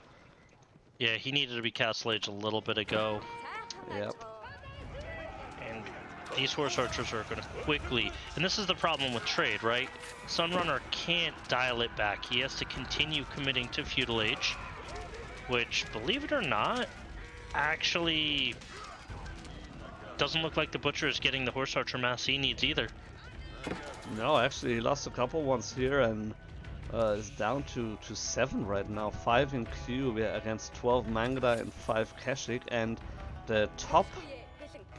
Yeah, he needed to be Castle Age a little bit ago. Yep. And these horse archers are going to quickly, and this is the problem with trade, right? SunRunner can't dial it back. He has to continue committing to feudal age, which, believe it or not, actually doesn't look like the Butcher is getting the horse archer mass he needs either. No, actually, he lost a couple ones here and is down to 7 right now. 5 in Q against 12 Mangda and 5 Keshik, and the top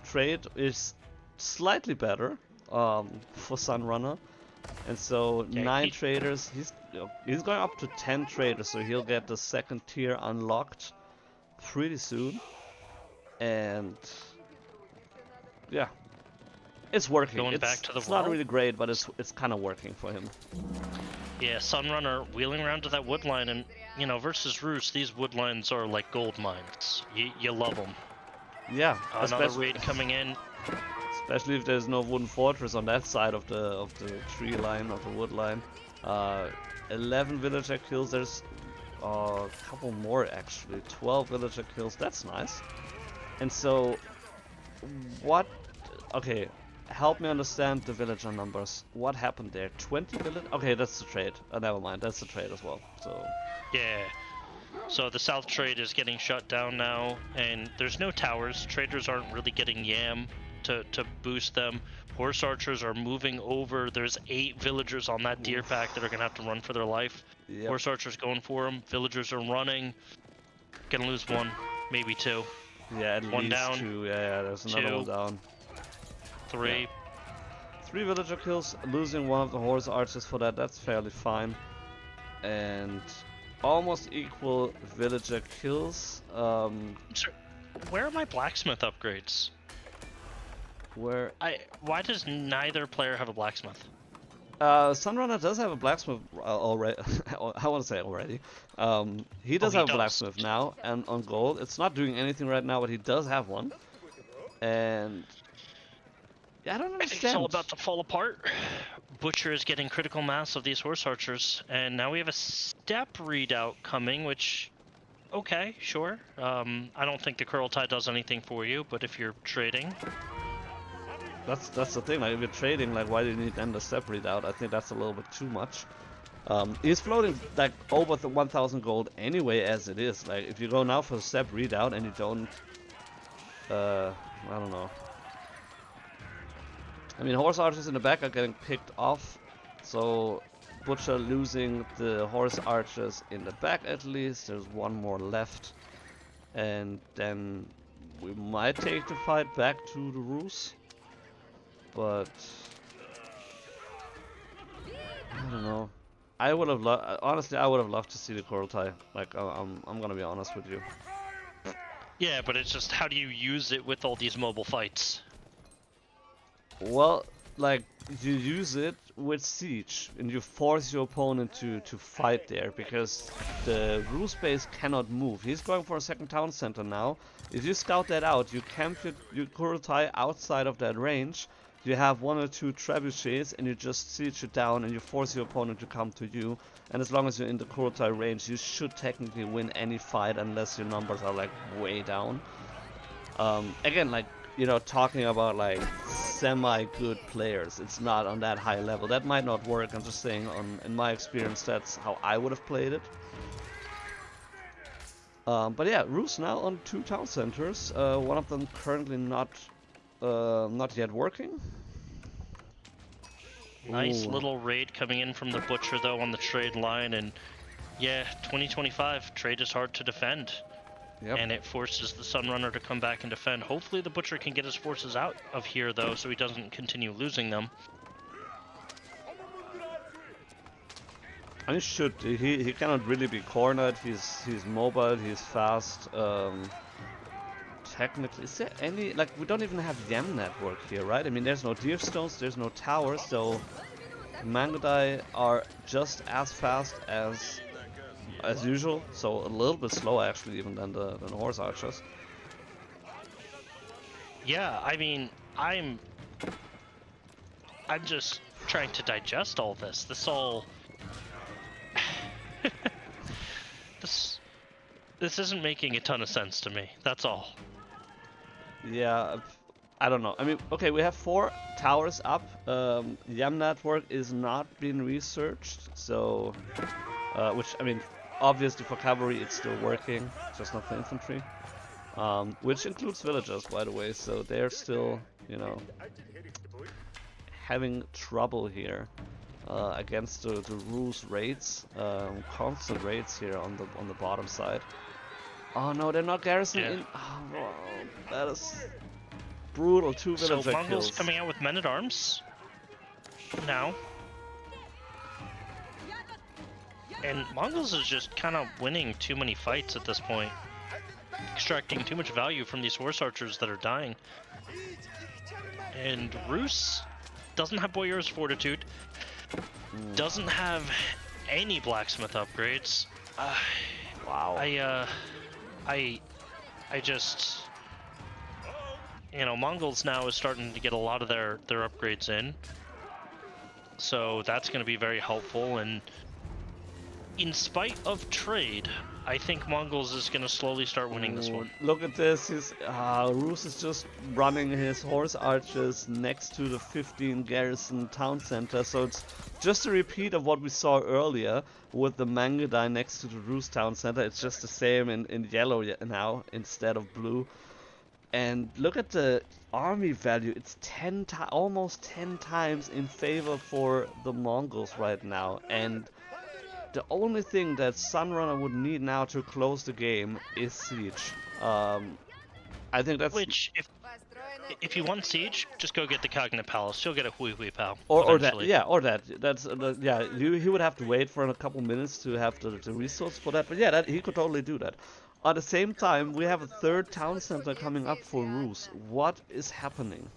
trade is slightly better for SunRunner. And so Yeah, 9 traders, he's going up to 10 traders, so he'll get the second tier unlocked pretty soon. And yeah, it's working. Going back to the it's not wall? really great, but it's kind of working for him. Yeah, SunRunner wheeling around to that wood line, and you know, versus Roos, these wood lines are like gold mines. You love them. Yeah, Another raid coming in. especially if there's no wooden fortress on that side of the tree line, of the wood line. 11 villager kills. There's a couple more actually. 12 villager kills. That's nice. And so, what? Okay, help me understand the villager numbers. What happened there? 20 village? Okay, that's the trade. Never mind. That's the trade as well. So. Yeah. So the south trade is getting shut down now, and there's no towers. Traders aren't really getting yam to boost them. Horse archers are moving over. There's 8 villagers on that deer pack that are gonna have to run for their life. Yep. Horse archers going for them. Villagers are running. Gonna lose 1, maybe 2. Yeah, at One least down, 2. Yeah, there's another 2, one down. 3. Yeah. 3 villager kills, losing one of the horse archers for that. That's fairly fine. And almost equal villager kills. Sir, where are my blacksmith upgrades? Where Why does neither player have a blacksmith? SunRunner does have a blacksmith already. I want to say already. He does have a blacksmith now, and on gold, it's not doing anything right now, but he does have one. And yeah, I don't understand. I think it's all about to fall apart. Butcher is getting critical mass of these horse archers, and now we have a step readout coming, which, okay, sure. I don't think the curl tie does anything for you, but if you're trading, that's the thing. Like if you're trading, like why do you need then the step readout? I think that's a little bit too much. He's floating like over the 1,000 gold anyway as it is. Like if you go now for the step readout and you don't, I don't know. I mean, horse archers in the back are getting picked off, so Butcher losing the horse archers in the back at least. There's one more left, and then we might take the fight back to the Roos, but I don't know. I would have honestly, I would have loved to see the curl tie. Like, I'm gonna be honest with you. yeah, but it's just how do you use it with all these mobile fights? Well, like, you use it with siege, and you force your opponent to fight there, because the Roos base cannot move. He's going for a second town center now. If you scout that out, you camp your Kurotai outside of that range, you have 1 or 2 trebuchets, and you just siege it down, and you force your opponent to come to you. And as long as you're in the Kurotai range, you should technically win any fight, unless your numbers are, like, way down. Again, like, you know, talking about like semi-good players, it's not on that high level. That might not work. I'm just saying, in my experience, that's how I would have played it. But yeah, Roos now on 2 town centers. One of them currently not yet working. Nice Ooh. little raid coming in from the Butcher though on the trade line, and yeah, 2025 trade is hard to defend. Yep. And it forces the SunRunner to come back and defend. Hopefully the Butcher can get his forces out of here though, so he doesn't continue losing them. I mean, should he cannot really be cornered. He's mobile. He's fast. Technically, is there any, like, we don't even have Yam network here, right? I mean, there's no deer stones, there's no towers, so Mangadai are just as fast as usual, so a little bit slower actually even than the horse archers. Yeah, I mean, I'm just trying to digest all this. This all this isn't making a ton of sense to me. That's all. Yeah, I don't know. I mean, okay, we have 4 towers up. Yam network is not being researched, so which I mean, obviously for cavalry it's still working, just not for infantry. Which includes villagers, by the way. So they're still, you know, having trouble here against the Rus raids, constant raids here on the bottom side. Oh no, they're not garrisoning in. Oh, wow, that is brutal. 2 villager So Mongols kills. coming out with men-at-arms now. And Mongols is just kind of winning too many fights at this point. Extracting too much value from these horse archers that are dying. And Rus doesn't have Boyar's Fortitude. Doesn't have any blacksmith upgrades. Wow. I just, you know, Mongols now is starting to get a lot of their upgrades in, so that's going to be very helpful. And in spite of trade, I think Mongols is going to slowly start winning this one. Look at this. Rus is just running his horse archers next to the 15 garrison town center, so it's just a repeat of what we saw earlier with the Mangudai next to the Rus town center. It's just the same in yellow now instead of blue. And look at the army value. It's almost 10 times in favor for the Mongols right now. And the only thing that SunRunner would need now to close the game is siege. I think that's... Which, if you want siege, just go get the Cognate Palace. You'll get a Hui Hui Pal. Or that, yeah, or that. That's yeah. He would have to wait for a couple minutes to have the resource for that. But yeah, he could totally do that. At the same time, we have a 3rd town center coming up for Rus. What is happening?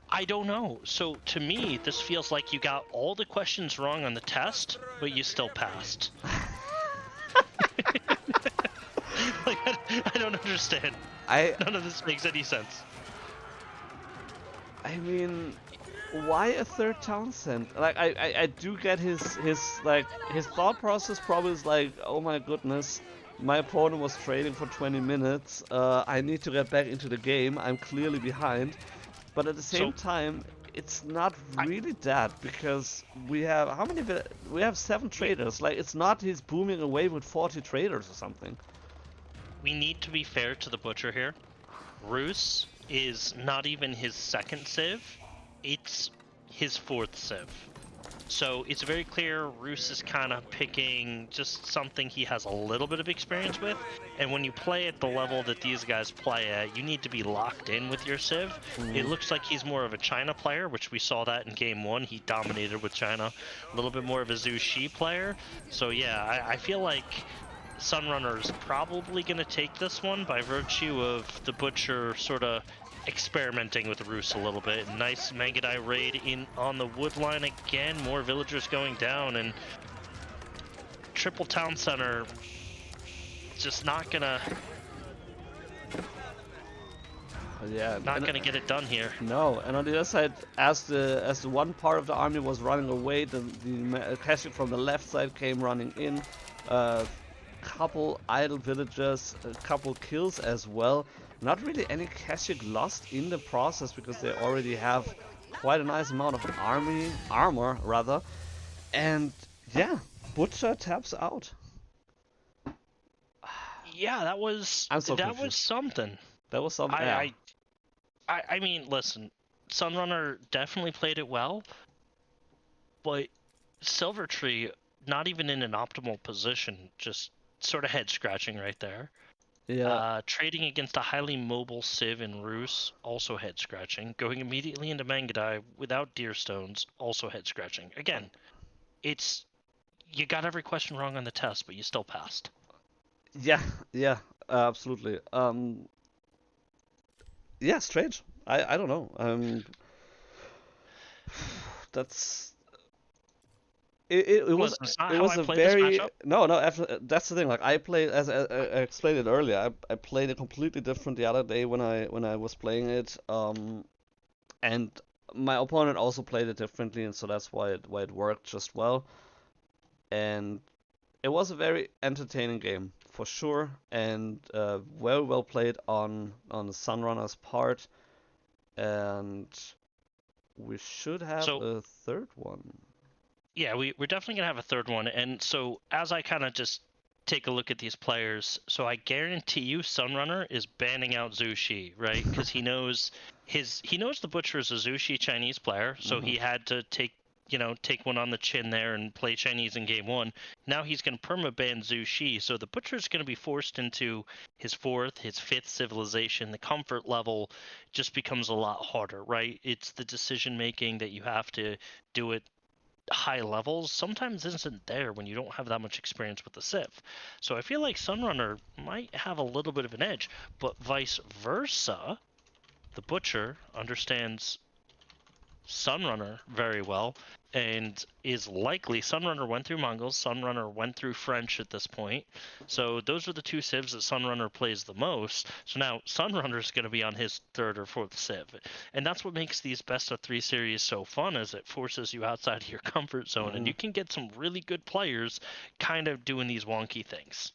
I don't know. So to me, this feels like you got all the questions wrong on the test, but you still passed. Like, I don't understand. None of this makes any sense. I mean, why a 3rd town center? Like, I do get his thought process probably is like, oh my goodness, my opponent was trading for 20 minutes. I need to get back into the game. I'm clearly behind. But at the same time, it's not really that, because we have how many? We have 7 traders. Like, it's not he's booming away with 40 traders or something. We need to be fair to the Butcher here. Rus is not even his 2nd civ, it's his 4th civ. So it's very clear Rus is kind of picking just something he has a little bit of experience with. And when you play at the level that these guys play at, you need to be locked in with your civ. It looks like he's more of a China player, which we saw that in game 1. He dominated with China. A little bit more of a Zhu Shi player. So yeah, I feel like SunRunner is probably going to take this one by virtue of the Butcher sort of experimenting with Rus a little bit. Nice Mangudai raid in on the wood line again. More villagers going down, and triple town center just not gonna get it done here. No, and on the other side, as the one part of the army was running away, the Kashik from the left side came running in. Couple idle villagers, a couple kills as well. Not really any Kashik lost in the process, because they already have quite a nice amount of armor rather. And yeah, Butcher taps out. Yeah, that was something. That was something. I mean, listen, SunRunner definitely played it well, but Silvertree not even in an optimal position, just sort of head scratching right there. Yeah. Trading against a highly mobile Civ in Rus, also head scratching. Going immediately into Mangudai without deer stones, also head scratching. Again, you got every question wrong on the test, but you still passed. Yeah, absolutely. Yeah, strange. I don't know. That's. It was a very that's the thing. Like, I played, as I explained it earlier, I played it completely different the other day when I was playing it, and my opponent also played it differently, and so that's why it worked just well. And it was a very entertaining game for sure, and well played on the SunRunner's part. and we should have a third one. Yeah, we're definitely going to have a third one. And so as I kind of just take a look at these players, so I guarantee you SunRunner is banning out Zhu Shi, right? Because he knows the Butcher is a Zhu Shi Chinese player, so he had to take one on the chin there and play Chinese in game one. Now he's going to permaban Zhu Shi, so the Butcher's going to be forced into his fourth, his fifth civilization. The comfort level just becomes a lot harder, right? It's the decision making that you have to do it high levels sometimes isn't there when you don't have that much experience with the Civ. So I feel like SunRunner might have a little bit of an edge, but vice versa, the Butcher understands SunRunner very well and is likely SunRunner went through Mongols, SunRunner went through French at this point. So those are the two civs that SunRunner plays the most. So now SunRunner is going to be on his third or fourth civ. And that's what makes these best of 3 series so fun, is it forces you outside of your comfort zone and you can get some really good players kind of doing these wonky things.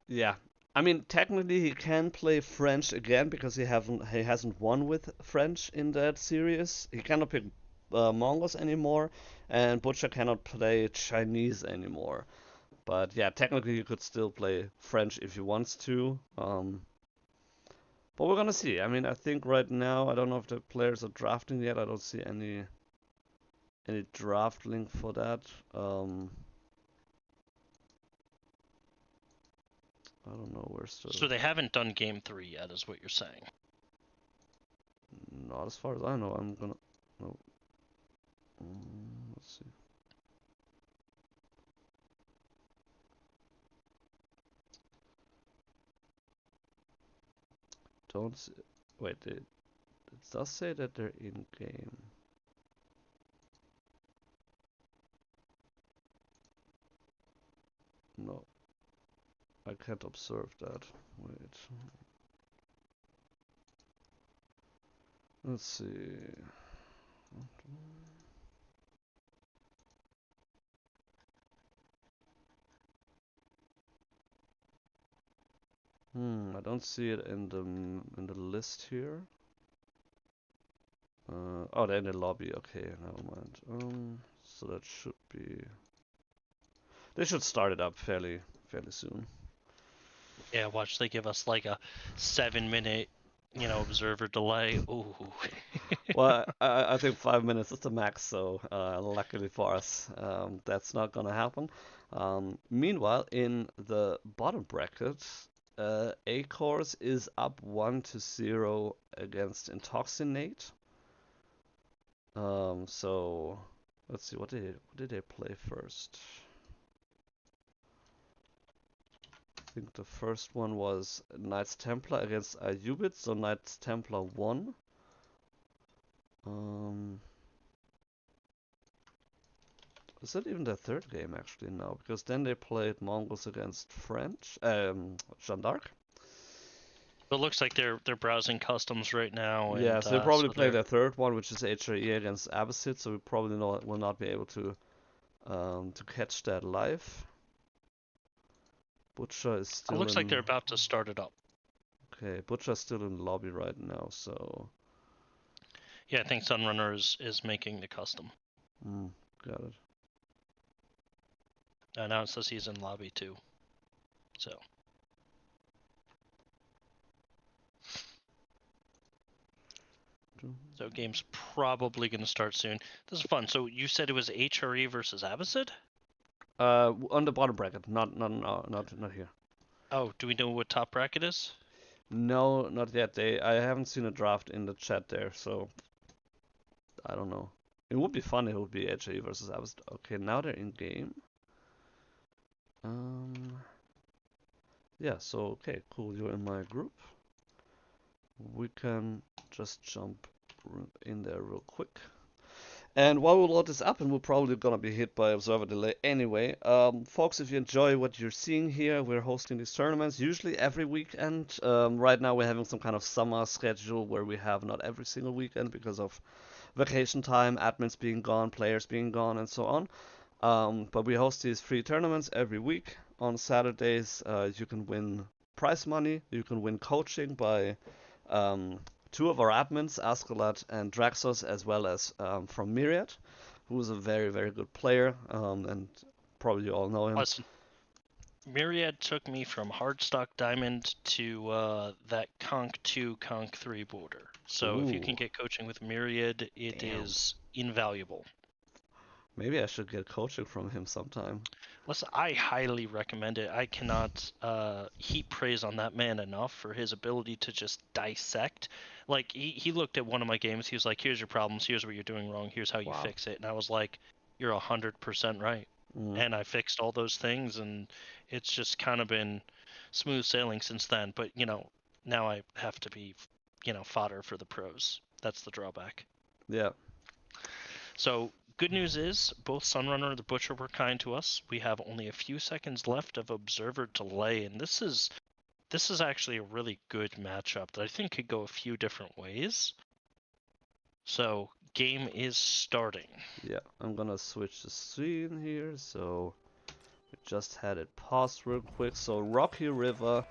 Yeah. I mean, technically he can play French again because he hasn't won with French in that series. He cannot pick Mongols anymore, and Butcher cannot play Chinese anymore. But yeah, technically you could still play French if he wants to. But we're gonna see. I mean, I think right now, I don't know if the players are drafting yet. I don't see any draft link for that. I don't know where's the... So they haven't done game 3 yet, is what you're saying? Not as far as I know. I'm gonna... No. Let's see. Don't see... Wait, it does say that they're in game. No. I can't observe that. Wait. Let's see. I don't see it in the list here. Oh, they're in the lobby. Okay, never mind. So that should be... They should start it up fairly soon. Yeah, watch, they give us like a 7-minute, observer delay. Ooh. Well, I think 5 minutes is the max, so luckily for us, that's not gonna happen. Meanwhile, in the bottom bracket, AKORS is up 1-0 against IntoxiNate. So let's see, what did they play first? I think the first one was Knights Templar against Ayyubids, so Knights Templar won. Is that even the third game actually now? Because then they played Mongols against French, Jeanne d'Arc. It looks like they're browsing customs right now. Yeah, and, so they probably so play their third one, which is HRE against Abbasid. So we probably will not be able to catch that live. Butcher is still. It looks like they're about to start it up. Okay, Butcher's still in the lobby right now, so. Yeah, I think SunRunner is making the custom. Got it. Now it says he's in lobby too. So game's probably going to start soon. This is fun. So you said it was HRE versus Abbasid? On the bottom bracket, not here. Oh, do we know what top bracket is? No, not yet. I haven't seen a draft in the chat there, so I don't know. It would be fun if it would be HRE versus Abbasid. Okay, now they're in game. Yeah, so okay, cool. You're in my group. We can just jump in there real quick. And while we load this up, and we're probably gonna be hit by observer delay anyway, folks, if you enjoy what you're seeing here, we're hosting these tournaments usually every weekend. Right now we're having some kind of summer schedule where we have not every single weekend because of vacation time, admins being gone, players being gone, and so on. But we host these free tournaments every week. On Saturdays, you can win prize money, you can win coaching by two of our admins, Askeladd and Draxos, as well as from Myriad, who is a very, very good player, and probably you all know him. Listen, Myriad took me from Hardstock Diamond to that Conk 2, Conk 3 border. So if you can get coaching with Myriad, it is invaluable. Maybe I should get coaching from him sometime. Listen, I highly recommend it. I cannot heap praise on that man enough for his ability to just dissect. Like, he looked at one of my games, he was like, here's your problems, here's what you're doing wrong, here's how you fix it. And I was like, you're 100% right. And I fixed all those things, and it's just kind of been smooth sailing since then. But, you know, now I have to be, you know, fodder for the pros. That's the drawback. Yeah. So, good news is, both SunRunner and TheButcher were kind to us. We have only a few seconds left of observer delay, and this is actually a really good matchup that I think could go a few different ways. So, game is starting. Yeah, I'm gonna switch the screen here, so we just had it paused real quick. So Rocky River,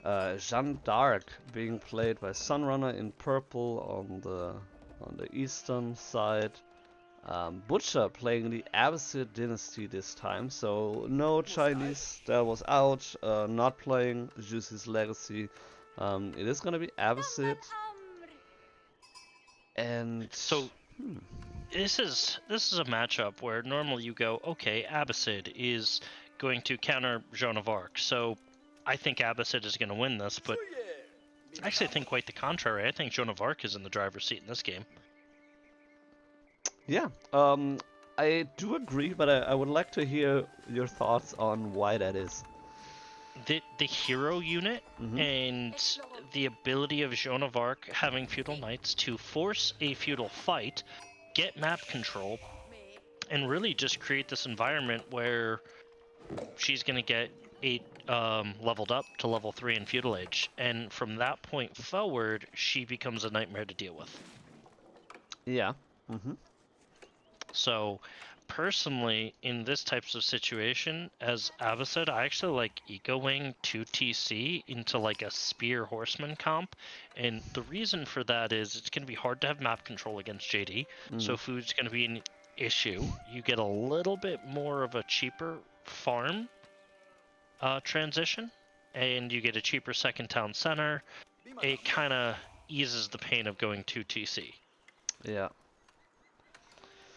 Jeanne d'Arc being played by SunRunner in purple on the eastern side. Butcher playing the Abbasid Dynasty this time, so no Chinese, that was out, not playing Juicy's Legacy. It is gonna be Abbasid. And so this is a matchup where normally you go, okay, Abbasid is going to counter Joan of Arc, so I think Abbasid is going to win this, but I actually think quite the contrary. I think Joan of Arc is in the driver's seat in this game. Yeah, I do agree, but I would like to hear your thoughts on why that is. The hero unit and the ability of Joan of Arc having feudal knights to force a feudal fight, get map control, and really just create this environment where she's going to get leveled up to level 3 in feudal age, and from that point forward she becomes a nightmare to deal with. Yeah. So personally, in this types of situation, as Abbasid, I actually like ecoing 2TC into like a spear horseman comp, and the reason for that is it's going to be hard to have map control against JD, so food's going to be an issue. You get a little bit more of a cheaper farm transition, and you get a cheaper second town center. It kind of eases the pain of going 2TC. Yeah.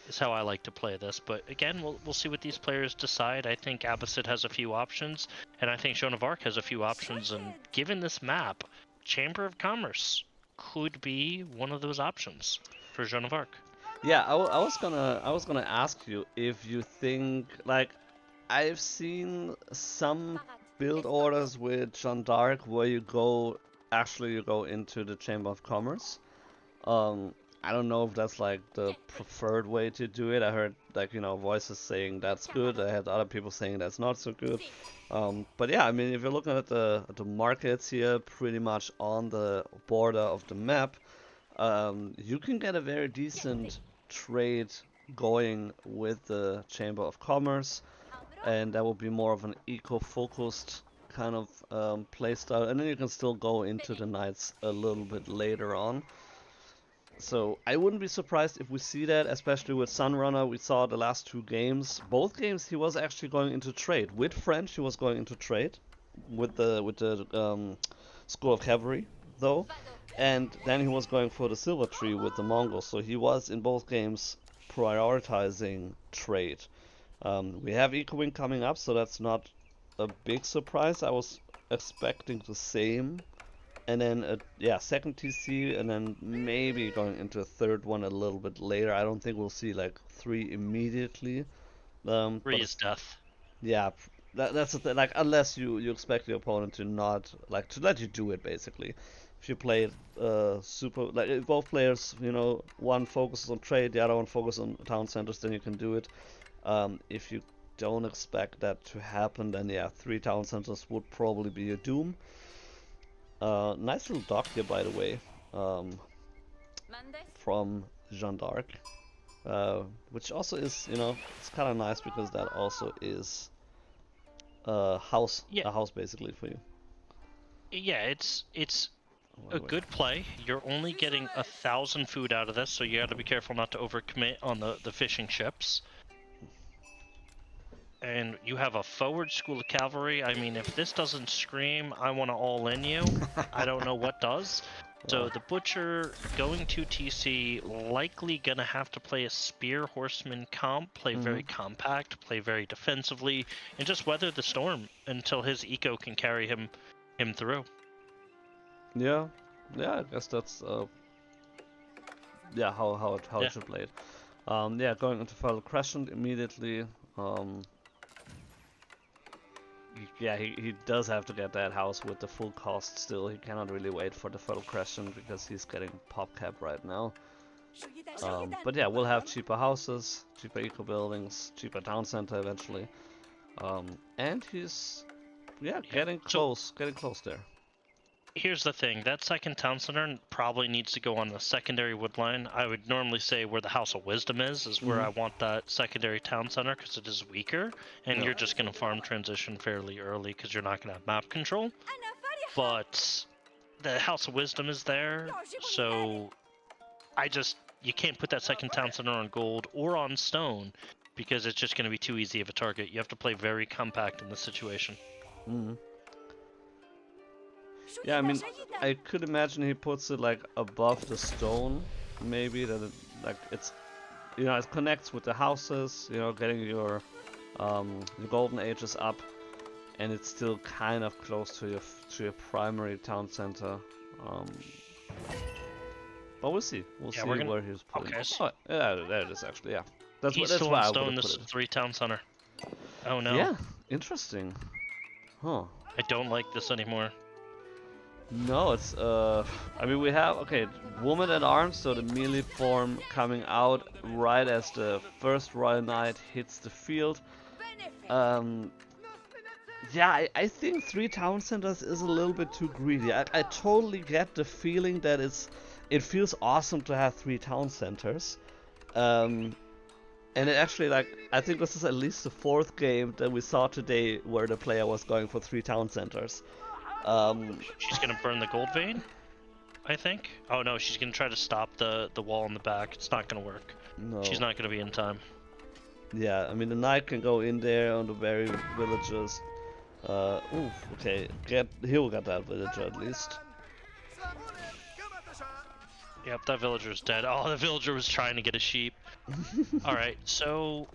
Is how I like to play this, but again, we'll see what these players decide. I think Abbasid has a few options, and I think Joan of Arc has a few options, and given this map, Chamber of Commerce could be one of those options for Joan of Arc. Yeah, I was gonna ask you if you think, like, I've seen some build orders with Jeanne d'Arc where you go into the Chamber of Commerce. I don't know if that's like the preferred way to do it. I heard, like, you know, voices saying that's good. I had other people saying that's not so good. But yeah, I mean, if you're looking at the markets here, pretty much on the border of the map, you can get a very decent trade going with the Chamber of Commerce, and that will be more of an eco-focused kind of playstyle. And then you can still go into the Knights a little bit later on. So I wouldn't be surprised if we see that, especially with SunRunner. We saw the last two games. Both games he was actually going into trade. With French he was going into trade with the School of Cavalry though. And then he was going for the Silver Tree with the Mongols. So he was in both games prioritizing trade. We have Eco-Wing coming up, so that's not a big surprise. I was expecting the same. And then, second TC, and then maybe going into a third one a little bit later. I don't think we'll see like 3 immediately. 3 is death. Yeah, that's the thing. Like, unless you expect the opponent to not, like, to let you do it, basically. If you play if both players, you know, one focuses on trade, the other one focuses on town centers, then you can do it. If you don't expect that to happen, then yeah, 3 town centers would probably be your doom. Nice little dock here, by the way, from Jeanne d'Arc, which also is, you know, it's kind of nice because that also is a house basically for you. Yeah, it's a good play. You're only getting 1,000 food out of this, so you got to be careful not to overcommit on the fishing ships. And you have a forward school of cavalry. I mean, if this doesn't scream, I want to all in you, I don't know what does. So the Butcher going to TC, likely gonna have to play a spear horseman comp, play very compact, play very defensively, and just weather the storm until his eco can carry him through. Yeah, I guess that's yeah how it should play it. Yeah, going into Fertile Crescent immediately. Yeah, he does have to get that house with the full cost still. He cannot really wait for the Fertile Crescent because he's getting pop cap right now. But yeah, we'll have cheaper houses, cheaper eco buildings, cheaper town center eventually. And he's getting close there. Here's the thing, that second town center probably needs to go on the secondary wood line. I would normally say where the House of Wisdom is where I want that secondary town center because it is weaker, and you're just going to farm transition fairly early because you're not going to have map control. But the House of Wisdom is there, so you can't put that second town center on gold or on stone because it's just going to be too easy of a target. You have to play very compact in this situation. Yeah, I mean, I could imagine he puts it like above the stone, maybe that it, like it's, you know, it connects with the houses, you know, getting your golden ages up, and it's still kind of close to your primary town center. But we'll see. We'll see where he's putting. Okay. Oh, yeah, there it is actually. Yeah, that's He's that's still why on I stone. would This put is it. 3 town center. Oh no. Yeah, interesting. Huh. I don't like this anymore. No, it's I mean we have woman at arms, so the melee form coming out right as the first Royal Knight hits the field. Yeah, I think 3 town centers is a little bit too greedy. I totally get the feeling that it feels awesome to have 3 town centers. And it actually, like, I think this is at least the 4th game that we saw today where the player was going for 3 town centers. She's gonna burn the gold vein, I think. Oh no, she's gonna try to stop the wall in the back. It's not gonna work. No. She's not gonna be in time. Yeah, I mean the knight can go in there on the very villages. Oof, okay, he'll get that villager at least. Yep, that villager's dead. Oh, the villager was trying to get a sheep. Alright, so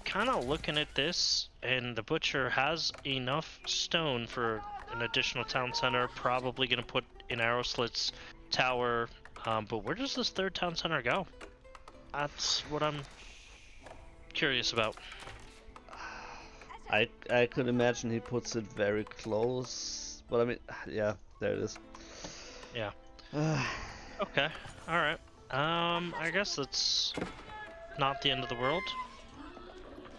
kind of looking at this, and the Butcher has enough stone for an additional town center, probably going to put an arrow slits tower, but where does this 3rd town center go? That's what I'm curious about. I could imagine he puts it very close, but I mean, yeah, there it is. Yeah. Okay, alright. I guess that's not the end of the world.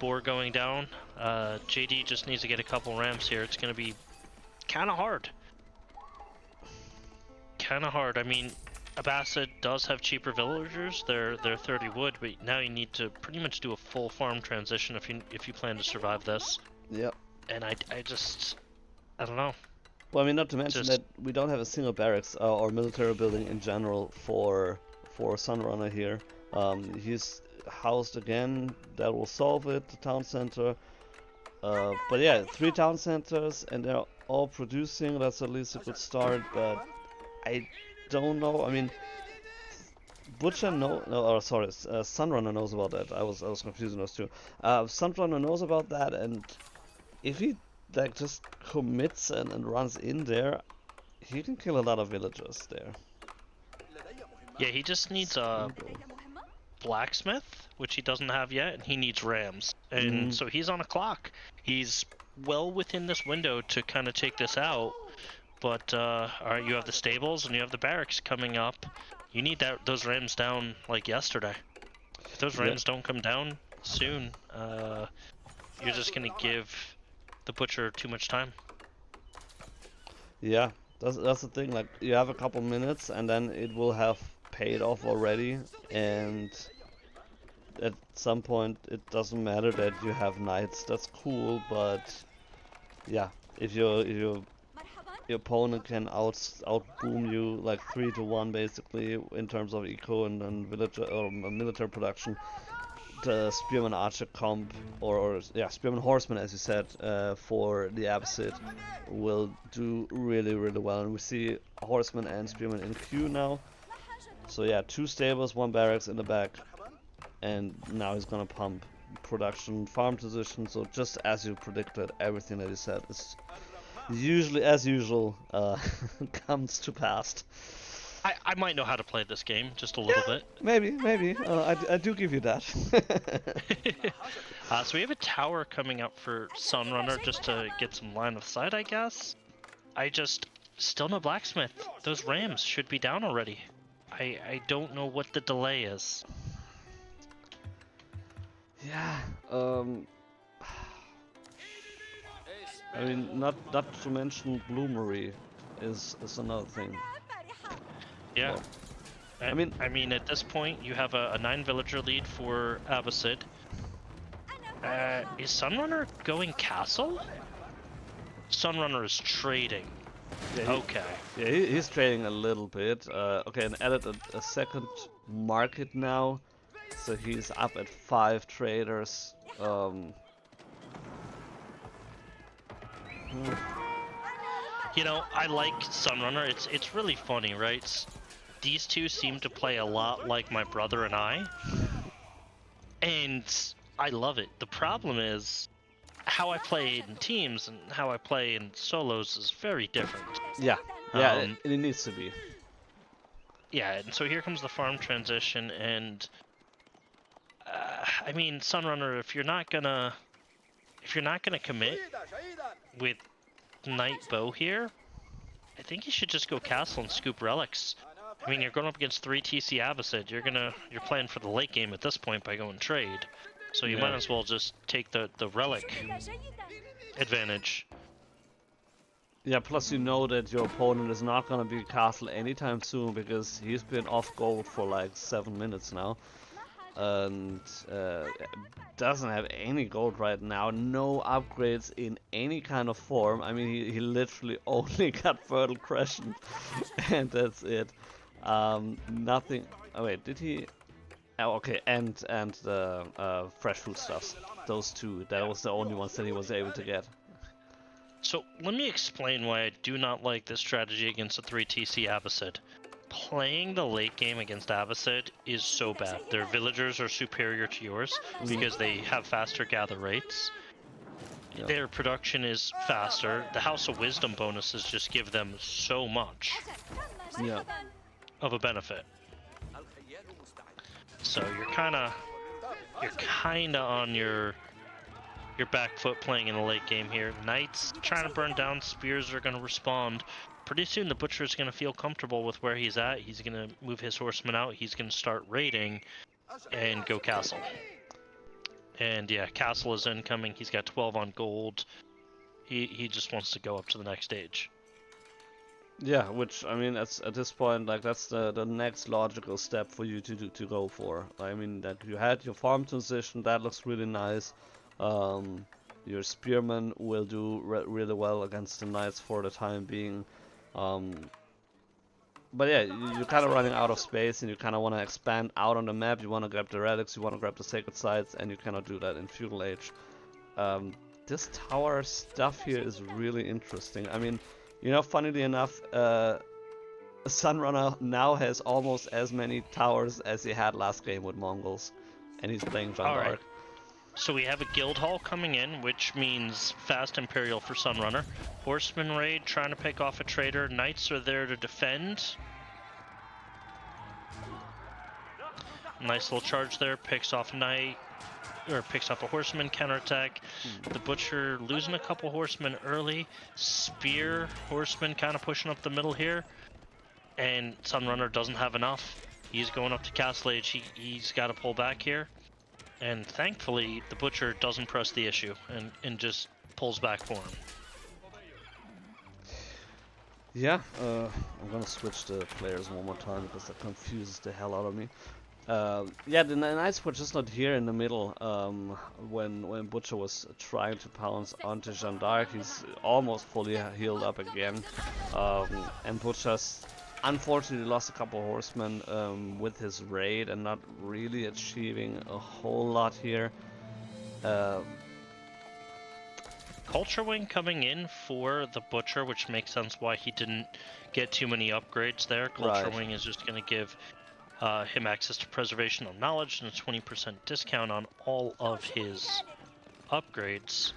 Boar going down. JD just needs to get a couple ramps here. It's going to be kind of hard. I mean, Abbasid does have cheaper villagers. They're 30 wood, but now you need to pretty much do a full farm transition if you plan to survive this. Yep. And I don't know. Well, I mean, not to mention that we don't have a single barracks or military building in general for SunRunner here. He's housed again. That will solve it. The town center. But yeah, 3 town centers, and they're all producing. That's at least a good start. But I don't know. I mean, SunRunner knows about that. I was confusing those two. SunRunner knows about that, and if he like just commits and runs in there, he can kill a lot of villagers there. Yeah, he just needs a blacksmith, which he doesn't have yet, and he needs rams. And so he's on a clock. He's well within this window to kind of take this out. But alright, you have the stables and you have the barracks coming up. You need those rams down like yesterday. If those rams don't come down soon, you're just gonna give the Butcher too much time. Yeah, that's the thing. Like, you have a couple minutes, and then it will have paid off already, and at some point it doesn't matter that you have knights. That's cool, but yeah, if you're your opponent can outboom you like 3-1 basically in terms of eco and villager or military production. The Spearman Archer comp, or yeah, Spearman Horseman, as you said, for the Abbasid will do really well. And we see Horseman and Spearman in queue now. So yeah, 2 stables, 1 barracks in the back, and now he's gonna pump production, farm position. So just as you predicted, everything that he said is usually, as usual, comes to pass. I might know how to play this game just a little bit. Maybe. I do give you that. So we have a tower coming up for SunRunner just to get some line of sight, I guess. Still no blacksmith. Those rams should be down already. I don't know what the delay is. Yeah. I mean, not to mention Bloomery is another thing. Yeah. Well, I mean, at this point, you have a 9 villager lead for Abbasid. Is SunRunner going castle? SunRunner is trading. yeah, Okay. Yeah, he's trading a little bit. Okay, and added a second market now, so he's up at 5 traders. You know, I like SunRunner. It's really funny, right? These two seem to play a lot like my brother and I, and I love it. The problem is how I play in teams and how I play in solos is very different. Yeah, it needs to be. Yeah, and so here comes the farm transition, and I mean, SunRunner, if you're not gonna commit with Knight Bow here, I think you should just go castle and scoop relics. I mean, you're going up against 3 TC Abbasid. You're playing for the late game at this point by going trade. So you might as well just take the relic advantage. Yeah, plus you know that your opponent is not gonna be castle anytime soon because he's been off gold for like 7 minutes now. And doesn't have any gold right now, no upgrades in any kind of form. I mean, he literally only got Fertile Crescent and that's it. Nothing. Oh wait, did he? Oh, okay, and the fresh foodstuffs. Those 2. That was the only ones that he was able to get. So let me explain why I do not like this strategy against a 3 TC Abbasid. Playing the late game against Abbasid is so bad. Their villagers are superior to yours because they have faster gather rates. Yep. Their production is faster. The House of Wisdom bonuses just give them so much of a benefit. So you're kinda on your back foot playing in the late game here. Knights trying to burn down, spears are gonna respond. Pretty soon the Butcher is going to feel comfortable with where he's at. He's going to move his horsemen out. He's going to start raiding and go castle. And yeah, castle is incoming. He's got 12 on gold. He just wants to go up to the next stage. Yeah, which I mean, at this point, like that's the next logical step for you to go for. I mean, that you had your farm transition, that looks really nice. Your spearmen will do really well against the knights for the time being. But yeah, you're kind of running out of space and you kind of want to expand out on the map. You want to grab the relics, you want to grab the sacred sites, and you cannot do that in feudal age. This tower stuff here is really interesting. I mean, you know, funnily enough, SunRunner now has almost as many towers as he had last game with Mongols, and he's playing Jeanne d'Arc. Alright, so we have a guild hall coming in, which means fast Imperial for SunRunner. Horseman raid trying to pick off a trader. Knights are there to defend. Nice little charge there, picks off a knight, or picks off a horseman, counterattack. The Butcher losing a couple horsemen early. Spear, horseman kind of pushing up the middle here. And SunRunner doesn't have enough. He's going up to Castle Age. He's got to pull back here. And thankfully, the Butcher doesn't press the issue and just pulls back for him. Yeah, I'm gonna switch the players one more time because that confuses the hell out of me. Yeah, the Knights were just not here in the middle when Butcher was trying to pounce onto Jeanne d'Arc. He's almost fully healed up again, and Butcher's unfortunately lost a couple horsemen with his raid and not really achieving a whole lot here. Culture Wing coming in for the Butcher, which makes sense why he didn't get too many upgrades there. Culture Wing is just going to give him access to Preservation of Knowledge and a 20% discount on all of his upgrades.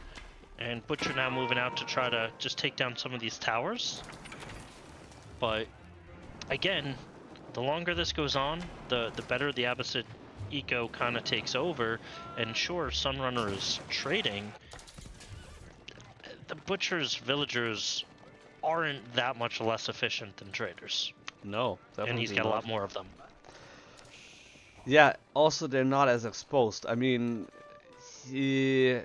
And Butcher now moving out to try to just take down some of these towers. But again, the longer this goes on, the better the Abbasid eco kind of takes over. And sure, SunRunner is trading. The Butcher's villagers aren't that much less efficient than traders. No, definitely and he's got not. a lot more of them. Yeah, also they're not as exposed. I mean, we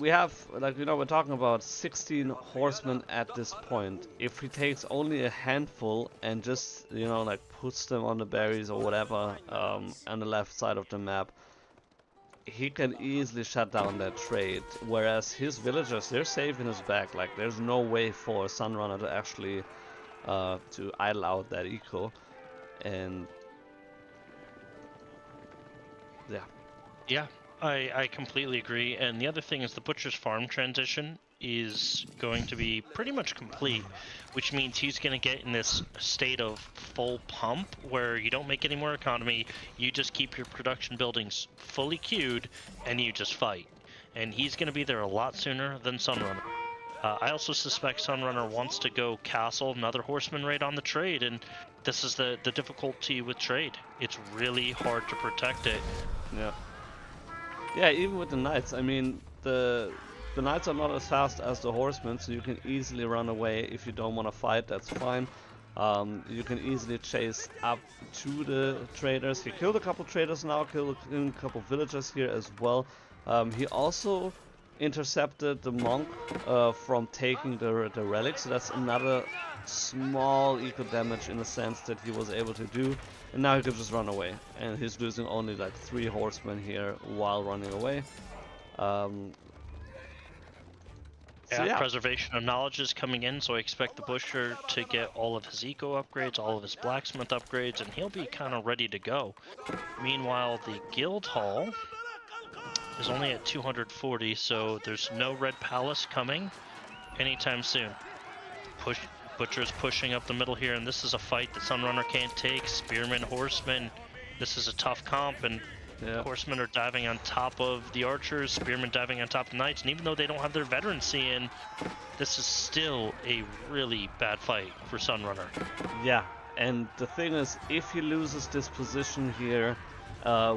have, like, you know, we're talking about 16 horsemen at this point. If he takes only a handful and just, you know, like puts them on the berries or whatever on the left side of the map, he can easily shut down that trade. Whereas his villagers, they're safe in his back. Like, there's no way for SunRunner to actually to idle out that eco. And yeah. Yeah, I completely agree. And the other thing is the Butcher's farm transition is going to be pretty much complete, which means he's going to get in this state of full pump where you don't make any more economy, you just keep your production buildings fully queued, and you just fight. And he's going to be there a lot sooner than SunRunner. I also suspect SunRunner wants to go castle another horseman raid on the trade, and this is the difficulty with trade. It's really hard to protect it. Yeah. Yeah, even with the knights, I mean, the knights are not as fast as the horsemen, so you can easily run away if you don't want to fight, that's fine. You can easily chase up to the traders. He killed a couple traders now, killed a couple villagers here as well. He also intercepted the monk from taking the relic, so that's another small eco damage in the sense that he was able to do. And now he can just run away, and he's losing only like 3 horsemen here while running away. Yeah, Preservation of Knowledge is coming in, so I expect the Butcher to get all of his eco upgrades, all of his blacksmith upgrades, and he'll be kind of ready to go. Meanwhile, the guild hall is only at 240, so there's no Red Palace coming anytime soon. Butcher's pushing up the middle here, and this is a fight that SunRunner can't take. Spearmen, horsemen, this is a tough comp, and horsemen are diving on top of the archers, spearmen diving on top of the knights, and even though they don't have their veterancy in, this is still a really bad fight for SunRunner. Yeah, and the thing is, if he loses this position here,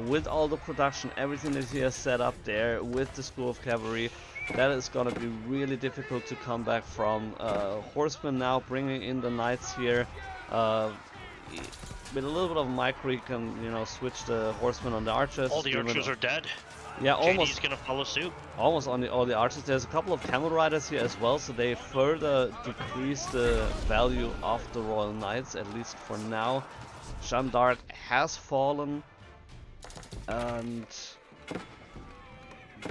with all the production, everything that he has set up there, with the School of Cavalry, that is going to be really difficult to come back from. Horsemen now bringing in the knights here. With a little bit of micro, you can, you know, switch the horsemen on the archers. All the archers are dead. Yeah, almost. JD's gonna follow suit. Almost on all the archers. There's a couple of camel riders here as well, so they further decrease the value of the Royal Knights, at least for now. Jeanne d'Arc has fallen, and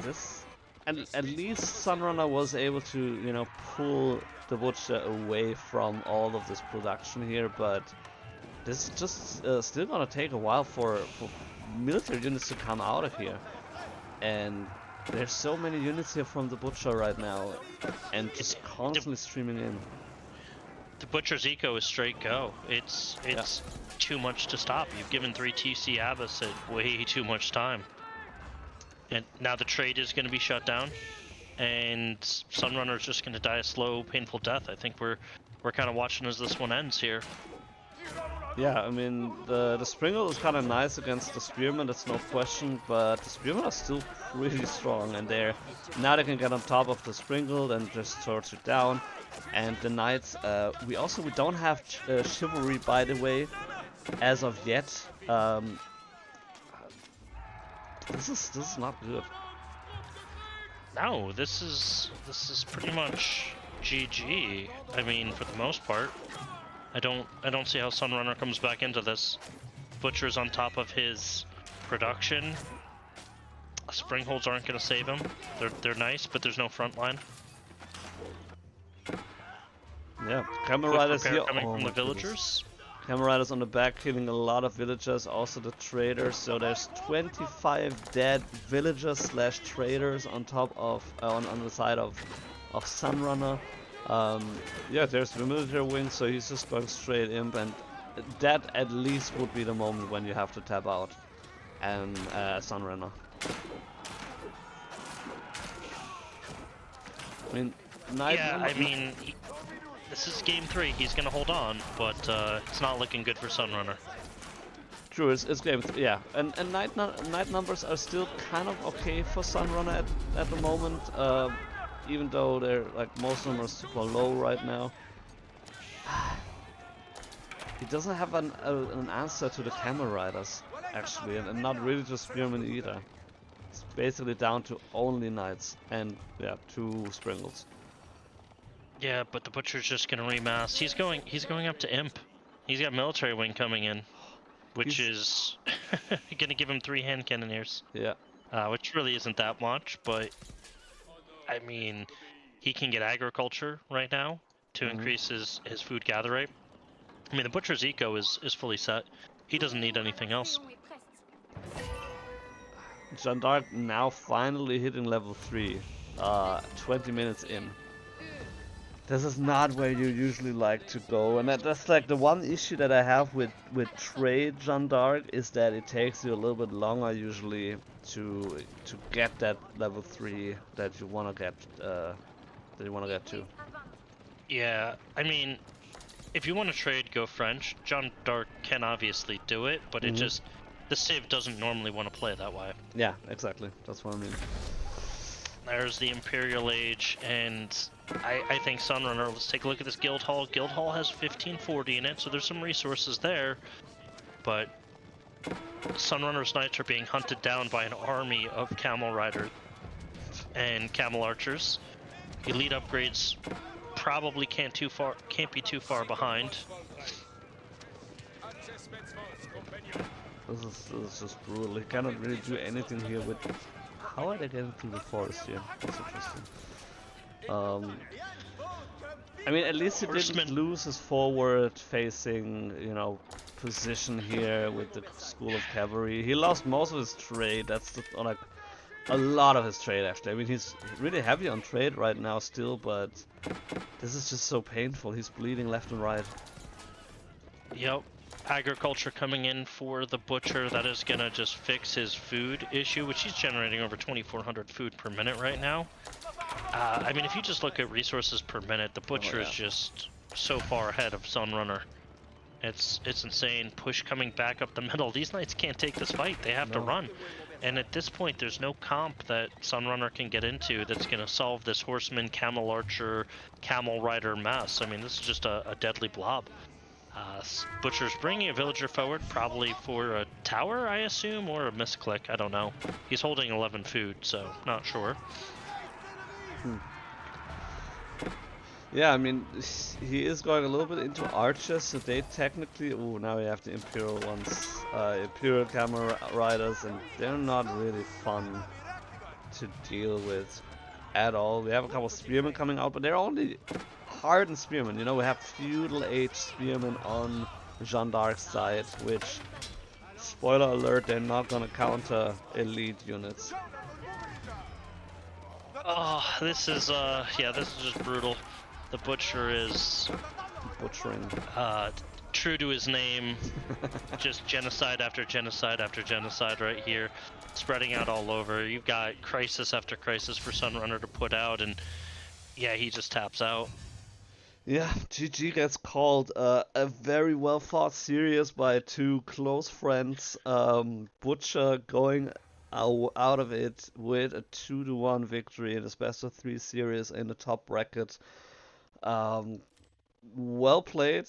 this, and at least SunRunner was able to, you know, pull the Butcher away from all of this production here, but this is just still gonna take a while for military units to come out of here. And there's so many units here from the Butcher right now, and just constantly streaming in. The Butcher's eco is straight go. It's too much to stop. You've given 3 TC Abbasid way too much time. And now the trade is going to be shut down, and SunRunner is just going to die a slow, painful death. I think we're kind of watching as this one ends here. Yeah, I mean, the Springle is kind of nice against the Spearmen, that's no question, but the Spearmen are still pretty strong, and now they can get on top of the Springle and just torch it down. And the Knights, we don't have Chivalry, by the way, as of yet. This is not good. No, this is pretty much GG. I mean, for the most part. I don't see how SunRunner comes back into this. Butcher's on top of his production. Springholds aren't going to save him. They're nice, but there's no front line. Yeah, Camel Quick Riders repair here. coming Oh from my the goodness. villagers. Camel Riders on the back killing a lot of villagers, also the traders. So there's 25 dead villagers slash traders on top of on the side of SunRunner. Yeah, there's the military wing, so he's just going straight imp, and that at least would be the moment when you have to tap out and SunRunner. I mean, this is game 3. He's gonna hold on, but it's not looking good for SunRunner. True, it's game yeah, and night numbers are still kind of okay for SunRunner at the moment, even though they're like most of them are super low right now. He doesn't have an answer to the Camel Riders actually, and not really to Spearmen either. It's basically down to only Knights and yeah, 2 Springles. Yeah, but the Butcher's just gonna remass. He's going up to imp. He's got military wing coming in, which is gonna give him 3 hand cannoneers. Yeah. Which really isn't that much, but I mean, he can get agriculture right now to increase his food gather rate. I mean, the Butcher's eco is fully set. He doesn't need anything else. Jeanne d'Arc now finally hitting level 3, 20 minutes in. This is not where you usually like to go, and that's like the one issue that I have with trade Jeanne d'Arc, is that it takes you a little bit longer usually to get that level 3 that you wanna get to. Yeah, I mean, if you want to trade, go French. Jeanne d'Arc can obviously do it, but it just, the Civ doesn't normally want to play that way. Yeah, exactly. That's what I mean. There's the Imperial Age, and I think SunRunner, let's take a look at this Guild Hall. Guild Hall has 1540 in it, so there's some resources there, but SunRunner's Knights are being hunted down by an army of Camel Riders and Camel Archers. Elite upgrades probably can't be too far behind. This is just brutal. He cannot really do anything here with... How are they getting through the forest here? That's interesting. I mean, at least he didn't lose his forward-facing, you know, position here with the School of Cavalry. He lost most of his trade. That's like a lot of his trade actually. I mean, he's really heavy on trade right now still, but this is just so painful. He's bleeding left and right. Yep. Agriculture coming in for the Butcher. That is gonna just fix his food issue, which he's generating over 2,400 food per minute right now. I mean, if you just look at resources per minute, the Butcher is just so far ahead of SunRunner. It's insane. Push coming back up the middle. These Knights can't take this fight. They have to run. And at this point, there's no comp that SunRunner can get into that's going to solve this Horseman, Camel Archer, Camel Rider mess. I mean, this is just a deadly blob. Butcher's bringing a villager forward, probably for a tower, I assume, or a misclick. I don't know. He's holding 11 food, so not sure. Yeah, I mean, he is going a little bit into archers, so they technically... Oh, now we have the Imperial ones. Imperial Camel Riders, and they're not really fun to deal with at all. We have a couple of Spearmen coming out, but they're only hardened Spearmen. You know, we have Feudal Age Spearmen on Jeanne d'Arc's side, which, spoiler alert, they're not gonna counter elite units. Oh, this is just brutal. The Butcher is butchering. True to his name, just genocide after genocide after genocide right here, spreading out all over. You've got crisis after crisis for SunRunner to put out, and yeah, he just taps out. Yeah, GG gets called. A very well fought series by 2 close friends. Butcher going out of it with a 2-1 victory in this best of 3 series in the top bracket. Well played,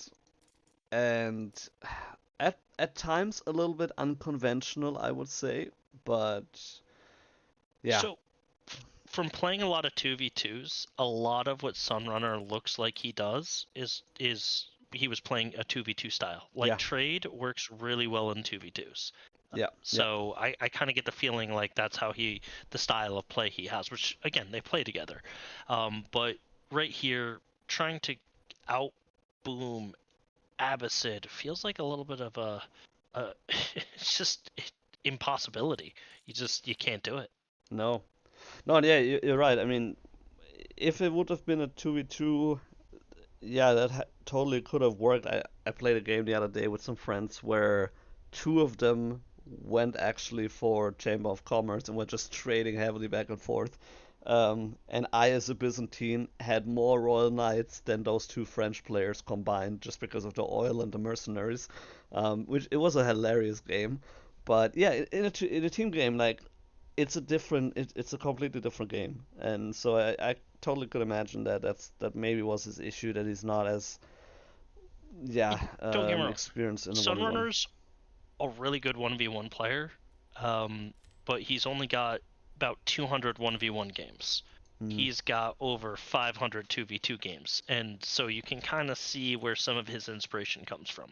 and at times a little bit unconventional, I would say, but yeah. So, from playing a lot of 2v2s, a lot of what SunRunner looks like he does is he was playing a 2v2 style. Like Yeah. trade works really well in 2v2s. Yeah. So I kind of get the feeling like that's how the style of play he has, which again they play together. But right here, trying to out boom Abbasid feels like a little bit of a it's just impossibility. You can't do it. No. No, yeah, you're right. I mean, if it would have been a 2v2, yeah, that totally could have worked. I played a game the other day with some friends where two of them went actually for Chamber of Commerce and were just trading heavily back and forth. And I, as a Byzantine, had more Royal Knights than those two French players combined, just because of the oil and the mercenaries. Which it was a hilarious game, but yeah, in a team game, like it's a completely different game, and so I totally could imagine that maybe was his issue, that he's not as Don't get me wrong. experienced in the 1v1. SunRunner's a really good 1v1 player, but he's only got about 200 1v1 games. He's got over 500 2v2 games, and so you can kind of see where some of his inspiration comes from.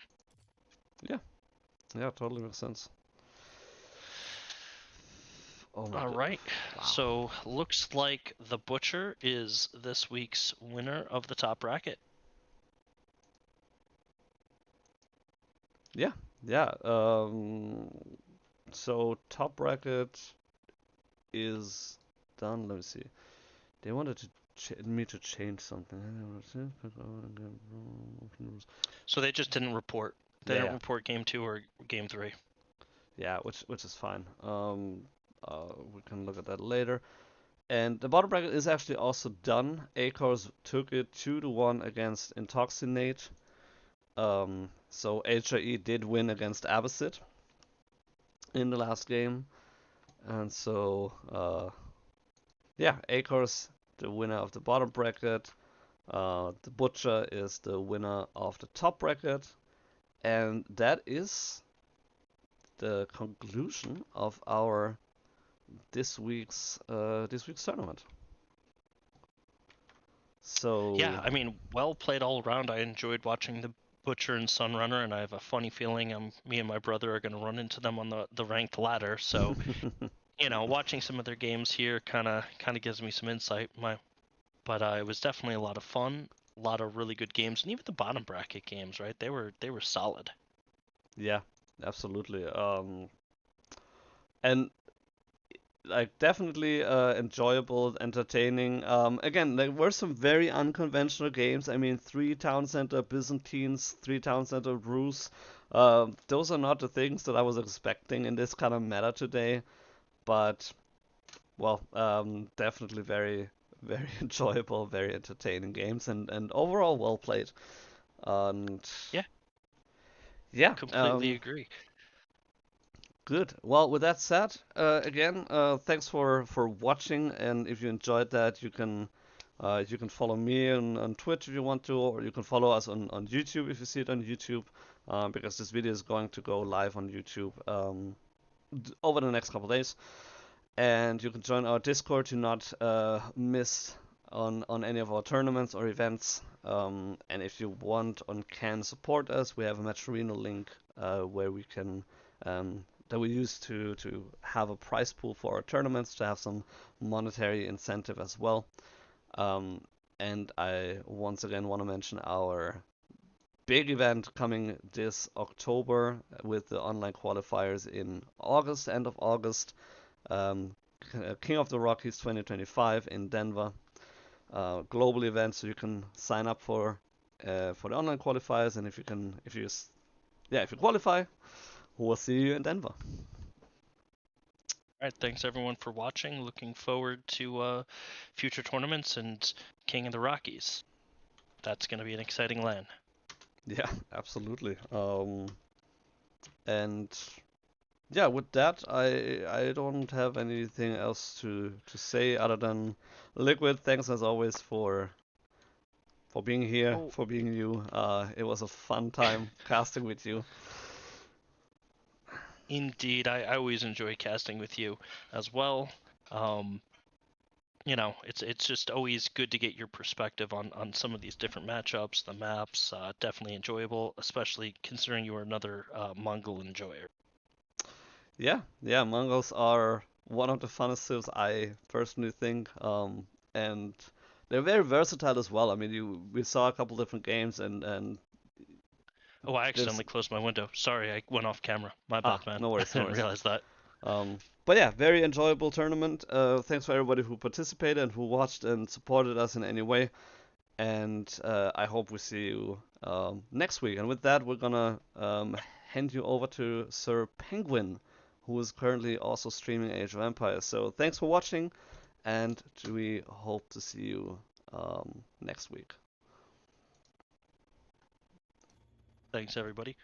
Yeah, totally makes sense. Oh my All God. right, Wow. so looks like the Butcher is this week's winner of the top bracket. Yeah. So top bracket is done. Let me see. They wanted me to change something. So they just didn't report. They Yeah. didn't report game 2 or game 3. Yeah, which is fine. We can look at that later. And the bottom bracket is actually also done. AKORS took it 2-1 against IntoxiNate. So HIE did win against Abbasid in the last game. And so, yeah, AKORS, the winner of the bottom bracket. The Butcher is the winner of the top bracket. And that is the conclusion of our this week's tournament. So Yeah, I mean, well played all around. I enjoyed watching the Butcher and SunRunner, and I have a funny feeling me and my brother are going to run into them on the ranked ladder. So, watching some of their games here kind of gives me some insight. But it was definitely a lot of fun, a lot of really good games, and even the bottom bracket games, right? They were solid. Yeah, absolutely. And like definitely enjoyable, entertaining. Again, there were some very unconventional games. I mean, 3 town center Byzantines, 3 town center Rus. Those are not the things that I was expecting in this kind of meta today. But well, definitely very, very enjoyable, very entertaining games, and overall well played. And yeah, Completely agree. good. Well, with that said, again, thanks for watching, and if you enjoyed that, you can follow me on Twitch if you want to, or you can follow us on YouTube if you see it on YouTube, because this video is going to go live on YouTube over the next couple days, and you can join our Discord to not miss on any of our tournaments or events. And if you want or can support us, we have a Matcherino link where we can. That we use to have a prize pool for our tournaments, to have some monetary incentive as well. And I once again want to mention our big event coming this October with the online qualifiers in August, end of August. King of the Rockies 2025 in Denver. Global event, so you can sign up for the online qualifiers, and if you qualify, we'll see you in Denver. All right, thanks everyone for watching. Looking forward to future tournaments and King of the Rockies. That's going to be an exciting LAN. Yeah, absolutely. And yeah, with that, I don't have anything else to say other than Liquid. Thanks as always for being here, for being you. It was a fun time casting with you. Indeed, I always enjoy casting with you as well. you know, it's just always good to get your perspective on some of these different matchups. The maps definitely enjoyable, especially considering you are another Mongol enjoyer. Yeah, yeah, Mongols are one of the funnest civs I personally think, and they're very versatile as well. I mean, we saw a couple different games, and Oh, I there's accidentally closed my window. Sorry, I went off camera. My bad, man. no worries, I no didn't worries. realize that. But yeah, very enjoyable tournament. Thanks for everybody who participated and who watched and supported us in any way. And I hope we see you next week. And with that, we're gonna hand you over to Sir Penguin, who is currently also streaming Age of Empires. So thanks for watching, and we hope to see you next week. Thanks, everybody.